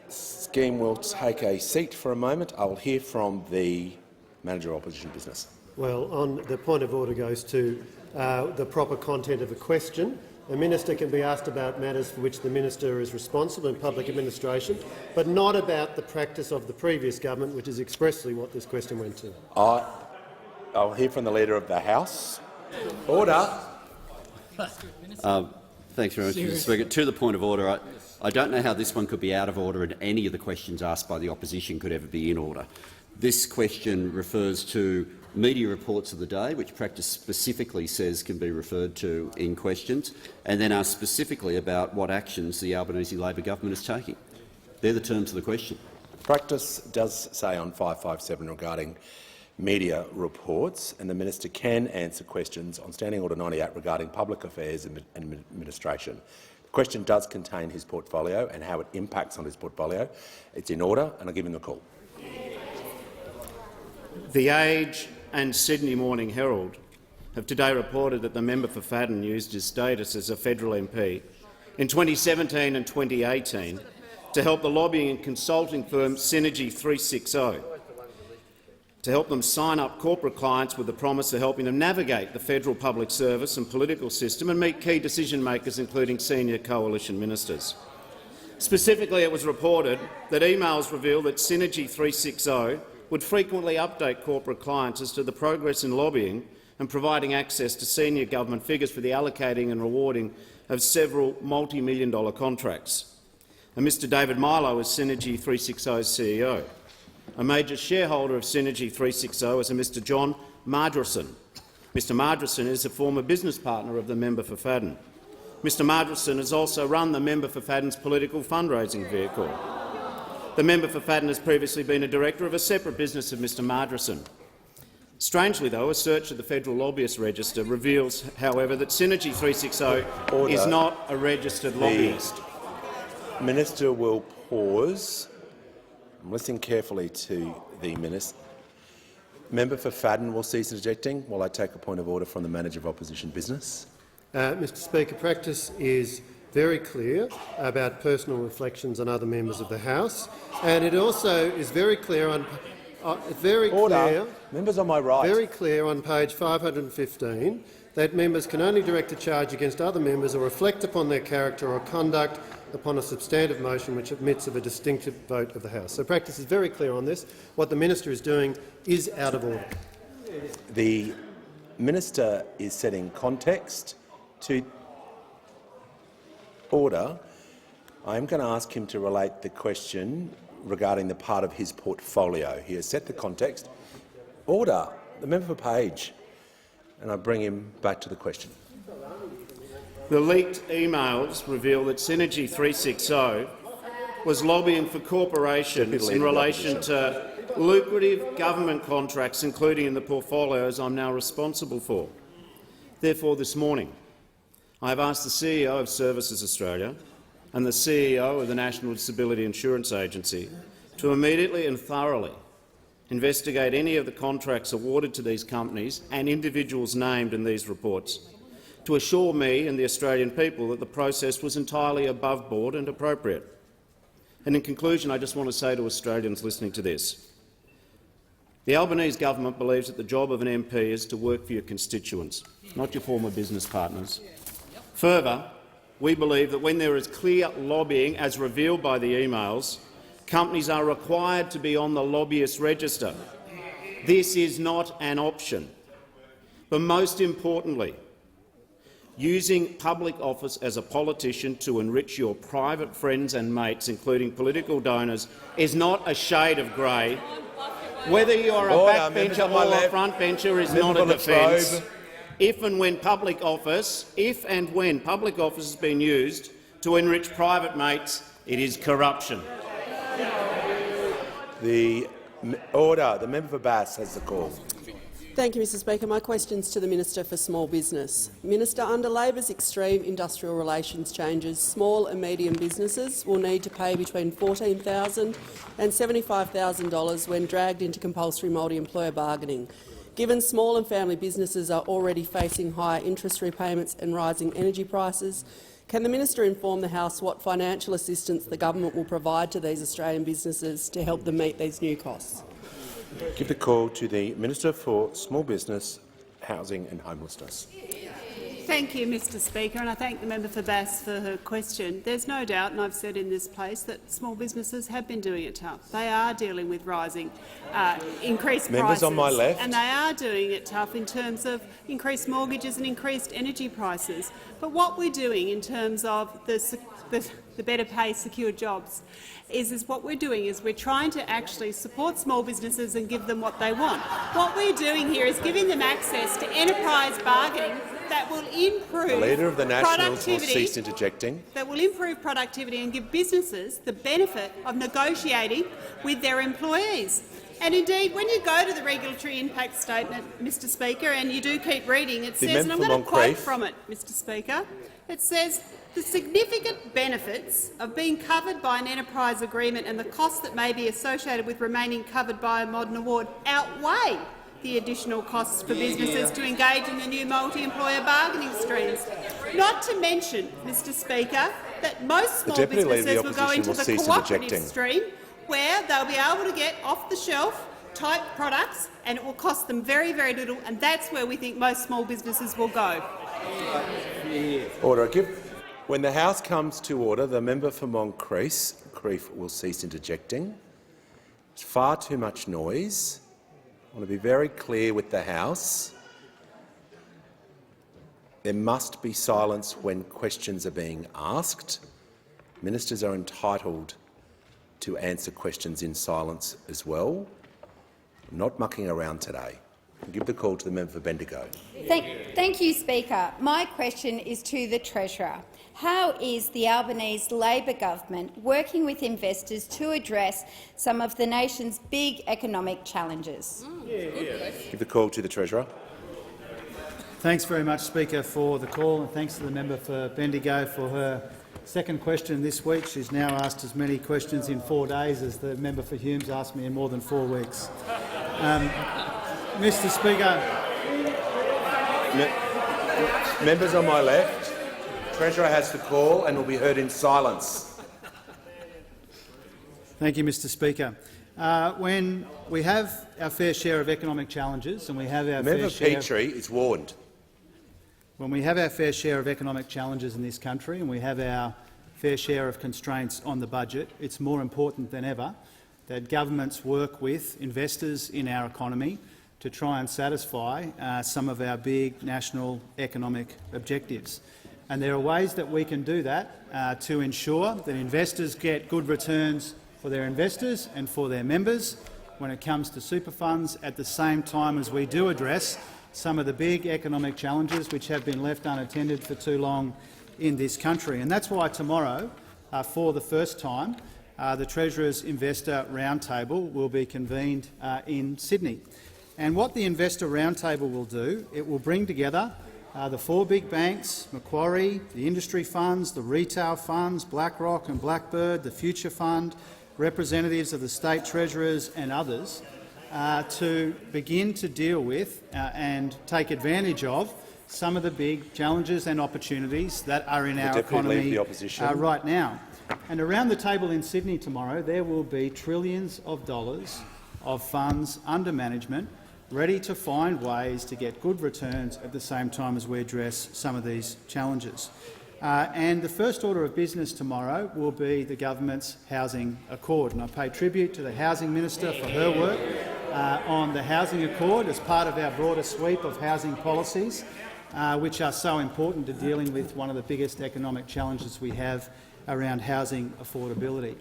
Scheme will take a seat for a moment. I will hear from the Manager of Opposition Business. Well, on the point of order goes to the proper content of the question. The minister can be asked about matters for which the minister is responsible in public administration, but not about the practice of the previous government, which is expressly what this question went to. I'll hear from the Leader of the House. Order. Thanks very much, Mr. Speaker. To the point of order, I don't know how this one could be out of order and any of the questions asked by the opposition could ever be in order. This question refers to media reports of the day, which practice specifically says can be referred to in questions, and then asks specifically about what actions the Albanese Labor government is taking. They're the terms of the question. Practice does say on 557 regarding media reports, and the minister can answer questions on Standing Order 98 regarding public affairs and administration. The question does contain his portfolio and how it impacts on his portfolio. It's in order, and I'll give him the call. The Age and Sydney Morning Herald have today reported that the member for Fadden used his status as a federal MP in 2017 and 2018 to help the lobbying and consulting firm Synergy 360 to help them sign up corporate clients with the promise of helping them navigate the federal public service and political system and meet key decision-makers, including senior coalition ministers. Specifically, it was reported that emails reveal that Synergy 360 would frequently update corporate clients as to the progress in lobbying and providing access to senior government figures for the allocating and rewarding of several multi-million-dollar contracts. And Mr David Milo is Synergy 360's CEO. A major shareholder of Synergy 360 is a Mr John Mardrason. Mr Mardrason is a former business partner of the member for Fadden. Mr Mardrason has also run the member for Fadden's political fundraising vehicle. The member for Fadden has previously been a director of a separate business of Mr Mardrason. Strangely, though, a search of the Federal Lobbyist Register reveals, however, that Synergy 360 is not a registered lobbyist. The Minister will pause. I'm listening carefully to the Minister. Member for Fadden will cease interjecting while I take a point of order from the Manager of Opposition Business. Mr Speaker, practice is very clear about personal reflections on other members of the House, and it also is very clear on members on my right. Very clear on page 515 that members can only direct a charge against other members or reflect upon their character or conduct upon a substantive motion which admits of a distinctive vote of the House. So practice is very clear on this. What the minister is doing is out of order. The minister is setting context to order. I am going to ask him to relate the question regarding the part of his portfolio. He has set the context. Order. The member for Page. And I bring him back to the question. The leaked emails reveal that Synergy 360 was lobbying for corporations in relation to lucrative government contracts, including in the portfolios I'm now responsible for. Therefore, this morning, I have asked the CEO of Services Australia and the CEO of the National Disability Insurance Agency to immediately and thoroughly investigate any of the contracts awarded to these companies and individuals named in these reports, to assure me and the Australian people that the process was entirely above board and appropriate. And in conclusion, I just want to say to Australians listening to this, the Albanese government believes that the job of an MP is to work for your constituents, not your former business partners. Further, we believe that when there is clear lobbying, as revealed by the emails, companies are required to be on the lobbyist register. This is not an option. But most importantly, using public office as a politician to enrich your private friends and mates, including political donors, is not a shade of grey. Whether you are a backbencher or a frontbencher is not a defence. If and when public office has been used to enrich private mates, it is corruption. The order. The member for Bass has the call. Thank you, Mr Speaker. My question is to the Minister for Small Business. Minister, under Labor's extreme industrial relations changes, small and medium businesses will need to pay between $14,000 and $75,000 when dragged into compulsory multi-employer bargaining. Given small and family businesses are already facing higher interest repayments and rising energy prices, can the minister inform the House what financial assistance the government will provide to these Australian businesses to help them meet these new costs? Give the call to the Minister for Small Business, Housing and Homelessness. Thank you, Mr Speaker, and I thank the member for Bass for her question. There's no doubt, and I've said in this place, that small businesses have been doing it tough. They are dealing with rising, increased prices, on my left. And they are doing it tough in terms of increased mortgages and increased energy prices. But what we're doing in terms of the better pay, secure jobs, is what we're doing is we're trying to actually support small businesses and give them what they want. What we're doing here is giving them access to enterprise bargaining that will improve the Leader of the Nationals will productivity, cease interjecting. that will improve productivity and give businesses the benefit of negotiating with their employees. And indeed, when you go to the regulatory impact statement, Mr Speaker, and you do keep reading, it says, and I'm going to quote from it, Mr Speaker, it says, the significant benefits of being covered by an enterprise agreement and the costs that may be associated with remaining covered by a modern award outweigh the additional costs for businesses to engage in the new multi-employer bargaining streams. Not to mention, Mr Speaker, that most small businesses will go into the cooperative stream, where they'll be able to get off-the-shelf type products, and it will cost them very, very little, and that's where we think most small businesses will go. Order. When the House comes to order, the member for Moncrieff will cease interjecting. There's far too much noise. I want to be very clear with the House. There must be silence when questions are being asked. Ministers are entitled to answer questions in silence as well. I'm not mucking around today. I'll give the call to the member for Bendigo. Thank you, Speaker. My question is to the Treasurer. How is the Albanese Labor government working with investors to address some of the nation's big economic challenges? Give the call to the Treasurer. Thanks very much, Speaker, for the call, and thanks to the member for Bendigo for her second question this week. She's now asked as many questions in 4 days as the member for Humes asked me in more than 4 weeks. Mr. Speaker, members on my left, Treasurer has the call and will be heard in silence. Thank you, Mr. Speaker. When we have our fair share of economic challenges, and we have our Member fair share, Petrie is warned. when we have our fair share of economic challenges in this country, and we have our fair share of constraints on the budget, it's more important than ever that governments work with investors in our economy to try and satisfy some of our big national economic objectives. And there are ways that we can do that to ensure that investors get good returns for their investors and for their members when it comes to super funds, at the same time as we do address some of the big economic challenges which have been left unattended for too long in this country. And that's why tomorrow, for the first time, the Treasurer's Investor Roundtable will be convened in Sydney. And what the Investor Roundtable will do, it will bring together the 4 big banks, Macquarie, the industry funds, the retail funds, BlackRock and Blackbird, the Future Fund, representatives of the state treasurers and others, to begin to deal with and take advantage of some of the big challenges and opportunities that are in our economy right now. And around the table in Sydney tomorrow, there will be trillions of dollars of funds under management ready to find ways to get good returns at the same time as we address some of these challenges. And the first order of business tomorrow will be the government's housing accord. And I pay tribute to the Housing Minister for her work on the housing accord as part of our broader sweep of housing policies, which are so important to dealing with one of the biggest economic challenges we have around housing affordability.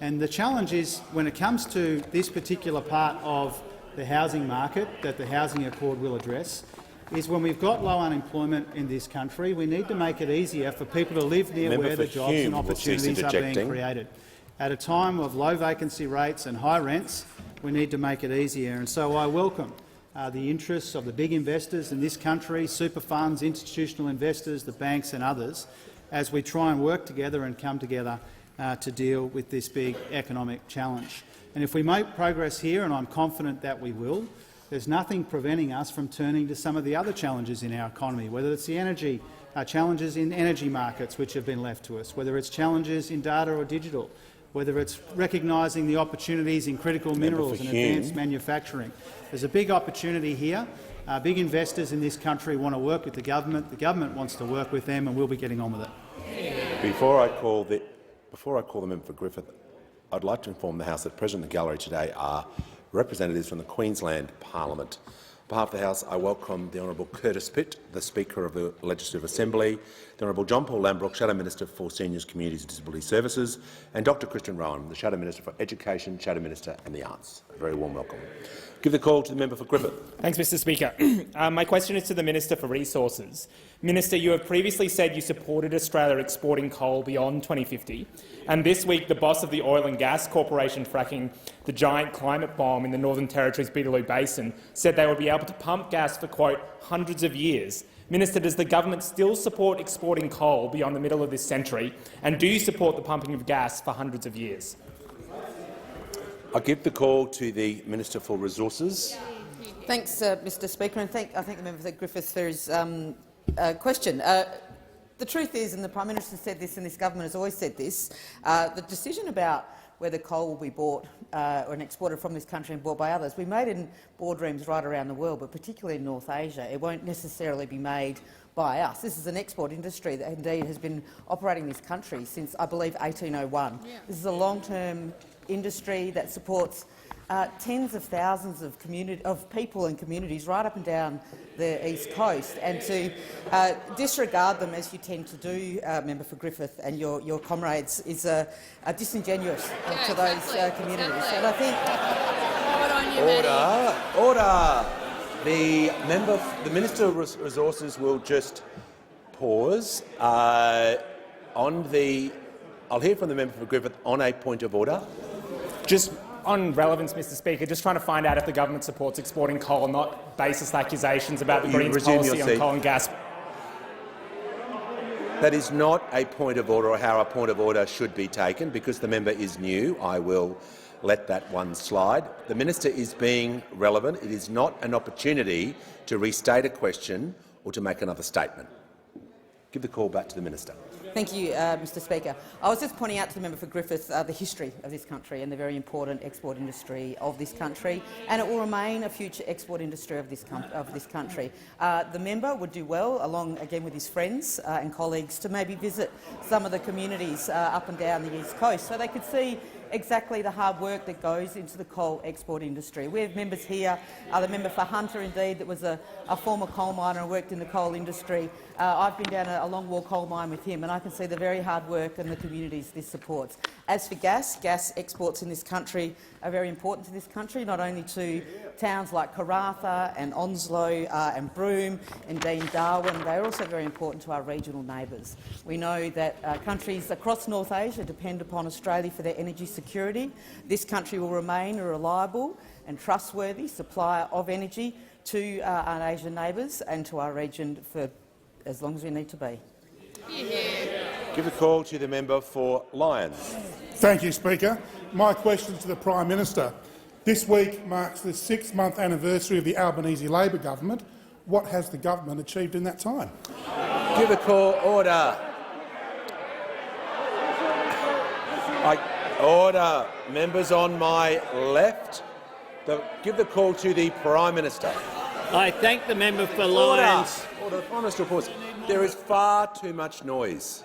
And the challenge is, when it comes to this particular part of the housing market that the housing accord will address, is when we've got low unemployment in this country, we need to make it easier for people to live near where the jobs and opportunities are being created. At a time of low vacancy rates and high rents, we need to make it easier. And so I welcome the interests of the big investors in this country, super funds, institutional investors, the banks and others, as we try and work together and come together to deal with this big economic challenge. And if we make progress here, and I'm confident that we will, there's nothing preventing us from turning to some of the other challenges in our economy, whether it's the energy challenges in energy markets which have been left to us, whether it's challenges in data or digital, whether it's recognising the opportunities in critical minerals and advanced manufacturing. There's a big opportunity here. Big investors in this country want to work with the government wants to work with them, and we'll be getting on with it. Before I call the member for Griffith, I'd like to inform the House that present in the gallery today are representatives from the Queensland Parliament. On behalf of the House, I welcome the Honourable Curtis Pitt, the Speaker of the Legislative Assembly, the Honourable John Paul Lambrook, Shadow Minister for Seniors, Communities and Disability Services, and Dr Christian Rowan, the Shadow Minister for Education, Shadow Minister and the Arts. A very warm welcome. Give the call to the member for Griffith. Thanks, Mr Speaker. My question is to the Minister for Resources. Minister, you have previously said you supported Australia exporting coal beyond 2050, and this week the boss of the Oil and Gas Corporation fracking the giant climate bomb in the Northern Territory's Beetaloo Basin said they would be able to pump gas for, quote, hundreds of years. Minister, does the government still support exporting coal beyond the middle of this century, and do you support the pumping of gas for hundreds of years? I give the call to the Minister for Resources. Thanks, Mr Speaker, and I thank the member for Griffith for his question. The truth is, and the Prime Minister said this and this government has always said this, the decision about whether coal will be bought or exported from this country and bought by others. We made it in boardrooms right around the world, but particularly in North Asia. It won't necessarily be made by us. This is an export industry that indeed has been operating in this country since, I believe, 1801. Yeah. This is a long-term industry that supports tens of thousands of people and communities right up and down the East Coast, and to disregard them, as you tend to do, Member for Griffith and your comrades, is disingenuous to those communities. And I think order. The Minister of Resources will just pause on the. I'll hear from the member for Griffith on a point of order. Just on relevance, Mr Speaker, just trying to find out if the government supports exporting coal, not baseless accusations about the Greens' policy on coal and gas. That is not a point of order or how a point of order should be taken. Because the member is new, I will let that one slide. The minister is being relevant. It is not an opportunity to restate a question or to make another statement. Give the call back to the minister. Thank you, Mr Speaker. I was just pointing out to the member for Griffith the history of this country and the very important export industry of this country, and it will remain a future export industry of this country. The member would do well, along again with his friends and colleagues, to maybe visit some of the communities up and down the East Coast so they could see exactly the hard work that goes into the coal export industry. We have members here, the member for Hunter, indeed, that was a former coal miner and worked in the coal industry. I've been down a long wall coal mine with him, and I can see the very hard work and the communities this supports. As for gas exports in this country are very important to this country, not only to towns like Karratha and Onslow and Broome, indeed Darwin. They're also very important to our regional neighbours. We know that countries across North Asia depend upon Australia for their energy security. This country will remain a reliable and trustworthy supplier of energy to our Asian neighbours and to our region for as long as we need to be. Give a call to the member for Lyons. Thank you, Speaker. My question to the Prime Minister. This week marks the 6-month anniversary of the Albanese Labor government. What has the government achieved in that time? Give a call. Order. Order. Members on my left. Give the call to the Prime Minister. I thank the member for Lyons. Order. The Prime Minister reports. There is far too much noise.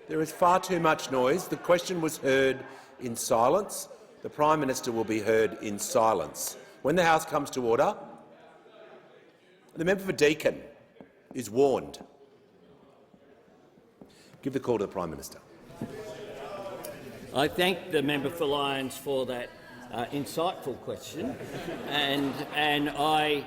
There is far too much noise. The question was heard in silence. The Prime Minister will be heard in silence. When the House comes to order, the member for Deakin is warned. Give the call to the Prime Minister. I thank the member for Lyons for that insightful question, and I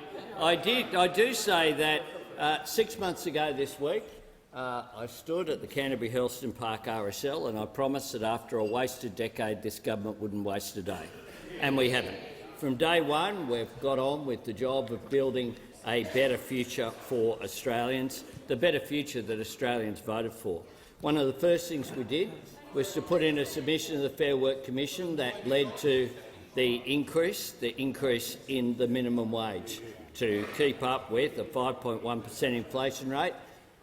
do say that 6 months ago this week I stood at the Canterbury Helston Park RSL and I promised that after a wasted decade this government wouldn't waste a day, and we haven't. From day one we've got on with the job of building a better future for Australians, the better future that Australians voted for. One of the first things we did was to put in a submission to the Fair Work Commission that led to the increase in the minimum wage. To keep up with a 5.1% inflation rate,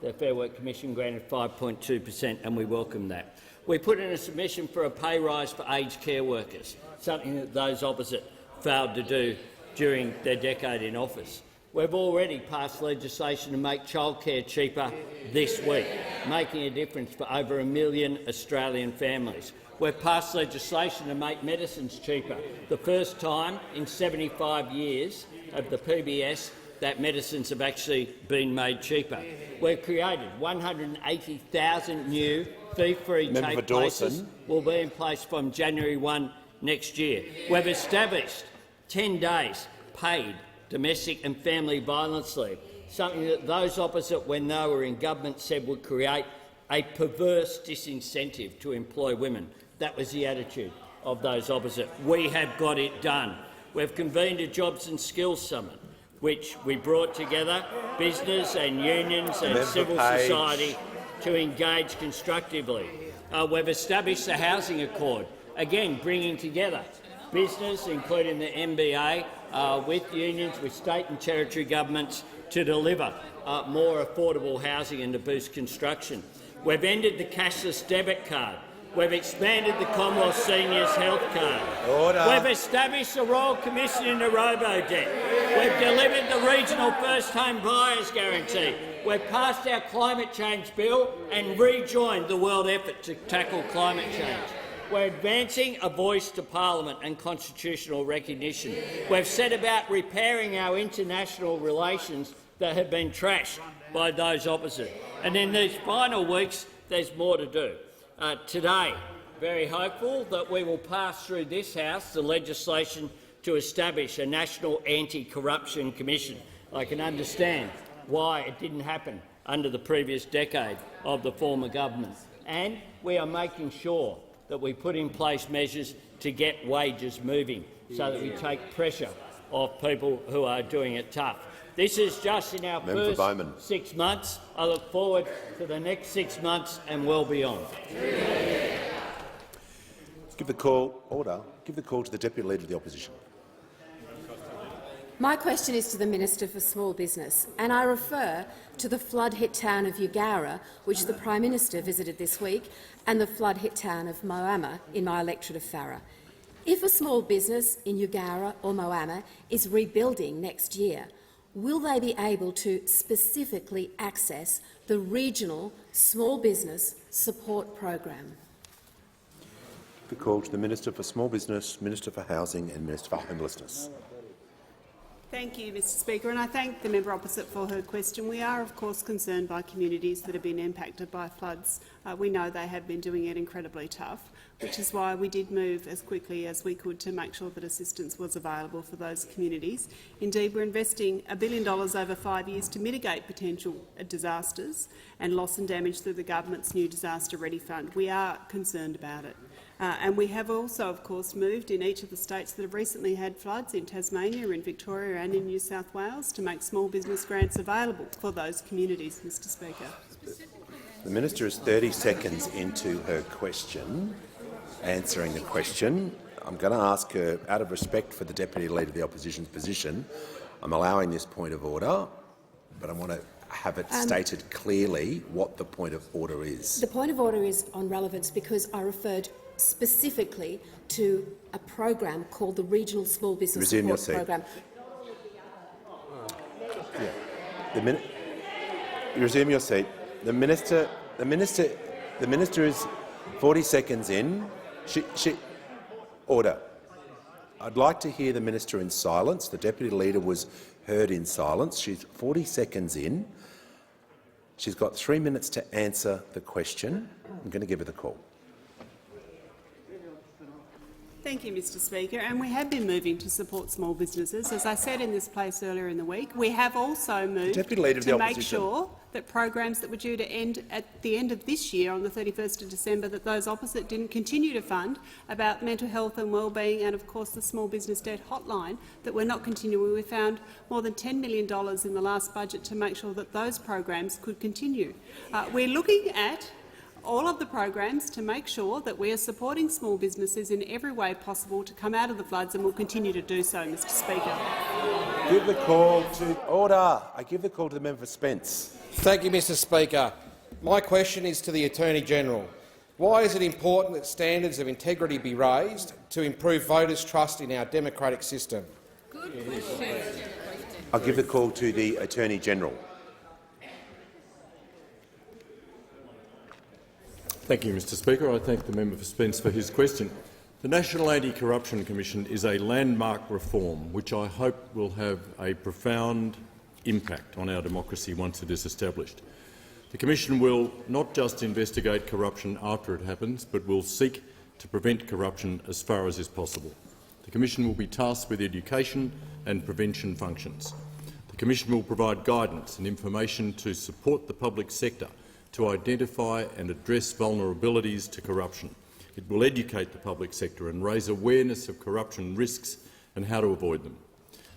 the Fair Work Commission granted 5.2%, and we welcome that. We put in a submission for a pay rise for aged care workers, something that those opposite failed to do during their decade in office. We've already passed legislation to make childcare cheaper this week, making a difference for over 1 million Australian families. We've passed legislation to make medicines cheaper, the first time in 75 years of the PBS that medicines have actually been made cheaper. We've created 180,000 new fee-free tape places will be in place from January 1 next year. We've established 10 days paid domestic and family violence leave, something that those opposite, when they were in government, said would create a perverse disincentive to employ women. That was the attitude of those opposite. We have got it done. We've convened a Jobs and Skills Summit, which we brought together business and unions and civil society to engage constructively. We've established the Housing Accord, again bringing together business, including the MBA, with unions, with state and territory governments to deliver more affordable housing and to boost construction. We've ended the cashless debit card, We've expanded the Commonwealth Seniors Health Card. Order. We've established the Royal Commission into robo-debt. We've delivered the regional first home buyers guarantee. We've passed our climate change bill and rejoined the world effort to tackle climate change. We're advancing a voice to Parliament and constitutional recognition. We've set about repairing our international relations that have been trashed by those opposite. And in these final weeks, there's more to do. Today, very hopeful that we will pass through this House the legislation to establish a National Anti-Corruption Commission. I can understand why it didn't happen under the previous decade of the former government. And we are making sure that we put in place measures to get wages moving so that we take pressure off people who are doing it tough. This is just in our first 6 months. I look forward to the next 6 months and well beyond. Give the call to the Deputy Leader of the Opposition. My question is to the Minister for Small Business, and I refer to the flood-hit town of Warringah, which the Prime Minister visited this week, and the flood-hit town of Moama in my electorate of Farrer. If a small business in Warringah or Moama is rebuilding next year, will they be able to specifically access the regional small business support program? The call to the Minister for Small Business, Minister for Housing and Minister for Homelessness. Thank you, Mr Speaker, and I thank the member opposite for her question. We are, of course, concerned by communities that have been impacted by floods. We know they have been doing it incredibly tough, which is why we did move as quickly as we could to make sure that assistance was available for those communities. Indeed, we're investing $1 billion over 5 years to mitigate potential disasters and loss and damage through the government's new Disaster Ready Fund. We are concerned about it. And we have also, of course, moved in each of the states that have recently had floods, in Tasmania, in Victoria and in New South Wales, to make small business grants available for those communities, Mr Speaker. The Minister is 30 seconds into her question, answering the question. I'm going to ask her, out of respect for the Deputy Leader of the Opposition's position, I'm allowing this point of order, but I want to have it stated clearly what the point of order is. The point of order is on relevance because I referred specifically to a program called the Regional Small Business Support Program. Resume your seat. The minister is 40 seconds in. Order. I'd like to hear the minister in silence. The Deputy Leader was heard in silence. She's 40 seconds in. She's got 3 minutes to answer the question. I'm going to give her the call. Thank you, Mr Speaker. And we have been moving to support small businesses. As I said in this place earlier in the week, we have also moved to make sure that programs that were due to end at the end of this year, on the 31st of December, that those opposite didn't continue to fund, about mental health and wellbeing and, of course, the small business debt hotline, that we're not continuing. We found more than $10 million in the last budget to make sure that those programs could continue. We're looking at all of the programs to make sure that we are supporting small businesses in every way possible to come out of the floods, and will continue to do so, Mr Speaker. Give the call to order. I give the call to the member for Spence. Thank you, Mr Speaker. My question is to the Attorney-General. Why is it important that standards of integrity be raised to improve voters' trust in our democratic system? Good question. I'll give the call to the Attorney-General. Thank you, Mr Speaker. I thank the member for Spence for his question. The National Anti-Corruption Commission is a landmark reform which I hope will have a profound impact on our democracy once it is established. The Commission will not just investigate corruption after it happens, but will seek to prevent corruption as far as is possible. The Commission will be tasked with education and prevention functions. The Commission will provide guidance and information to support the public sector to identify and address vulnerabilities to corruption. It will educate the public sector and raise awareness of corruption risks and how to avoid them.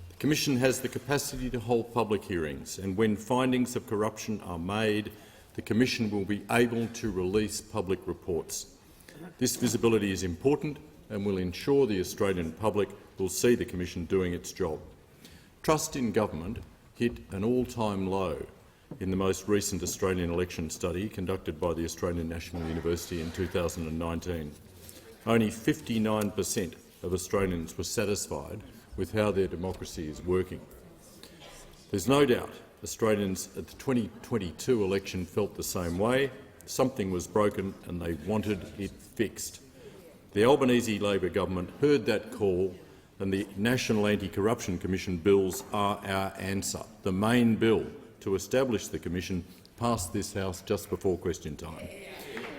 The Commission has the capacity to hold public hearings, and when findings of corruption are made, the Commission will be able to release public reports. This visibility is important and will ensure the Australian public will see the Commission doing its job. Trust in government hit an all-time low in the most recent Australian election study conducted by the Australian National University in 2019. Only 59% of Australians were satisfied with how their democracy is working. There's no doubt Australians at the 2022 election felt the same way. Something was broken and they wanted it fixed. The Albanese Labor government heard that call, and the National Anti-Corruption Commission bills are our answer. The main bill to establish the Commission passed this House just before question time.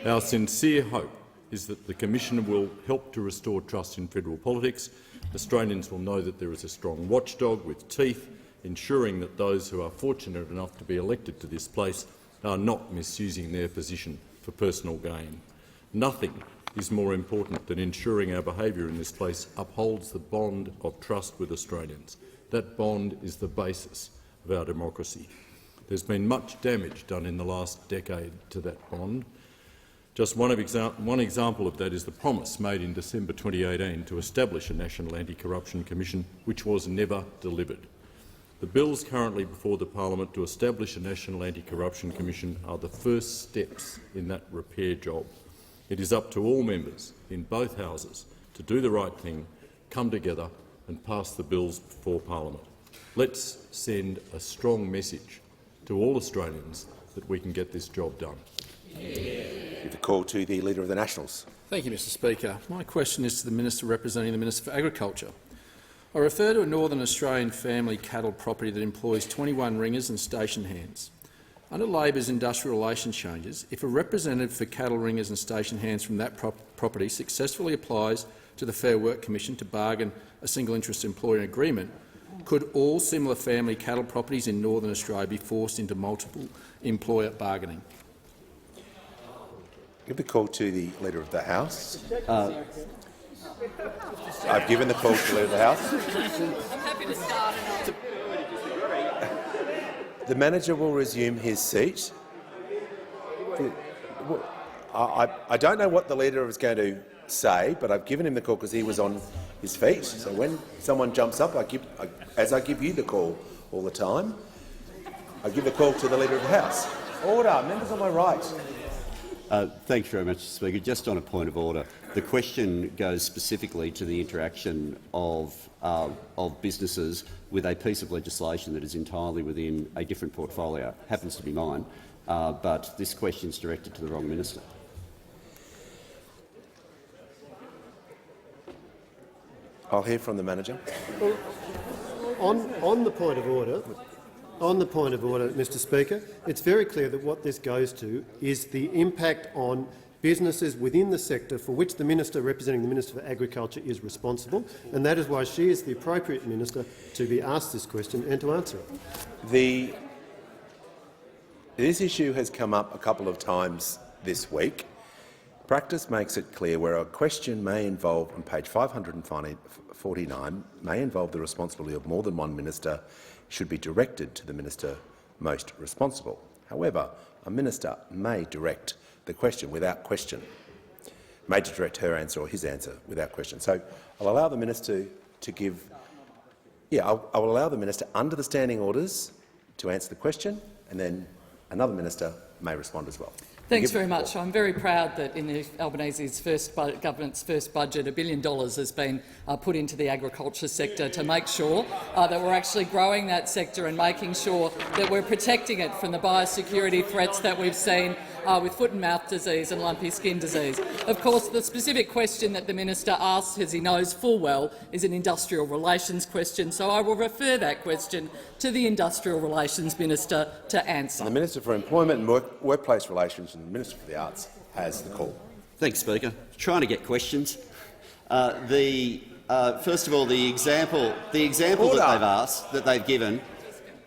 Our sincere hope is that the Commission will help to restore trust in federal politics. Australians will know that there is a strong watchdog with teeth, ensuring that those who are fortunate enough to be elected to this place are not misusing their position for personal gain. Nothing is more important than ensuring our behaviour in this place upholds the bond of trust with Australians. That bond is the basis of our democracy. There's been much damage done in the last decade to that bond. Just one example of that is the promise made in December 2018 to establish a National Anti-Corruption Commission, which was never delivered. The bills currently before the Parliament to establish a National Anti-Corruption Commission are the first steps in that repair job. It is up to all members in both houses to do the right thing, come together and pass the bills before Parliament. Let's send a strong message to all Australians that we can get this job done. Give the call to the Leader of the Nationals. Thank you, Mr Speaker. My question is to the Minister representing the Minister for Agriculture. I refer to a Northern Australian family cattle property that employs 21 ringers and station hands. Under Labor's industrial relations changes, if a representative for cattle ringers and station hands from that property successfully applies to the Fair Work Commission to bargain a single interest employer agreement, could all similar family cattle properties in Northern Australia be forced into multiple employer bargaining? Give the call to the Leader of the House. I've given the call to the Leader of the House. I'm happy to start. The manager will resume his seat. I don't know what the Leader is going to say, but I've given him the call because he was on his feet. So when someone jumps up, as I give you the call all the time, I give the call to the Leader of the House. Order. Members on my right. Thank you very much, Mr Speaker. Just on a point of order, the question goes specifically to the interaction of businesses with a piece of legislation that is entirely within a different portfolio. Happens to be mine, but this question is directed to the wrong minister. I'll hear from the manager. On the point of order, Mr Speaker, it's very clear that what this goes to is the impact on businesses within the sector for which the minister representing the Minister for Agriculture is responsible, and that is why she is the appropriate minister to be asked this question and to answer it. This issue has come up a couple of times this week. Practice makes it clear where a question may involve, on page 549, may involve the responsibility of more than one minister, should be directed to the minister most responsible. However, a minister may direct the question without question, may direct her answer or his answer without question. So I'll allow the minister to give. I'll allow the minister under the standing orders to answer the question, and then another minister may respond as well. Thanks very much. I'm very proud that in Albanese's government's first budget, $1 billion has been put into the agriculture sector to make sure that we're actually growing that sector and making sure that we're protecting it from the biosecurity threats that we've seen with foot and mouth disease and lumpy skin disease. Of course, the specific question that the minister asks, as he knows full well, is an industrial relations question, so I will refer that question to the Industrial Relations Minister to answer. And the Minister for Employment and Workplace Relations and the Minister for the Arts has the call. Thanks, Speaker. Trying to get questions. First of all, the example that they've asked, that they've given,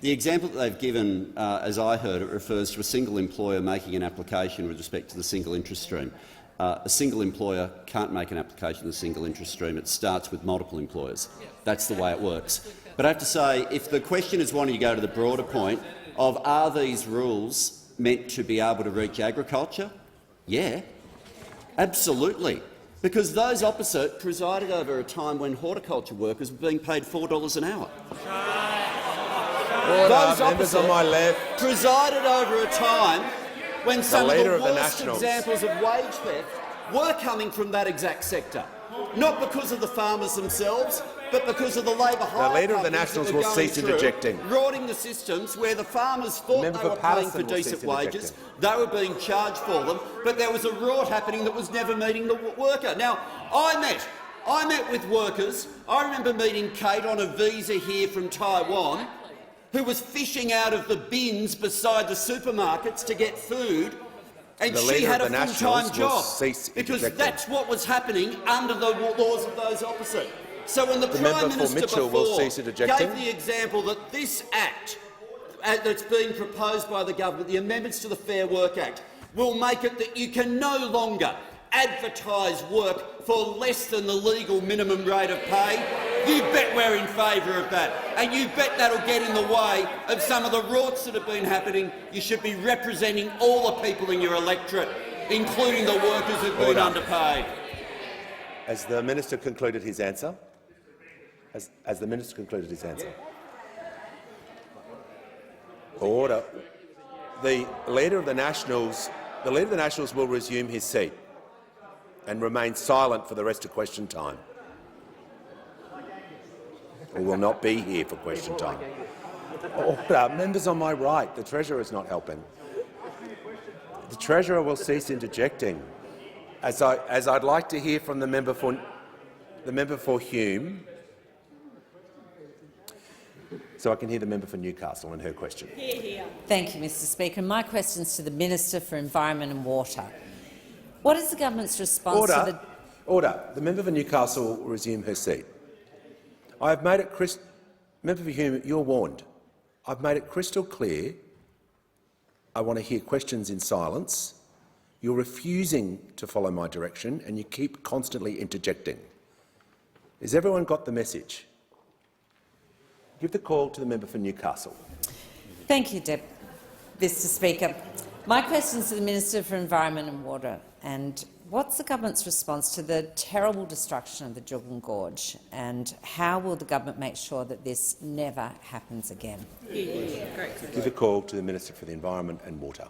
the example that they've given, as I heard it, refers to a single employer making an application with respect to the single interest stream. A single employer can't make an application to the single interest stream. It starts with multiple employers. That's the way it works. But I have to say, if the question is wanting to go to the broader point of are these rules meant to be able to reach agriculture, yeah, absolutely. Because those opposite presided over a time when horticulture workers were being paid $4 an hour. those members on my left. presided over a time when some of the worst Nationals. examples of wage theft were coming from that exact sector, not because of the farmers themselves, but because of the labour hire The Leader of the companies that Nationals were will going cease through, interjecting. rorting the systems where the farmers thought Member they for were paying Patterson for will decent cease wages, interjecting. they were being charged for them, but there was a rort happening that was never meeting the worker. Now, I met with workers. I remember meeting Kate on a visa here from Taiwan, who was fishing out of the bins beside the supermarkets to get food, and she had a full-time job because that's what was happening under the laws of those opposite. So when the Prime Minister before gave the example that this Act that's being proposed by the government, the amendments to the Fair Work Act, will make it that you can no longer advertise work for less than the legal minimum rate of pay, you bet we're in favour of that. And you bet that'll get in the way of some of the rorts that have been happening. You should be representing all the people in your electorate, including the workers who've been underpaid. Has the Minister concluded his answer? Has the Minister concluded his answer? Order. The Leader of the Nationals will resume his seat and remain silent for the rest of question time. He will not be here for question time. Order. Members on my right, the Treasurer is not helping. The Treasurer will cease interjecting. As I'd like to hear from the member for Hume, so I can hear the member for Newcastle and her question. Thank you, Mr Speaker. My question is to the Minister for Environment and Water. What is the government's response to the— Order. The member for Newcastle will resume her seat. I have made it Member for Hume, you're warned. I've made it crystal clear I want to hear questions in silence. You're refusing to follow my direction and you keep constantly interjecting. Has everyone got the message? Give the call to the member for Newcastle. Thank you, Mr Speaker. My question is to the Minister for Environment and Water. And what's the government's response to the terrible destruction of the Juukan Gorge, and how will the government make sure that this never happens again? Give the call to the Minister for the Environment and Water.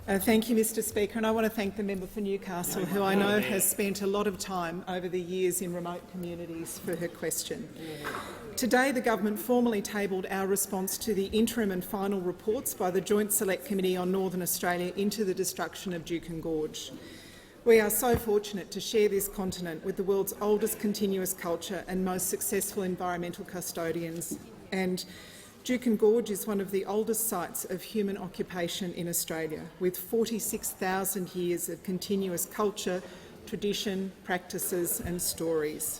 Thank you, Mr Speaker, and I want to thank the member for Newcastle, who I know has spent a lot of time over the years in remote communities, for her question. Today, the government formally tabled our response to the interim and final reports by the Joint Select Committee on Northern Australia into the destruction of Juukan Gorge. We are so fortunate to share this continent with the world's oldest continuous culture and most successful environmental custodians, and Juukan Gorge is one of the oldest sites of human occupation in Australia, with 46,000 years of continuous culture, tradition, practices and stories.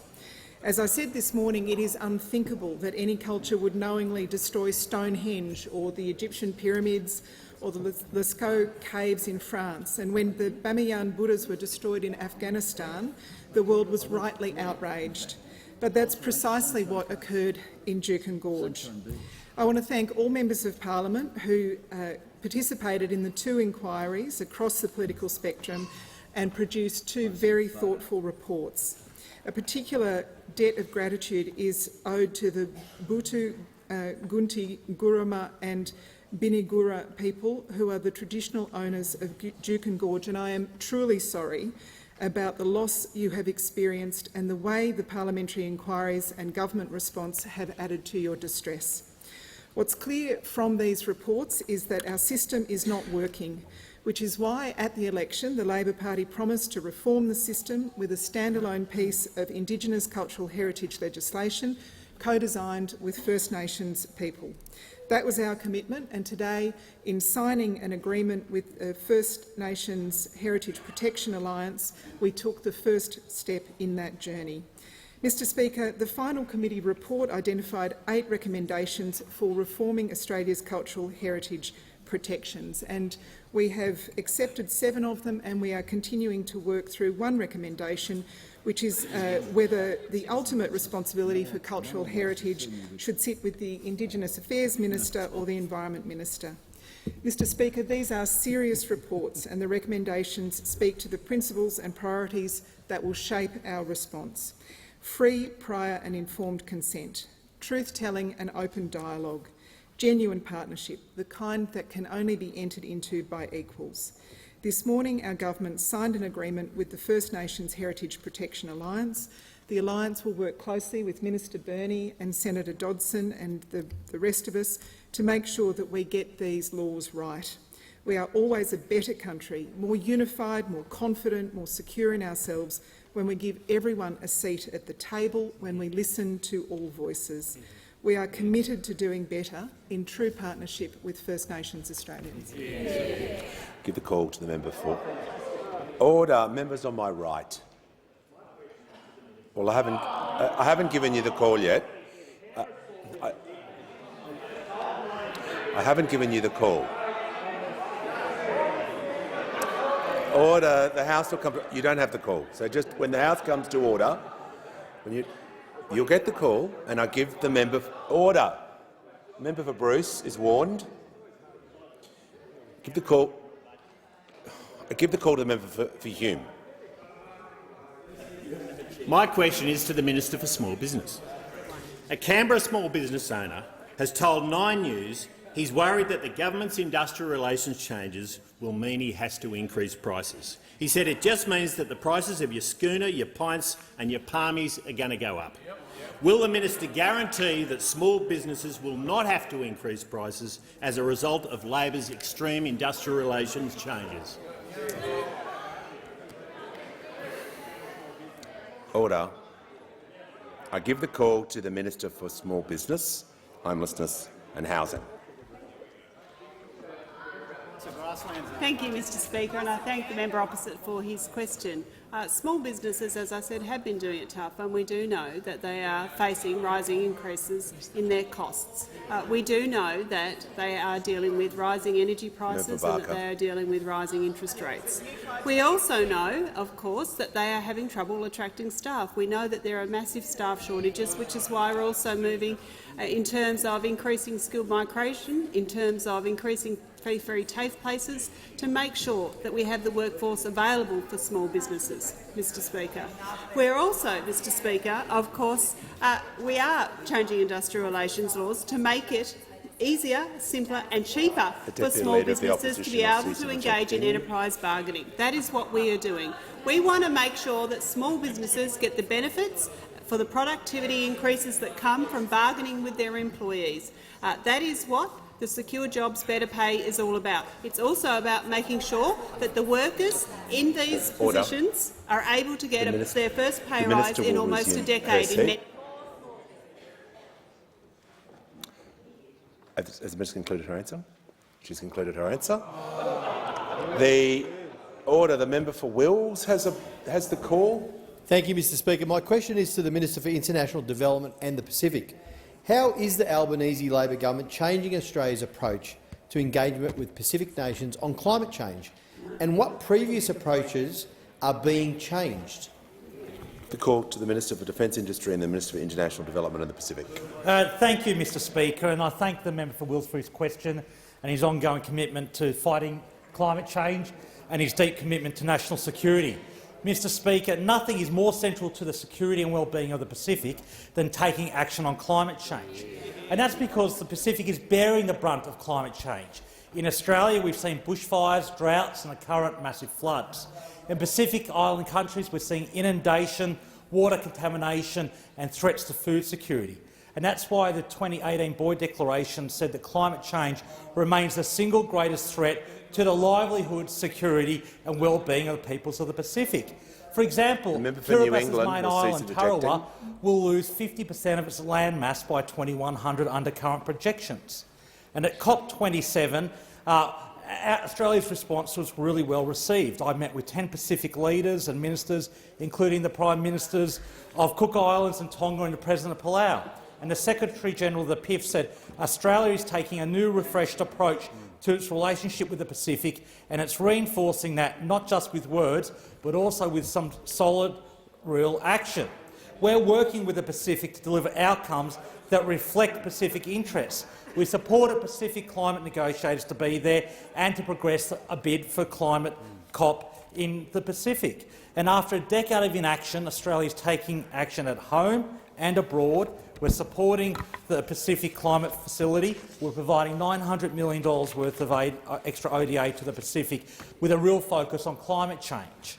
As I said this morning, it is unthinkable that any culture would knowingly destroy Stonehenge or the Egyptian pyramids or the Lascaux caves in France. And when the Bamiyan Buddhas were destroyed in Afghanistan, the world was rightly outraged. But that's precisely what occurred in Juukan Gorge. I want to thank all members of parliament who participated in the 2 inquiries across the political spectrum and produced 2 very thoughtful reports. A particular debt of gratitude is owed to the Butu, Gunti, Guruma and Binigura people, who are the traditional owners of Juukan Gorge, and I am truly sorry about the loss you have experienced and the way the parliamentary inquiries and government response have added to your distress. What's clear from these reports is that our system is not working, which is why at the election the Labor Party promised to reform the system with a standalone piece of Indigenous cultural heritage legislation co-designed with First Nations people. That was our commitment, and today, in signing an agreement with the First Nations Heritage Protection Alliance, we took the first step in that journey. Mr Speaker, the final committee report identified 8 recommendations for reforming Australia's cultural heritage protections, and we have accepted 7 of them, and we are continuing to work through one recommendation, which is whether the ultimate responsibility for cultural heritage should sit with the Indigenous Affairs Minister or the Environment Minister. Mr Speaker, these are serious reports, and the recommendations speak to the principles and priorities that will shape our response. Free, prior and informed consent, truth-telling and open dialogue, genuine partnership, the kind that can only be entered into by equals. This morning, our government signed an agreement with the First Nations Heritage Protection Alliance. The alliance will work closely with Minister Burney and Senator Dodson and the rest of us to make sure that we get these laws right. We are always a better country, more unified, more confident, more secure in ourselves when we give everyone a seat at the table, when we listen to all voices. We are committed to doing better in true partnership with First Nations Australians. Give the call to the member for order. Members on my right. Well, I haven't given you the call yet. I haven't given you the call. Order. The House will come. You don't have the call. So just when the House comes to order, you'll get the call, and I give the member order. Member for Bruce is warned. Give the call. I give the call to the member for Hume. My question is to the Minister for Small Business. A Canberra small business owner has told 9 News he's worried that the government's industrial relations changes will mean he has to increase prices. He said it just means that the prices of your schooner, your pints and your palmies are going to go up. Will the minister guarantee that small businesses will not have to increase prices as a result of Labor's extreme industrial relations changes? Order. I give the call to the Minister for Small Business, Homelessness and Housing. Thank you, Mr Speaker, and I thank the member opposite for his question. Small businesses, as I said, have been doing it tough, and we do know that they are facing rising increases in their costs. We do know that they are dealing with rising energy prices and that they are dealing with rising interest rates. We also know, of course, that they are having trouble attracting staff. We know that there are massive staff shortages, which is why we're also moving in terms of increasing skilled migration, in terms of increasing fee-free TAFE places, to make sure that we have the workforce available for small businesses, Mr Speaker. We're also, Mr Speaker, of course, we are changing industrial relations laws to make it easier, simpler and cheaper for small businesses to be able to engage in enterprise bargaining. That is what we are doing. We want to make sure that small businesses get the benefits for the productivity increases that come from bargaining with their employees. That is what the Secure Jobs Better Pay is all about. It's also about making sure that the workers in these positions are able to get their first pay rise in almost a decade. Has the Minister concluded her answer? She's concluded her answer. The order. The member for Wills has the call. Thank you, Mr Speaker. My question is to the Minister for International Development and the Pacific. How is the Albanese Labor government changing Australia's approach to engagement with Pacific nations on climate change, and what previous approaches are being changed? The call to the Minister for Defence Industry and the Minister for International Development and the Pacific. Thank you, Mr Speaker, and I thank the member for Wills for his question and his ongoing commitment to fighting climate change and his deep commitment to national security. Mr Speaker, nothing is more central to the security and well-being of the Pacific than taking action on climate change. And that's because the Pacific is bearing the brunt of climate change. In Australia, we've seen bushfires, droughts and the current massive floods. In Pacific Island countries, we're seeing inundation, water contamination and threats to food security. And that's why the 2018 Boyd Declaration said that climate change remains the single greatest threat to the livelihood, security and well-being of the peoples of the Pacific. For example, Kiribatis' main island, Tarawa, will lose 50% of its land mass by 2100 under current projections. And at COP27, Australia's response was really well received. I met with 10 Pacific leaders and ministers, including the Prime Ministers of Cook Islands and Tonga and the President of Palau. And the Secretary-General of the PIF said Australia is taking a new, refreshed approach to its relationship with the Pacific, and it's reinforcing that not just with words but also with some solid, real action. We're working with the Pacific to deliver outcomes that reflect Pacific interests. We supported Pacific climate negotiators to be there and to progress a bid for climate COP in the Pacific. And after a decade of inaction, Australia is taking action at home and abroad. We're supporting the Pacific Climate Facility. We're providing $900 million worth of extra ODA to the Pacific with a real focus on climate change.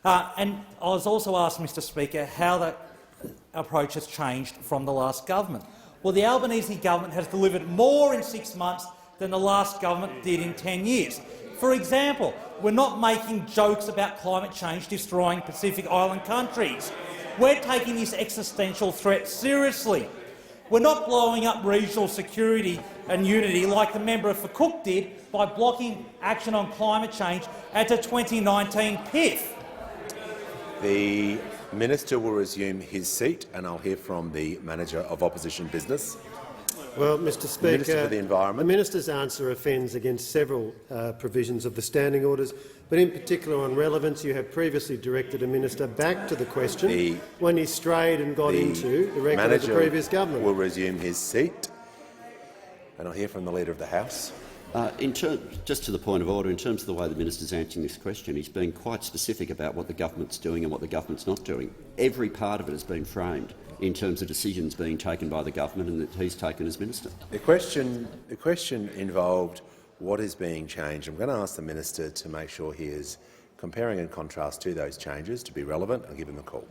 And I was also asked, Mr Speaker, how that approach has changed from the last government. Well, the Albanese government has delivered more in 6 months than the last government did in 10 years. For example, we're not making jokes about climate change destroying Pacific Island countries. We're taking this existential threat seriously. We're not blowing up regional security and unity like the member for Cook did by blocking action on climate change at the 2019 PIF. The Minister will resume his seat, and I'll hear from the Manager of Opposition Business. Well, Mr Speaker, Minister for the Environment. The minister's answer offends against several provisions of the standing orders, but in particular on relevance. You have previously directed a minister back to the question when he strayed and got into the record of the previous government. Will resume his seat, and I'll hear from the Leader of the House. Just to the point of order, in terms of the way the minister is answering this question, he's been quite specific about what the government's doing and what the government's not doing. Every part of it has been framed in terms of decisions being taken by the government and that he's taken as minister. The question involved what is being changed. I'm going to ask the minister to make sure he is comparing and contrast to those changes to be relevant. I'll give him the call.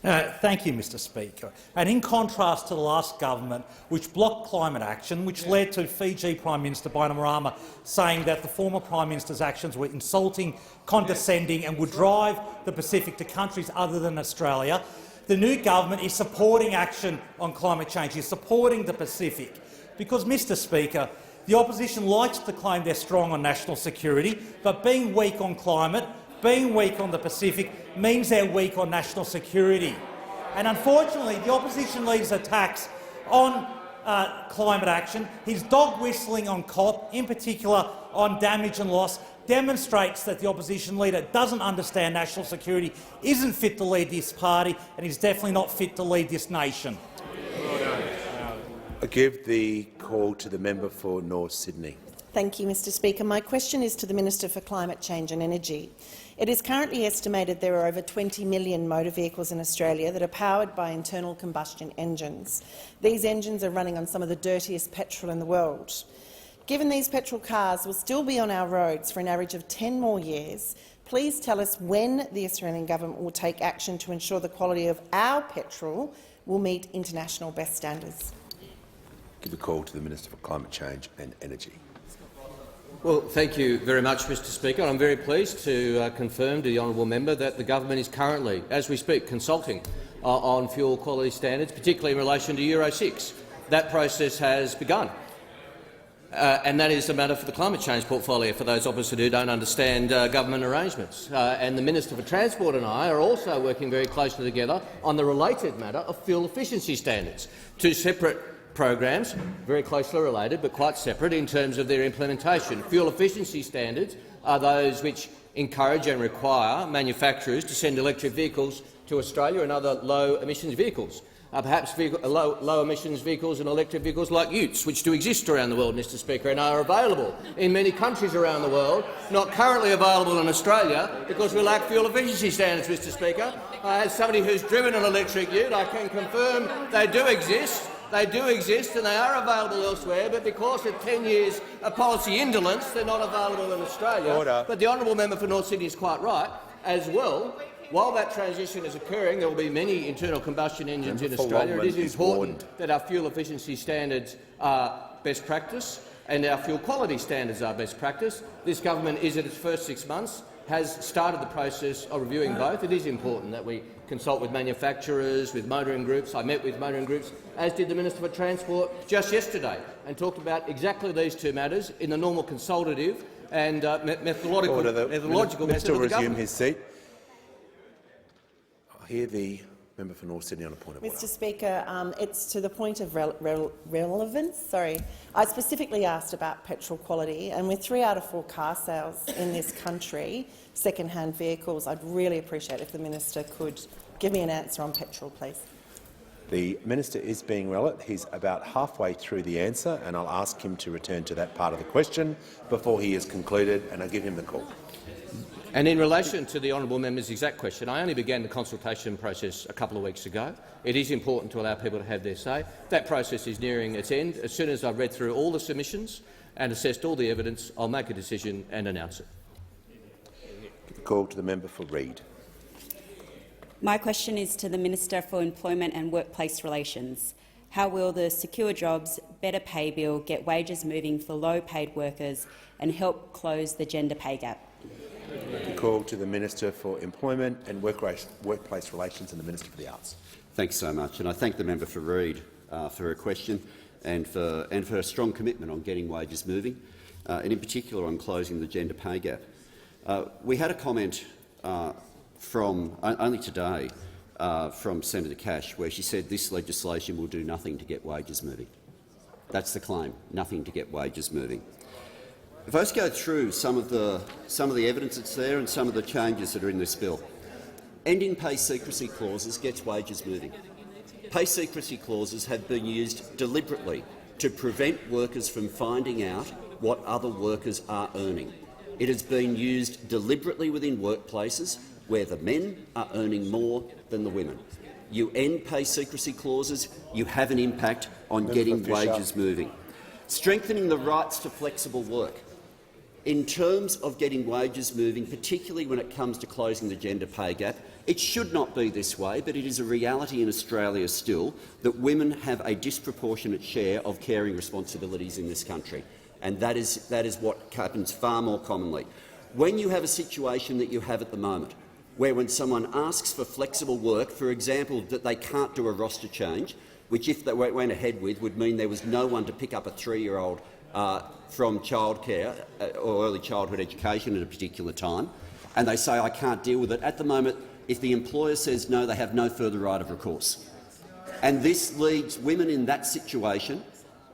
Thank you, Mr Speaker. And in contrast to the last government, which blocked climate action, which led to Fiji Prime Minister Bainimarama saying that the former Prime Minister's actions were insulting, condescending and would drive the Pacific to countries other than Australia, the new government is supporting action on climate change, is supporting the Pacific. Because, Mr Speaker, the opposition likes to claim they're strong on national security, but being weak on climate, being weak on the Pacific means they're weak on national security. And unfortunately, the opposition leader's attacks on climate action, his dog whistling on COP, in particular on damage and loss, demonstrates that the opposition leader doesn't understand national security, isn't fit to lead this party and is definitely not fit to lead this nation. I give the call to the member for North Sydney. Thank you, Mr Speaker. My question is to the Minister for Climate Change and Energy. It is currently estimated there are over 20 million motor vehicles in Australia that are powered by internal combustion engines. These engines are running on some of the dirtiest petrol in the world. Given these petrol cars will still be on our roads for an average of 10 more years, please tell us when the Australian government will take action to ensure the quality of our petrol will meet international best standards. Give the call to the Minister for Climate Change and Energy. Well, thank you very much, Mr Speaker. I'm very pleased to confirm to the honourable member that the government is currently, as we speak, consulting on fuel quality standards, particularly in relation to Euro 6. That process has begun. And that is a matter for the climate change portfolio, for those opposite who don't understand government arrangements. And the Minister for Transport and I are also working very closely together on the related matter of fuel efficiency standards, two separate programs, very closely related but quite separate in terms of their implementation. Fuel efficiency standards are those which encourage and require manufacturers to send electric vehicles to Australia and other low-emissions vehicles. Perhaps low-emissions vehicles and electric vehicles like utes, which do exist around the world, Mr Speaker, and are available in many countries around the world, not currently available in Australia because we lack fuel efficiency standards, Mr Speaker. As somebody who's driven an electric ute, I can confirm they do exist. They do exist and they are available elsewhere, but because of 10 years of policy indolence, they're not available in Australia. Order. But the honourable member for North Sydney is quite right. As well, while that transition is occurring, there will be many internal combustion engines in Australia. It is important that our fuel efficiency standards are best practice and our fuel quality standards are best practice. This government is, in its first 6 months, has started the process of reviewing both. It is important that we consult with manufacturers, with motoring groups. I met with motoring groups, as did the Minister for Transport just yesterday, and talked about exactly these two matters in the normal consultative and methodological Minister will resume his seat. I hear the member for North Sydney on a point of order. Mr Speaker, it's to the point of relevance. Sorry. I specifically asked about petrol quality, and with 3 out of 4 car sales in this country, second-hand vehicles, I'd really appreciate if the minister could give me an answer on petrol, please. The minister is being relevant. He's about halfway through the answer, and I'll ask him to return to that part of the question before he is concluded, and I'll give him the call. And in relation to the honourable member's exact question, I only began the consultation process a couple of weeks ago. It is important to allow people to have their say. That process is nearing its end. As soon as I've read through all the submissions and assessed all the evidence, I'll make a decision and announce it. Call to the member for Reid. My question is to the Minister for Employment and Workplace Relations. How will the Secure Jobs, Better Pay Bill get wages moving for low-paid workers and help close the gender pay gap? Call to the Minister for Employment and Workplace Relations and the Minister for the Arts. Thanks so much, and I thank the member for Reid for her question and for her strong commitment on getting wages moving, and in particular on closing the gender pay gap. We had a comment from only today from Senator Cash, where she said this legislation will do nothing to get wages moving. That's the claim, nothing to get wages moving. If I just go through some of the evidence that's there and some of the changes that are in this bill, ending pay secrecy clauses gets wages moving. Pay secrecy clauses have been used deliberately to prevent workers from finding out what other workers are earning. It has been used deliberately within workplaces where the men are earning more than the women. You end pay secrecy clauses, you have an impact on getting wages moving. Strengthening the rights to flexible work. In terms of getting wages moving, particularly when it comes to closing the gender pay gap, it should not be this way, but it is a reality in Australia still that women have a disproportionate share of caring responsibilities in this country, and that is what happens far more commonly. When you have a situation that you have at the moment, where when someone asks for flexible work, for example, that they can't do a roster change, which if they went ahead with would mean there was no one to pick up a 3-year-old from childcare or early childhood education at a particular time, and they say, I can't deal with it. At the moment, if the employer says no, they have no further right of recourse. And this leads women in that situation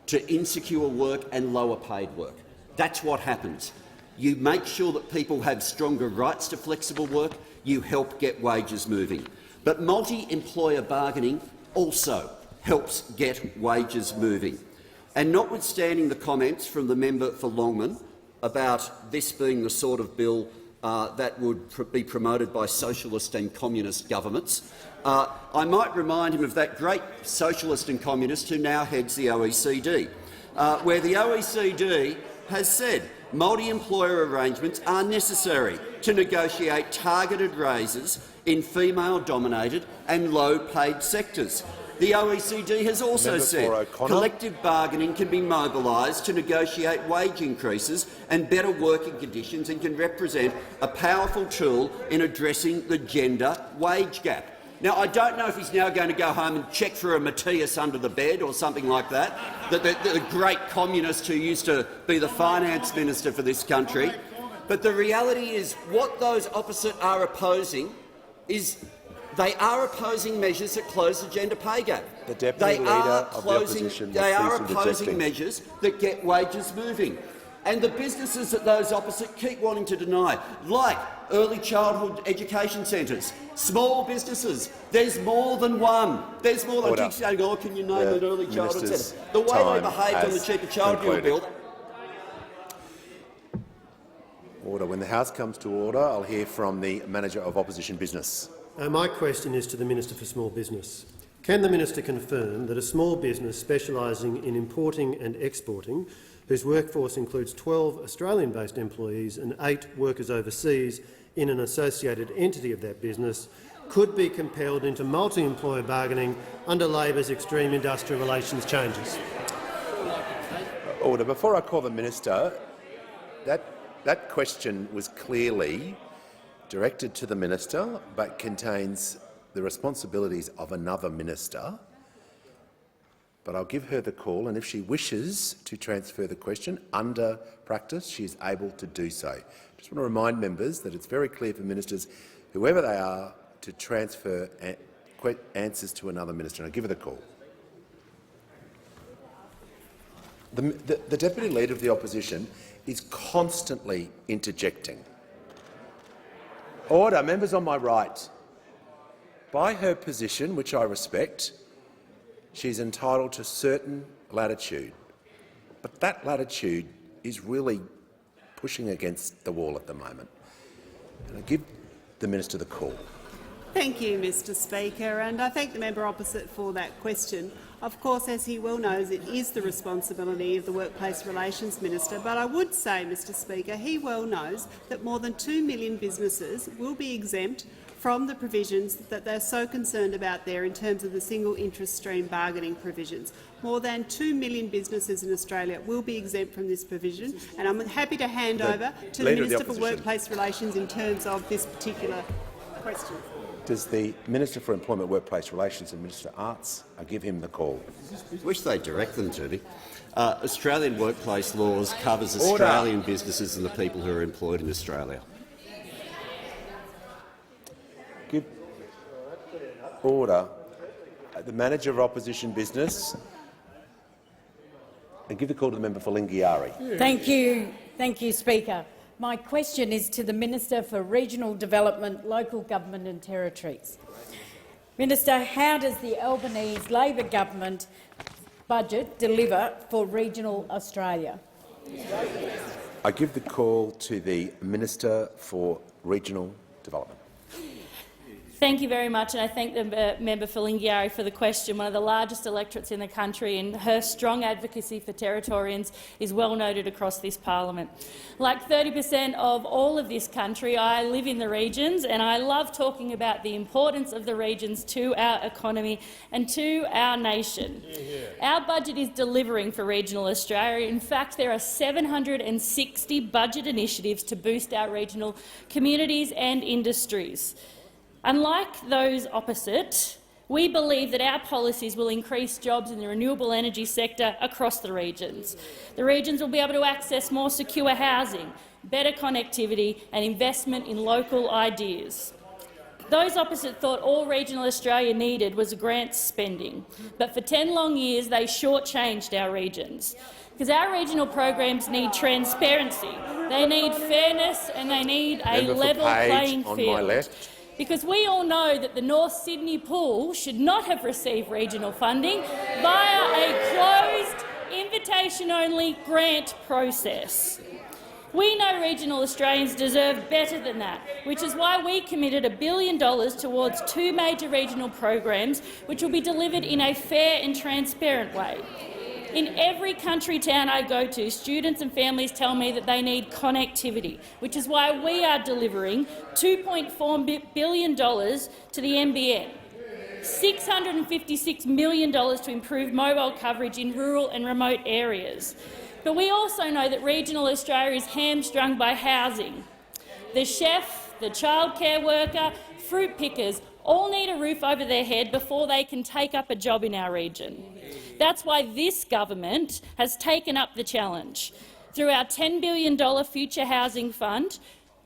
to insecure work and lower paid work. That's what happens. You make sure that people have stronger rights to flexible work, you help get wages moving. But multi-employer bargaining also helps get wages moving. And notwithstanding the comments from the member for Longman about this being the sort of bill that would be promoted by socialist and communist governments, I might remind him of that great socialist and communist who now heads the OECD, where the OECD has said multi-employer arrangements are necessary to negotiate targeted raises in female-dominated and low-paid sectors. The OECD has also said collective bargaining can be mobilised to negotiate wage increases and better working conditions and can represent a powerful tool in addressing the gender wage gap. Now, I don't know if he's now going to go home and check for a Matthias under the bed or something like that, the great communist who used to be the finance minister for this country. But the reality is what those opposite are opposing is they are opposing measures that close the gender pay gap. The Deputy Leader of the Opposition. They are opposing measures that get wages moving. And the businesses that those opposite keep wanting to deny, like early childhood education centres, small businesses, there's more than one. There's more than saying, oh, can you name an early childhood centre? The way they behaved on the Cheaper Childcare Bill. Order. When the House comes to order, I'll hear from the Manager of Opposition Business. My question is to the Minister for Small Business. Can the Minister confirm that a small business specialising in importing and exporting, whose workforce includes 12 Australian-based employees and 8 workers overseas in an associated entity of that business, could be compelled into multi-employer bargaining under Labor's extreme industrial relations changes? Order. Before I call the Minister, that question was clearly directed to the Minister but contains the responsibilities of another minister. But I'll give her the call, and if she wishes to transfer the question under practice, she is able to do so. I just want to remind members that it's very clear for ministers, whoever they are, to transfer answers to another minister. And I'll give her the call. The Deputy Leader of the Opposition is constantly interjecting. Order. Members on my right. By her position, which I respect, she is entitled to certain latitude, but that latitude is really pushing against the wall at the moment. And I give the minister the call. Thank you, Mr Speaker, and I thank the member opposite for that question. Of course, as he well knows, it is the responsibility of the Workplace Relations Minister, but I would say, Mr Speaker, he well knows that more than 2 million businesses will be exempt from the provisions that they're so concerned about there in terms of the single interest stream bargaining provisions. More than 2 million businesses in Australia will be exempt from this provision, and I'm happy to hand over to the Minister for Workplace Relations in terms of this particular question. Does the Minister for Employment, Workplace Relations and Minister for Arts give him the call? I wish they'd direct them to me. Australian workplace laws covers Australian businesses and the people who are employed in Australia. Give order. The Manager of Opposition Business, and give the call to the member for Lingiari. Thank you, Speaker. My question is to the Minister for Regional Development, Local Government and Territories. Minister, how does the Albanese Labor government budget deliver for regional Australia? I give the call to the Minister for Regional Development. Thank you very much, and I thank the member for Lingiari for the question. One of the largest electorates in the country, and her strong advocacy for Territorians is well noted across this parliament. Like 30% of all of this country, I live in the regions, and I love talking about the importance of the regions to our economy and to our nation. Our budget is delivering for regional Australia. In fact, there are 760 budget initiatives to boost our regional communities and industries. Unlike those opposite, we believe that our policies will increase jobs in the renewable energy sector across the regions. The regions will be able to access more secure housing, better connectivity and investment in local ideas. Those opposite thought all regional Australia needed was grant spending, but for 10 long years they shortchanged our regions. Because our regional programs need transparency, they need fairness and they need a level playing field. Because we all know that the North Sydney pool should not have received regional funding via a closed, invitation-only grant process. We know regional Australians deserve better than that, which is why we committed $1 billion towards 2 major regional programs which will be delivered in a fair and transparent way. In every country town I go to, students and families tell me that they need connectivity, which is why we are delivering $2.4 billion to the NBN, $656 million to improve mobile coverage in rural and remote areas. But we also know that regional Australia is hamstrung by housing. The chef, the childcare worker, fruit pickers all need a roof over their head before they can take up a job in our region. That's why this government has taken up the challenge. Through our $10 billion Future Housing Fund,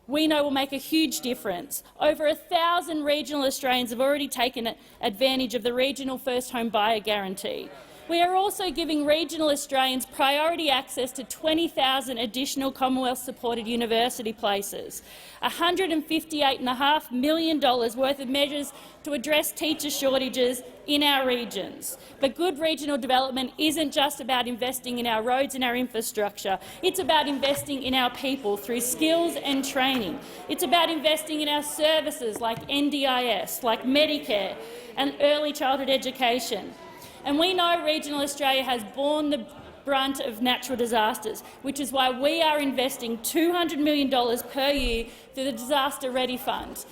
we know will make a huge difference. Over 1,000 regional Australians have already taken advantage of the regional first home buyer guarantee. We are also giving regional Australians priority access to 20,000 additional Commonwealth-supported university places, $158.5 million worth of measures to address teacher shortages in our regions. But good regional development isn't just about investing in our roads and our infrastructure. It's about investing in our people through skills and training. It's about investing in our services like NDIS, like Medicare and early childhood education. And we know regional Australia has borne the brunt of natural disasters, which is why we are investing $200 million per year through the Disaster Ready Fund.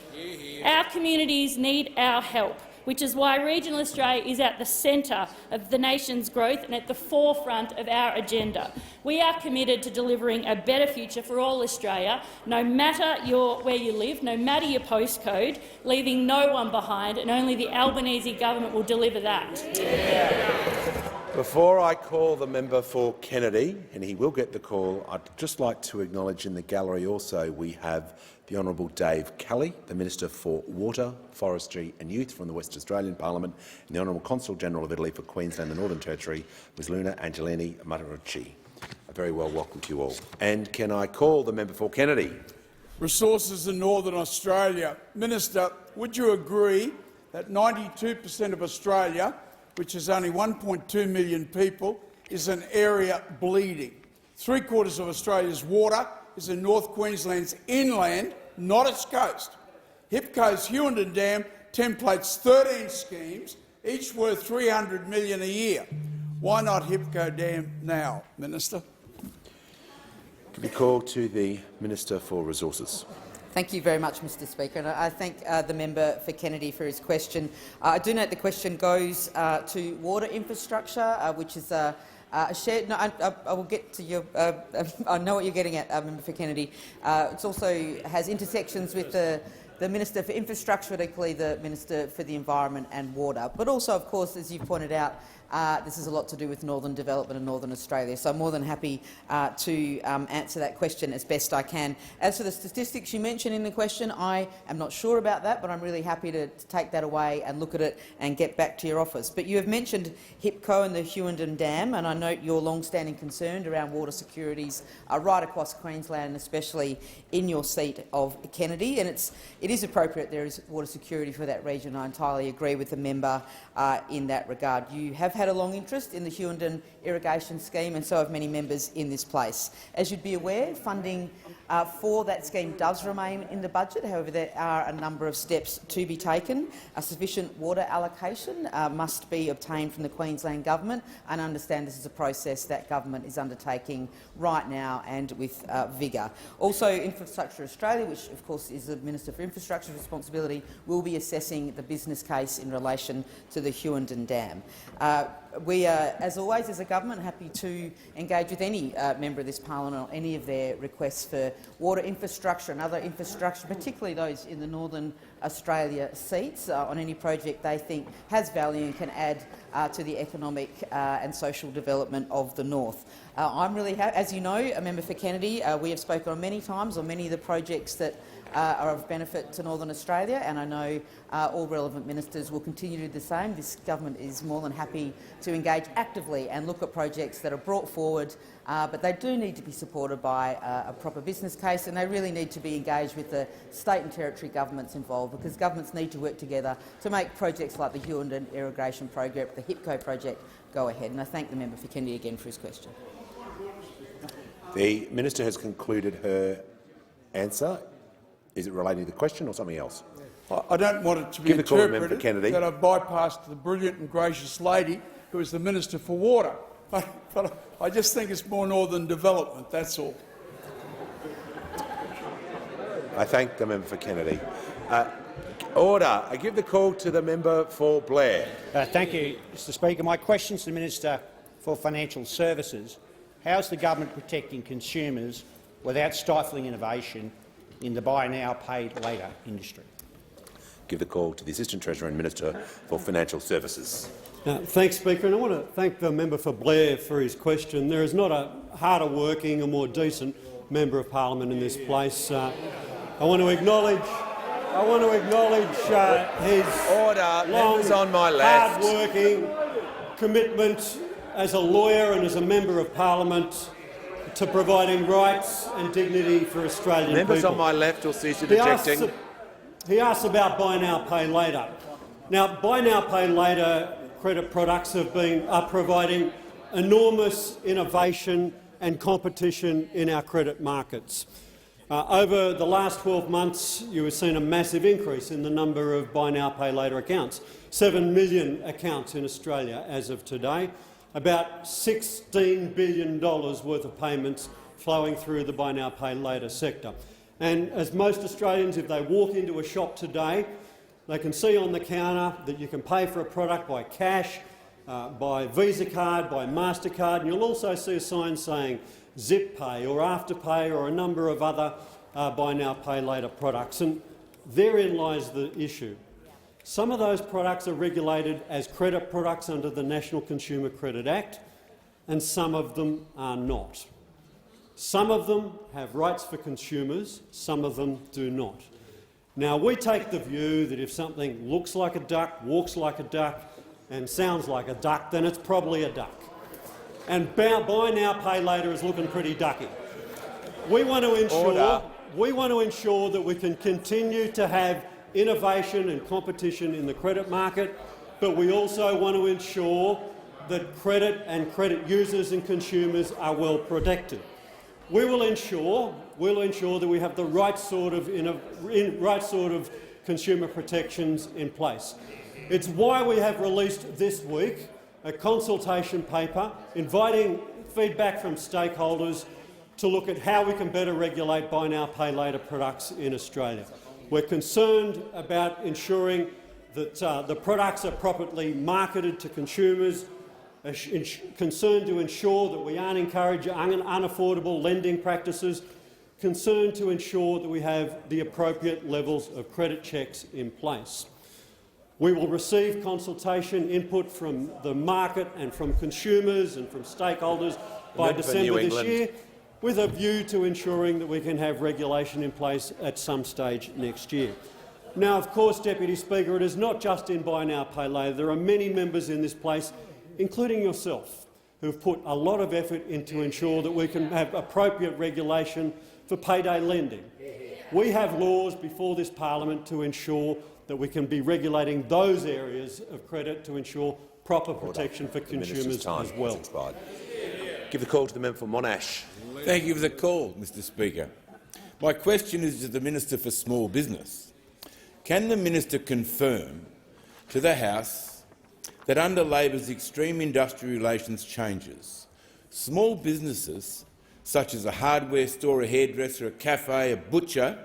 Our communities need our help, which is why regional Australia is at the centre of the nation's growth and at the forefront of our agenda. We are committed to delivering a better future for all Australia, no matter where you live, no matter your postcode, leaving no one behind, and only the Albanese government will deliver that. Before I call the member for Kennedy, and he will get the call, I'd just like to acknowledge in the gallery also we have the Honourable Dave Kelly, the Minister for Water, Forestry and Youth from the West Australian Parliament, and the Honourable Consul-General of Italy for Queensland and the Northern Territory, Ms Luna Angelini Matarucci. A very well welcome to you all. And can I call the member for Kennedy? Resources in Northern Australia. Minister, would you agree that 92% of Australia, which is only 1.2 million people, is an area bleeding? 3/4 of Australia's water is in North Queensland's inland not its coast. HIPCO's Hughenden Dam templates 13 schemes, each worth $300 million a year. Why not HIPCO Dam now, Minister? Can we call to the Minister for Resources? Thank you very much, Mr Speaker, and I thank the member for Kennedy for his question. I do note the question goes to water infrastructure, which is a shared. No, I will get to your. I know what you're getting at, Member for Kennedy. It also has intersections with the Minister for Infrastructure, particularly the Minister for the Environment and Water. But also, of course, as you pointed out, this is a lot to do with northern development in Northern Australia, so I'm more than happy to answer that question as best I can. As for the statistics you mentioned in the question, I am not sure about that, but I'm really happy to take that away and look at it and get back to your office. But you have mentioned HIPCO and the Hughenden Dam, and I note your long-standing concern around water securities right across Queensland, and especially in your seat of Kennedy. And it is appropriate there is water security for that region. I entirely agree with the member in that regard. You have had a long interest in the Hughenden irrigation scheme, and so have many members in this place. As you'd be aware, funding for that scheme does remain in the budget. However, there are a number of steps to be taken. A sufficient water allocation must be obtained from the Queensland Government, and I understand this is a process that Government is undertaking right now and with vigour. Also, Infrastructure Australia, which of course is the Minister for Infrastructure's responsibility, will be assessing the business case in relation to the Hughenden Dam. We are, as always, as a government, happy to engage with any member of this parliament on any of their requests for water infrastructure and other infrastructure, particularly those in the Northern Australia seats, on any project they think has value and can add to the economic and social development of the North. I'm really happy. As you know, a member for Kennedy, we have spoken on many times on many of the projects that are of benefit to Northern Australia, and I know all relevant ministers will continue to do the same. This government is more than happy to engage actively and look at projects that are brought forward, but they do need to be supported by a proper business case, and they really need to be engaged with the state and territory governments involved, because governments need to work together to make projects like the Hughenden irrigation project, the HIPCO project, go ahead. And I thank the member for Kennedy again for his question. The Minister has concluded her answer. Is it relating to the question or something else? I don't want it to be interpreted that I've bypassed the brilliant and gracious lady who is the Minister for Water. But I just think it's more northern development, that's all. I thank the member for Kennedy. Order. I give the call to the member for Blair. Thank you, Mr Speaker. My question is to the Minister for Financial Services. How is the government protecting consumers without stifling innovation in the buy now, pay later industry? Give the call to the Assistant Treasurer and Minister for Financial Services. Thanks, Speaker. And I want to thank the member for Blair for his question. There is not a harder working or more decent member of parliament in this place. I want to acknowledge his long, hard-working commitment as a lawyer and as a member of parliament to providing rights and dignity for Australian Members people. on my left will cease interjecting. He asks about buy now, pay later. Now, buy now, pay later credit products are providing enormous innovation and competition in our credit markets. Over the last 12 months, you have seen a massive increase in the number of buy now, pay later accounts. 7 million accounts in Australia as of today. About $16 billion worth of payments flowing through the buy now, pay later sector. And as most Australians, if they walk into a shop today, they can see on the counter that you can pay for a product by cash, by Visa card, by MasterCard, and you'll also see a sign saying Zip Pay or Afterpay or a number of other buy now, pay later products. And therein lies the issue. Some of those products are regulated as credit products under the National Consumer Credit Act, and some of them are not. Some of them have rights for consumers, some of them do not. Now, we take the view that if something looks like a duck, walks like a duck and sounds like a duck, then it's probably a duck. And buy now, pay later is looking pretty ducky. We want to ensure that we can continue to have innovation and competition in the credit market, but we also want to ensure that credit and credit users and consumers are well protected. we will ensure that we have the right sort of consumer protections in place. It's why we have released this week a consultation paper inviting feedback from stakeholders to look at how we can better regulate buy now, pay later products in Australia. We're concerned about ensuring that the products are properly marketed to consumers, concerned to ensure that we aren't encouraging unaffordable lending practices, concerned to ensure that we have the appropriate levels of credit checks in place. We will receive consultation input from the market and from consumers and from stakeholders by December this year, with a view to ensuring that we can have regulation in place at some stage next year. Now, of course, Deputy Speaker, it is not just in buy now, pay later. There are many members in this place, including yourself, who have put a lot of effort into ensure that we can have appropriate regulation for payday lending. We have laws before this parliament to ensure that we can be regulating those areas of credit to ensure proper protection for consumers as well. Give the call to the member for Monash. Thank you for the call, Mr Speaker. My question is to the Minister for Small Business. Can the minister confirm to the House that under Labor's extreme industrial relations changes, small businesses such as a hardware store, a hairdresser, a cafe, a butcher,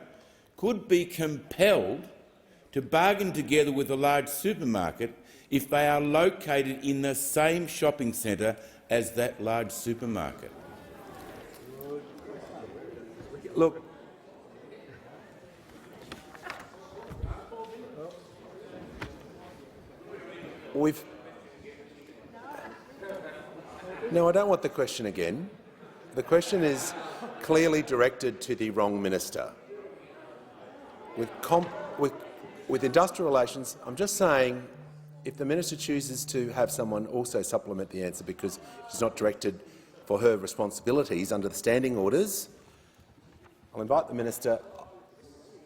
could be compelled to bargain together with a large supermarket if they are located in the same shopping centre as that large supermarket? Look, No, I don't want the question again. The question is clearly directed to the wrong minister. With industrial relations, I'm just saying if the minister chooses to have someone also supplement the answer because it's not directed for her responsibilities under the standing orders, I'll invite the minister.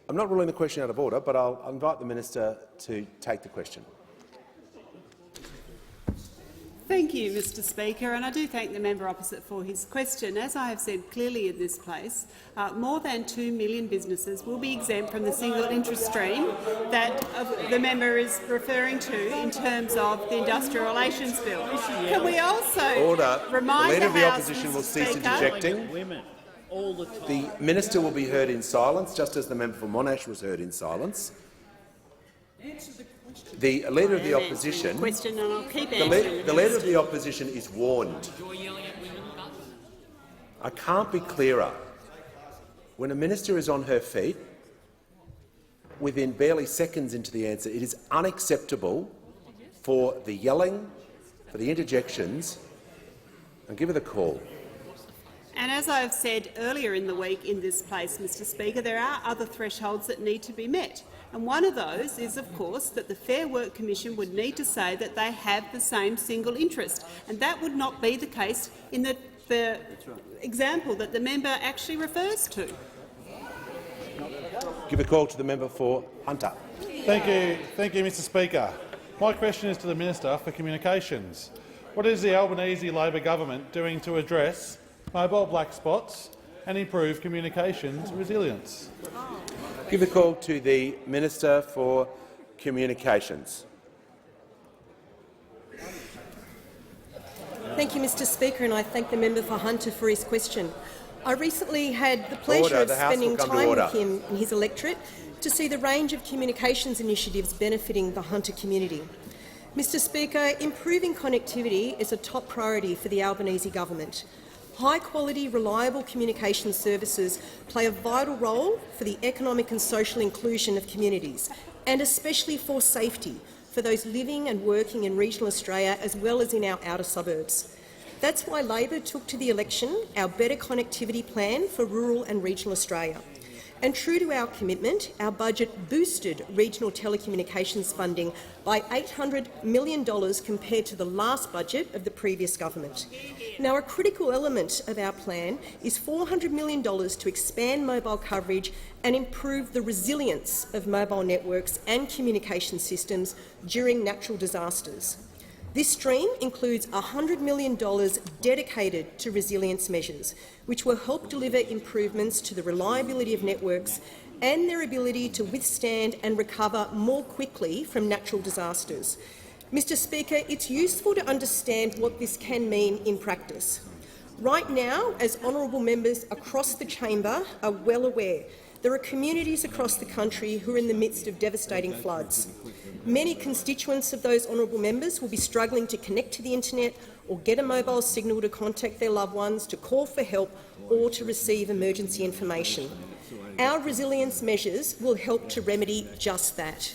I'm not ruling the question out of order, but I'll invite the minister to take the question. Thank you, Mr Speaker, and I do thank the member opposite for his question. As I have said clearly in this place, more than 2 million businesses will be exempt from the single interest stream that the member is referring to in terms of the Industrial Relations Bill. Can we also remind the Leader of the House, Opposition Mr. will cease Speaker, interjecting. The minister will be heard in silence, just as the member for Monash was heard in silence. The Leader of the Opposition, the Leader of the Opposition is warned. I can't be clearer. When a minister is on her feet, within barely seconds into the answer, it is unacceptable for the yelling, for the interjections. And give her the call. And as I have said earlier in the week in this place, Mr Speaker, there are other thresholds that need to be met. And one of those is, of course, that the Fair Work Commission would need to say that they have the same single interest. And that would not be the case in the example that the member actually refers to. Give a call to the member for Hunter. Thank you, Mr Speaker. My question is to the Minister for Communications. What is the Albanese Labor government doing to address mobile black spots and improve communications resilience? Give a call to the Minister for Communications. Thank you, Mr Speaker, and I thank the member for Hunter for his question. I recently had the pleasure of spending time with him and his electorate to see the range of communications initiatives benefiting the Hunter community. Mr Speaker, improving connectivity is a top priority for the Albanese government. High-quality, reliable communication services play a vital role for the economic and social inclusion of communities, and especially for safety for those living and working in regional Australia as well as in our outer suburbs. That's why Labor took to the election our Better Connectivity Plan for rural and regional Australia. And true to our commitment, our budget boosted regional telecommunications funding by $800 million compared to the last budget of the previous government. Now, a critical element of our plan is $400 million to expand mobile coverage and improve the resilience of mobile networks and communication systems during natural disasters. This stream includes $100 million dedicated to resilience measures, which will help deliver improvements to the reliability of networks and their ability to withstand and recover more quickly from natural disasters. Mr Speaker, it's useful to understand what this can mean in practice. Right now, as honourable members across the chamber are well aware, there are communities across the country who are in the midst of devastating floods. Many constituents of those honourable members will be struggling to connect to the internet or get a mobile signal to contact their loved ones, to call for help or to receive emergency information. Our resilience measures will help to remedy just that.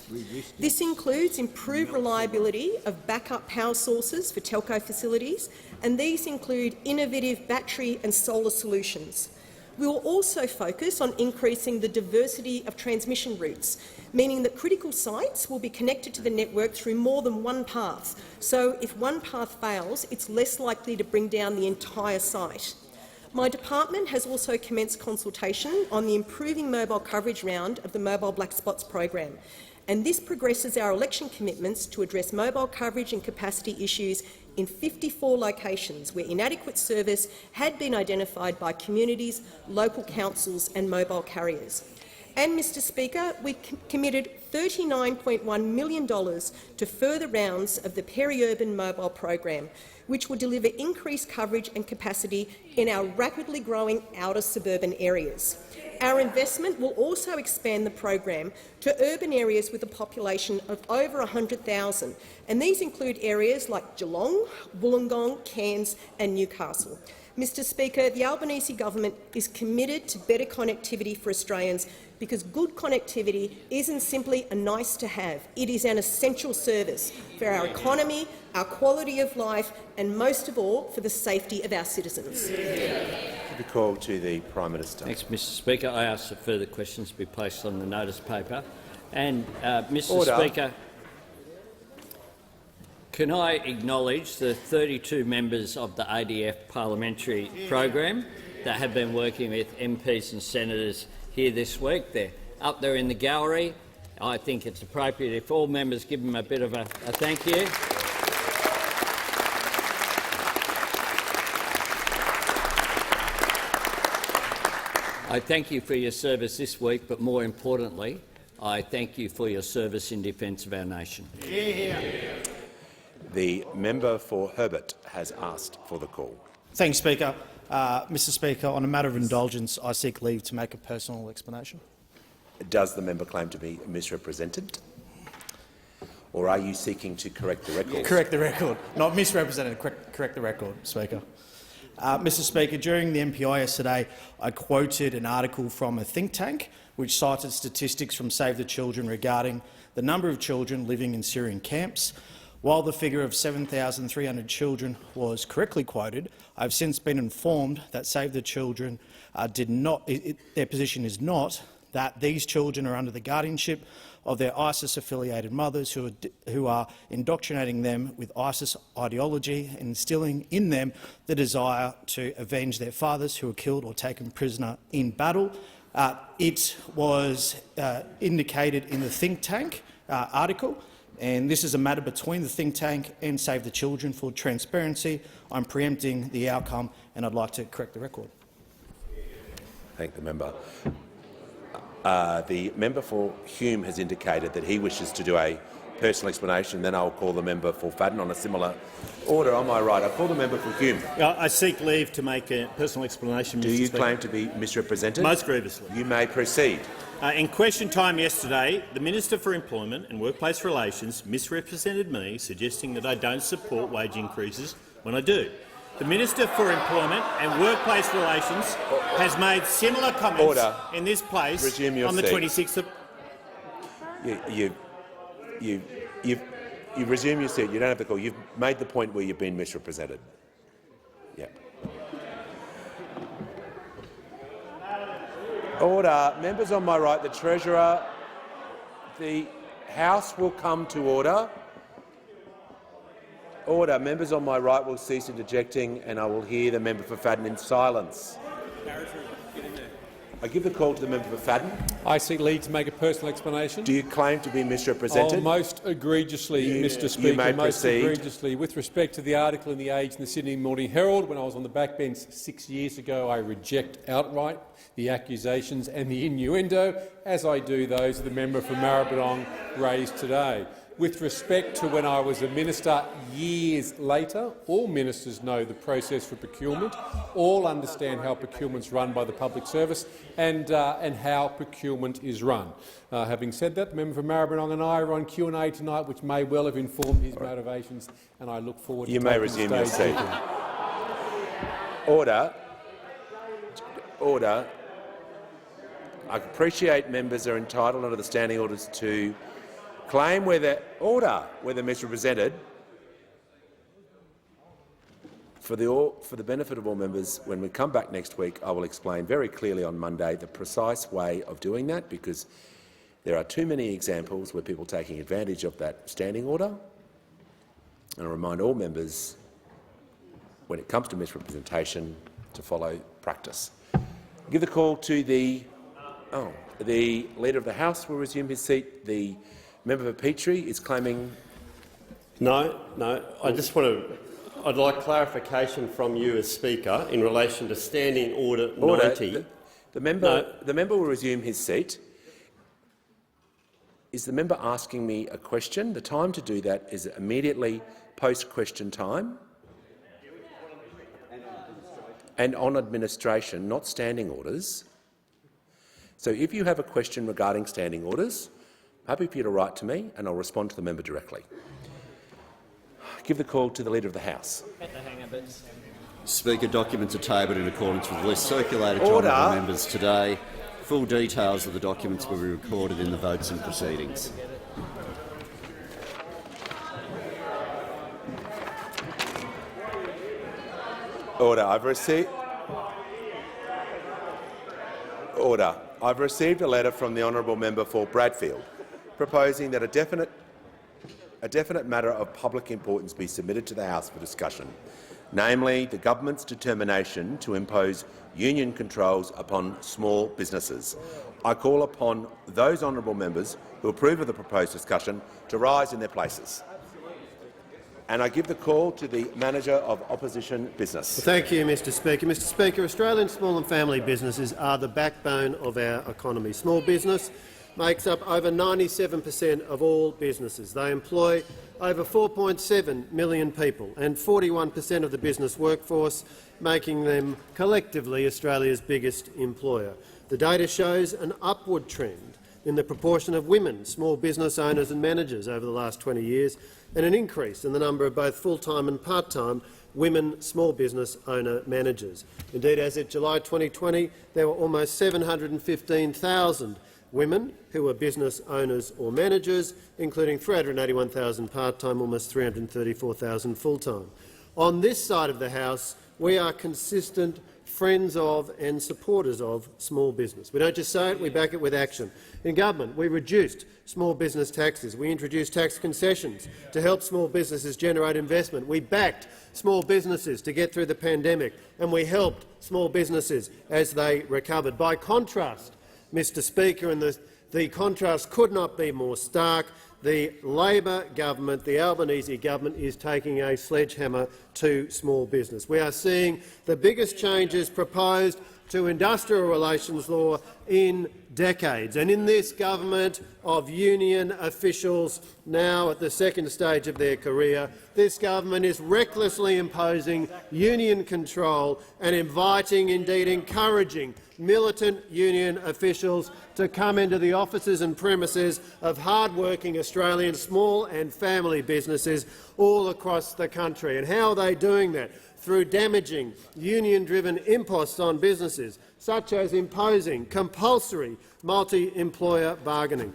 This includes improved reliability of backup power sources for telco facilities, and these include innovative battery and solar solutions. We will also focus on increasing the diversity of transmission routes, meaning that critical sites will be connected to the network through more than one path. So if one path fails, it's less likely to bring down the entire site. My department has also commenced consultation on the Improving Mobile Coverage round of the Mobile Black Spots program, and this progresses our election commitments to address mobile coverage and capacity issues in 54 locations where inadequate service had been identified by communities, local councils and mobile carriers. And, Mr Speaker, we committed $39.1 million to further rounds of the peri-urban mobile program, which will deliver increased coverage and capacity in our rapidly growing outer suburban areas. Our investment will also expand the program to urban areas with a population of over 100,000, and these include areas like Geelong, Wollongong, Cairns and Newcastle. Mr Speaker, the Albanese government is committed to better connectivity for Australians because good connectivity isn't simply a nice-to-have. It is an essential service for our economy, our quality of life and, most of all, for the safety of our citizens. The call to the Prime Minister. Thanks, Mr Speaker. I ask that further questions be placed on the notice paper. And, Mr Order. Speaker, can I acknowledge the 32 members of the ADF parliamentary program that have been working with MPs and senators here this week? They're up there in the gallery. I think it's appropriate if all members give them a bit of a thank you. I thank you for your service this week, but more importantly, I thank you for your service in defence of our nation. The member for Herbert has asked for the call. Thanks, Speaker. Mr Speaker, on a matter of indulgence, I seek leave to make a personal explanation. Does the member claim to be misrepresented? Or are you seeking to correct the record? Correct the record. Not misrepresented, correct the record, Speaker. Mr Speaker, during the MPI yesterday, I quoted an article from a think tank which cited statistics from Save the Children regarding the number of children living in Syrian camps. While the figure of 7,300 children was correctly quoted, I have since been informed that Save the Children their position is not that these children are under the guardianship of their ISIS-affiliated mothers who are indoctrinating them with ISIS ideology and instilling in them the desire to avenge their fathers who were killed or taken prisoner in battle. It was indicated in the think tank article, and this is a matter between the think tank and Save the Children. For transparency, I'm preempting the outcome and I'd like to correct the record. Thank the member. The member for Hume has indicated that he wishes to do a personal explanation. Then I'll call the member for Fadden on a similar order. On my right, I call the member for Hume. I seek leave to make a personal explanation, Mr. Do you Speaker. claim to be misrepresented? Most grievously. You may proceed. In question time yesterday, the Minister for Employment and Workplace Relations misrepresented me, suggesting that I don't support wage increases when I do. The Minister for Employment and Workplace Relations has made similar comments in this place on the 26th of... You resume your seat. You don't have the call. You've made the point where you've been misrepresented. Yeah. Order. Members on my right, the Treasurer. The House will come to order. Order. Members on my right will cease interjecting and I will hear the member for Fadden in silence. I give the call to the member for Fadden. I seek leave to make a personal explanation. Do you claim to be misrepresented? Oh, most egregiously, Mr. Speaker. You may most proceed. egregiously. With respect to the article in The Age and the Sydney Morning Herald, when I was on the backbench 6 years ago, I reject outright the accusations and the innuendo, as I do those the member for Maribyrnong raised today. With respect to when I was a minister years later, all ministers know the process for procurement, all understand how procurement's run by the public service and how procurement is run. Having said that, the member for Maribyrnong and I are on Q&A tonight, which may well have informed his motivations, and I look forward to taking the stage. You may resume your seat. Order. Order. I appreciate members are entitled under the standing orders to claim whether misrepresented. For the benefit of all members, when we come back next week, I will explain very clearly on Monday the precise way of doing that, because there are too many examples where people are taking advantage of that standing order. And I remind all members, when it comes to misrepresentation, to follow practice. Give the call to the Leader of the House will resume his seat. The member for Petrie is claiming. No. I'd like clarification from you as Speaker in relation to Standing Order 90. The member will resume his seat. Is the member asking me a question? The time to do that is immediately post-question time. And on administration, not standing orders. So if you have a question regarding standing orders, I'm happy for you to write to me and I'll respond to the member directly. Give the call to the Leader of the House. Speaker, documents are tabled in accordance with the list circulated to honourable members today. Full details of the documents will be recorded in the votes and proceedings. Order. I've received a letter from the honourable member for Bradfield proposing that a definite matter of public importance be submitted to the House for discussion, namely the government's determination to impose union controls upon small businesses. I call upon those honourable members who approve of the proposed discussion to rise in their places. And I give the call to the Manager of Opposition Business. Thank you, Mr Speaker. Mr Speaker, Australian small and family businesses are the backbone of our economy. Small business makes up over 97% of all businesses. They employ over 4.7 million people and 41% of the business workforce, making them collectively Australia's biggest employer. The data shows an upward trend in the proportion of women small business owners and managers over the last 20 years, and an increase in the number of both full-time and part-time women small business owner managers. Indeed, as of July 2020, there were almost 715,000 women who were business owners or managers, including 381,000 part-time, almost 334,000 full-time. On this side of the House, we are consistent friends of and supporters of small business. We don't just say it, we back it with action. In government, we reduced small business taxes. We introduced tax concessions to help small businesses generate investment. We backed small businesses to get through the pandemic, and we helped small businesses as they recovered. By contrast, Mr Speaker, and the contrast could not be more stark, the Labor government, the Albanese government, is taking a sledgehammer to small business. We are seeing the biggest changes proposed to industrial relations law in decades. And in this government of union officials now at the second stage of their career, this government is recklessly imposing union control and inviting, indeed encouraging, militant union officials to come into the offices and premises of hard-working Australian small and family businesses all across the country. And how are they doing that? Through damaging union-driven imposts on businesses, such as imposing compulsory multi-employer bargaining,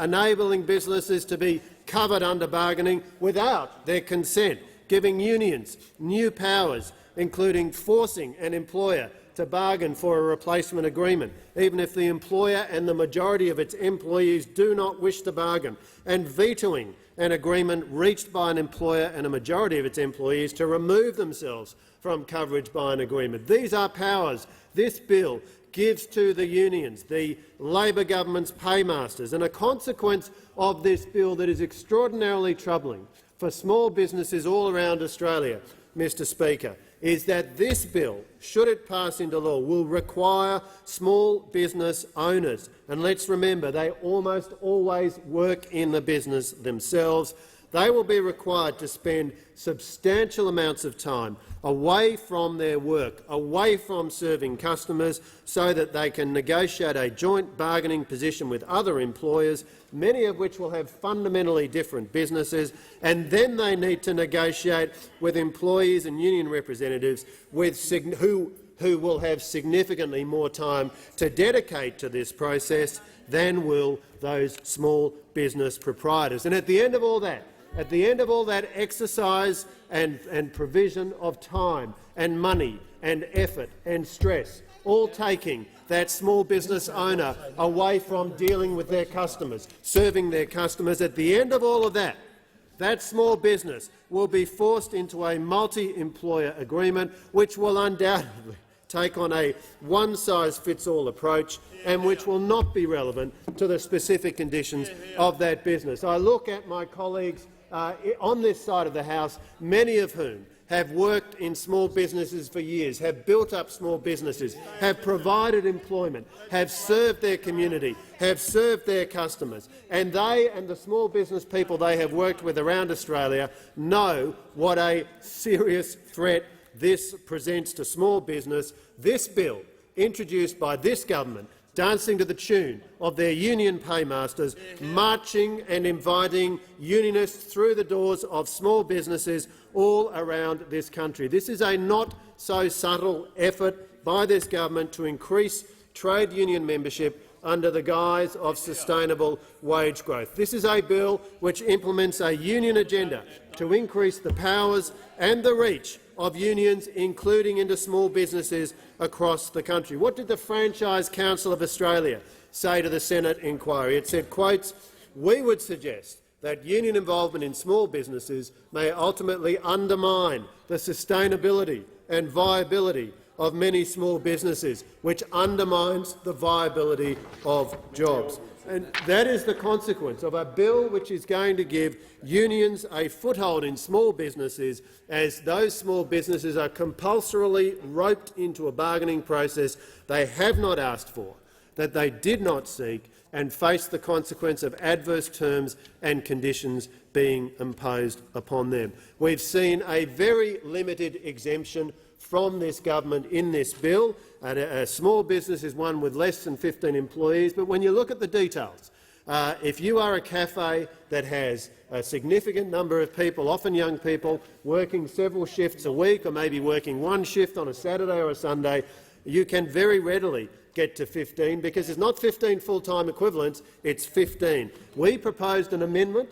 enabling businesses to be covered under bargaining without their consent, giving unions new powers including forcing an employer to bargain for a replacement agreement, even if the employer and the majority of its employees do not wish to bargain, and vetoing an agreement reached by an employer and a majority of its employees to remove themselves from coverage by an agreement. These are powers this bill gives to the unions, the Labor government's paymasters, and a consequence of this bill that is extraordinarily troubling for small businesses all around Australia, Mr Speaker, is that this bill, should it pass into law, will require small business owners, and let's remember they almost always work in the business themselves, they will be required to spend substantial amounts of time away from their work, away from serving customers, so that they can negotiate a joint bargaining position with other employers, many of which will have fundamentally different businesses, and then they need to negotiate with employees and union representatives who will have significantly more time to dedicate to this process than will those small business proprietors. And at the end of all that, exercise and provision of time and money and effort and stress, all taking that small business owner away from dealing with their customers, serving their customers, at the end of all of that, that small business will be forced into a multi-employer agreement which will undoubtedly take on a one-size-fits-all approach and which will not be relevant to the specific conditions of that business. I look at my colleagues on this side of the House, many of whom have worked in small businesses for years, have built up small businesses, have provided employment, have served their community, have served their customers, and they and the small business people they have worked with around Australia know what a serious threat this presents to small business. This bill, introduced by this government, dancing to the tune of their union paymasters, marching and inviting unionists through the doors of small businesses all around this country. This is a not-so-subtle effort by this government to increase trade union membership under the guise of sustainable wage growth. This is a bill which implements a union agenda to increase the powers and the reach of unions, including into small businesses across the country. What did the Franchise Council of Australia say to the Senate inquiry? It said, quotes, "We would suggest that union involvement in small businesses may ultimately undermine the sustainability and viability of many small businesses, which undermines the viability of jobs." And that is the consequence of a bill which is going to give unions a foothold in small businesses, as those small businesses are compulsorily roped into a bargaining process they have not asked for, that they did not seek, and face the consequence of adverse terms and conditions being imposed upon them. We've seen a very limited exemption from this government in this bill. A small business is one with less than 15 employees, but when you look at the details, if you are a cafe that has a significant number of people, often young people, working several shifts a week or maybe working one shift on a Saturday or a Sunday, you can very readily get to 15, because it's not 15 full-time equivalents, it's 15. We proposed an amendment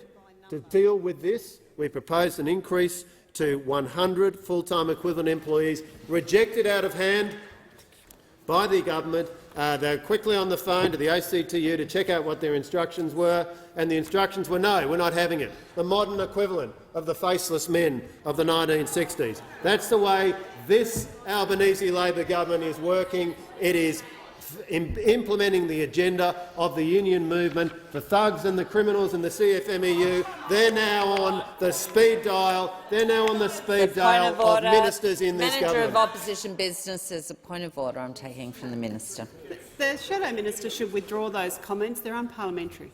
to deal with this. We proposed an increase to 100 full-time equivalent employees, rejected out of hand by the government. They were quickly on the phone to the ACTU to check out what their instructions were, and the instructions were no, we're not having it. The modern equivalent of the faceless men of the 1960s. That's the way this Albanese Labor government is working. It is implementing the agenda of the union movement. The thugs and the criminals in the CFMEU, they're now on the speed dial. They're now on the speed dial of ministers in this government. Manager of Opposition Businesses, a point of order I'm taking from the minister. The Shadow Minister should withdraw those comments. They're unparliamentary.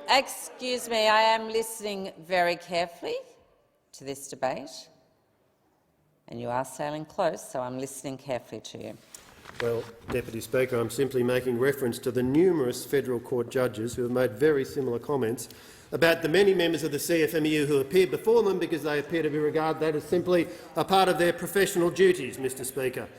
Excuse me, I am listening very carefully to this debate. And you are sailing close, so I'm listening carefully to you. Well, Deputy Speaker, I'm simply making reference to the numerous federal court judges who have made very similar comments about the many members of the CFMEU who appeared before them because they appear to be regarded that as simply a part of their professional duties, Mr. Speaker,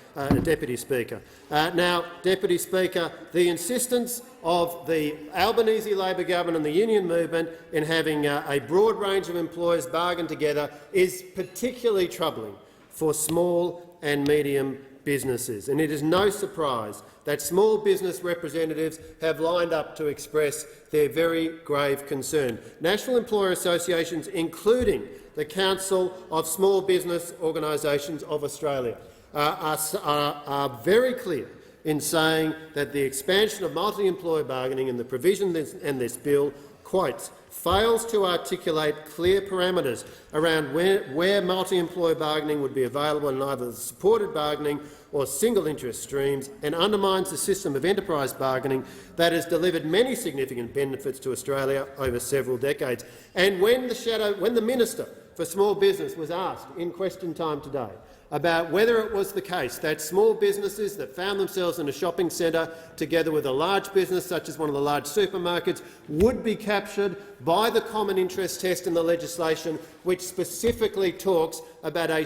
Deputy Speaker. Now, Deputy Speaker, the insistence of the Albanese Labor government and the union movement in having a broad range of employers bargain together is particularly troubling for small and medium businesses. And it is no surprise that small business representatives have lined up to express their very grave concern. National employer associations, including the Council of Small Business Organisations of Australia, are very clear in saying that the expansion of multi-employer bargaining and the provision in this bill, quotes, fails to articulate clear parameters around where multi-employer bargaining would be available in either the supported bargaining or single interest streams, and undermines the system of enterprise bargaining that has delivered many significant benefits to Australia over several decades. And when the Minister for Small Business was asked in question time today about whether it was the case that small businesses that found themselves in a shopping centre together with a large business such as one of the large supermarkets would be captured by the common interest test in the legislation, which specifically talks about a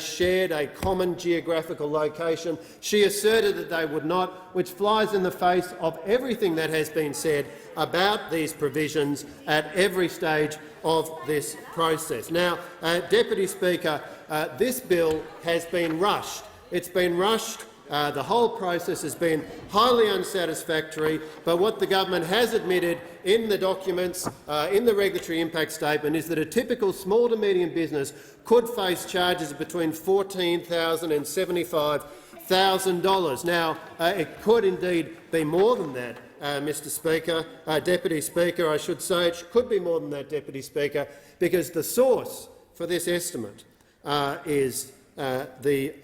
common geographical location, she asserted that they would not, which flies in the face of everything that has been said about these provisions at every stage of this process. Now, Deputy Speaker, this bill has been rushed. It's been rushed. The whole process has been highly unsatisfactory, but what the government has admitted in the documents, in the regulatory impact statement, is that a typical small to medium business could face charges of between $14,000 and $75,000. Now, it could indeed be more than that, Mr. Speaker, Deputy Speaker, I should say. It could be more than that, Deputy Speaker, because the source for this estimate is the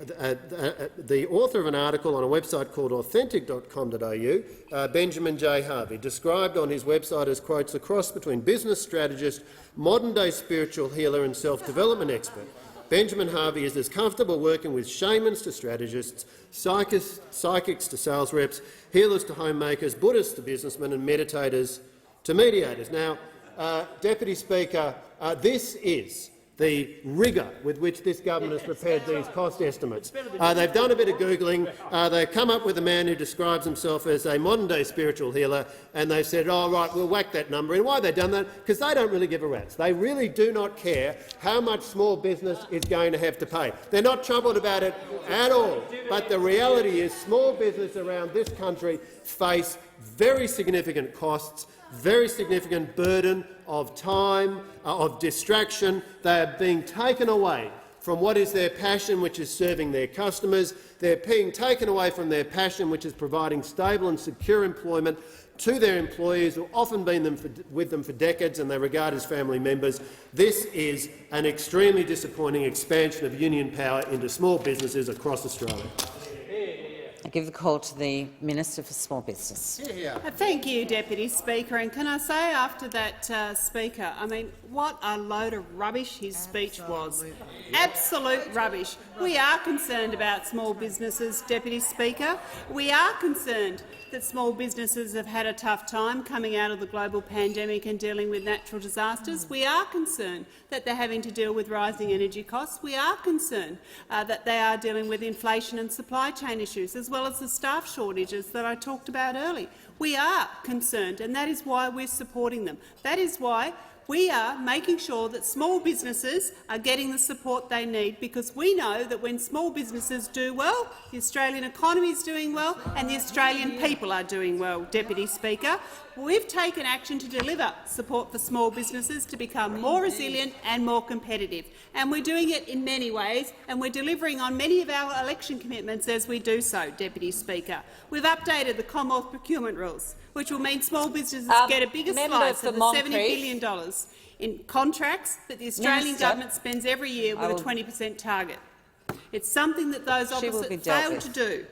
author of an article on a website called authentic.com.au, Benjamin J. Harvey, described on his website as, quotes, a cross between business strategist, modern-day spiritual healer and self-development expert. Benjamin Harvey is as comfortable working with shamans to strategists, psychics to sales reps, healers to homemakers, Buddhists to businessmen and meditators to mediators. Now, Deputy Speaker, this is the rigour with which this government has prepared these cost estimates. They've done a bit of Googling. They've come up with a man who describes himself as a modern-day spiritual healer, and they've said, oh, right, we'll whack that number. And why have they done that? Because they don't really give a rat's. They really do not care how much small business is going to have to pay. They're not troubled about it at all. But the reality is small business around this country face very significant costs, very significant burden of time, of distraction. They are being taken away from what is their passion, which is serving their customers. They're being taken away from their passion, which is providing stable and secure employment to their employees who have often been with them for decades and they regard as family members. This is an extremely disappointing expansion of union power into small businesses across Australia. I give the call to the Minister for Small Business. Thank you, Deputy Speaker. And can I say after that, Speaker, I mean, what a load of rubbish his speech was. Absolute rubbish. We are concerned about small businesses, Deputy Speaker. We are concerned that small businesses have had a tough time coming out of the global pandemic and dealing with natural disasters. We are concerned that they're having to deal with rising energy costs. We are concerned that they are dealing with inflation and supply chain issues, as well as the staff shortages that I talked about earlier. We are concerned, and that is why we're supporting them. That is why we are making sure that small businesses are getting the support they need, because we know that when small businesses do well, the Australian economy is doing well and the Australian people are doing well, Deputy Speaker. We've taken action to deliver support for small businesses to become more resilient and more competitive. And we're doing it in many ways, and we're delivering on many of our election commitments as we do so, Deputy Speaker. We've updated the Commonwealth procurement rules, which will mean small businesses get a bigger slice of the $70 billion in contracts that the Australian government spends every year with a 20% target. It's something that those opposite failed to do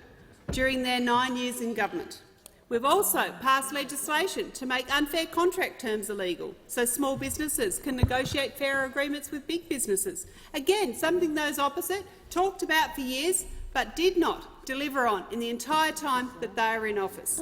during their 9 years in government. We've also passed legislation to make unfair contract terms illegal, so small businesses can negotiate fairer agreements with big businesses. Again, something those opposite talked about for years but did not deliver on in the entire time that they were in office.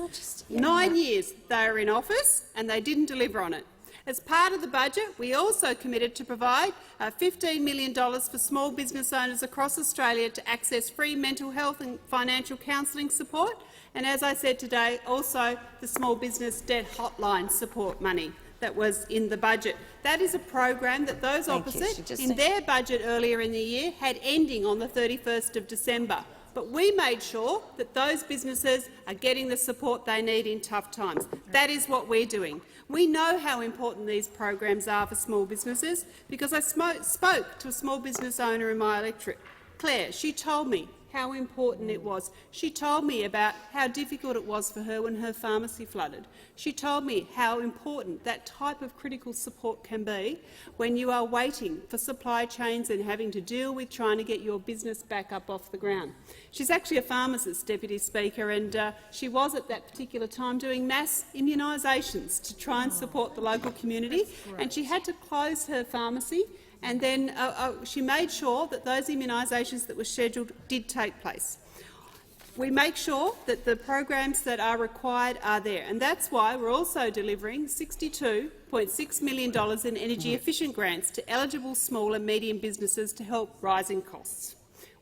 9 years they were in office and they didn't deliver on it. As part of the budget, we also committed to provide $15 million for small business owners across Australia to access free mental health and financial counselling support, and as I said today, also the small business debt hotline support money that was in the budget. That is a program that those opposite, in their budget earlier in the year, had ending on the 31st of December. But we made sure that those businesses are getting the support they need in tough times. That is what we're doing. We know how important these programs are for small businesses because I spoke to a small business owner in my electorate. Claire, she told me how important it was. She told me about how difficult it was for her when her pharmacy flooded. She told me how important that type of critical support can be when you are waiting for supply chains and having to deal with trying to get your business back up off the ground. She's actually a pharmacist, Deputy Speaker, and she was at that particular time doing mass immunisations to try and support the local community, and she had to close her pharmacy. And then she made sure that those immunisations that were scheduled did take place. We make sure that the programs that are required are there, and that's why we're also delivering $62.6 million in energy-efficient grants to eligible small and medium businesses to help rising costs.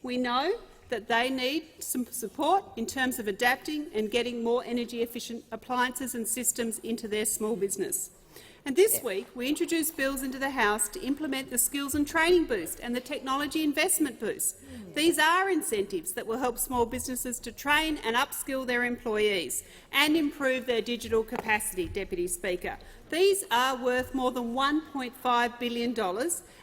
We know that they need some support in terms of adapting and getting more energy-efficient appliances and systems into their small business. And this week, we introduced bills into the House to implement the Skills and Training Boost and the Technology Investment Boost. These are incentives that will help small businesses to train and upskill their employees and improve their digital capacity, Deputy Speaker. These are worth more than $1.5 billion,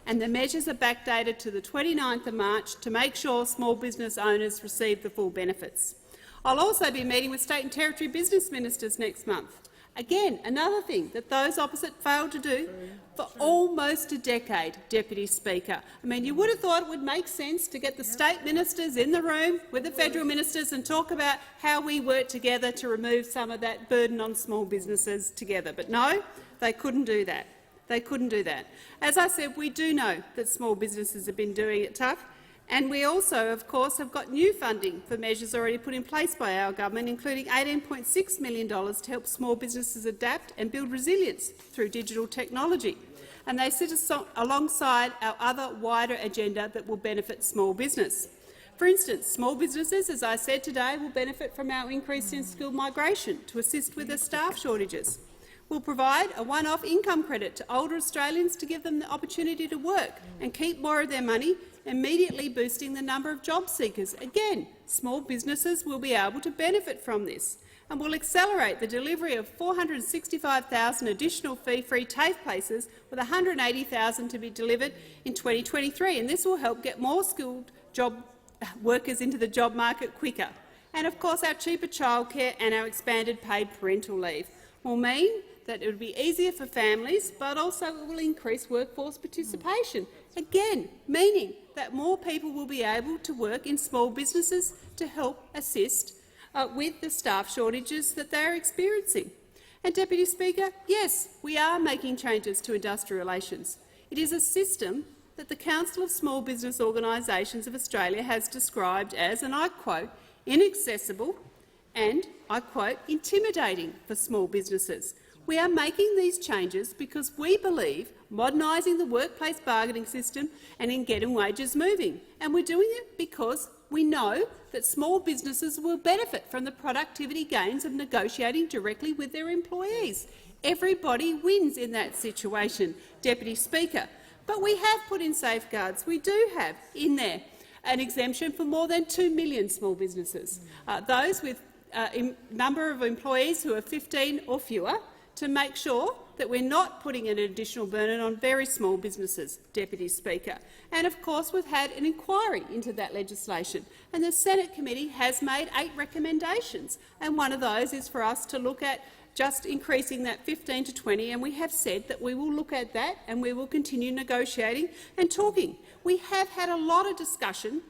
and the measures are backdated to the 29th of March to make sure small business owners receive the full benefits. I'll also be meeting with state and territory business ministers next month. Again, another thing that those opposite failed to do for almost a decade, Deputy Speaker. I mean, you would have thought it would make sense to get the state ministers in the room with the federal ministers and talk about how we work together to remove some of that burden on small businesses together. But no, they couldn't do that. They couldn't do that. As I said, we do know that small businesses have been doing it tough. And we also, of course, have got new funding for measures already put in place by our government, including $18.6 million to help small businesses adapt and build resilience through digital technology. And they sit alongside our other wider agenda that will benefit small business. For instance, small businesses, as I said today, will benefit from our increase in skilled migration to assist with the staff shortages. We'll provide a one-off income credit to older Australians to give them the opportunity to work and keep more of their money, immediately boosting the number of job seekers. Again, small businesses will be able to benefit from this, and will accelerate the delivery of 465,000 additional fee-free TAFE places, with 180,000 to be delivered in 2023. And this will help get more skilled job workers into the job market quicker. And of course, our cheaper childcare and our expanded paid parental leave will mean that it will be easier for families, but also it will increase workforce participation, again meaning that more people will be able to work in small businesses to help assist with the staff shortages that they are experiencing. And, Deputy Speaker, yes, we are making changes to industrial relations. It is a system that the Council of Small Business Organisations of Australia has described as, and I quote, inaccessible and, I quote, intimidating for small businesses. We are making these changes because we believe modernising the workplace bargaining system and in getting wages moving. And we're doing it because we know that small businesses will benefit from the productivity gains of negotiating directly with their employees. Everybody wins in that situation, Deputy Speaker. But we have put in safeguards. We do have in there an exemption for more than 2 million small businesses, those with a number of employees who are 15 or fewer, to make sure that we're not putting an additional burden on very small businesses, Deputy Speaker. And of course, we've had an inquiry into that legislation, and the Senate committee has made 8 recommendations, and one of those is for us to look at just increasing that 15 to 20, and we have said that we will look at that and we will continue negotiating and talking. We have had a lot of discussion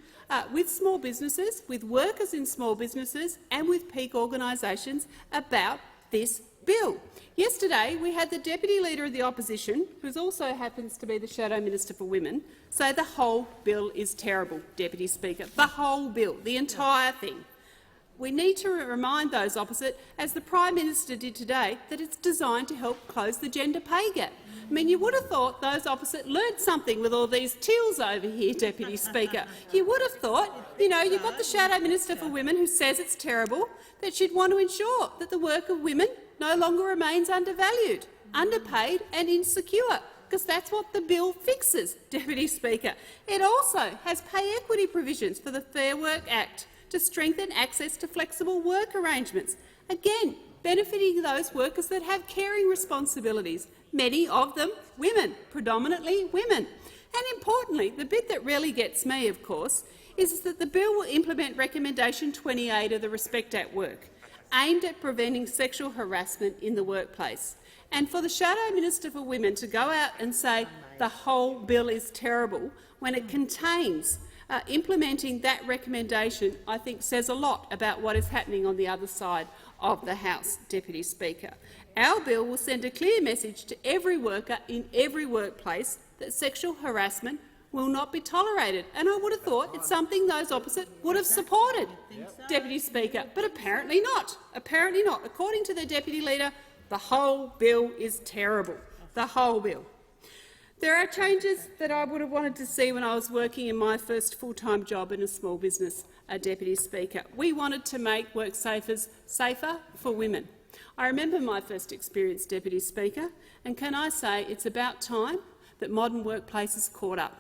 with small businesses, with workers in small businesses and with peak organisations about this bill. Yesterday, we had the Deputy Leader of the Opposition, who also happens to be the Shadow Minister for Women, say the whole bill is terrible, Deputy Speaker. The whole bill, the entire thing. We need to remind those opposite, as the Prime Minister did today, that it's designed to help close the gender pay gap. I mean, you would have thought those opposite learned something with all these tills over here, Deputy Speaker. You would have thought, you know, you've got the Shadow Minister for Women who says it's terrible, that she'd want to ensure that the work of women no longer remains undervalued, underpaid and insecure, because that's what the bill fixes, Deputy Speaker. It also has pay equity provisions for the Fair Work Act to strengthen access to flexible work arrangements, again benefiting those workers that have caring responsibilities, many of them women, predominantly women. And importantly, the bit that really gets me, of course, is that the bill will implement Recommendation 28 of the Respect at Work, aimed at preventing sexual harassment in the workplace. And for the Shadow Minister for Women to go out and say the whole bill is terrible when it contains implementing that recommendation, I think says a lot about what is happening on the other side of the House, Deputy Speaker. Our bill will send a clear message to every worker in every workplace that sexual harassment will not be tolerated, and I would have thought it's something those opposite would have supported, Deputy Speaker, but apparently not. Apparently not. According to the Deputy Leader, the whole bill is terrible. The whole bill. There are changes that I would have wanted to see when I was working in my first full-time job in a small business, Deputy Speaker. We wanted to make WorkSafers safer for women. I remember my first experience, Deputy Speaker, and can I say it's about time that modern workplaces caught up.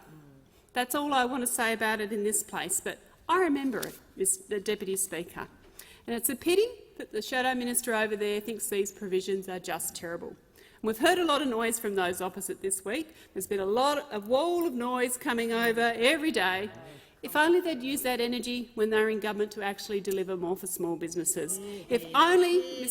That's all I want to say about it in this place, but I remember it, Mr. Deputy Speaker. And it's a pity that the Shadow Minister over there thinks these provisions are just terrible. We've heard a lot of noise from those opposite this week. There's been a wall of noise coming over every day. If only they'd use that energy when they're in government to actually deliver more for small businesses. If only,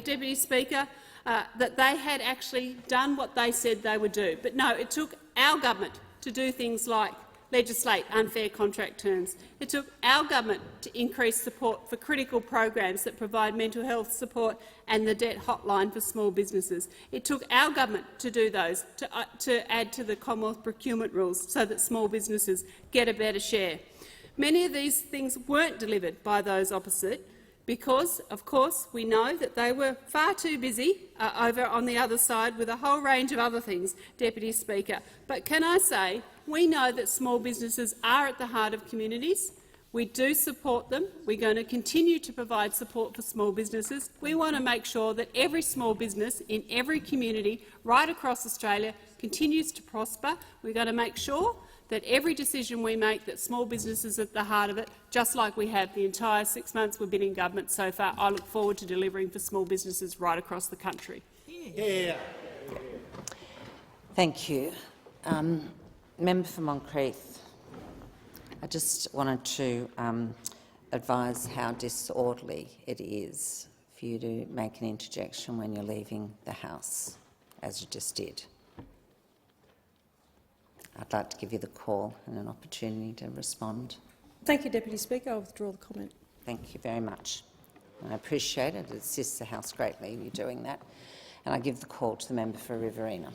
Deputy Speaker, that they had actually done what they said they would do. But no, it took our government to do things like legislate unfair contract terms. It took our government to increase support for critical programs that provide mental health support and the debt hotline for small businesses. It took our government to do those, to add to the Commonwealth procurement rules so that small businesses get a better share. Many of these things weren't delivered by those opposite because, of course, we know that they were far too busy over on the other side with a whole range of other things, Deputy Speaker. But can I say, we know that small businesses are at the heart of communities. We do support them. We're going to continue to provide support for small businesses. We want to make sure that every small business in every community right across Australia continues to prosper. We're going to make sure that every decision we make, that small businesses are at the heart of it, just like we have the entire 6 months we've been in government so far. I look forward to delivering for small businesses right across the country. Yeah. Thank you. Member for Moncrieff, I just wanted to advise how disorderly it is for you to make an interjection when you're leaving the House, as you just did. I'd like to give you the call and an opportunity to respond. Thank you, Deputy Speaker. I'll withdraw the comment. Thank you very much. I appreciate it. It assists the House greatly, you doing that. And I give the call to the member for Riverina.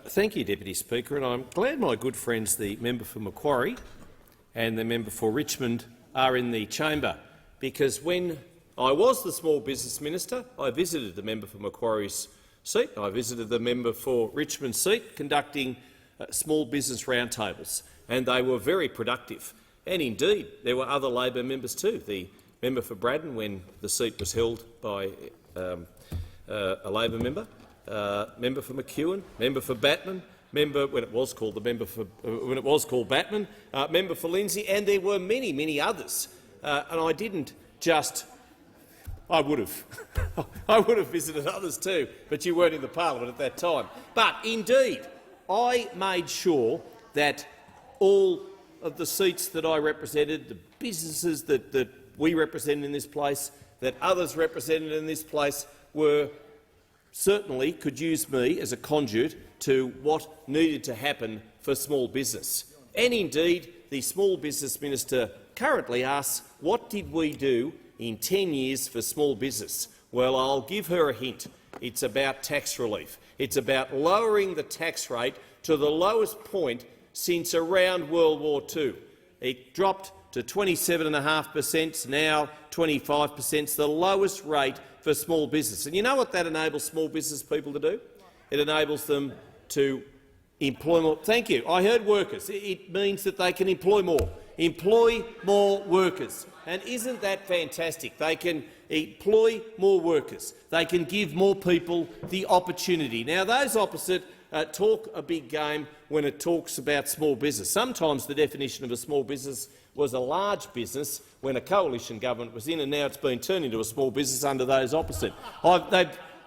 Thank you, Deputy Speaker, and I'm glad my good friends, the member for Macquarie and the member for Richmond, are in the chamber, because when I was the Small Business Minister, I visited the member for Macquarie's seat, I visited the member for Richmond's seat, conducting small business roundtables, and they were very productive. And indeed, there were other Labor members too. The member for Braddon, when the seat was held by a Labor member, member for McEwen, member for Batman, member when it was called Batman, member for Lindsay, and there were many, many others. And I didn't just. I would have visited others too, but you weren't in the parliament at that time. But indeed, I made sure that all of the seats that I represented, the businesses that we represented in this place, that others represented in this place, certainly could use me as a conduit to what needed to happen for small business. And indeed, the Small Business Minister currently asks, what did we do in 10 years for small business? Well, I'll give her a hint. It's about tax relief. It's about lowering the tax rate to the lowest point since around World War II. It dropped to 27.5%, now 25%. It's the lowest rate for small business. And you know what that enables small business people to do? It enables them to employ more. Thank you. I heard workers. It means that they can employ more. Employ more workers. And isn't that fantastic? They can employ more workers. They can give more people the opportunity. Now, those opposite talk a big game when it talks about small business. Sometimes the definition of a small business was a large business when a coalition government was in, and now it's been turned into a small business under those opposite.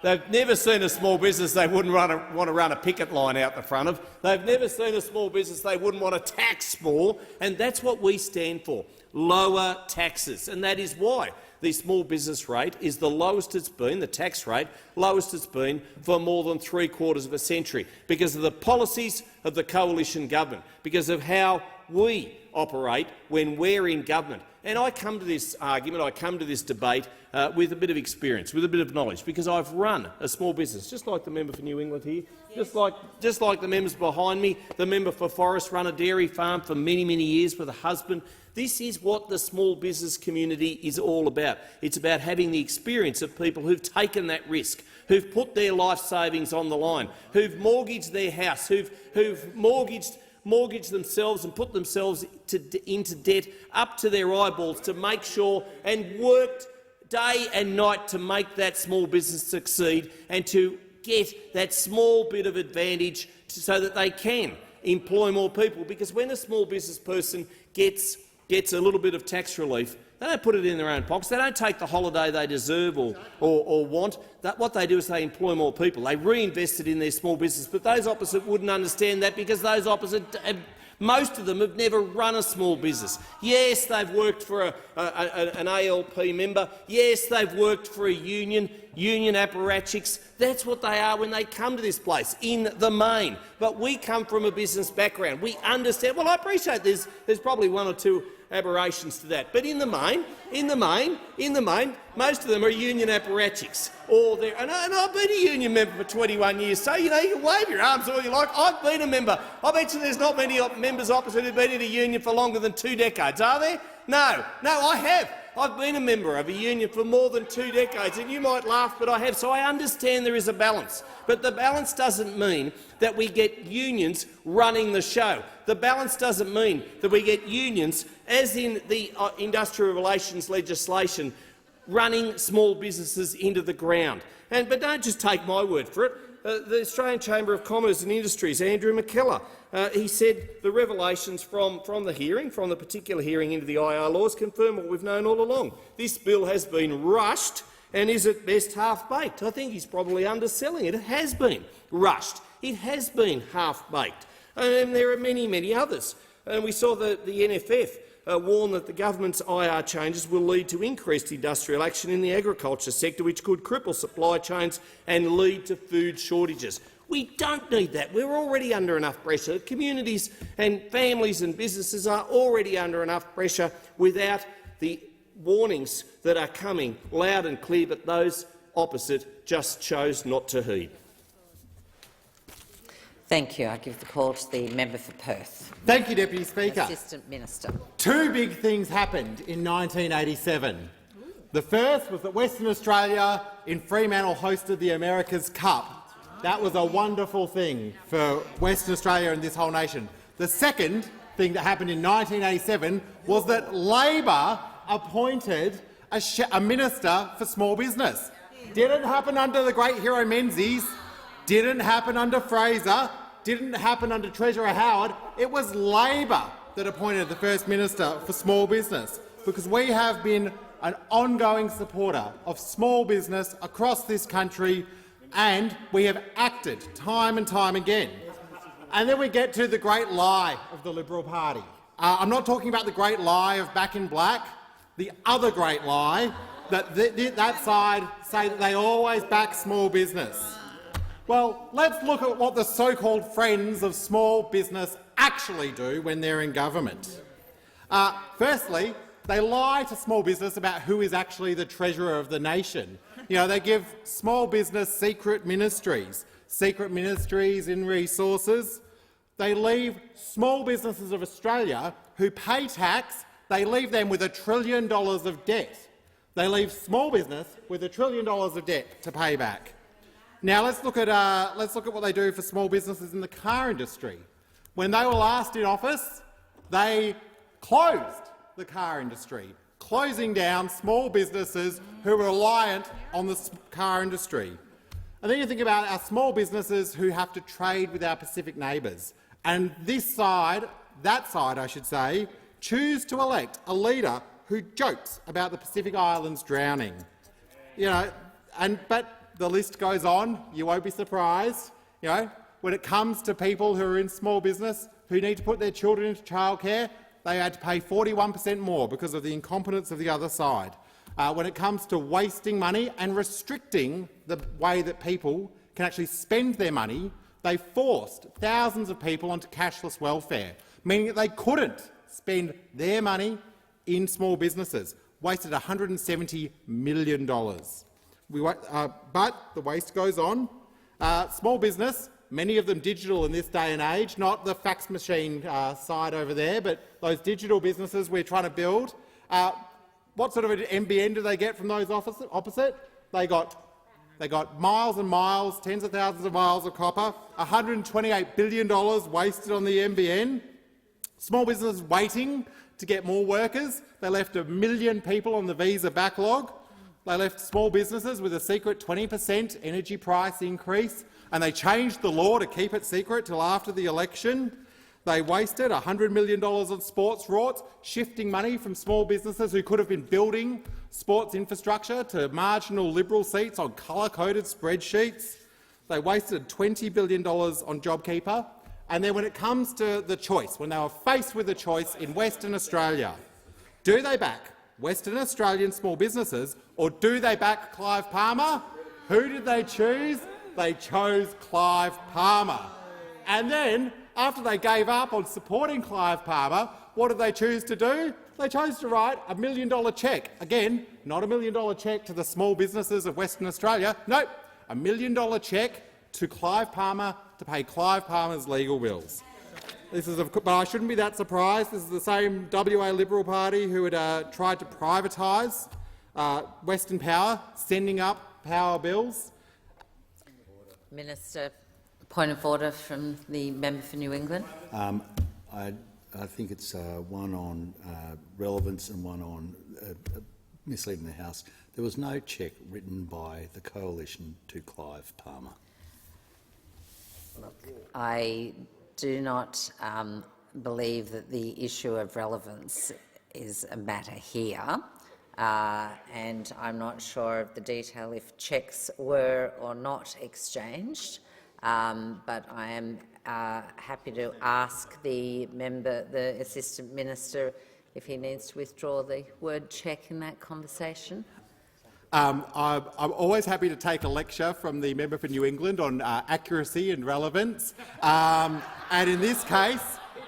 They've never seen a small business they wouldn't want to run a picket line out the front of. They've never seen a small business they wouldn't want to tax more, and that's what we stand for, lower taxes. And that is why the small business rate is the lowest it's been, the tax rate, lowest it's been for more than 3/4 of a century, because of the policies of the coalition government, because of how we operate when we're in government. And I come to this argument, I come to this debate with a bit of experience, with a bit of knowledge, because I've run a small business, just like the member for New England here, just like the members behind me. The member for Forest run a dairy farm for many, many years with a husband. This is what the small business community is all about. It's about having the experience of people who've taken that risk, who've put their life savings on the line, who've mortgaged their house, who've mortgaged themselves and put themselves into debt up to their eyeballs to make sure, and worked day and night to make that small business succeed and to get that small bit of advantage so that they can employ more people. Because when a small business person gets a little bit of tax relief, they don't put it in their own pockets. They don't take the holiday they deserve or want. What they do is they employ more people. They reinvest it in their small business. But those opposite wouldn't understand that, because those opposite, most of them have never run a small business. Yes, they've worked for an ALP member. Yes, they've worked for a union apparatchiks. That's what they are when they come to this place, in the main. But we come from a business background. We understand. Well, I appreciate there's probably one or two aberrations to that, but in the main, most of them are union apparatchiks. And I've been a union member for 21 years, so you can wave your arms all you like. I've been a member. I bet you there's not many members opposite who've been in a union for longer than 2 decades, are there? No, I have. I've been a member of a union for more than 2 decades, and you might laugh, but I have. So I understand there is a balance. But the balance doesn't mean that we get unions running the show. The balance doesn't mean that we get unions, as in the industrial relations legislation, running small businesses into the ground. But don't just take my word for it. The Australian Chamber of Commerce and Industries, Andrew McKellar, he said the revelations from the particular hearing into the IR laws, confirm what we've known all along. This bill has been rushed and is at best half-baked. I think he's probably underselling it. It has been rushed. It has been half-baked. And there are many, many others. And we saw the NFF warn that the government's IR changes will lead to increased industrial action in the agriculture sector, which could cripple supply chains and lead to food shortages. We don't need that. We're already under enough pressure. Communities and families and businesses are already under enough pressure without the warnings that are coming loud and clear, but those opposite just chose not to heed. Thank you. I give the call to the member for Perth. Thank you, Deputy Speaker. Assistant Minister. 2 big things happened in 1987. The first was that Western Australia in Fremantle hosted the America's Cup. That was a wonderful thing for Western Australia and this whole nation. The second thing that happened in 1987 was that Labor appointed a minister for small business. Didn't happen under the great hero Menzies, didn't happen under Fraser, didn't happen under Treasurer Howard. It was Labor that appointed the First Minister for small business, because we have been an ongoing supporter of small business across this country, and we have acted time and time again. And then we get to the great lie of the Liberal Party. I'm not talking about the great lie of Back in Black, the other great lie that that side say that they always back small business. Well, let's look at what the so-called friends of small business actually do when they're in government. Firstly, they lie to small business about who is actually the treasurer of the nation. They give small business secret ministries in resources. They leave small businesses of Australia who pay tax, they leave them with $1 trillion of debt. They leave small business with $1 trillion of debt to pay back. Now let's look at what they do for small businesses in the car industry. When they were last in office, they closed the car industry, closing down small businesses who were reliant on the car industry. And then you think about our small businesses who have to trade with our Pacific neighbours. And this side, that side I should say, choose to elect a leader who jokes about the Pacific Islands drowning. But the list goes on. You won't be surprised. When it comes to people who are in small business who need to put their children into childcare, they had to pay 41% more because of the incompetence of the other side. When it comes to wasting money and restricting the way that people can actually spend their money, they forced thousands of people onto cashless welfare, meaning that they couldn't spend their money in small businesses, wasted $170 million. But the waste goes on. Small business, many of them digital in this day and age, not the fax machine side over there, but those digital businesses we're trying to build. What sort of an NBN do they get from those opposite? They got miles and miles, tens of thousands of miles of copper, $128 billion wasted on the NBN. Small businesses waiting to get more workers. They left 1 million people on the visa backlog. They left small businesses with a secret 20% energy price increase, and they changed the law to keep it secret till after the election. They wasted $100 million on sports rorts, shifting money from small businesses who could have been building sports infrastructure to marginal Liberal seats on colour-coded spreadsheets. They wasted $20 billion on JobKeeper. And then when it comes to the choice, when they were faced with a choice in Western Australia, do they back Western Australian small businesses or do they back Clive Palmer? Who did they choose? They chose Clive Palmer. And then, after they gave up on supporting Clive Palmer, what did they choose to do? They chose to write $1 million cheque. Again, not $1 million cheque to the small businesses of Western Australia. Nope, $1 million cheque to Clive Palmer to pay Clive Palmer's legal bills. But I shouldn't be that surprised. This is the same WA Liberal Party who had tried to privatise Western Power, sending up power bills. Minister, point of order from the member for New England. I think it's one on relevance and one on misleading the House. There was no cheque written by the Coalition to Clive Palmer. Look, I do not believe that the issue of relevance is a matter here, and I'm not sure of the detail if cheques were or not exchanged, but I am happy to ask the Assistant Minister, if he needs to withdraw the word cheque in that conversation. I'm always happy to take a lecture from the member for New England on accuracy and relevance, and in this case,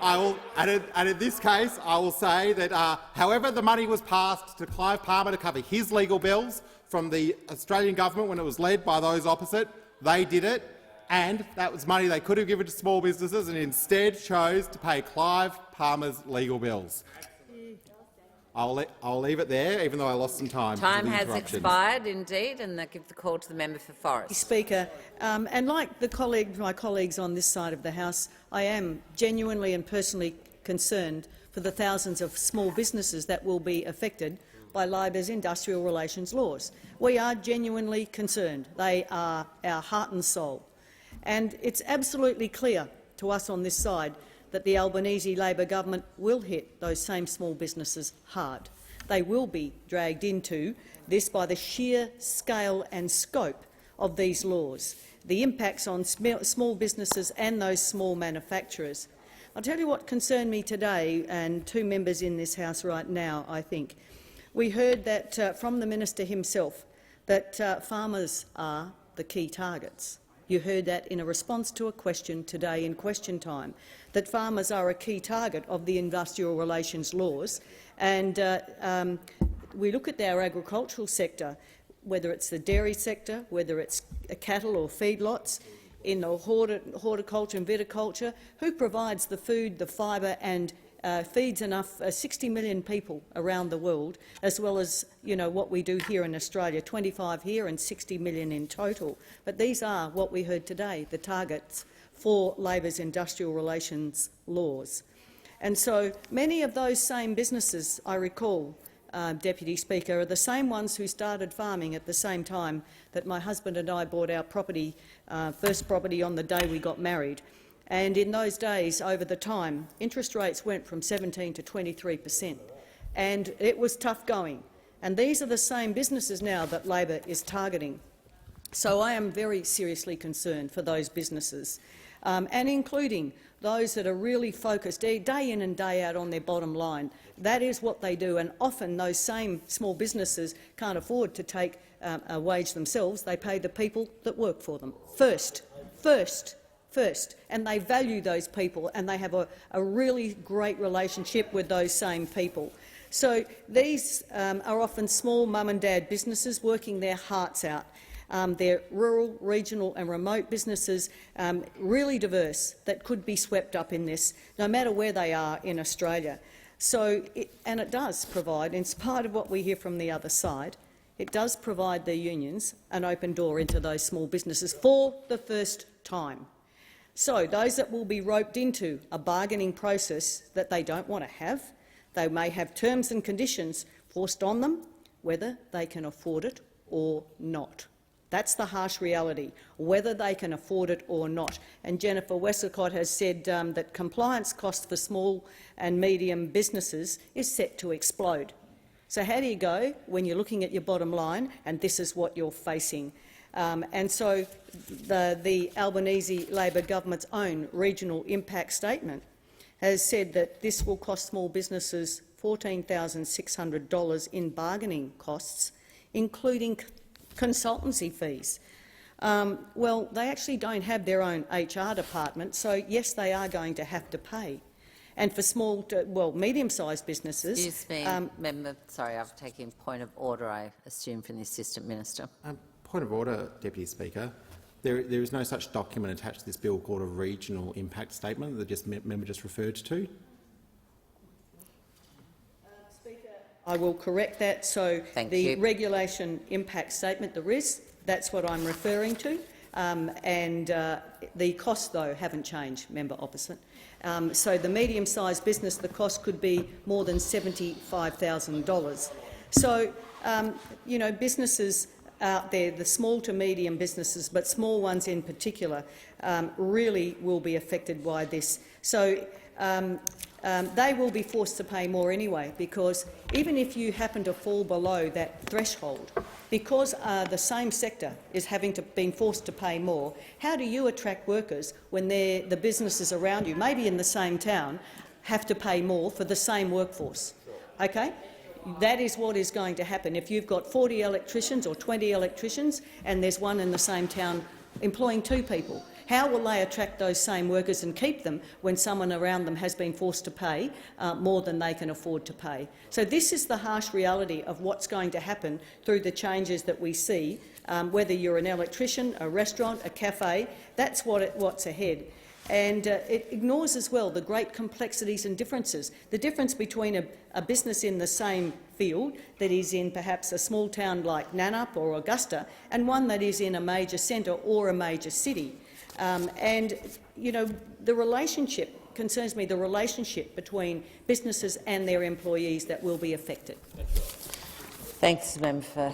I will say that however the money was passed to Clive Palmer to cover his legal bills from the Australian government when it was led by those opposite, they did it, and that was money they could have given to small businesses and instead chose to pay Clive Palmer's legal bills. I'll leave it there, even though I lost some time. Time has expired, indeed, and I give the call to the member for Forrest. Speaker, and like my colleagues on this side of the House, I am genuinely and personally concerned for the thousands of small businesses that will be affected by Labor's industrial relations laws. We are genuinely concerned. They are our heart and soul. And it's absolutely clear to us on this side that the Albanese Labor government will hit those same small businesses hard. They will be dragged into this by the sheer scale and scope of these laws, the impacts on small businesses and those small manufacturers. I'll tell you what concerned me today, and two members in this House right now, I think. We heard that from the minister himself that farmers are the key targets. You heard that in a response to a question today in question time, that farmers are a key target of the industrial relations laws. And we look at our agricultural sector, whether it's the dairy sector, whether it's cattle or feedlots, in the horticulture and viticulture, who provides the food, the fibre and feeds enough 60 million people around the world, as well as what we do here in Australia, 25 here and 60 million in total. But these are what we heard today, the targets for Labor's industrial relations laws. And so many of those same businesses, I recall, Deputy Speaker, are the same ones who started farming at the same time that my husband and I bought our property, first property on the day we got married. And in those days, over the time, interest rates went from 17% to 23%. And it was tough going. And these are the same businesses now that Labor is targeting. So I am very seriously concerned for those businesses, and including those that are really focused day in and day out on their bottom line. That is what they do, and often those same small businesses can't afford to take a wage themselves. They pay the people that work for them first, and they value those people, and they have a really great relationship with those same people. So these are often small mum and dad businesses working their hearts out. They're rural, regional and remote businesses, really diverse, that could be swept up in this, no matter where they are in Australia. So, it does provide, in spite of what we hear from the other side, it does provide the unions an open door into those small businesses for the first time. So those that will be roped into a bargaining process that they don't want to have, they may have terms and conditions forced on them, whether they can afford it or not. That's the harsh reality, whether they can afford it or not. And Jennifer Westacott has said that compliance costs for small and medium businesses is set to explode. So how do you go when you're looking at your bottom line and this is what you're facing? And so the Albanese Labor government's own regional impact statement has said that this will cost small businesses $14,600 in bargaining costs, including consultancy fees. Well, they actually don't have their own HR department, so yes, they are going to have to pay. And for small to, medium-sized businesses— Excuse me, member. Sorry, I've taken point of order, I assume, from the Assistant Minister. Point of order, Deputy Speaker. There is no such document attached to this bill called a regional impact statement that the member just referred to. Speaker, I will correct that. So the regulation impact statement there is, that's what I'm referring to. The costs, though, haven't changed, member opposite. So the medium-sized business, the cost could be more than $75,000. So, businesses out there, the small to medium businesses, but small ones in particular, really will be affected by this. So they will be forced to pay more anyway, because even if you happen to fall below that threshold, because the same sector is being forced to pay more, how do you attract workers when the businesses around you, maybe in the same town, have to pay more for the same workforce? Okay? That is what is going to happen. If you've got 40 electricians or 20 electricians and there's one in the same town employing 2 people, how will they attract those same workers and keep them when someone around them has been forced to pay more than they can afford to pay? So this is the harsh reality of what's going to happen through the changes that we see. Whether you're an electrician, a restaurant, a cafe, that's what's ahead. And it ignores as well the great complexities and differences. The difference between a business in the same field that is in perhaps a small town like Nannup or Augusta and one that is in a major centre or a major city. The relationship concerns me, the relationship between businesses and their employees that will be affected. Thanks, Member for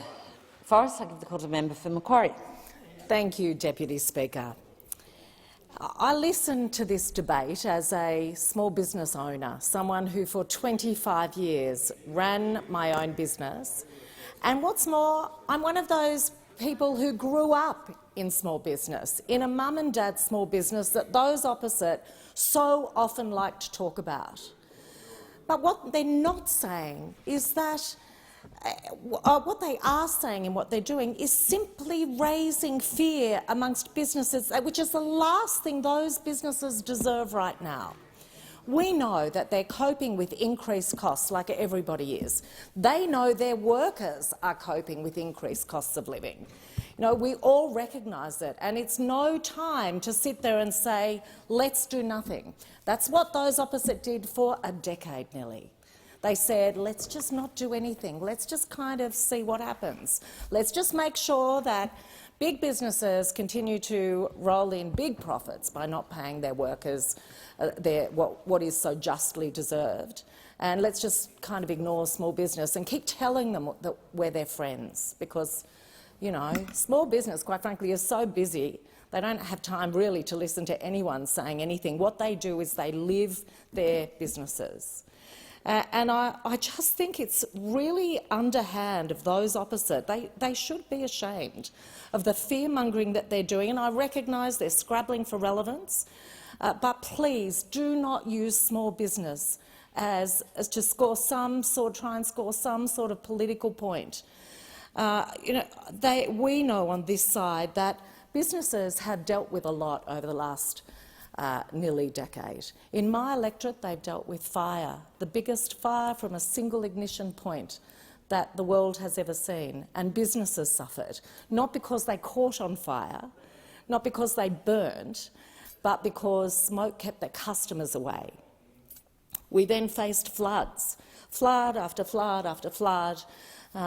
Forrest. I give the call to the member for Macquarie. Thank you, Deputy Speaker. I listened to this debate as a small business owner, someone who for 25 years ran my own business. And what's more, I'm one of those people who grew up in small business, in a mum and dad small business that those opposite so often like to talk about. But what they're not saying is that what they are saying and what they're doing is simply raising fear amongst businesses, which is the last thing those businesses deserve right now. We know that they're coping with increased costs like everybody is. They know their workers are coping with increased costs of living. You know, we all recognise it, and it's no time to sit there and say, let's do nothing. That's what those opposite did for a decade nearly. They said, let's just not do anything. Let's just kind of see what happens. Let's just make sure that big businesses continue to roll in big profits by not paying their workers what is so justly deserved. And let's just kind of ignore small business and keep telling them that we're their friends, because, you know, small business, quite frankly, is so busy they don't have time really to listen to anyone saying anything. What they do is they live their businesses. And I just think it's really underhand of those opposite. They should be ashamed of the fear-mongering that they're doing, and I recognise they're scrabbling for relevance, but please do not use small business as to try and score some sort of political point. You know, we know on this side that businesses have dealt with a lot over the last nearly decade. In my electorate, they've dealt with fire, the biggest fire from a single ignition point that the world has ever seen, and businesses suffered, not because they caught on fire, not because they burnt, but because smoke kept their customers away. We then faced floods, flood after flood after flood.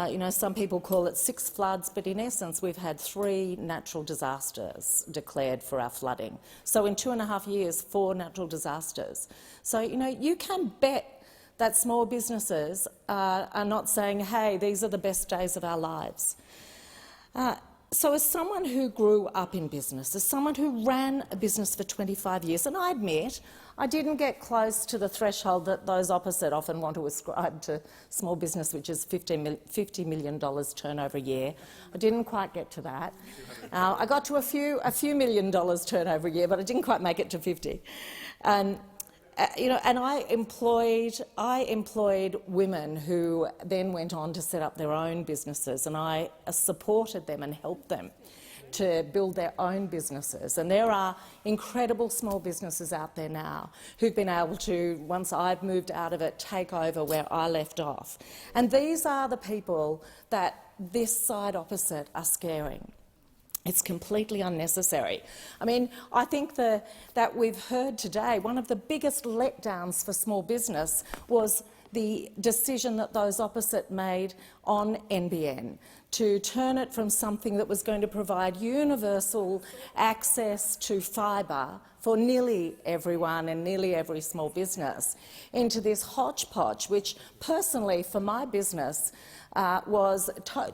You know, some people call it 6 floods, but in essence we've had 3 natural disasters declared for our flooding. So in 2.5 years, 4 natural disasters. So, you know, you can bet that small businesses are not saying, hey, these are the best days of our lives. So as someone who grew up in business, as someone who ran a business for 25 years, and I admit I didn't get close to the threshold that those opposite often want to ascribe to small business, which is $50 million turnover a year. I didn't quite get to that. I got to a few $1 million turnover a year, but I didn't quite make it to 50. And you know, and I employed women who then went on to set up their own businesses, and I supported them and helped them to build their own businesses. And there are incredible small businesses out there now who've been able to, once I've moved out of it, take over where I left off. And these are the people that this side opposite are scaring. It's completely unnecessary. I mean, I think that we've heard today one of the biggest letdowns for small business was the decision that those opposite made on NBN to turn it from something that was going to provide universal access to fibre for nearly everyone and nearly every small business into this hodgepodge, which personally for my business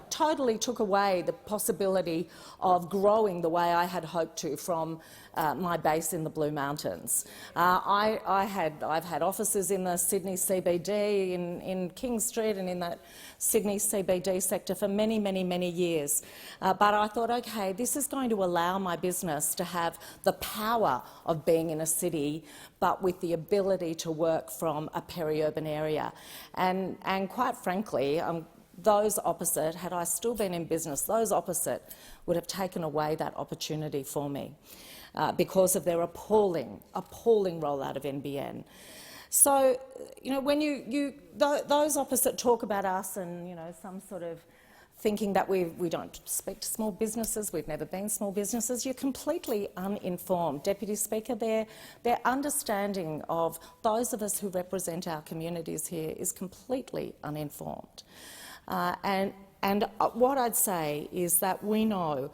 totally took away the possibility of growing the way I had hoped to from my base in the Blue Mountains. I've had offices in the Sydney CBD, in King Street and in that Sydney CBD sector for many, many, many years. But I thought, OK, this is going to allow my business to have the power of being in a city, but with the ability to work from a peri-urban area. And quite frankly, those opposite, had I still been in business, those opposite would have taken away that opportunity for me because of their appalling rollout of NBN. So, you know, when those opposite talk about us and, you know, some sort of thinking that we don't respect small businesses, we've never been small businesses, you're completely uninformed. Deputy Speaker, their understanding of those of us who represent our communities here is completely uninformed. And what I'd say is that we know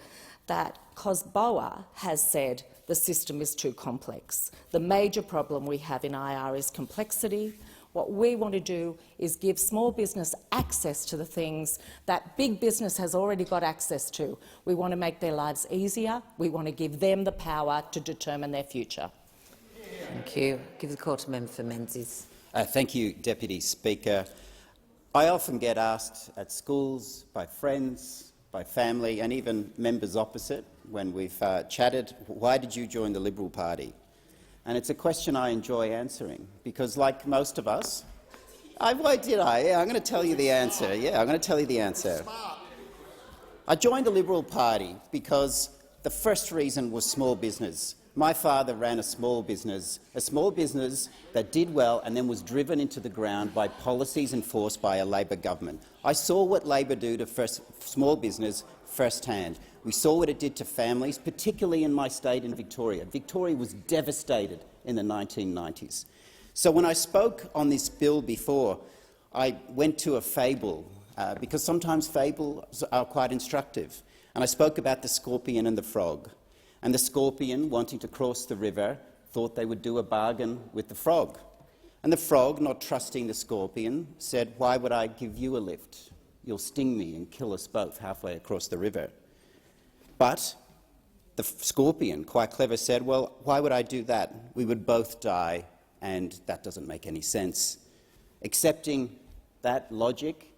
that COSBOA has said the system is too complex. The major problem we have in IR is complexity. What we want to do is give small business access to the things that big business has already got access to. We want to make their lives easier. We want to give them the power to determine their future. Thank you. Give the call to member for Menzies. Thank you, Deputy Speaker. I often get asked at schools, by friends, by family and even members opposite when we've chatted, why did you join the Liberal Party? And it's a question I enjoy answering because, like most of us— why did I? Yeah, I'm going to tell you the answer. Yeah, I'm going to tell you the answer. I joined the Liberal Party because the first reason was small business. My father ran a small business that did well and then was driven into the ground by policies enforced by a Labor government. I saw what Labor do to small business firsthand. We saw what it did to families, particularly in my state in Victoria. Victoria was devastated in the 1990s. So when I spoke on this bill before, I went to a fable, because sometimes fables are quite instructive. And I spoke about the scorpion and the frog. And the scorpion, wanting to cross the river, thought they would do a bargain with the frog. And the frog, not trusting the scorpion, said, "Why would I give you a lift? You'll sting me and kill us both halfway across the river." But the scorpion, quite clever, said, "Well, why would I do that? We would both die, and that doesn't make any sense." Accepting that logic,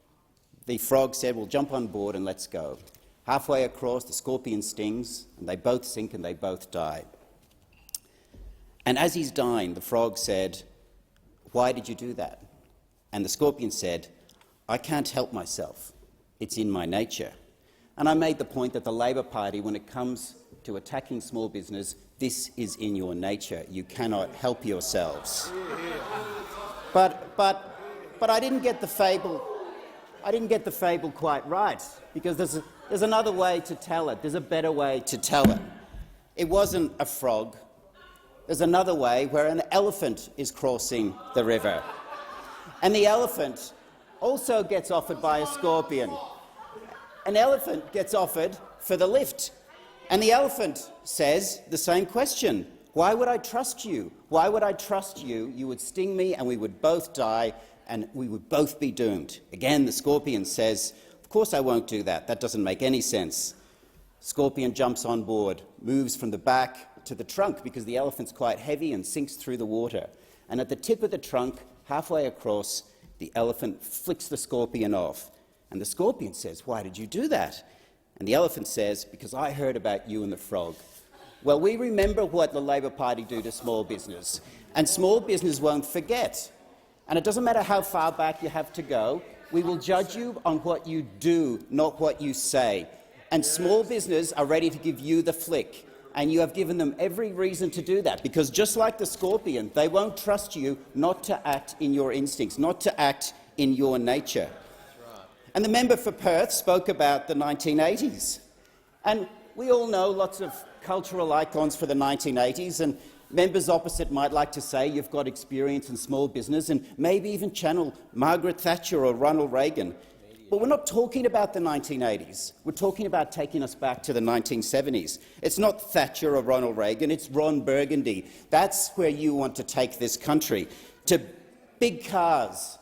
the frog said, "Well, jump on board and let's go." Halfway across, the scorpion stings, and they both sink and they both die. And as he's dying, the frog said, "Why did you do that?" And the scorpion said, "I can't help myself. It's in my nature." And I made the point that the Labor Party, when it comes to attacking small business, this is in your nature. You cannot help yourselves. But I didn't get the fable. I didn't get the fable quite right, because there's another way to tell it. There's a better way to tell it. It wasn't a frog. There's another way, where an elephant is crossing the river. And the elephant also gets offered by a scorpion. An elephant gets offered for the lift. And the elephant says the same question. "Why would I trust you? Why would I trust you? You would sting me and we would both die and we would both be doomed." Again, the scorpion says, "Of course I won't do that. That doesn't make any sense." Scorpion jumps on board, moves from the back to the trunk, because the elephant's quite heavy, and sinks through the water. And at the tip of the trunk, halfway across, the elephant flicks the scorpion off. And the scorpion says, "Why did you do that?" And the elephant says, "Because I heard about you and the frog." Well, we remember what the Labor Party do to small business, and small business won't forget. And it doesn't matter how far back you have to go, we will judge you on what you do, not what you say. And small business are ready to give you the flick. And you have given them every reason to do that, because just like the scorpion, they won't trust you not to act in your instincts, not to act in your nature. And the member for Perth spoke about the 1980s. And we all know lots of cultural icons for the 1980s, and members opposite might like to say you've got experience in small business and maybe even channel Margaret Thatcher or Ronald Reagan. But we're not talking about the 1980s. We're talking about taking us back to the 1970s. It's not Thatcher or Ronald Reagan, it's Ron Burgundy. That's where you want to take this country, to big cars,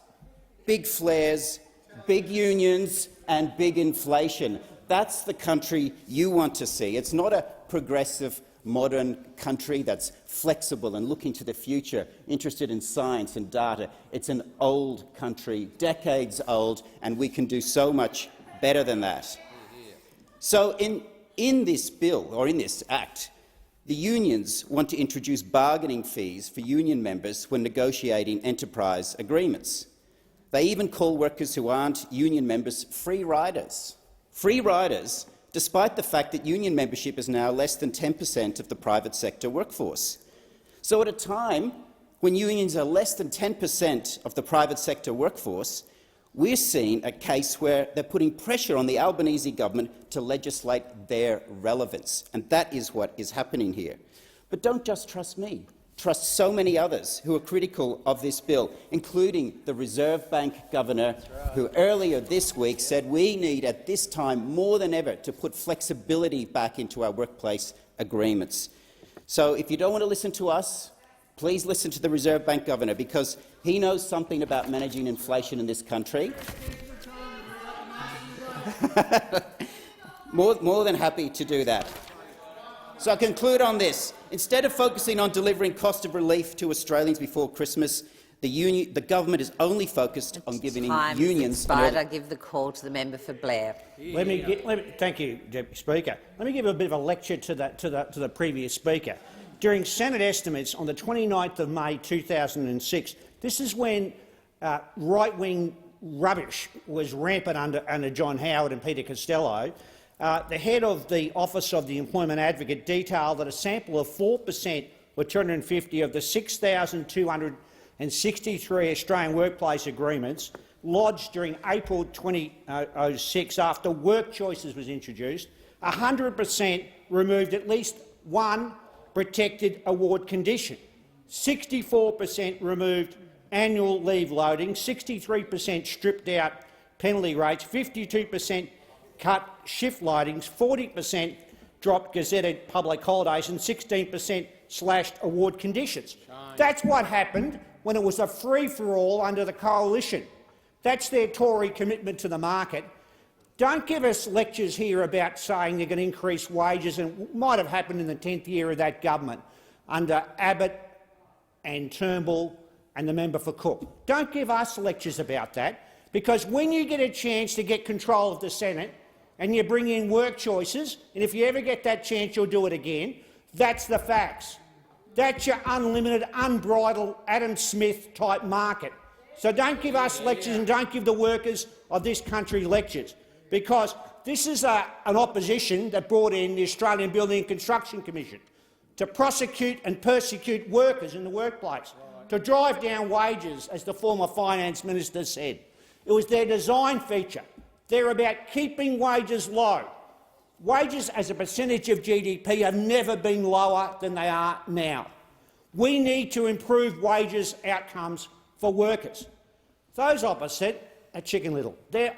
big flares, big unions and big inflation. That's the country you want to see. It's not a progressive, modern country that's flexible and looking to the future, interested in science and data. It's an old country, decades old, and we can do so much better than that. So in this bill, or in this act, the unions want to introduce bargaining fees for union members when negotiating enterprise agreements. They even call workers who aren't union members free riders. Free riders, despite the fact that union membership is now less than 10% of the private sector workforce. So at a time when unions are less than 10% of the private sector workforce, we're seeing a case where they're putting pressure on the Albanese government to legislate their relevance, and that is what is happening here. But don't just trust me. Trust so many others who are critical of this bill, including the Reserve Bank Governor, who earlier this week said we need at this time more than ever to put flexibility back into our workplace agreements. So if you don't want to listen to us, please listen to the Reserve Bank Governor, because he knows something about managing inflation in this country. more than happy to do that. So I conclude on this. Instead of focusing on delivering cost of relief to Australians before Christmas, the government is only focused on giving unions. I give the call to the member for Blair. Thank you, Deputy Speaker. Let me give a bit of a lecture to the previous speaker. During Senate estimates on the 29th of May 2006, this is when right-wing rubbish was rampant under John Howard and Peter Costello. The head of the Office of the Employment Advocate detailed that a sample of 4% or 250 of the 6,263 Australian workplace agreements lodged during April 2006 after work choices was introduced, 100% removed at least one protected award condition. 64% removed annual leave loading, 63% stripped out penalty rates, 52% cut shift loadings, 40% dropped gazetted public holidays and 16% slashed award conditions. That's what happened when it was a free-for-all under the coalition. That's their Tory commitment to the market. Don't give us lectures here about saying they're going to increase wages, and it might have happened in the 10th year of that government under Abbott and Turnbull and the member for Cook. Don't give us lectures about that, because when you get a chance to get control of the Senate and you bring in work choices, and if you ever get that chance you'll do it again, that's the facts. That's your unlimited, unbridled Adam Smith-type market. So don't give us lectures and don't give the workers of this country lectures, because this is an opposition that brought in the Australian Building and Construction Commission to prosecute and persecute workers in the workplace, to drive down wages, as the former finance minister said. It was their design feature. They're about keeping wages low. Wages as a percentage of GDP have never been lower than they are now. We need to improve wages outcomes for workers. Those opposite are Chicken Little. They're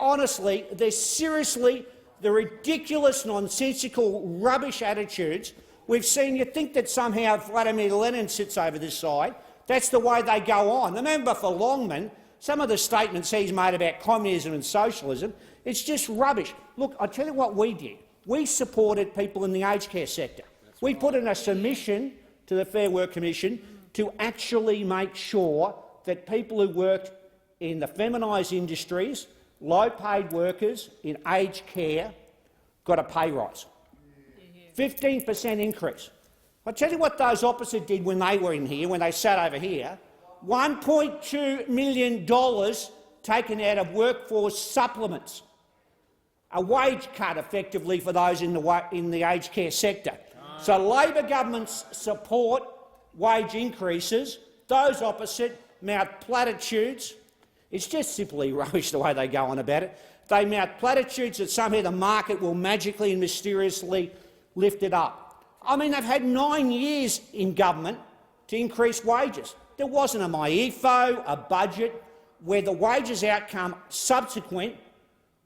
seriously the ridiculous, nonsensical, rubbish attitudes we've seen. You think that somehow Vladimir Lenin sits over this side. That's the way they go on. The member for Longman, some of the statements he's made about communism and socialism, it's just rubbish. Look, I'll tell you what we did. We supported people in the aged care sector. We put in a submission to the Fair Work Commission to actually make sure that people who worked in the feminised industries, low-paid workers in aged care, got a pay rise. 15% increase. I'll tell you what those opposite did when they were in here, when they sat over here. $1.2 million taken out of workforce supplements. A wage cut, effectively, for those in the aged care sector. So Labor governments support wage increases. Those opposite mouth platitudes. It's just simply rubbish the way they go on about it. They mouth platitudes that somehow the market will magically and mysteriously lift it up. I mean, they've had 9 years in government to increase wages. There wasn't a MyEFO, a budget, where the wages outcome subsequent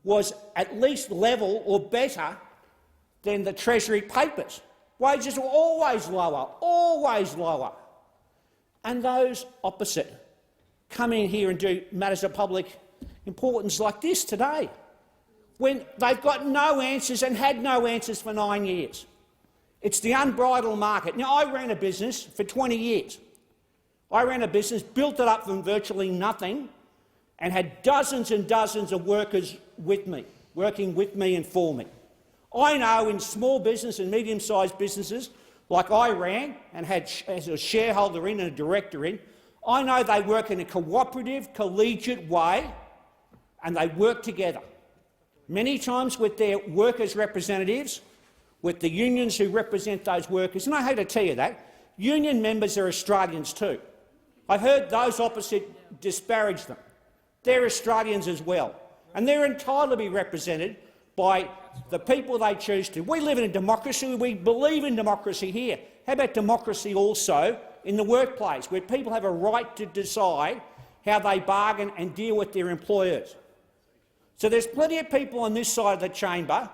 was at least level or better than the Treasury papers. Wages were always lower, always lower. And those opposite come in here and do matters of public importance like this today, when they've got no answers and had no answers for 9 years. It's the unbridled market. Now, I ran a business for 20 years. I ran a business, built it up from virtually nothing, and had dozens and dozens of workers with me, working with me and for me. I know in small business and medium-sized businesses, like I ran and had as a shareholder in and a director in, I know they work in a cooperative, collegiate way, and they work together. Many times with their workers' representatives, with the unions who represent those workers. And I hate to tell you that, union members are Australians too. I've heard those opposite disparage them. They're Australians as well, and they're entitled to be represented by the people they choose to. We live in a democracy. We believe in democracy here. How about democracy also in the workplace, where people have a right to decide how they bargain and deal with their employers? So there's plenty of people on this side of the chamber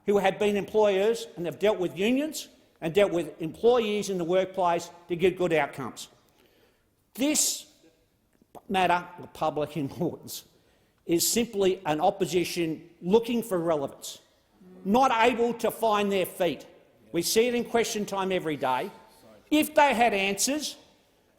who have been employers and have dealt with unions and dealt with employees in the workplace to get good outcomes. This matter of public importance is simply an opposition looking for relevance, not able to find their feet. We see it in question time every day. If they had answers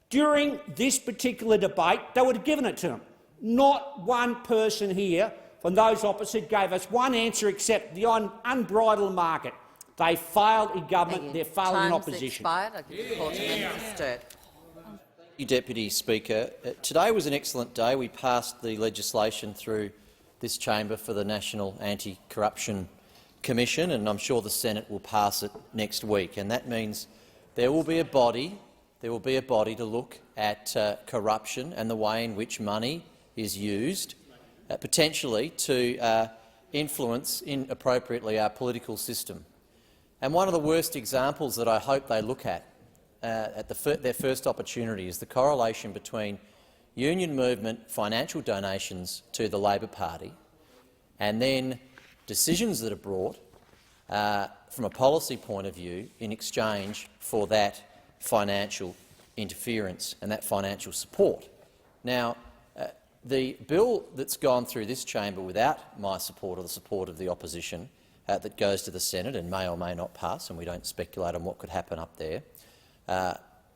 during this particular debate, they would have given it to them. Not one person here from those opposite gave us one answer except the unbridled market. They failed in government, they're failing in opposition. I give the call to Minister Sturt. Thank you, Deputy Speaker. Today was an excellent day. We passed the legislation through this chamber for the National Anti-Corruption Commission, and I'm sure the Senate will pass it next week. And that means there will be a body to look at corruption and the way in which money is used potentially to influence inappropriately our political system. And one of the worst examples that I hope they look at their first opportunity is the correlation between union movement financial donations to the Labor Party and then decisions that are brought from a policy point of view in exchange for that financial interference and that financial support. Now, the bill that's gone through this chamber without my support or the support of the opposition that goes to the Senate and may or may not pass, and we don't speculate on what could happen up there,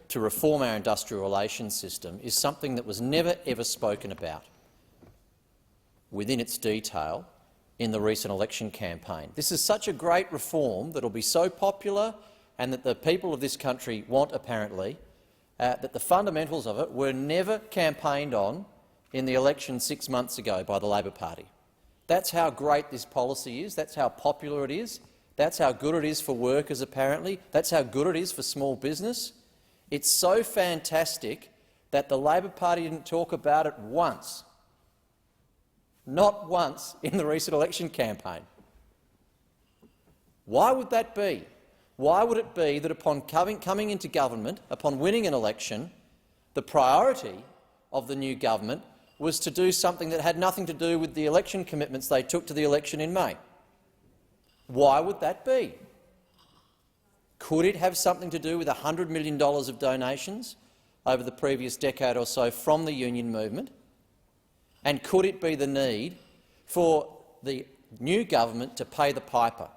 to reform our industrial relations system is something that was never ever spoken about within its detail in the recent election campaign. This is such a great reform that will be so popular and that the people of this country want, apparently, that the fundamentals of it were never campaigned on in the election 6 months ago by the Labor Party. That's how great this policy is. That's how popular it is. That's how good it is for workers, apparently. That's how good it is for small business. It's so fantastic that the Labor Party didn't talk about it once. Not once in the recent election campaign. Why would that be? Why would it be that upon coming into government, upon winning an election, the priority of the new government was to do something that had nothing to do with the election commitments they took to the election in May? Why would that be? Could it have something to do with $100 million of donations over the previous decade or so from the union movement? And could it be the need for the new government to pay the piper,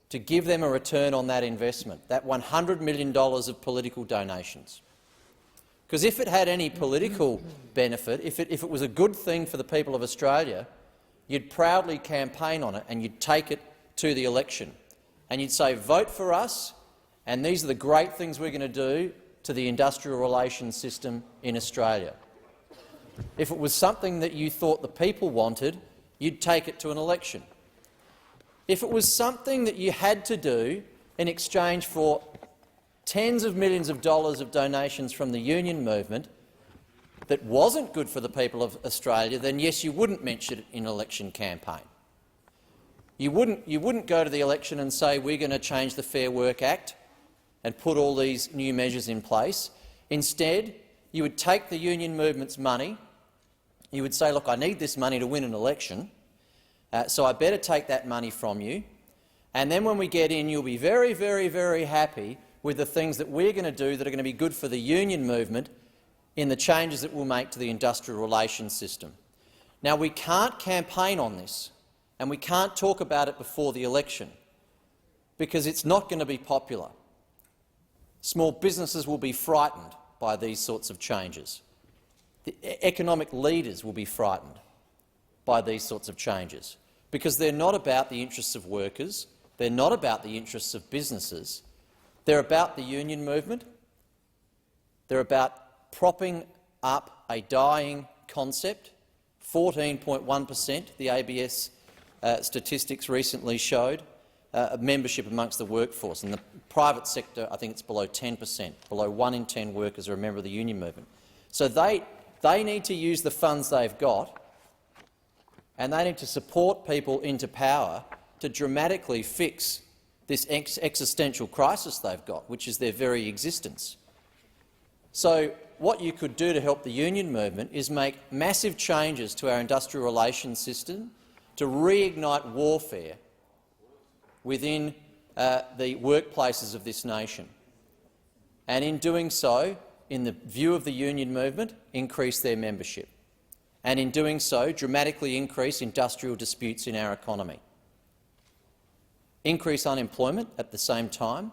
to give them a return on that investment, that $100 million of political donations? Because if it had any political benefit, if it was a good thing for the people of Australia, you'd proudly campaign on it and you'd take it to the election. And you'd say, vote for us, and these are the great things we're going to do to the industrial relations system in Australia. If it was something that you thought the people wanted, you'd take it to an election. If it was something that you had to do in exchange for tens of millions of dollars of donations from the union movement that wasn't good for the people of Australia, then yes, you wouldn't mention it in an election campaign. You wouldn't go to the election and say we're going to change the Fair Work Act and put all these new measures in place. Instead, you would take the union movement's money. You would say, look, I need this money to win an election, so I better take that money from you. And then when we get in, you'll be very, very, very happy with the things that we're going to do that are going to be good for the union movement in the changes that we'll make to the industrial relations system. Now, we can't campaign on this, and we can't talk about it before the election because it's not going to be popular. Small businesses will be frightened by these sorts of changes. The economic leaders will be frightened by these sorts of changes because they're not about the interests of workers, they're not about the interests of businesses, they're about the union movement, they're about propping up a dying concept. 14.1%, the ABS statistics recently showed, membership amongst the workforce. In the private sector, I think it's below 10%. Below 1 in 10 workers are a member of the union movement. So they need to use the funds they've got, and they need to support people into power to dramatically fix this existential crisis they've got, which is their very existence. So what you could do to help the union movement is make massive changes to our industrial relations system to reignite warfare within the workplaces of this nation, and in doing so, in the view of the union movement, increase their membership, and in doing so, dramatically increase industrial disputes in our economy, increase unemployment at the same time,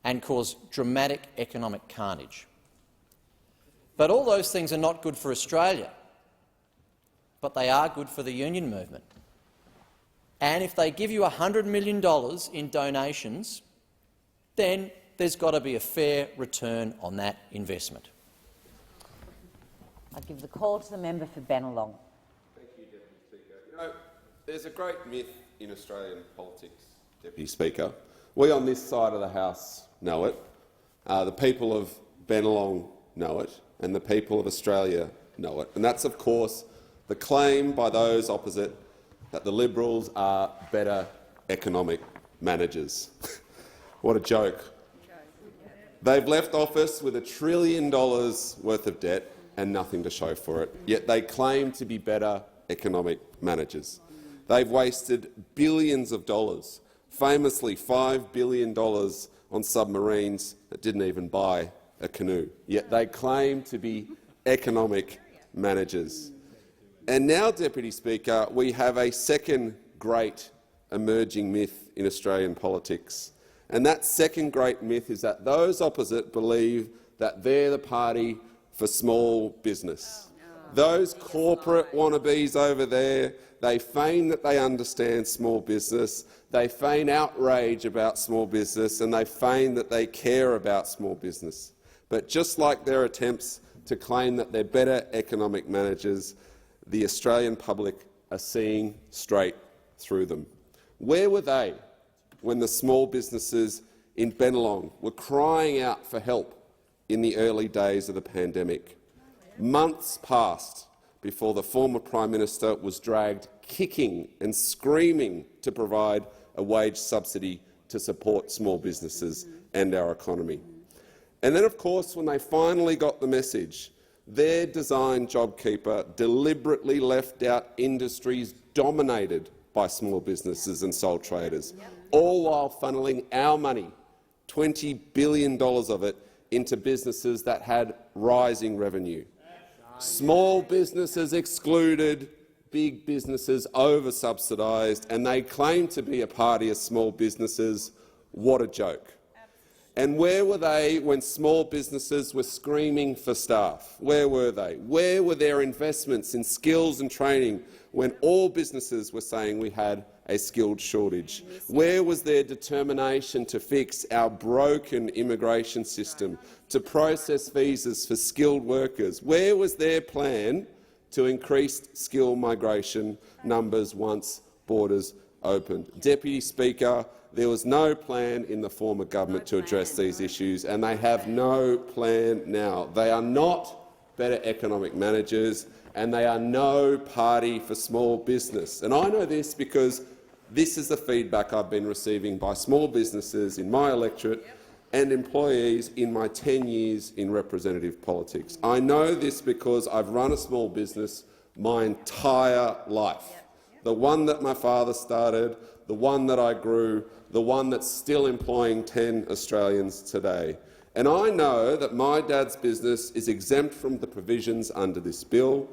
and cause dramatic economic carnage. But all those things are not good for Australia, but they are good for the union movement. And if they give you $100 million in donations, then there's got to be a fair return on that investment. I give the call to the member for Bennelong. Thank you, Deputy Speaker. You know, there's a great myth in Australian politics, Deputy Speaker. We on this side of the House know it, the people of Bennelong know it, and the people of Australia know it. And that's, of course, the claim by those opposite that the Liberals are better economic managers. What a joke. They've left office with $1 trillion worth of debt and nothing to show for it, yet they claim to be better economic managers. They've wasted billions of dollars, famously $5 billion on submarines that didn't even buy a canoe, yet they claim to be economic managers. And now, Deputy Speaker, we have a second great emerging myth in Australian politics. And that second great myth is that those opposite believe that they're the party for small business. Those corporate wannabes over there, they feign that they understand small business, they feign outrage about small business, and they feign that they care about small business. But just like their attempts to claim that they're better economic managers, the Australian public are seeing straight through them. Where were they when the small businesses in Bennelong were crying out for help in the early days of the pandemic? Months passed before the former Prime Minister was dragged kicking and screaming to provide a wage subsidy to support small businesses and our economy. And then, of course, when they finally got the message, their design JobKeeper deliberately left out industries dominated by small businesses and sole traders, all while funnelling our money, $20 billion of it, into businesses that had rising revenue. Small businesses excluded, big businesses over-subsidised, and they claim to be a party of small businesses. What a joke. And where were they when small businesses were screaming for staff? Where were they? Where were their investments in skills and training when all businesses were saying we had a skilled shortage? Where was their determination to fix our broken immigration system, to process visas for skilled workers? Where was their plan to increase skill migration numbers once borders opened? Deputy Speaker, there was no plan in the former government to address these issues, and they have no plan now. They are not better economic managers, and they are no party for small business. And I know this because this is the feedback I've been receiving by small businesses in my electorate and employees in my 10 years in representative politics. I know this because I've run a small business my entire life. The one that my father started, the one that I grew, the one that's still employing 10 Australians today. And I know that my dad's business is exempt from the provisions under this bill,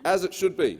as it should be.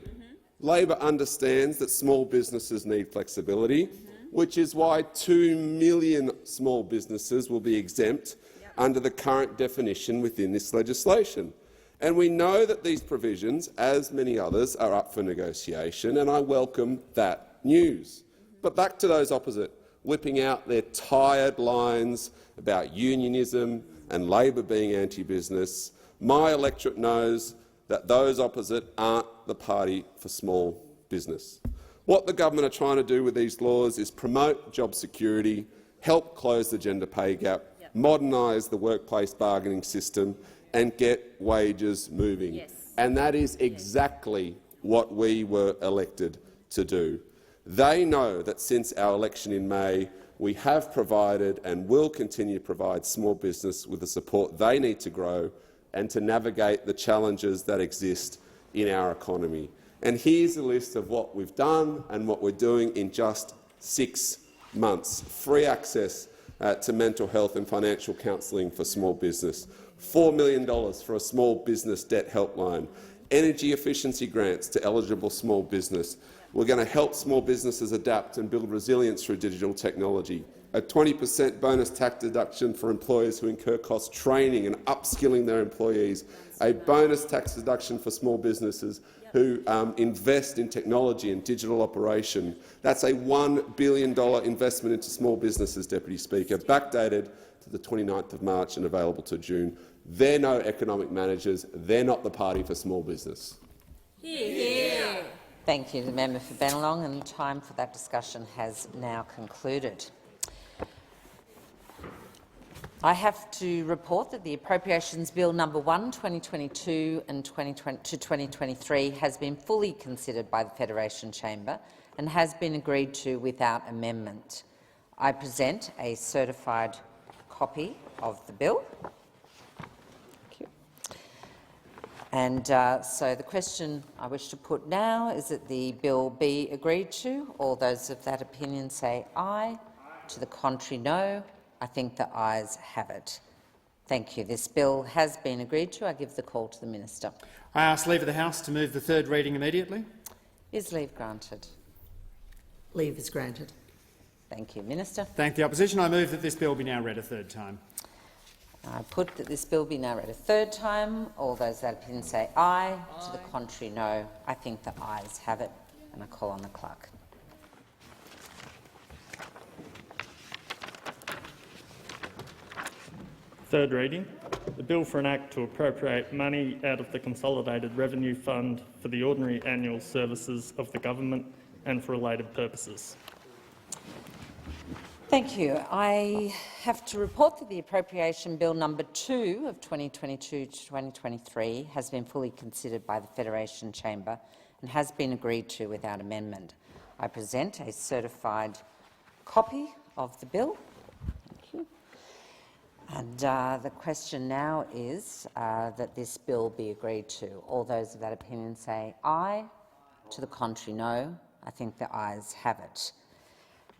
Labor understands that small businesses need flexibility, which is why 2 million small businesses will be exempt under the current definition within this legislation. And we know that these provisions, as many others, are up for negotiation, and I welcome that news. But back to those opposite, whipping out their tired lines about unionism and Labor being anti-business. My electorate knows that those opposite aren't the party for small business. What the government are trying to do with these laws is promote job security, help close the gender pay gap, modernise the workplace bargaining system and get wages moving. And that is exactly what we were elected to do. They know that since our election in May, we have provided and will continue to provide small business with the support they need to grow and to navigate the challenges that exist in our economy. And here's a list of what we've done and what we're doing in just 6 months. Free access to mental health and financial counselling for small business, $4 million for a small business debt helpline, energy efficiency grants to eligible small business. We're going to help small businesses adapt and build resilience through digital technology, a 20% bonus tax deduction for employers who incur costs training and upskilling their employees, a bonus tax deduction for small businesses who invest in technology and digital operation. That's a $1 billion investment into small businesses, Deputy Speaker, backdated to the 29th of March and available to June. They're no economic managers. They're not the party for small business. Hear, hear. Thank you, the member for Bennelong, and the time for that discussion has now concluded. I have to report that the Appropriations Bill No. 1, 2022 and 2023 has been fully considered by the Federation Chamber and has been agreed to without amendment. I present a certified copy of the bill. Thank you. And so the question I wish to put now is that the bill be agreed to. All those of that opinion say aye. To the contrary, no. I think the ayes have it. Thank you. This bill has been agreed to. I give the call to the Minister. I ask leave of the House to move the third reading immediately. Is leave granted? Leave is granted. Thank you. Minister. Thank the opposition. I move that this bill be now read a third time. I put that this bill be now read a third time. All those of that opinion say aye. To the contrary, no. I think the ayes have it, and I call on the clerk. Third reading. The bill for an act to appropriate money out of the Consolidated Revenue Fund for the ordinary annual services of the government and for related purposes. Thank you. I have to report that the Appropriation Bill No. 2 of 2022 to 2023 has been fully considered by the Federation Chamber and has been agreed to without amendment. I present a certified copy of the bill. Thank you. And the question now is that this bill be agreed to. All those of that opinion say aye. To the contrary, no. I think the ayes have it.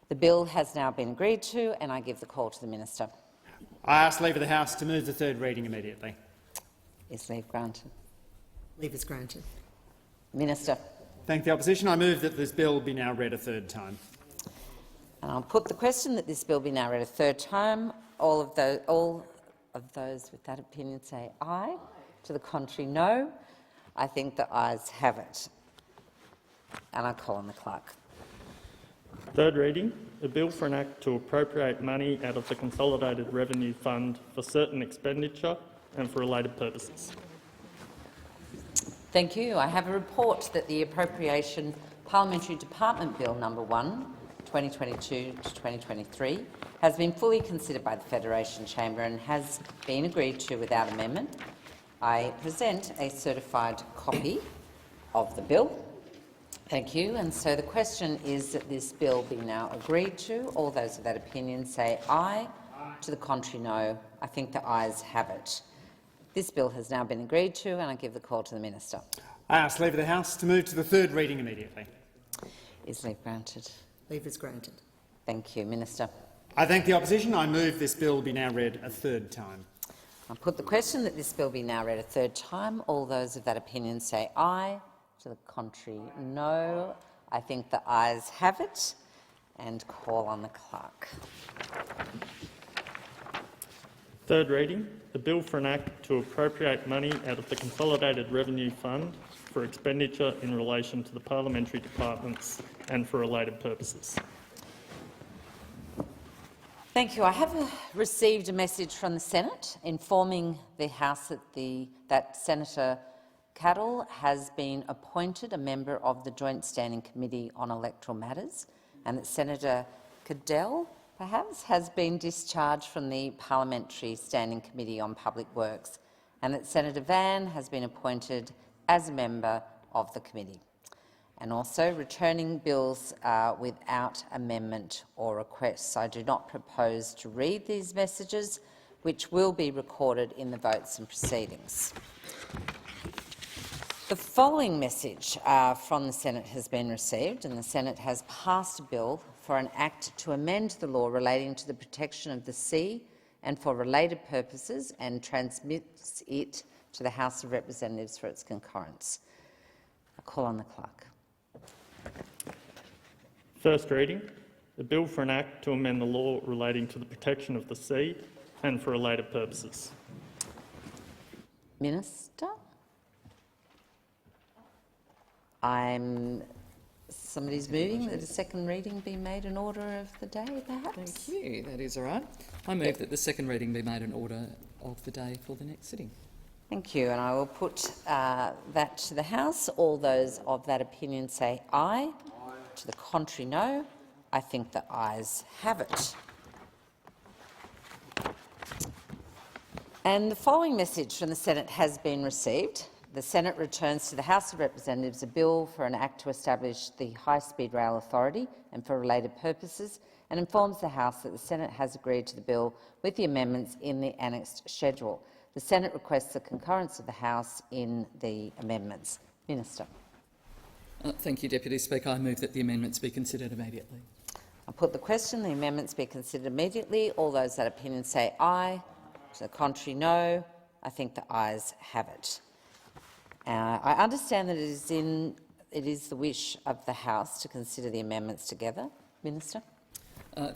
The bill has now been agreed to, and I give the call to the Minister. I ask leave of the House to move the third reading immediately. Is leave granted? Leave is granted. Minister. Thank the opposition. I move that this bill be now read a third time. And I'll put the question that this bill be now read a third time. All of those with that opinion say aye. To the contrary, no. I think the ayes have it. And I call on the clerk. Third reading. A bill for an act to appropriate money out of the Consolidated Revenue Fund for certain expenditure and for related purposes. Thank you. I have a report that the Appropriation Parliamentary Department Bill No. 1, 2022 to 2023 has been fully considered by the Federation Chamber and has been agreed to without amendment. I present a certified copy of the bill. Thank you. And so the question is that this bill be now agreed to. All those of that opinion say aye. To the contrary, no. I think the ayes have it. This bill has now been agreed to, and I give the call to the Minister. I ask leave of the House to move to the third reading immediately. Is leave granted? Leave is granted. Thank you. Minister. I thank the opposition. I move this bill be now read a third time. I put the question that this bill be now read a third time. All those of that opinion say aye. To the contrary, no. I think the ayes have it, and call on the clerk. Third reading. The bill for an act to appropriate money out of the Consolidated Revenue Fund for expenditure in relation to the parliamentary departments and for related purposes. Thank you. I have received a message from the Senate informing the House that Senator Cadell has been appointed a member of the Joint Standing Committee on Electoral Matters, and that Senator Cadell, perhaps, has been discharged from the Parliamentary Standing Committee on Public Works, and that Senator Van has been appointed as a member of the committee. And also returning bills without amendment or requests. I do not propose to read these messages, which will be recorded in the votes and proceedings. The following message from the Senate has been received, and the Senate has passed a bill for an act to amend the law relating to the protection of the sea and for related purposes, and transmits it to the House of Representatives for its concurrence. I call on the clerk. First reading. The bill for an act to amend the law relating to the protection of the sea and for related purposes. Minister? Somebody's moving that a second reading be made in order of the day, perhaps? Thank you. That is all right. I move that the second reading be made in order of the day for the next sitting. Thank you, and I will put that to the House. All those of that opinion say aye. To the contrary, no. I think the ayes have it. And the following message from the Senate has been received. The Senate returns to the House of Representatives a bill for an act to establish the High Speed Rail Authority and for related purposes, and informs the House that the Senate has agreed to the bill with the amendments in the annexed schedule. The Senate requests the concurrence of the House in the amendments. Minister. Thank you, Deputy Speaker. I move that the amendments be considered immediately. I put the question, the amendments be considered immediately. All those that opinion say aye. To the contrary, no. I think the ayes have it. I understand that it is the wish of the House to consider the amendments together. Minister.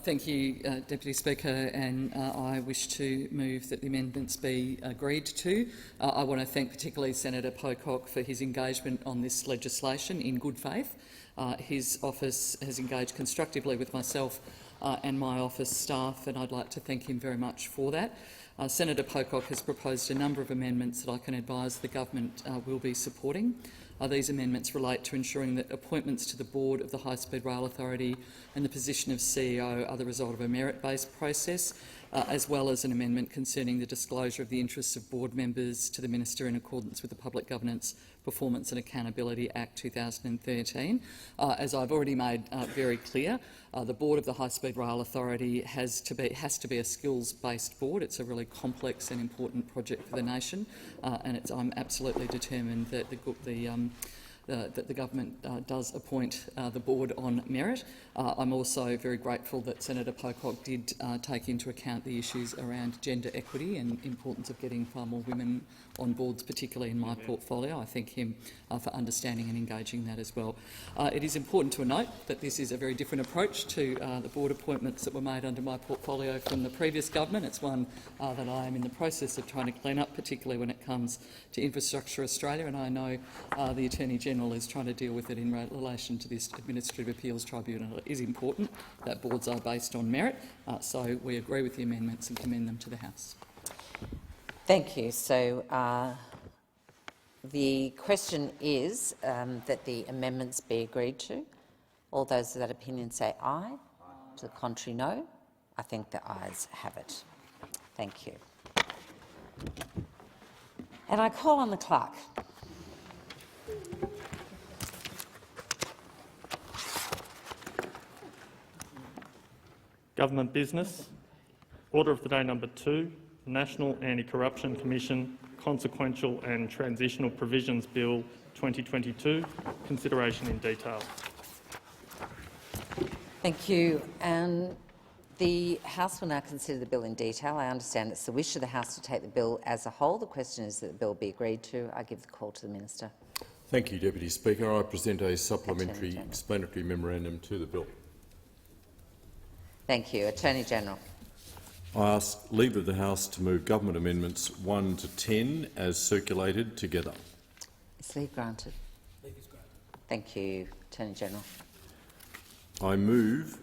Thank you, Deputy Speaker, and I wish to move that the amendments be agreed to. I want to thank particularly Senator Pocock for his engagement on this legislation in good faith. His office has engaged constructively with myself and my office staff, and I'd like to thank him very much for that. Senator Pocock has proposed a number of amendments that I can advise the government will be supporting. These amendments relate to ensuring that appointments to the board of the High Speed Rail Authority and the position of CEO are the result of a merit-based process, as well as an amendment concerning the disclosure of the interests of board members to the Minister in accordance with the Public Governance, Performance and Accountability Act 2013. As I've already made very clear, the board of the High Speed Rail Authority has to be a skills-based board. It's a really complex and important project for the nation, and I'm absolutely determined that the government does appoint the board on merit. I'm also very grateful that Senator Pocock did take into account the issues around gender equity and the importance of getting far more women on boards, particularly in my portfolio. I thank him for understanding and engaging that as well. It is important to note that this is a very different approach to the board appointments that were made under my portfolio from the previous government. It's one that I am in the process of trying to clean up, particularly when it comes to Infrastructure Australia, and I know the Attorney-General is trying to deal with it in relation to this Administrative Appeals Tribunal. It is important that boards are based on merit, so we agree with the amendments and commend them to the House. Thank you. So the question is that the amendments be agreed to. All those of that opinion say aye. To the contrary, no. I think the ayes have it. Thank you. And I call on the clerk. Government business. Order of the day number 2, National Anti-Corruption Commission Consequential and Transitional Provisions Bill 2022. Consideration in detail. Thank you. The House will now consider the bill in detail. I understand it's the wish of the House to take the bill as a whole. The question is that the bill be agreed to. I give the call to the Minister. Thank you, Deputy Speaker. I present a supplementary explanatory memorandum to the bill. Thank you. Attorney-General. I ask leave of the House to move government amendments 1 to 10 as circulated together. Is leave granted? Leave is granted. Thank you, Attorney-General. I move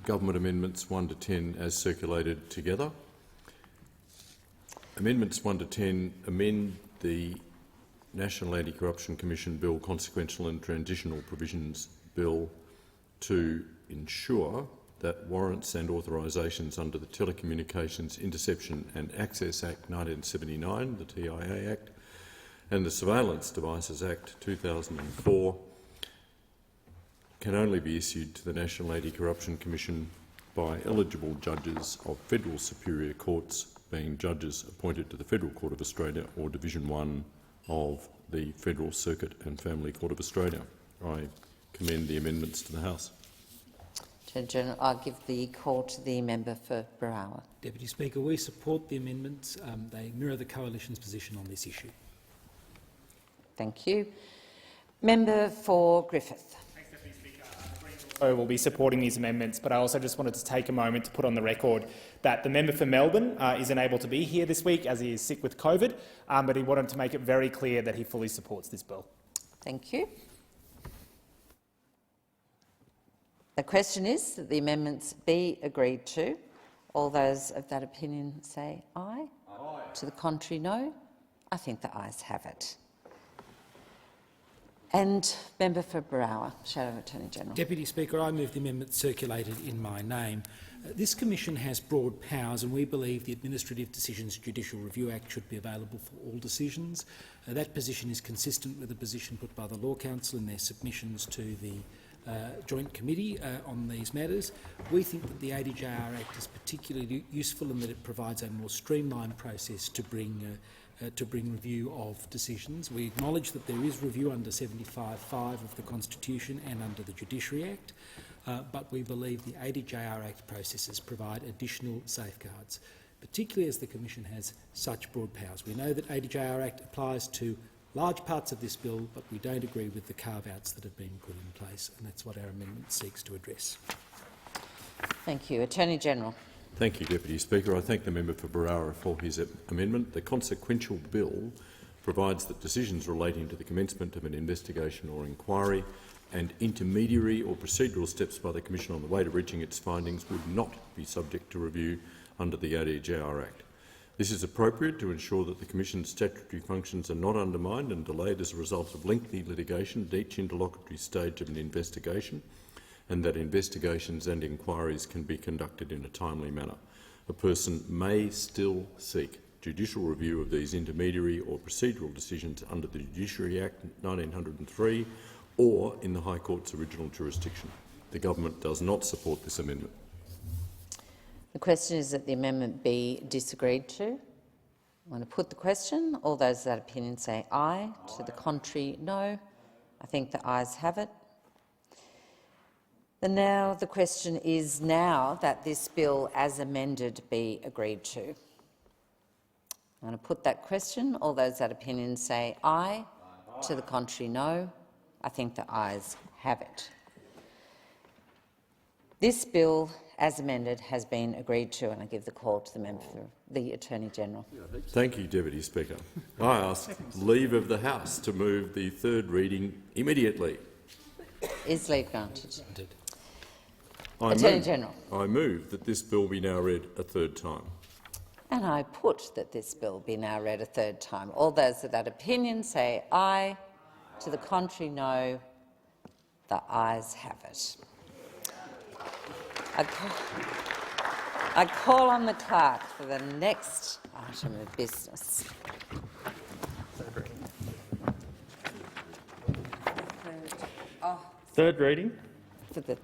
government amendments 1 to 10 as circulated together. Amendments 1 to 10 amend the National Anti-Corruption Commission Bill Consequential and Transitional Provisions Bill to ensure that warrants and authorisations under the Telecommunications Interception and Access Act 1979, the TIA Act, and the Surveillance Devices Act 2004 can only be issued to the National Anti-Corruption Commission by eligible judges of federal superior courts, being judges appointed to the Federal Court of Australia or Division 1 of the Federal Circuit and Family Court of Australia. I commend the amendments to the House. Attorney-General, I'll give the call to the member for Berowra. Deputy Speaker, we support the amendments. They mirror the Coalition's position on this issue. Thank you. Member for Griffith. Thanks, Deputy Speaker. I will be supporting these amendments, but I also just wanted to take a moment to put on the record that the member for Melbourne isn't able to be here this week as he is sick with COVID, but he wanted to make it very clear that he fully supports this bill. Thank you. The question is that the amendments be agreed to. All those of that opinion say aye. Aye. To the contrary, no. I think the ayes have it. And member for Berowra, Shadow Attorney General. Deputy Speaker, I move the amendment circulated in my name. This commission has broad powers, and we believe the Administrative Decisions Judicial Review Act should be available for all decisions. That position is consistent with the position put by the Law Council in their submissions to the Joint Committee on these matters. We think that the ADJR Act is particularly useful in that it provides a more streamlined process to bring review of decisions. We acknowledge that there is review under 75(5) of the Constitution and under the Judiciary Act, but we believe the ADJR Act processes provide additional safeguards, particularly as the Commission has such broad powers. We know that ADJR Act applies to large parts of this bill, but we don't agree with the carve-outs that have been put in place, and that's what our amendment seeks to address. Thank you. Attorney General. Thank you, Deputy Speaker. I thank the member for Berowra for his amendment. The consequential bill provides that decisions relating to the commencement of an investigation or inquiry and intermediary or procedural steps by the Commission on the way to reaching its findings would not be subject to review under the ADJR Act. This is appropriate to ensure that the Commission's statutory functions are not undermined and delayed as a result of lengthy litigation at each interlocutory stage of an investigation, and that investigations and inquiries can be conducted in a timely manner. A person may still seek judicial review of these intermediary or procedural decisions under the Judiciary Act 1903 or in the High Court's original jurisdiction. The government does not support this amendment. The question is that the amendment be disagreed to. I'm going to put the question. All those of that opinion say aye. To the contrary, no. I think the ayes have it. The question is now that this bill as amended be agreed to. I'm going to put that question. All those of that opinion say aye. To the contrary, no. I think the ayes have it. This bill as amended has been agreed to, and I give the call to the member for the Attorney General. Thank you, Deputy Speaker. I ask leave of the House to move the third reading immediately. Is leave granted? Attorney General. I move that this bill be now read a third time. And I put that this bill be now read a third time. All those of that opinion say aye. To the contrary, no. The ayes have it. I call on the clerk for the next item of business. Third reading.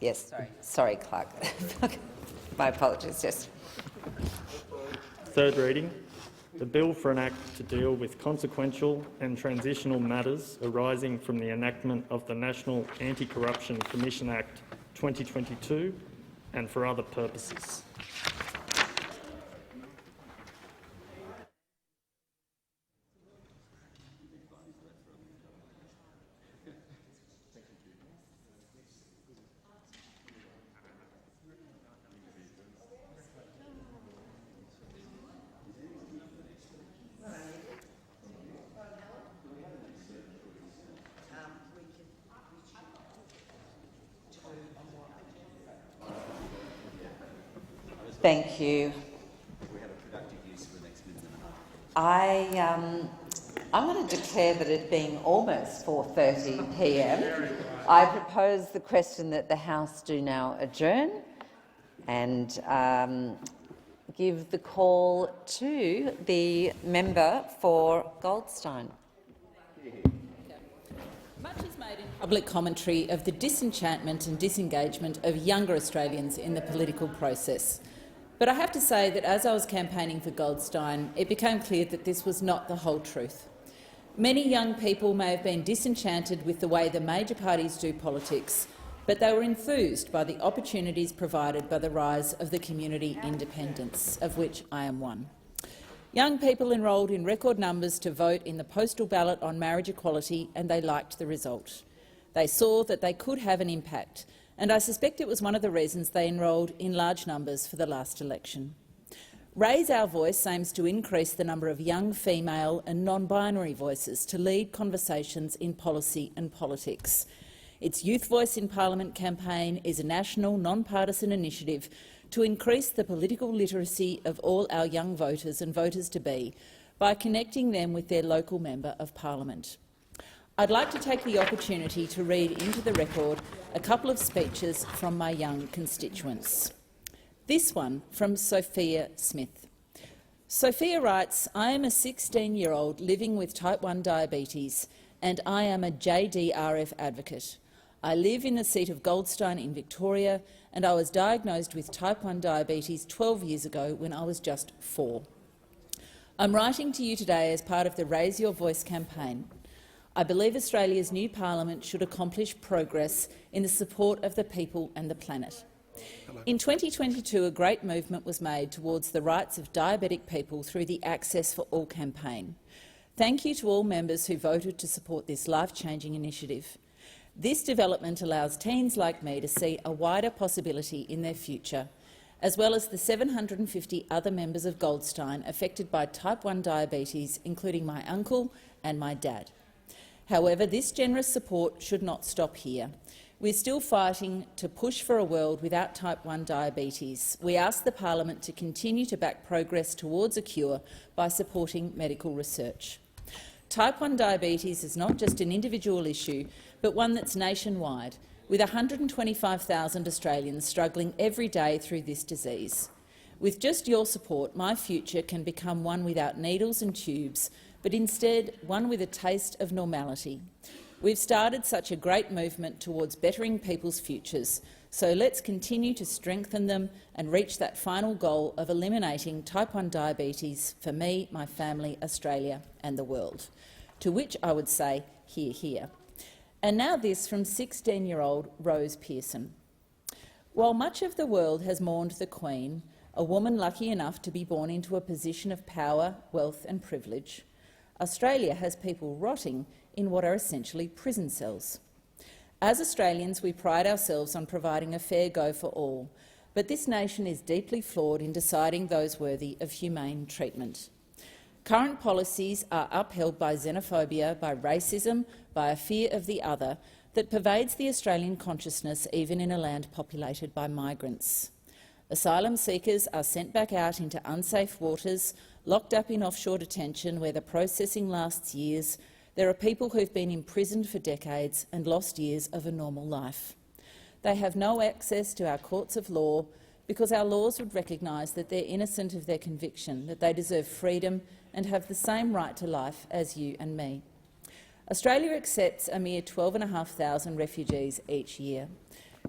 Yes, sorry, clerk. My apologies. Yes. Third reading. The bill for an act to deal with consequential and transitional matters arising from the enactment of the National Anti-Corruption Commission Act 2022 and for other purposes. Thank you. I'm going to declare that it being almost 4:30 p.m, I propose the question that the House do now adjourn and give the call to the member for Goldstein. Much is made in public commentary of the disenchantment and disengagement of younger Australians in the political process. But I have to say that as I was campaigning for Goldstein, it became clear that this was not the whole truth. Many young people may have been disenchanted with the way the major parties do politics, but they were enthused by the opportunities provided by the rise of the community independents, of which I am one. Young people enrolled in record numbers to vote in the postal ballot on marriage equality, and they liked the result. They saw that they could have an impact, and I suspect it was one of the reasons they enrolled in large numbers for the last election. Raise Our Voice aims to increase the number of young female and non-binary voices to lead conversations in policy and politics. Its Youth Voice in Parliament campaign is a national, non-partisan initiative to increase the political literacy of all our young voters and voters-to-be by connecting them with their local Member of Parliament. I'd like to take the opportunity to read into the record a couple of speeches from my young constituents. This one from Sophia Smith. Sophia writes, "I am a 16-year-old living with type 1 diabetes and I am a JDRF advocate. I live in the seat of Goldstein in Victoria and I was diagnosed with type 1 diabetes 12 years ago when I was just 4. I'm writing to you today as part of the Raise Your Voice campaign. I believe Australia's new parliament should accomplish progress in the support of the people and the planet. In 2022, a great movement was made towards the rights of diabetic people through the Access for All campaign. Thank you to all members who voted to support this life-changing initiative. This development allows teens like me to see a wider possibility in their future, as well as the 750 other members of Goldstein affected by type 1 diabetes, including my uncle and my dad. However, this generous support should not stop here. We're still fighting to push for a world without type 1 diabetes. We ask the parliament to continue to back progress towards a cure by supporting medical research. Type 1 diabetes is not just an individual issue, but one that's nationwide, with 125,000 Australians struggling every day through this disease. With just your support, my future can become one without needles and tubes, but instead one with a taste of normality. We've started such a great movement towards bettering people's futures, so let's continue to strengthen them and reach that final goal of eliminating type 1 diabetes for me, my family, Australia and the world. To which I would say, hear, hear. And now this from 16-year-old Rose Pearson. While much of the world has mourned the Queen, a woman lucky enough to be born into a position of power, wealth and privilege, Australia has people rotting in what are essentially prison cells. As Australians, we pride ourselves on providing a fair go for all, but this nation is deeply flawed in deciding those worthy of humane treatment. Current policies are upheld by xenophobia, by racism, by a fear of the other that pervades the Australian consciousness even in a land populated by migrants. Asylum seekers are sent back out into unsafe waters, locked up in offshore detention where the processing lasts years. There are people who've been imprisoned for decades and lost years of a normal life. They have no access to our courts of law because our laws would recognise that they're innocent of their conviction, that they deserve freedom and have the same right to life as you and me. Australia accepts a mere 12,500 refugees each year.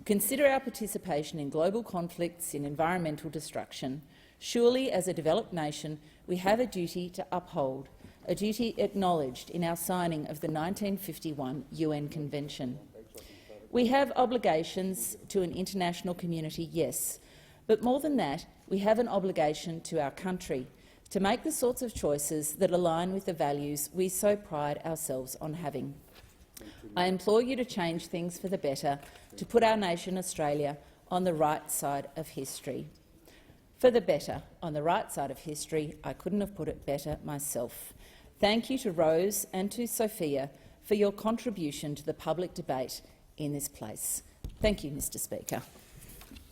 Consider our participation in global conflicts, in environmental destruction. Surely, as a developed nation, we have a duty to uphold, a duty acknowledged in our signing of the 1951 UN Convention. We have obligations to an international community, yes, but more than that, we have an obligation to our country to make the sorts of choices that align with the values we so pride ourselves on having. I implore you to change things for the better, to put our nation, Australia, on the right side of history. For the better, on the right side of history, I couldn't have put it better myself. Thank you to Rose and to Sophia for your contribution to the public debate in this place. Thank you, Mr Speaker.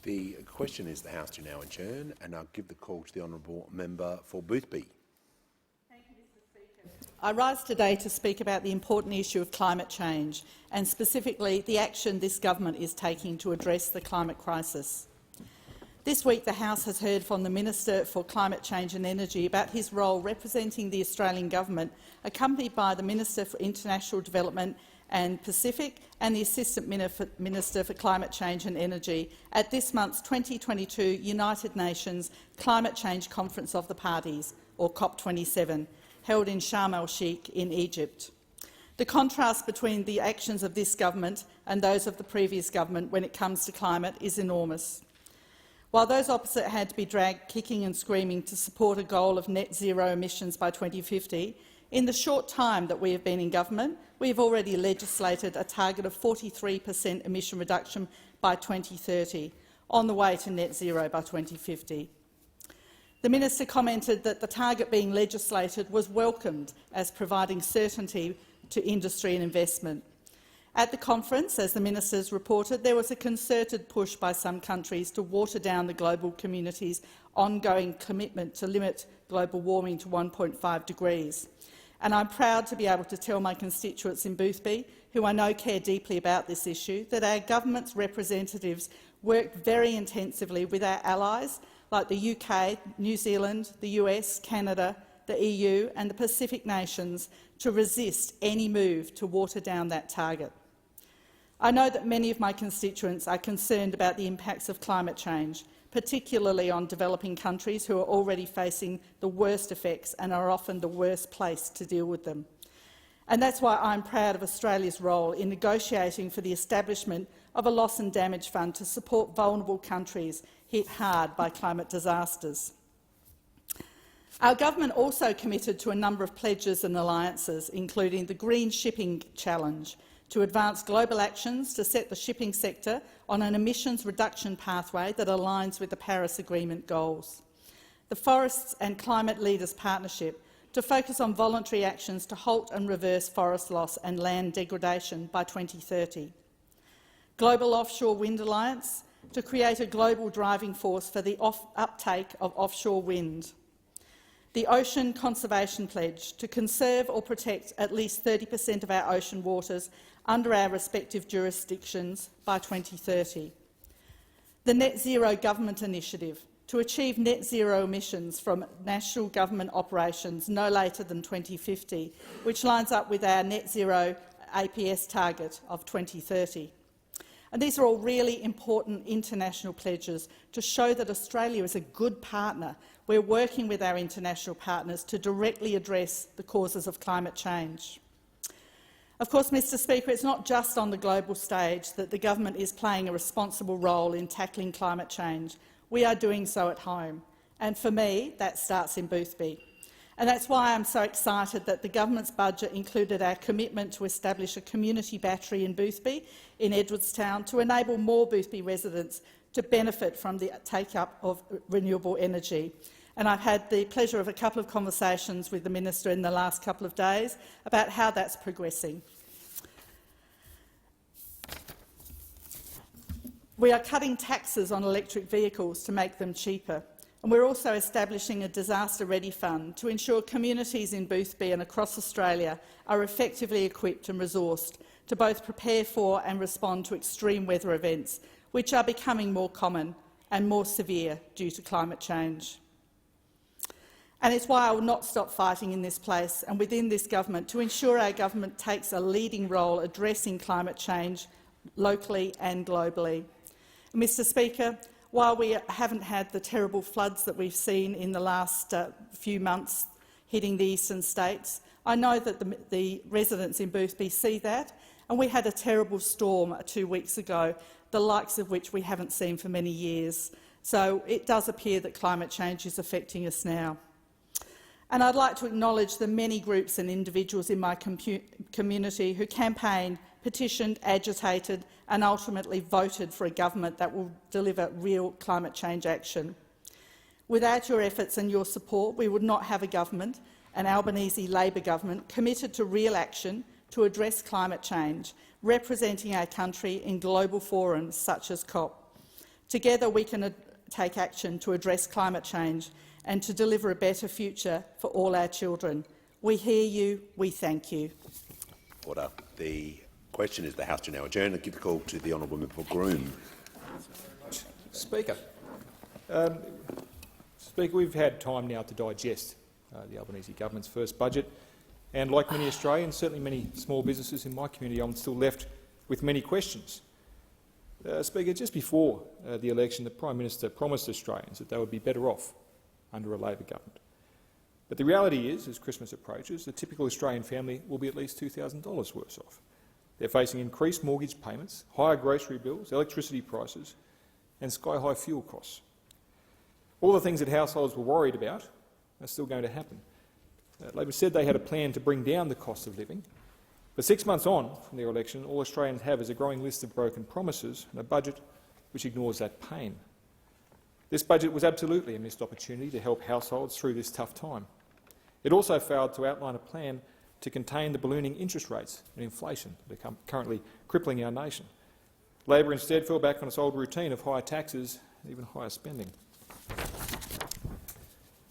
The question is the House to now adjourn, and I'll give the call to the honourable member for Boothby. Thank you, Mr Speaker. I rise today to speak about the important issue of climate change and specifically the action this government is taking to address the climate crisis. This week the House has heard from the Minister for Climate Change and Energy about his role representing the Australian government, accompanied by the Minister for International Development and Pacific and the Assistant Minister for Climate Change and Energy at this month's 2022 United Nations Climate Change Conference of the Parties, or COP27, held in Sharm el-Sheikh in Egypt. The contrast between the actions of this government and those of the previous government when it comes to climate is enormous. While those opposite had to be dragged kicking and screaming to support a goal of net zero emissions by 2050, in the short time that we have been in government, we have already legislated a target of 43% emission reduction by 2030, on the way to net zero by 2050. The Minister commented that the target being legislated was welcomed as providing certainty to industry and investment. At the conference, as the ministers reported, there was a concerted push by some countries to water down the global community's ongoing commitment to limit global warming to 1.5 degrees. And I'm proud to be able to tell my constituents in Boothby, who I know care deeply about this issue, that our government's representatives worked very intensively with our allies like the UK, New Zealand, the US, Canada, the EU and the Pacific nations to resist any move to water down that target. I know that many of my constituents are concerned about the impacts of climate change, particularly on developing countries who are already facing the worst effects and are often the worst placed to deal with them. And that's why I'm proud of Australia's role in negotiating for the establishment of a loss and damage fund to support vulnerable countries hit hard by climate disasters. Our government also committed to a number of pledges and alliances, including the Green Shipping Challenge, to advance global actions to set the shipping sector on an emissions reduction pathway that aligns with the Paris Agreement goals. The Forests and Climate Leaders Partnership to focus on voluntary actions to halt and reverse forest loss and land degradation by 2030. Global Offshore Wind Alliance to create a global driving force for the uptake of offshore wind. The Ocean Conservation Pledge to conserve or protect at least 30% of our ocean waters under our respective jurisdictions by 2030. The Net Zero Government Initiative to achieve net zero emissions from national government operations no later than 2050, which lines up with our net zero APS target of 2030. And these are all really important international pledges to show that Australia is a good partner. We're working with our international partners to directly address the causes of climate change. Of course, Mr Speaker, it's not just on the global stage that the government is playing a responsible role in tackling climate change. We are doing so at home. And for me, that starts in Boothby. And that's why I'm so excited that the government's budget included our commitment to establish a community battery in Boothby, in Edwardstown, to enable more Boothby residents to benefit from the take-up of renewable energy. And I've had the pleasure of a couple of conversations with the Minister in the last couple of days about how that's progressing. We are cutting taxes on electric vehicles to make them cheaper. And we're also establishing a disaster-ready fund to ensure communities in Boothby and across Australia are effectively equipped and resourced to both prepare for and respond to extreme weather events, which are becoming more common and more severe due to climate change. And it's why I will not stop fighting in this place and within this government to ensure our government takes a leading role addressing climate change locally and globally. Mr Speaker, while we haven't had the terrible floods that we've seen in the last few months hitting the eastern states, I know that the residents in Boothby see that, and we had a terrible storm 2 weeks ago, the likes of which we haven't seen for many years. So it does appear that climate change is affecting us now. And I'd like to acknowledge the many groups and individuals in my community who campaigned, petitioned, agitated and ultimately voted for a government that will deliver real climate change action. Without your efforts and your support, we would not have a government, an Albanese Labor government, committed to real action to address climate change, representing our country in global forums such as COP. Together we can take action to address climate change and to deliver a better future for all our children. We hear you, we thank you. Order. The question is the House to now adjourn. I give the call to the honourable member for Groom. Speaker, we've had time now to digest the Albanese government's first budget, and like many Australians, certainly many small businesses in my community, I'm still left with many questions. Speaker, just before the election, the Prime Minister promised Australians that they would be better off under a Labor government. But the reality is, as Christmas approaches, the typical Australian family will be at least $2,000 worse off. They're facing increased mortgage payments, higher grocery bills, electricity prices and sky-high fuel costs. All the things that households were worried about are still going to happen. Labor said they had a plan to bring down the cost of living, but 6 months on from their election, all Australians have is a growing list of broken promises and a budget which ignores that pain. This budget was absolutely a missed opportunity to help households through this tough time. It also failed to outline a plan to contain the ballooning interest rates and inflation that are currently crippling our nation. Labor instead fell back on its old routine of higher taxes and even higher spending.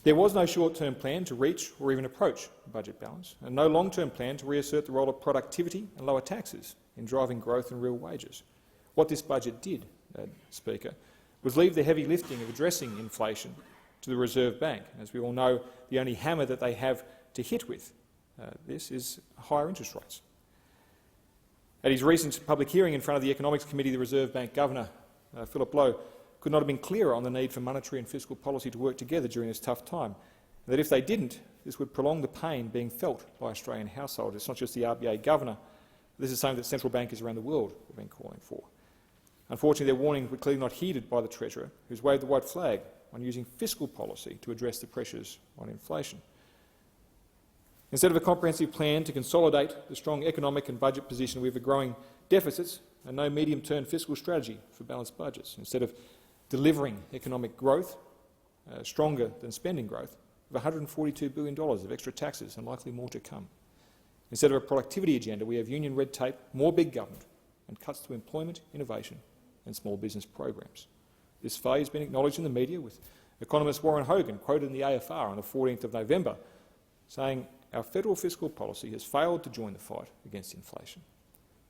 There was no short-term plan to reach or even approach a budget balance, and no long-term plan to reassert the role of productivity and lower taxes in driving growth and real wages. What this budget did, Speaker, was leave the heavy lifting of addressing inflation to the Reserve Bank. As we all know, the only hammer that they have to hit with this is higher interest rates. At his recent public hearing in front of the Economics Committee, the Reserve Bank Governor, Philip Lowe, could not have been clearer on the need for monetary and fiscal policy to work together during this tough time, and that if they didn't, this would prolong the pain being felt by Australian households. It's not just the RBA Governor. This is something that central bankers around the world have been calling for. Unfortunately, their warnings were clearly not heeded by the Treasurer, who's waved the white flag on using fiscal policy to address the pressures on inflation. Instead of a comprehensive plan to consolidate the strong economic and budget position with the growing deficits and no medium-term fiscal strategy for balanced budgets, instead of delivering economic growth, stronger than spending growth, of $142 billion of extra taxes and likely more to come. Instead of a productivity agenda, we have union red tape, more big government and cuts to employment, innovation and small business programs. This failure has been acknowledged in the media, with economist Warren Hogan quoted in the AFR on the 14th of November saying, "Our federal fiscal policy has failed to join the fight against inflation,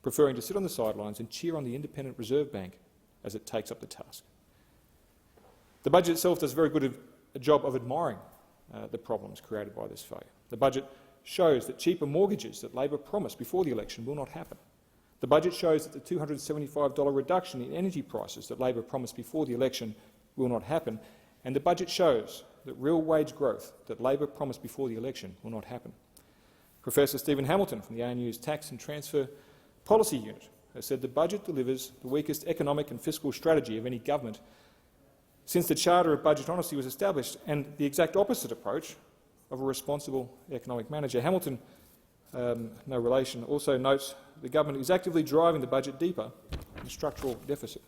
preferring to sit on the sidelines and cheer on the independent Reserve Bank as it takes up the task." The budget itself does a very good job of admiring the problems created by this failure. The budget shows that cheaper mortgages that Labor promised before the election will not happen. The budget shows that the $275 reduction in energy prices that Labor promised before the election will not happen. And the budget shows that real wage growth that Labor promised before the election will not happen. Professor Stephen Hamilton from the ANU's Tax and Transfer Policy Unit has said the budget delivers the weakest economic and fiscal strategy of any government since the Charter of Budget Honesty was established, and the exact opposite approach of a responsible economic manager. Hamilton, no relation, also notes the government is actively driving the budget deeper in structural deficit.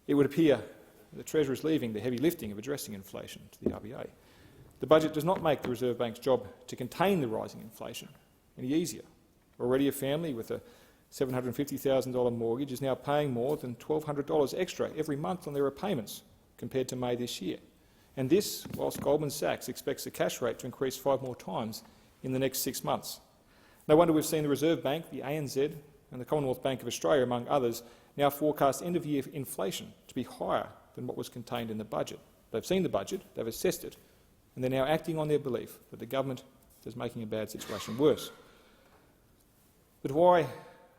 It would appear the Treasurer is leaving the heavy lifting of addressing inflation to the RBA. The budget does not make the Reserve Bank's job to contain the rising inflation any easier. Already a family with a $750,000 mortgage is now paying more than $1,200 extra every month on their repayments compared to May this year. And this whilst Goldman Sachs expects the cash rate to increase 5 more times in the next 6 months. No wonder we've seen the Reserve Bank, the ANZ and the Commonwealth Bank of Australia, among others, now forecast end-of-year inflation to be higher than what was contained in the budget. They've seen the budget, they've assessed it, and they're now acting on their belief that the government is making a bad situation worse. But why,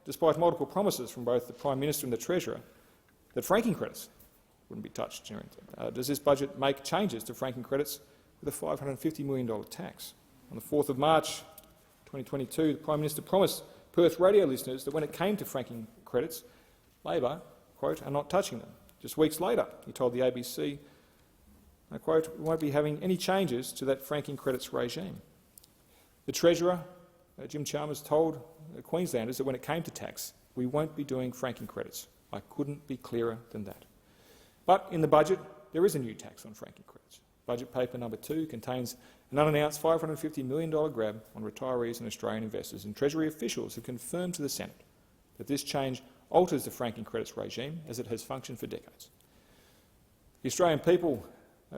despite multiple promises from both the Prime Minister and the Treasurer that franking credits wouldn't be touched, does this budget make changes to franking credits with a $550 million tax? On the 4th of March 2022, the Prime Minister promised Perth radio listeners that when it came to franking credits, Labor, quote, are not touching them. Just weeks later, he told the ABC, quote, we won't be having any changes to that franking credits regime. The Treasurer, Jim Chalmers, told Queenslanders that when it came to tax, we won't be doing franking credits. I couldn't be clearer than that. But in the budget, there is a new tax on franking credits. Budget paper number 2 contains an unannounced $550 million grab on retirees and Australian investors, and Treasury officials have confirmed to the Senate that this change alters the franking credits regime as it has functioned for decades. The Australian people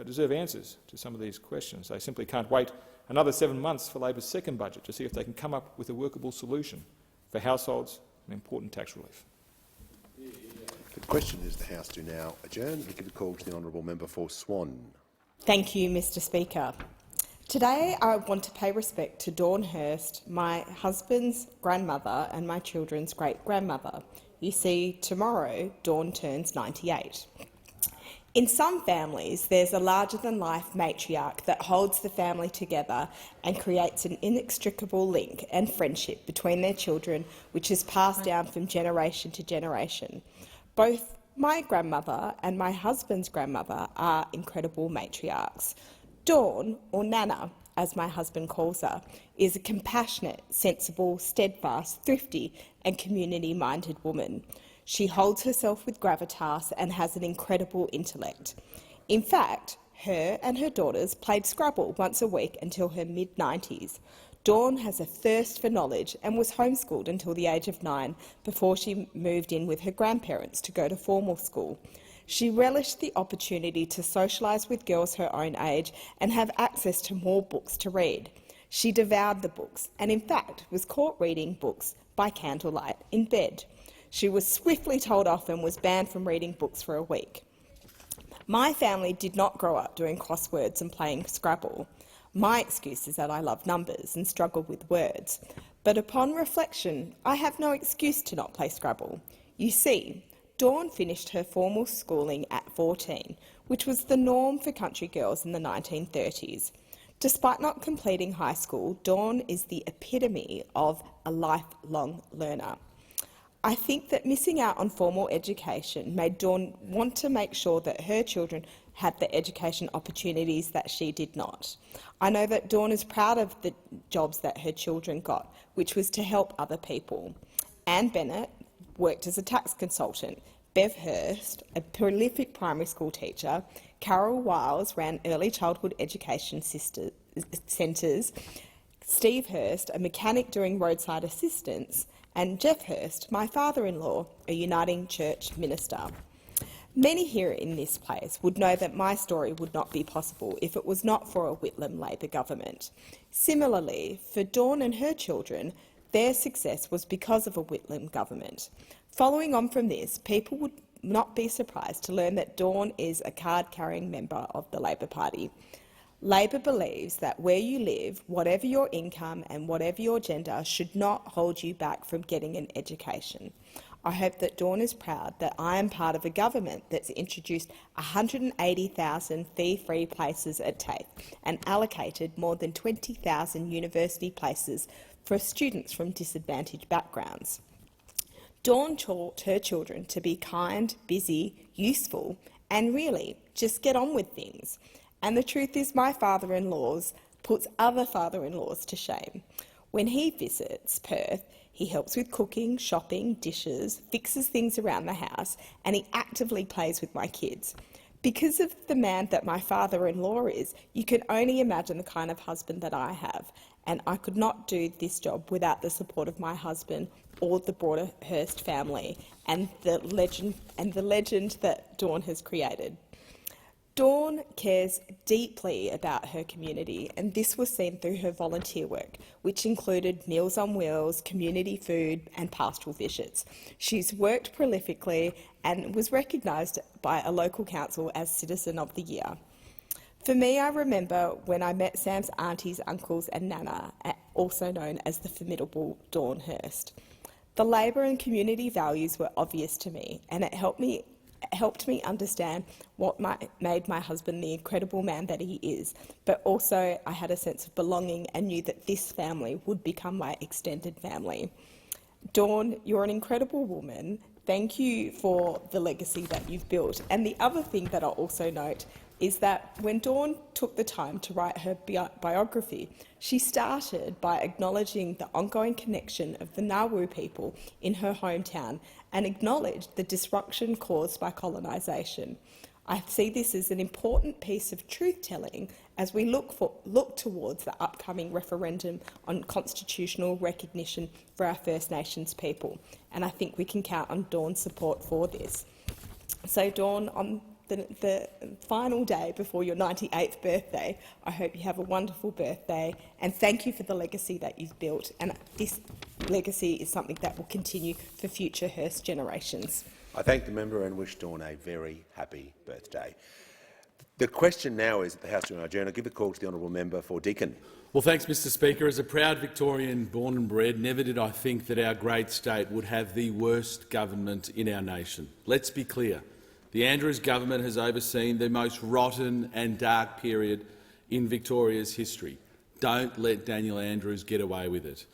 deserve answers to some of these questions. They simply can't wait another 7 months for Labor's second budget to see if they can come up with a workable solution for households and important tax relief. The question is the House do now adjourn. We give a call to the honourable member for Swan. Thank you, Mr Speaker. Today I want to pay respect to Dawn Hurst, my husband's grandmother and my children's great-grandmother. You see, tomorrow Dawn turns 98. In some families, there's a larger-than-life matriarch that holds the family together and creates an inextricable link and friendship between their children, which is passed down from generation to generation. Both my grandmother and my husband's grandmother are incredible matriarchs. Dawn, or Nana, as my husband calls her, is a compassionate, sensible, steadfast, thrifty and community-minded woman. She holds herself with gravitas and has an incredible intellect. In fact, her and her daughters played Scrabble once a week until her mid-90s. Dawn has a thirst for knowledge and was homeschooled until the age of 9 before she moved in with her grandparents to go to formal school. She relished the opportunity to socialise with girls her own age and have access to more books to read. She devoured the books and, in fact, was caught reading books by candlelight in bed. She was swiftly told off and was banned from reading books for a week. My family did not grow up doing crosswords and playing Scrabble. My excuse is that I love numbers and struggle with words. But upon reflection, I have no excuse to not play Scrabble. You see, Dawn finished her formal schooling at 14, which was the norm for country girls in the 1930s. Despite not completing high school, Dawn is the epitome of a lifelong learner. I think that missing out on formal education made Dawn want to make sure that her children had the education opportunities that she did not. I know that Dawn is proud of the jobs that her children got, which was to help other people. Anne Bennett worked as a tax consultant. Bev Hurst, a prolific primary school teacher. Carol Wiles ran early childhood education centres. Steve Hurst, a mechanic doing roadside assistance. And Jeff Hurst, my father-in-law, a Uniting Church minister. Many here in this place would know that my story would not be possible if it was not for a Whitlam Labor government. Similarly, for Dawn and her children, their success was because of a Whitlam government. Following on from this, people would not be surprised to learn that Dawn is a card-carrying member of the Labor Party. Labor believes that where you live, whatever your income and whatever your gender, should not hold you back from getting an education. I hope that Dawn is proud that I am part of a government that's introduced 180,000 fee-free places at TAFE and allocated more than 20,000 university places for students from disadvantaged backgrounds. Dawn taught her children to be kind, busy, useful, and really just get on with things. And the truth is, my father-in-law puts other father-in-laws to shame. When he visits Perth, he helps with cooking, shopping, dishes, fixes things around the house, and he actively plays with my kids. Because of the man that my father-in-law is, you can only imagine the kind of husband that I have, and I could not do this job without the support of my husband or the broader Hurst family and the legend that Dawn has created. Dawn cares deeply about her community, and this was seen through her volunteer work, which included Meals on Wheels, community food and pastoral visits. She's worked prolifically and was recognised by a local council as Citizen of the Year. For me, I remember when I met Sam's aunties, uncles and Nana, also known as the formidable Dawn Hurst. The Labor and community values were obvious to me, and it helped me understand what made my husband the incredible man that he is, but also I had a sense of belonging and knew that this family would become my extended family. Dawn, you're an incredible woman. Thank you for the legacy that you've built. And the other thing that I'll also note is that when Dawn took the time to write her biography, she started by acknowledging the ongoing connection of the Nauru people in her hometown and acknowledged the disruption caused by colonisation. I see this as an important piece of truth-telling as we look towards the upcoming referendum on constitutional recognition for our First Nations people, and I think we can count on Dawn's support for this. So, Dawn, on the final day before your 98th birthday, I hope you have a wonderful birthday, and thank you for the legacy that you've built. And this legacy is something that will continue for future Hurst generations. I thank the member and wish Dawn a very happy birthday. The question now is at the House to adjourn. I'll give a call to the honourable member for Deakin. Well, thanks, Mr Speaker. As a proud Victorian born and bred, never did I think that our great state would have the worst government in our nation. Let's be clear. The Andrews government has overseen the most rotten and dark period in Victoria's history. Don't let Daniel Andrews get away with it.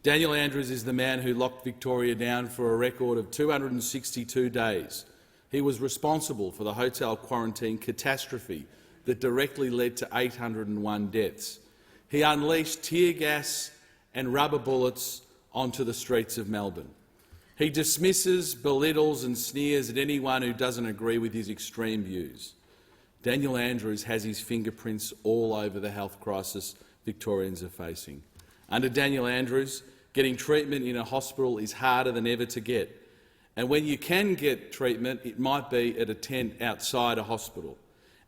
Daniel Andrews is the man who locked Victoria down for a record of 262 days. He was responsible for the hotel quarantine catastrophe that directly led to 801 deaths. He unleashed tear gas and rubber bullets onto the streets of Melbourne. He dismisses, belittles and sneers at anyone who doesn't agree with his extreme views. Daniel Andrews has his fingerprints all over the health crisis Victorians are facing. Under Daniel Andrews, getting treatment in a hospital is harder than ever to get, And when you can get treatment, it might be at a tent outside a hospital.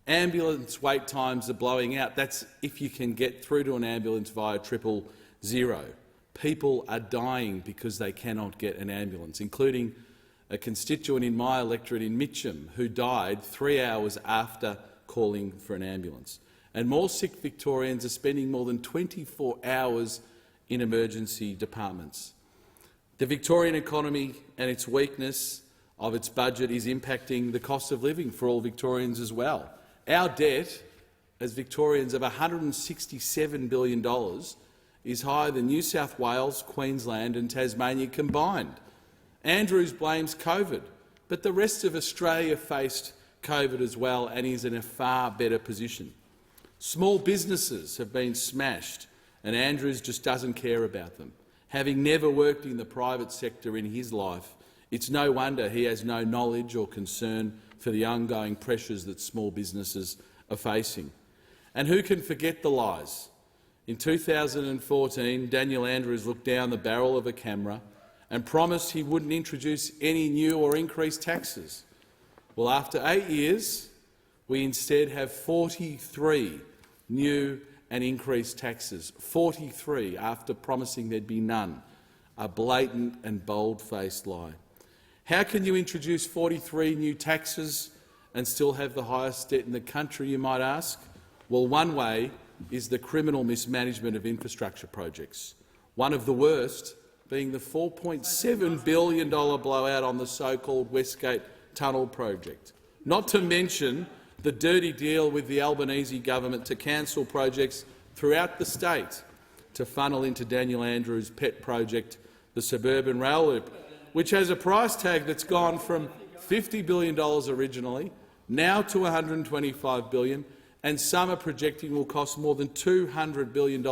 Ambulance wait times are blowing out. That's if you can get through to an ambulance via 000. People are dying because they cannot get an ambulance, including a constituent in my electorate in Mitcham who died 3 hours after calling for an ambulance. And more sick Victorians are spending more than 24 hours in emergency departments. The Victorian economy and its weakness of its budget is impacting the cost of living for all Victorians as well. Our debt as Victorians of $167 billion is higher than New South Wales, Queensland and Tasmania combined. Andrews blames COVID, but the rest of Australia faced COVID as well and is in a far better position. Small businesses have been smashed and Andrews just doesn't care about them. Having never worked in the private sector in his life, it's no wonder he has no knowledge or concern for the ongoing pressures that small businesses are facing. And who can forget the lies? In 2014, Daniel Andrews looked down the barrel of a camera and promised he wouldn't introduce any new or increased taxes. Well, after 8 years, we instead have 43 new and increased taxes. 43 after promising there'd be none. A blatant and bold-faced lie. How can you introduce 43 new taxes and still have the highest debt in the country, you might ask? Well, one way is the criminal mismanagement of infrastructure projects, one of the worst being the $4.7 billion blowout on the so-called Westgate Tunnel project, not to mention the dirty deal with the Albanese government to cancel projects throughout the state to funnel into Daniel Andrews' pet project, the Suburban Rail Loop, which has a price tag that's gone from $50 billion originally now to $125 billion, and some are projecting will cost more than $200 billion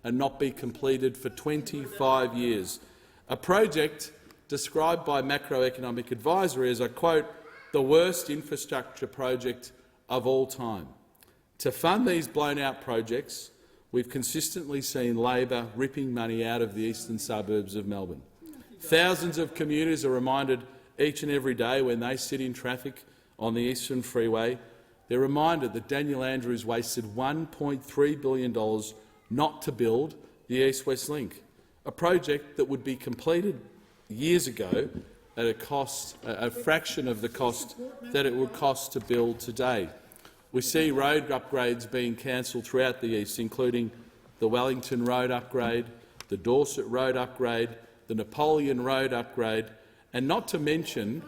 and not be completed for 25 years. A project described by Macroeconomic Advisory as, I quote, the worst infrastructure project of all time. To fund these blown-out projects, we've consistently seen Labor ripping money out of the eastern suburbs of Melbourne. Thousands of commuters are reminded each and every day when they sit in traffic on the Eastern Freeway, they're reminded that Daniel Andrews wasted $1.3 billion not to build the East-West Link, a project that would be completed years ago at a fraction of the cost that it would cost to build today. We see road upgrades being cancelled throughout the east, including the Wellington Road upgrade, the Dorset Road upgrade, the Napoleon Road upgrade, and not to mention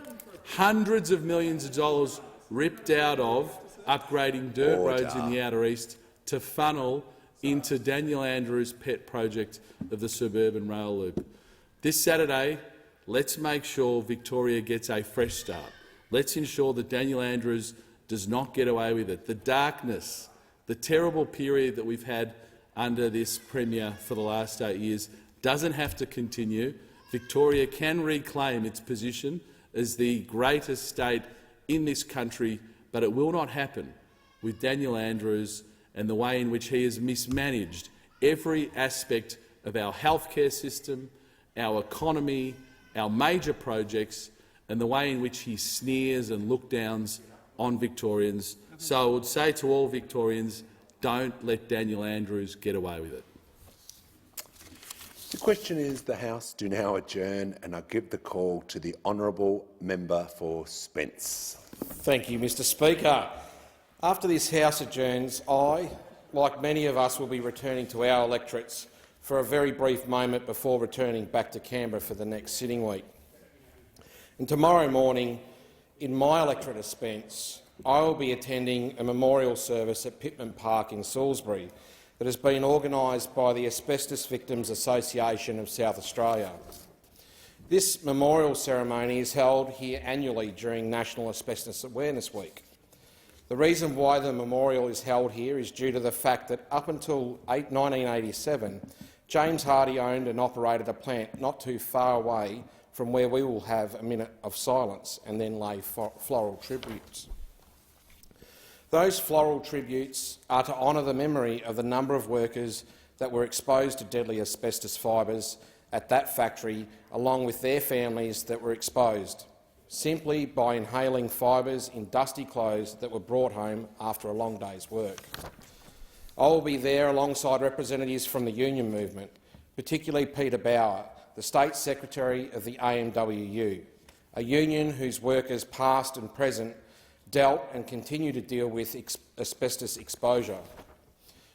hundreds of millions of dollars ripped out of upgrading dirt roads in the outer east to funnel into Daniel Andrews' pet project of the Suburban Rail Loop. This Saturday, let's make sure Victoria gets a fresh start. Let's ensure that Daniel Andrews does not get away with it. The darkness, the terrible period that we've had under this Premier for the last 8 years doesn't have to continue. Victoria can reclaim its position as the greatest state in this country, but it will not happen with Daniel Andrews and the way in which he has mismanaged every aspect of our healthcare system, our economy, our major projects, and the way in which he sneers and look-downs on Victorians. So I would say to all Victorians, don't let Daniel Andrews get away with it. The question is the House do now adjourn, and I give the call to the honourable member for Spence. Thank you, Mr Speaker. After this House adjourns, I, like many of us, will be returning to our electorates for a very brief moment before returning back to Canberra for the next sitting week. And tomorrow morning, in my electorate of Spence, I will be attending a memorial service at Pittman Park in Salisbury that has been organised by the Asbestos Victims Association of South Australia. This memorial ceremony is held here annually during National Asbestos Awareness Week. The reason why the memorial is held here is due to the fact that up until 1987, James Hardie owned and operated a plant not too far away from where we will have a minute of silence and then lay floral tributes. Those floral tributes are to honour the memory of the number of workers that were exposed to deadly asbestos fibres at that factory, along with their families that were exposed, simply by inhaling fibres in dusty clothes that were brought home after a long day's work. I will be there alongside representatives from the union movement, particularly Peter Berowra, the State Secretary of the AMWU, a union whose workers past and present dealt and continue to deal with asbestos exposure.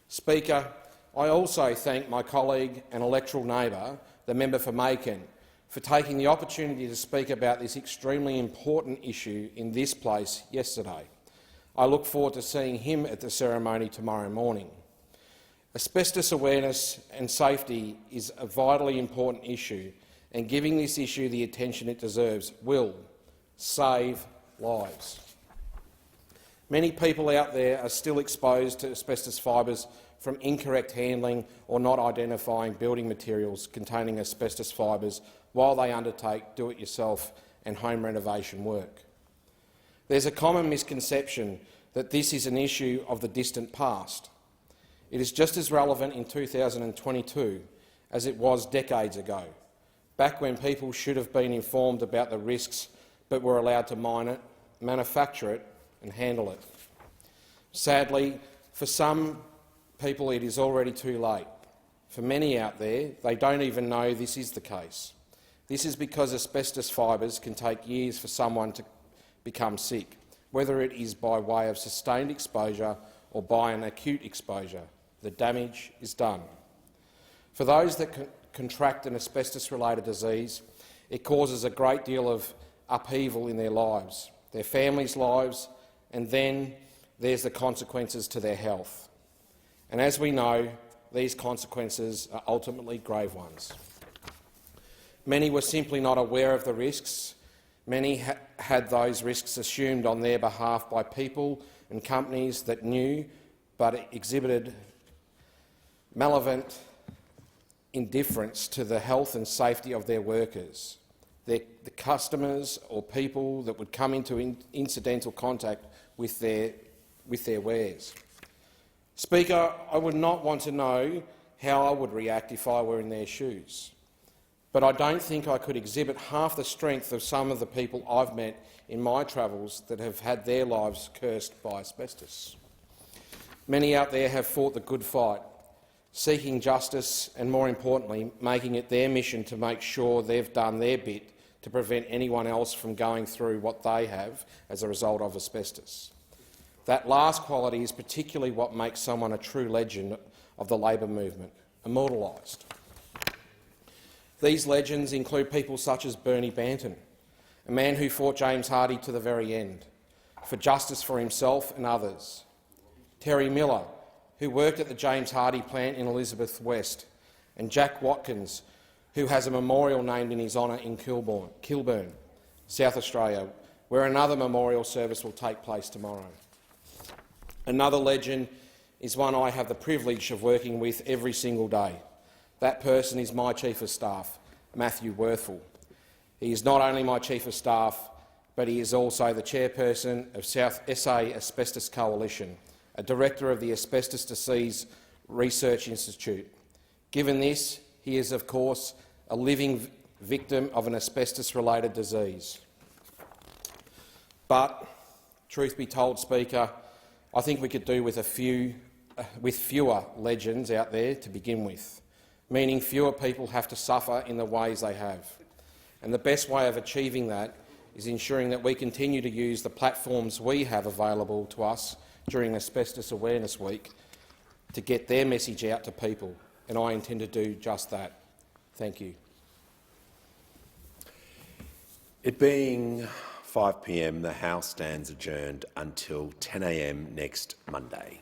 Speaker, I also thank my colleague and electoral neighbour, the member for Mayo, for taking the opportunity to speak about this extremely important issue in this place yesterday. I look forward to seeing him at the ceremony tomorrow morning. Asbestos awareness and safety is a vitally important issue, and giving this issue the attention it deserves will save lives. Many people out there are still exposed to asbestos fibres from incorrect handling or not identifying building materials containing asbestos fibres while they undertake do-it-yourself and home renovation work. There's a common misconception that this is an issue of the distant past. It is just as relevant in 2022 as it was decades ago, back when people should have been informed about the risks but were allowed to mine it, manufacture it and handle it. Sadly, for some people it is already too late. For many out there, they don't even know this is the case. This is because asbestos fibres can take years for someone to become sick, whether it is by way of sustained exposure or by an acute exposure. The damage is done. For those that contract an asbestos-related disease, it causes a great deal of upheaval in their lives, their families' lives, and then there's the consequences to their health. And as we know, these consequences are ultimately grave ones. Many were simply not aware of the risks. Many had those risks assumed on their behalf by people and companies that knew but exhibited malevolent indifference to the health and safety of their workers, the customers or people that would come into incidental contact with their wares. Speaker, I would not want to know how I would react if I were in their shoes, but I don't think I could exhibit half the strength of some of the people I've met in my travels that have had their lives cursed by asbestos. Many out there have fought the good fight, seeking justice and, more importantly, making it their mission to make sure they've done their bit to prevent anyone else from going through what they have as a result of asbestos. That last quality is particularly what makes someone a true legend of the Labor movement, immortalised. These legends include people such as Bernie Banton, a man who fought James Hardie to the very end, for justice for himself and others. Terry Miller, who worked at the James Hardie plant in Elizabeth West, and Jack Watkins, who has a memorial named in his honour in Kilburn, South Australia, where another memorial service will take place tomorrow. Another legend is one I have the privilege of working with every single day. That person is my Chief of Staff, Matthew Worthall. He is not only my Chief of Staff, but he is also the Chairperson of South SA Asbestos Coalition, a Director of the Asbestos Disease Research Institute. Given this, he is, of course, a living victim of an asbestos-related disease. But, truth be told, Speaker, I think we could do with fewer legends out there to begin with, meaning fewer people have to suffer in the ways they have. And the best way of achieving that is ensuring that we continue to use the platforms we have available to us during Asbestos Awareness Week to get their message out to people, and I intend to do just that. Thank you. It being 5 p.m, the House stands adjourned until 10 a.m. next Monday.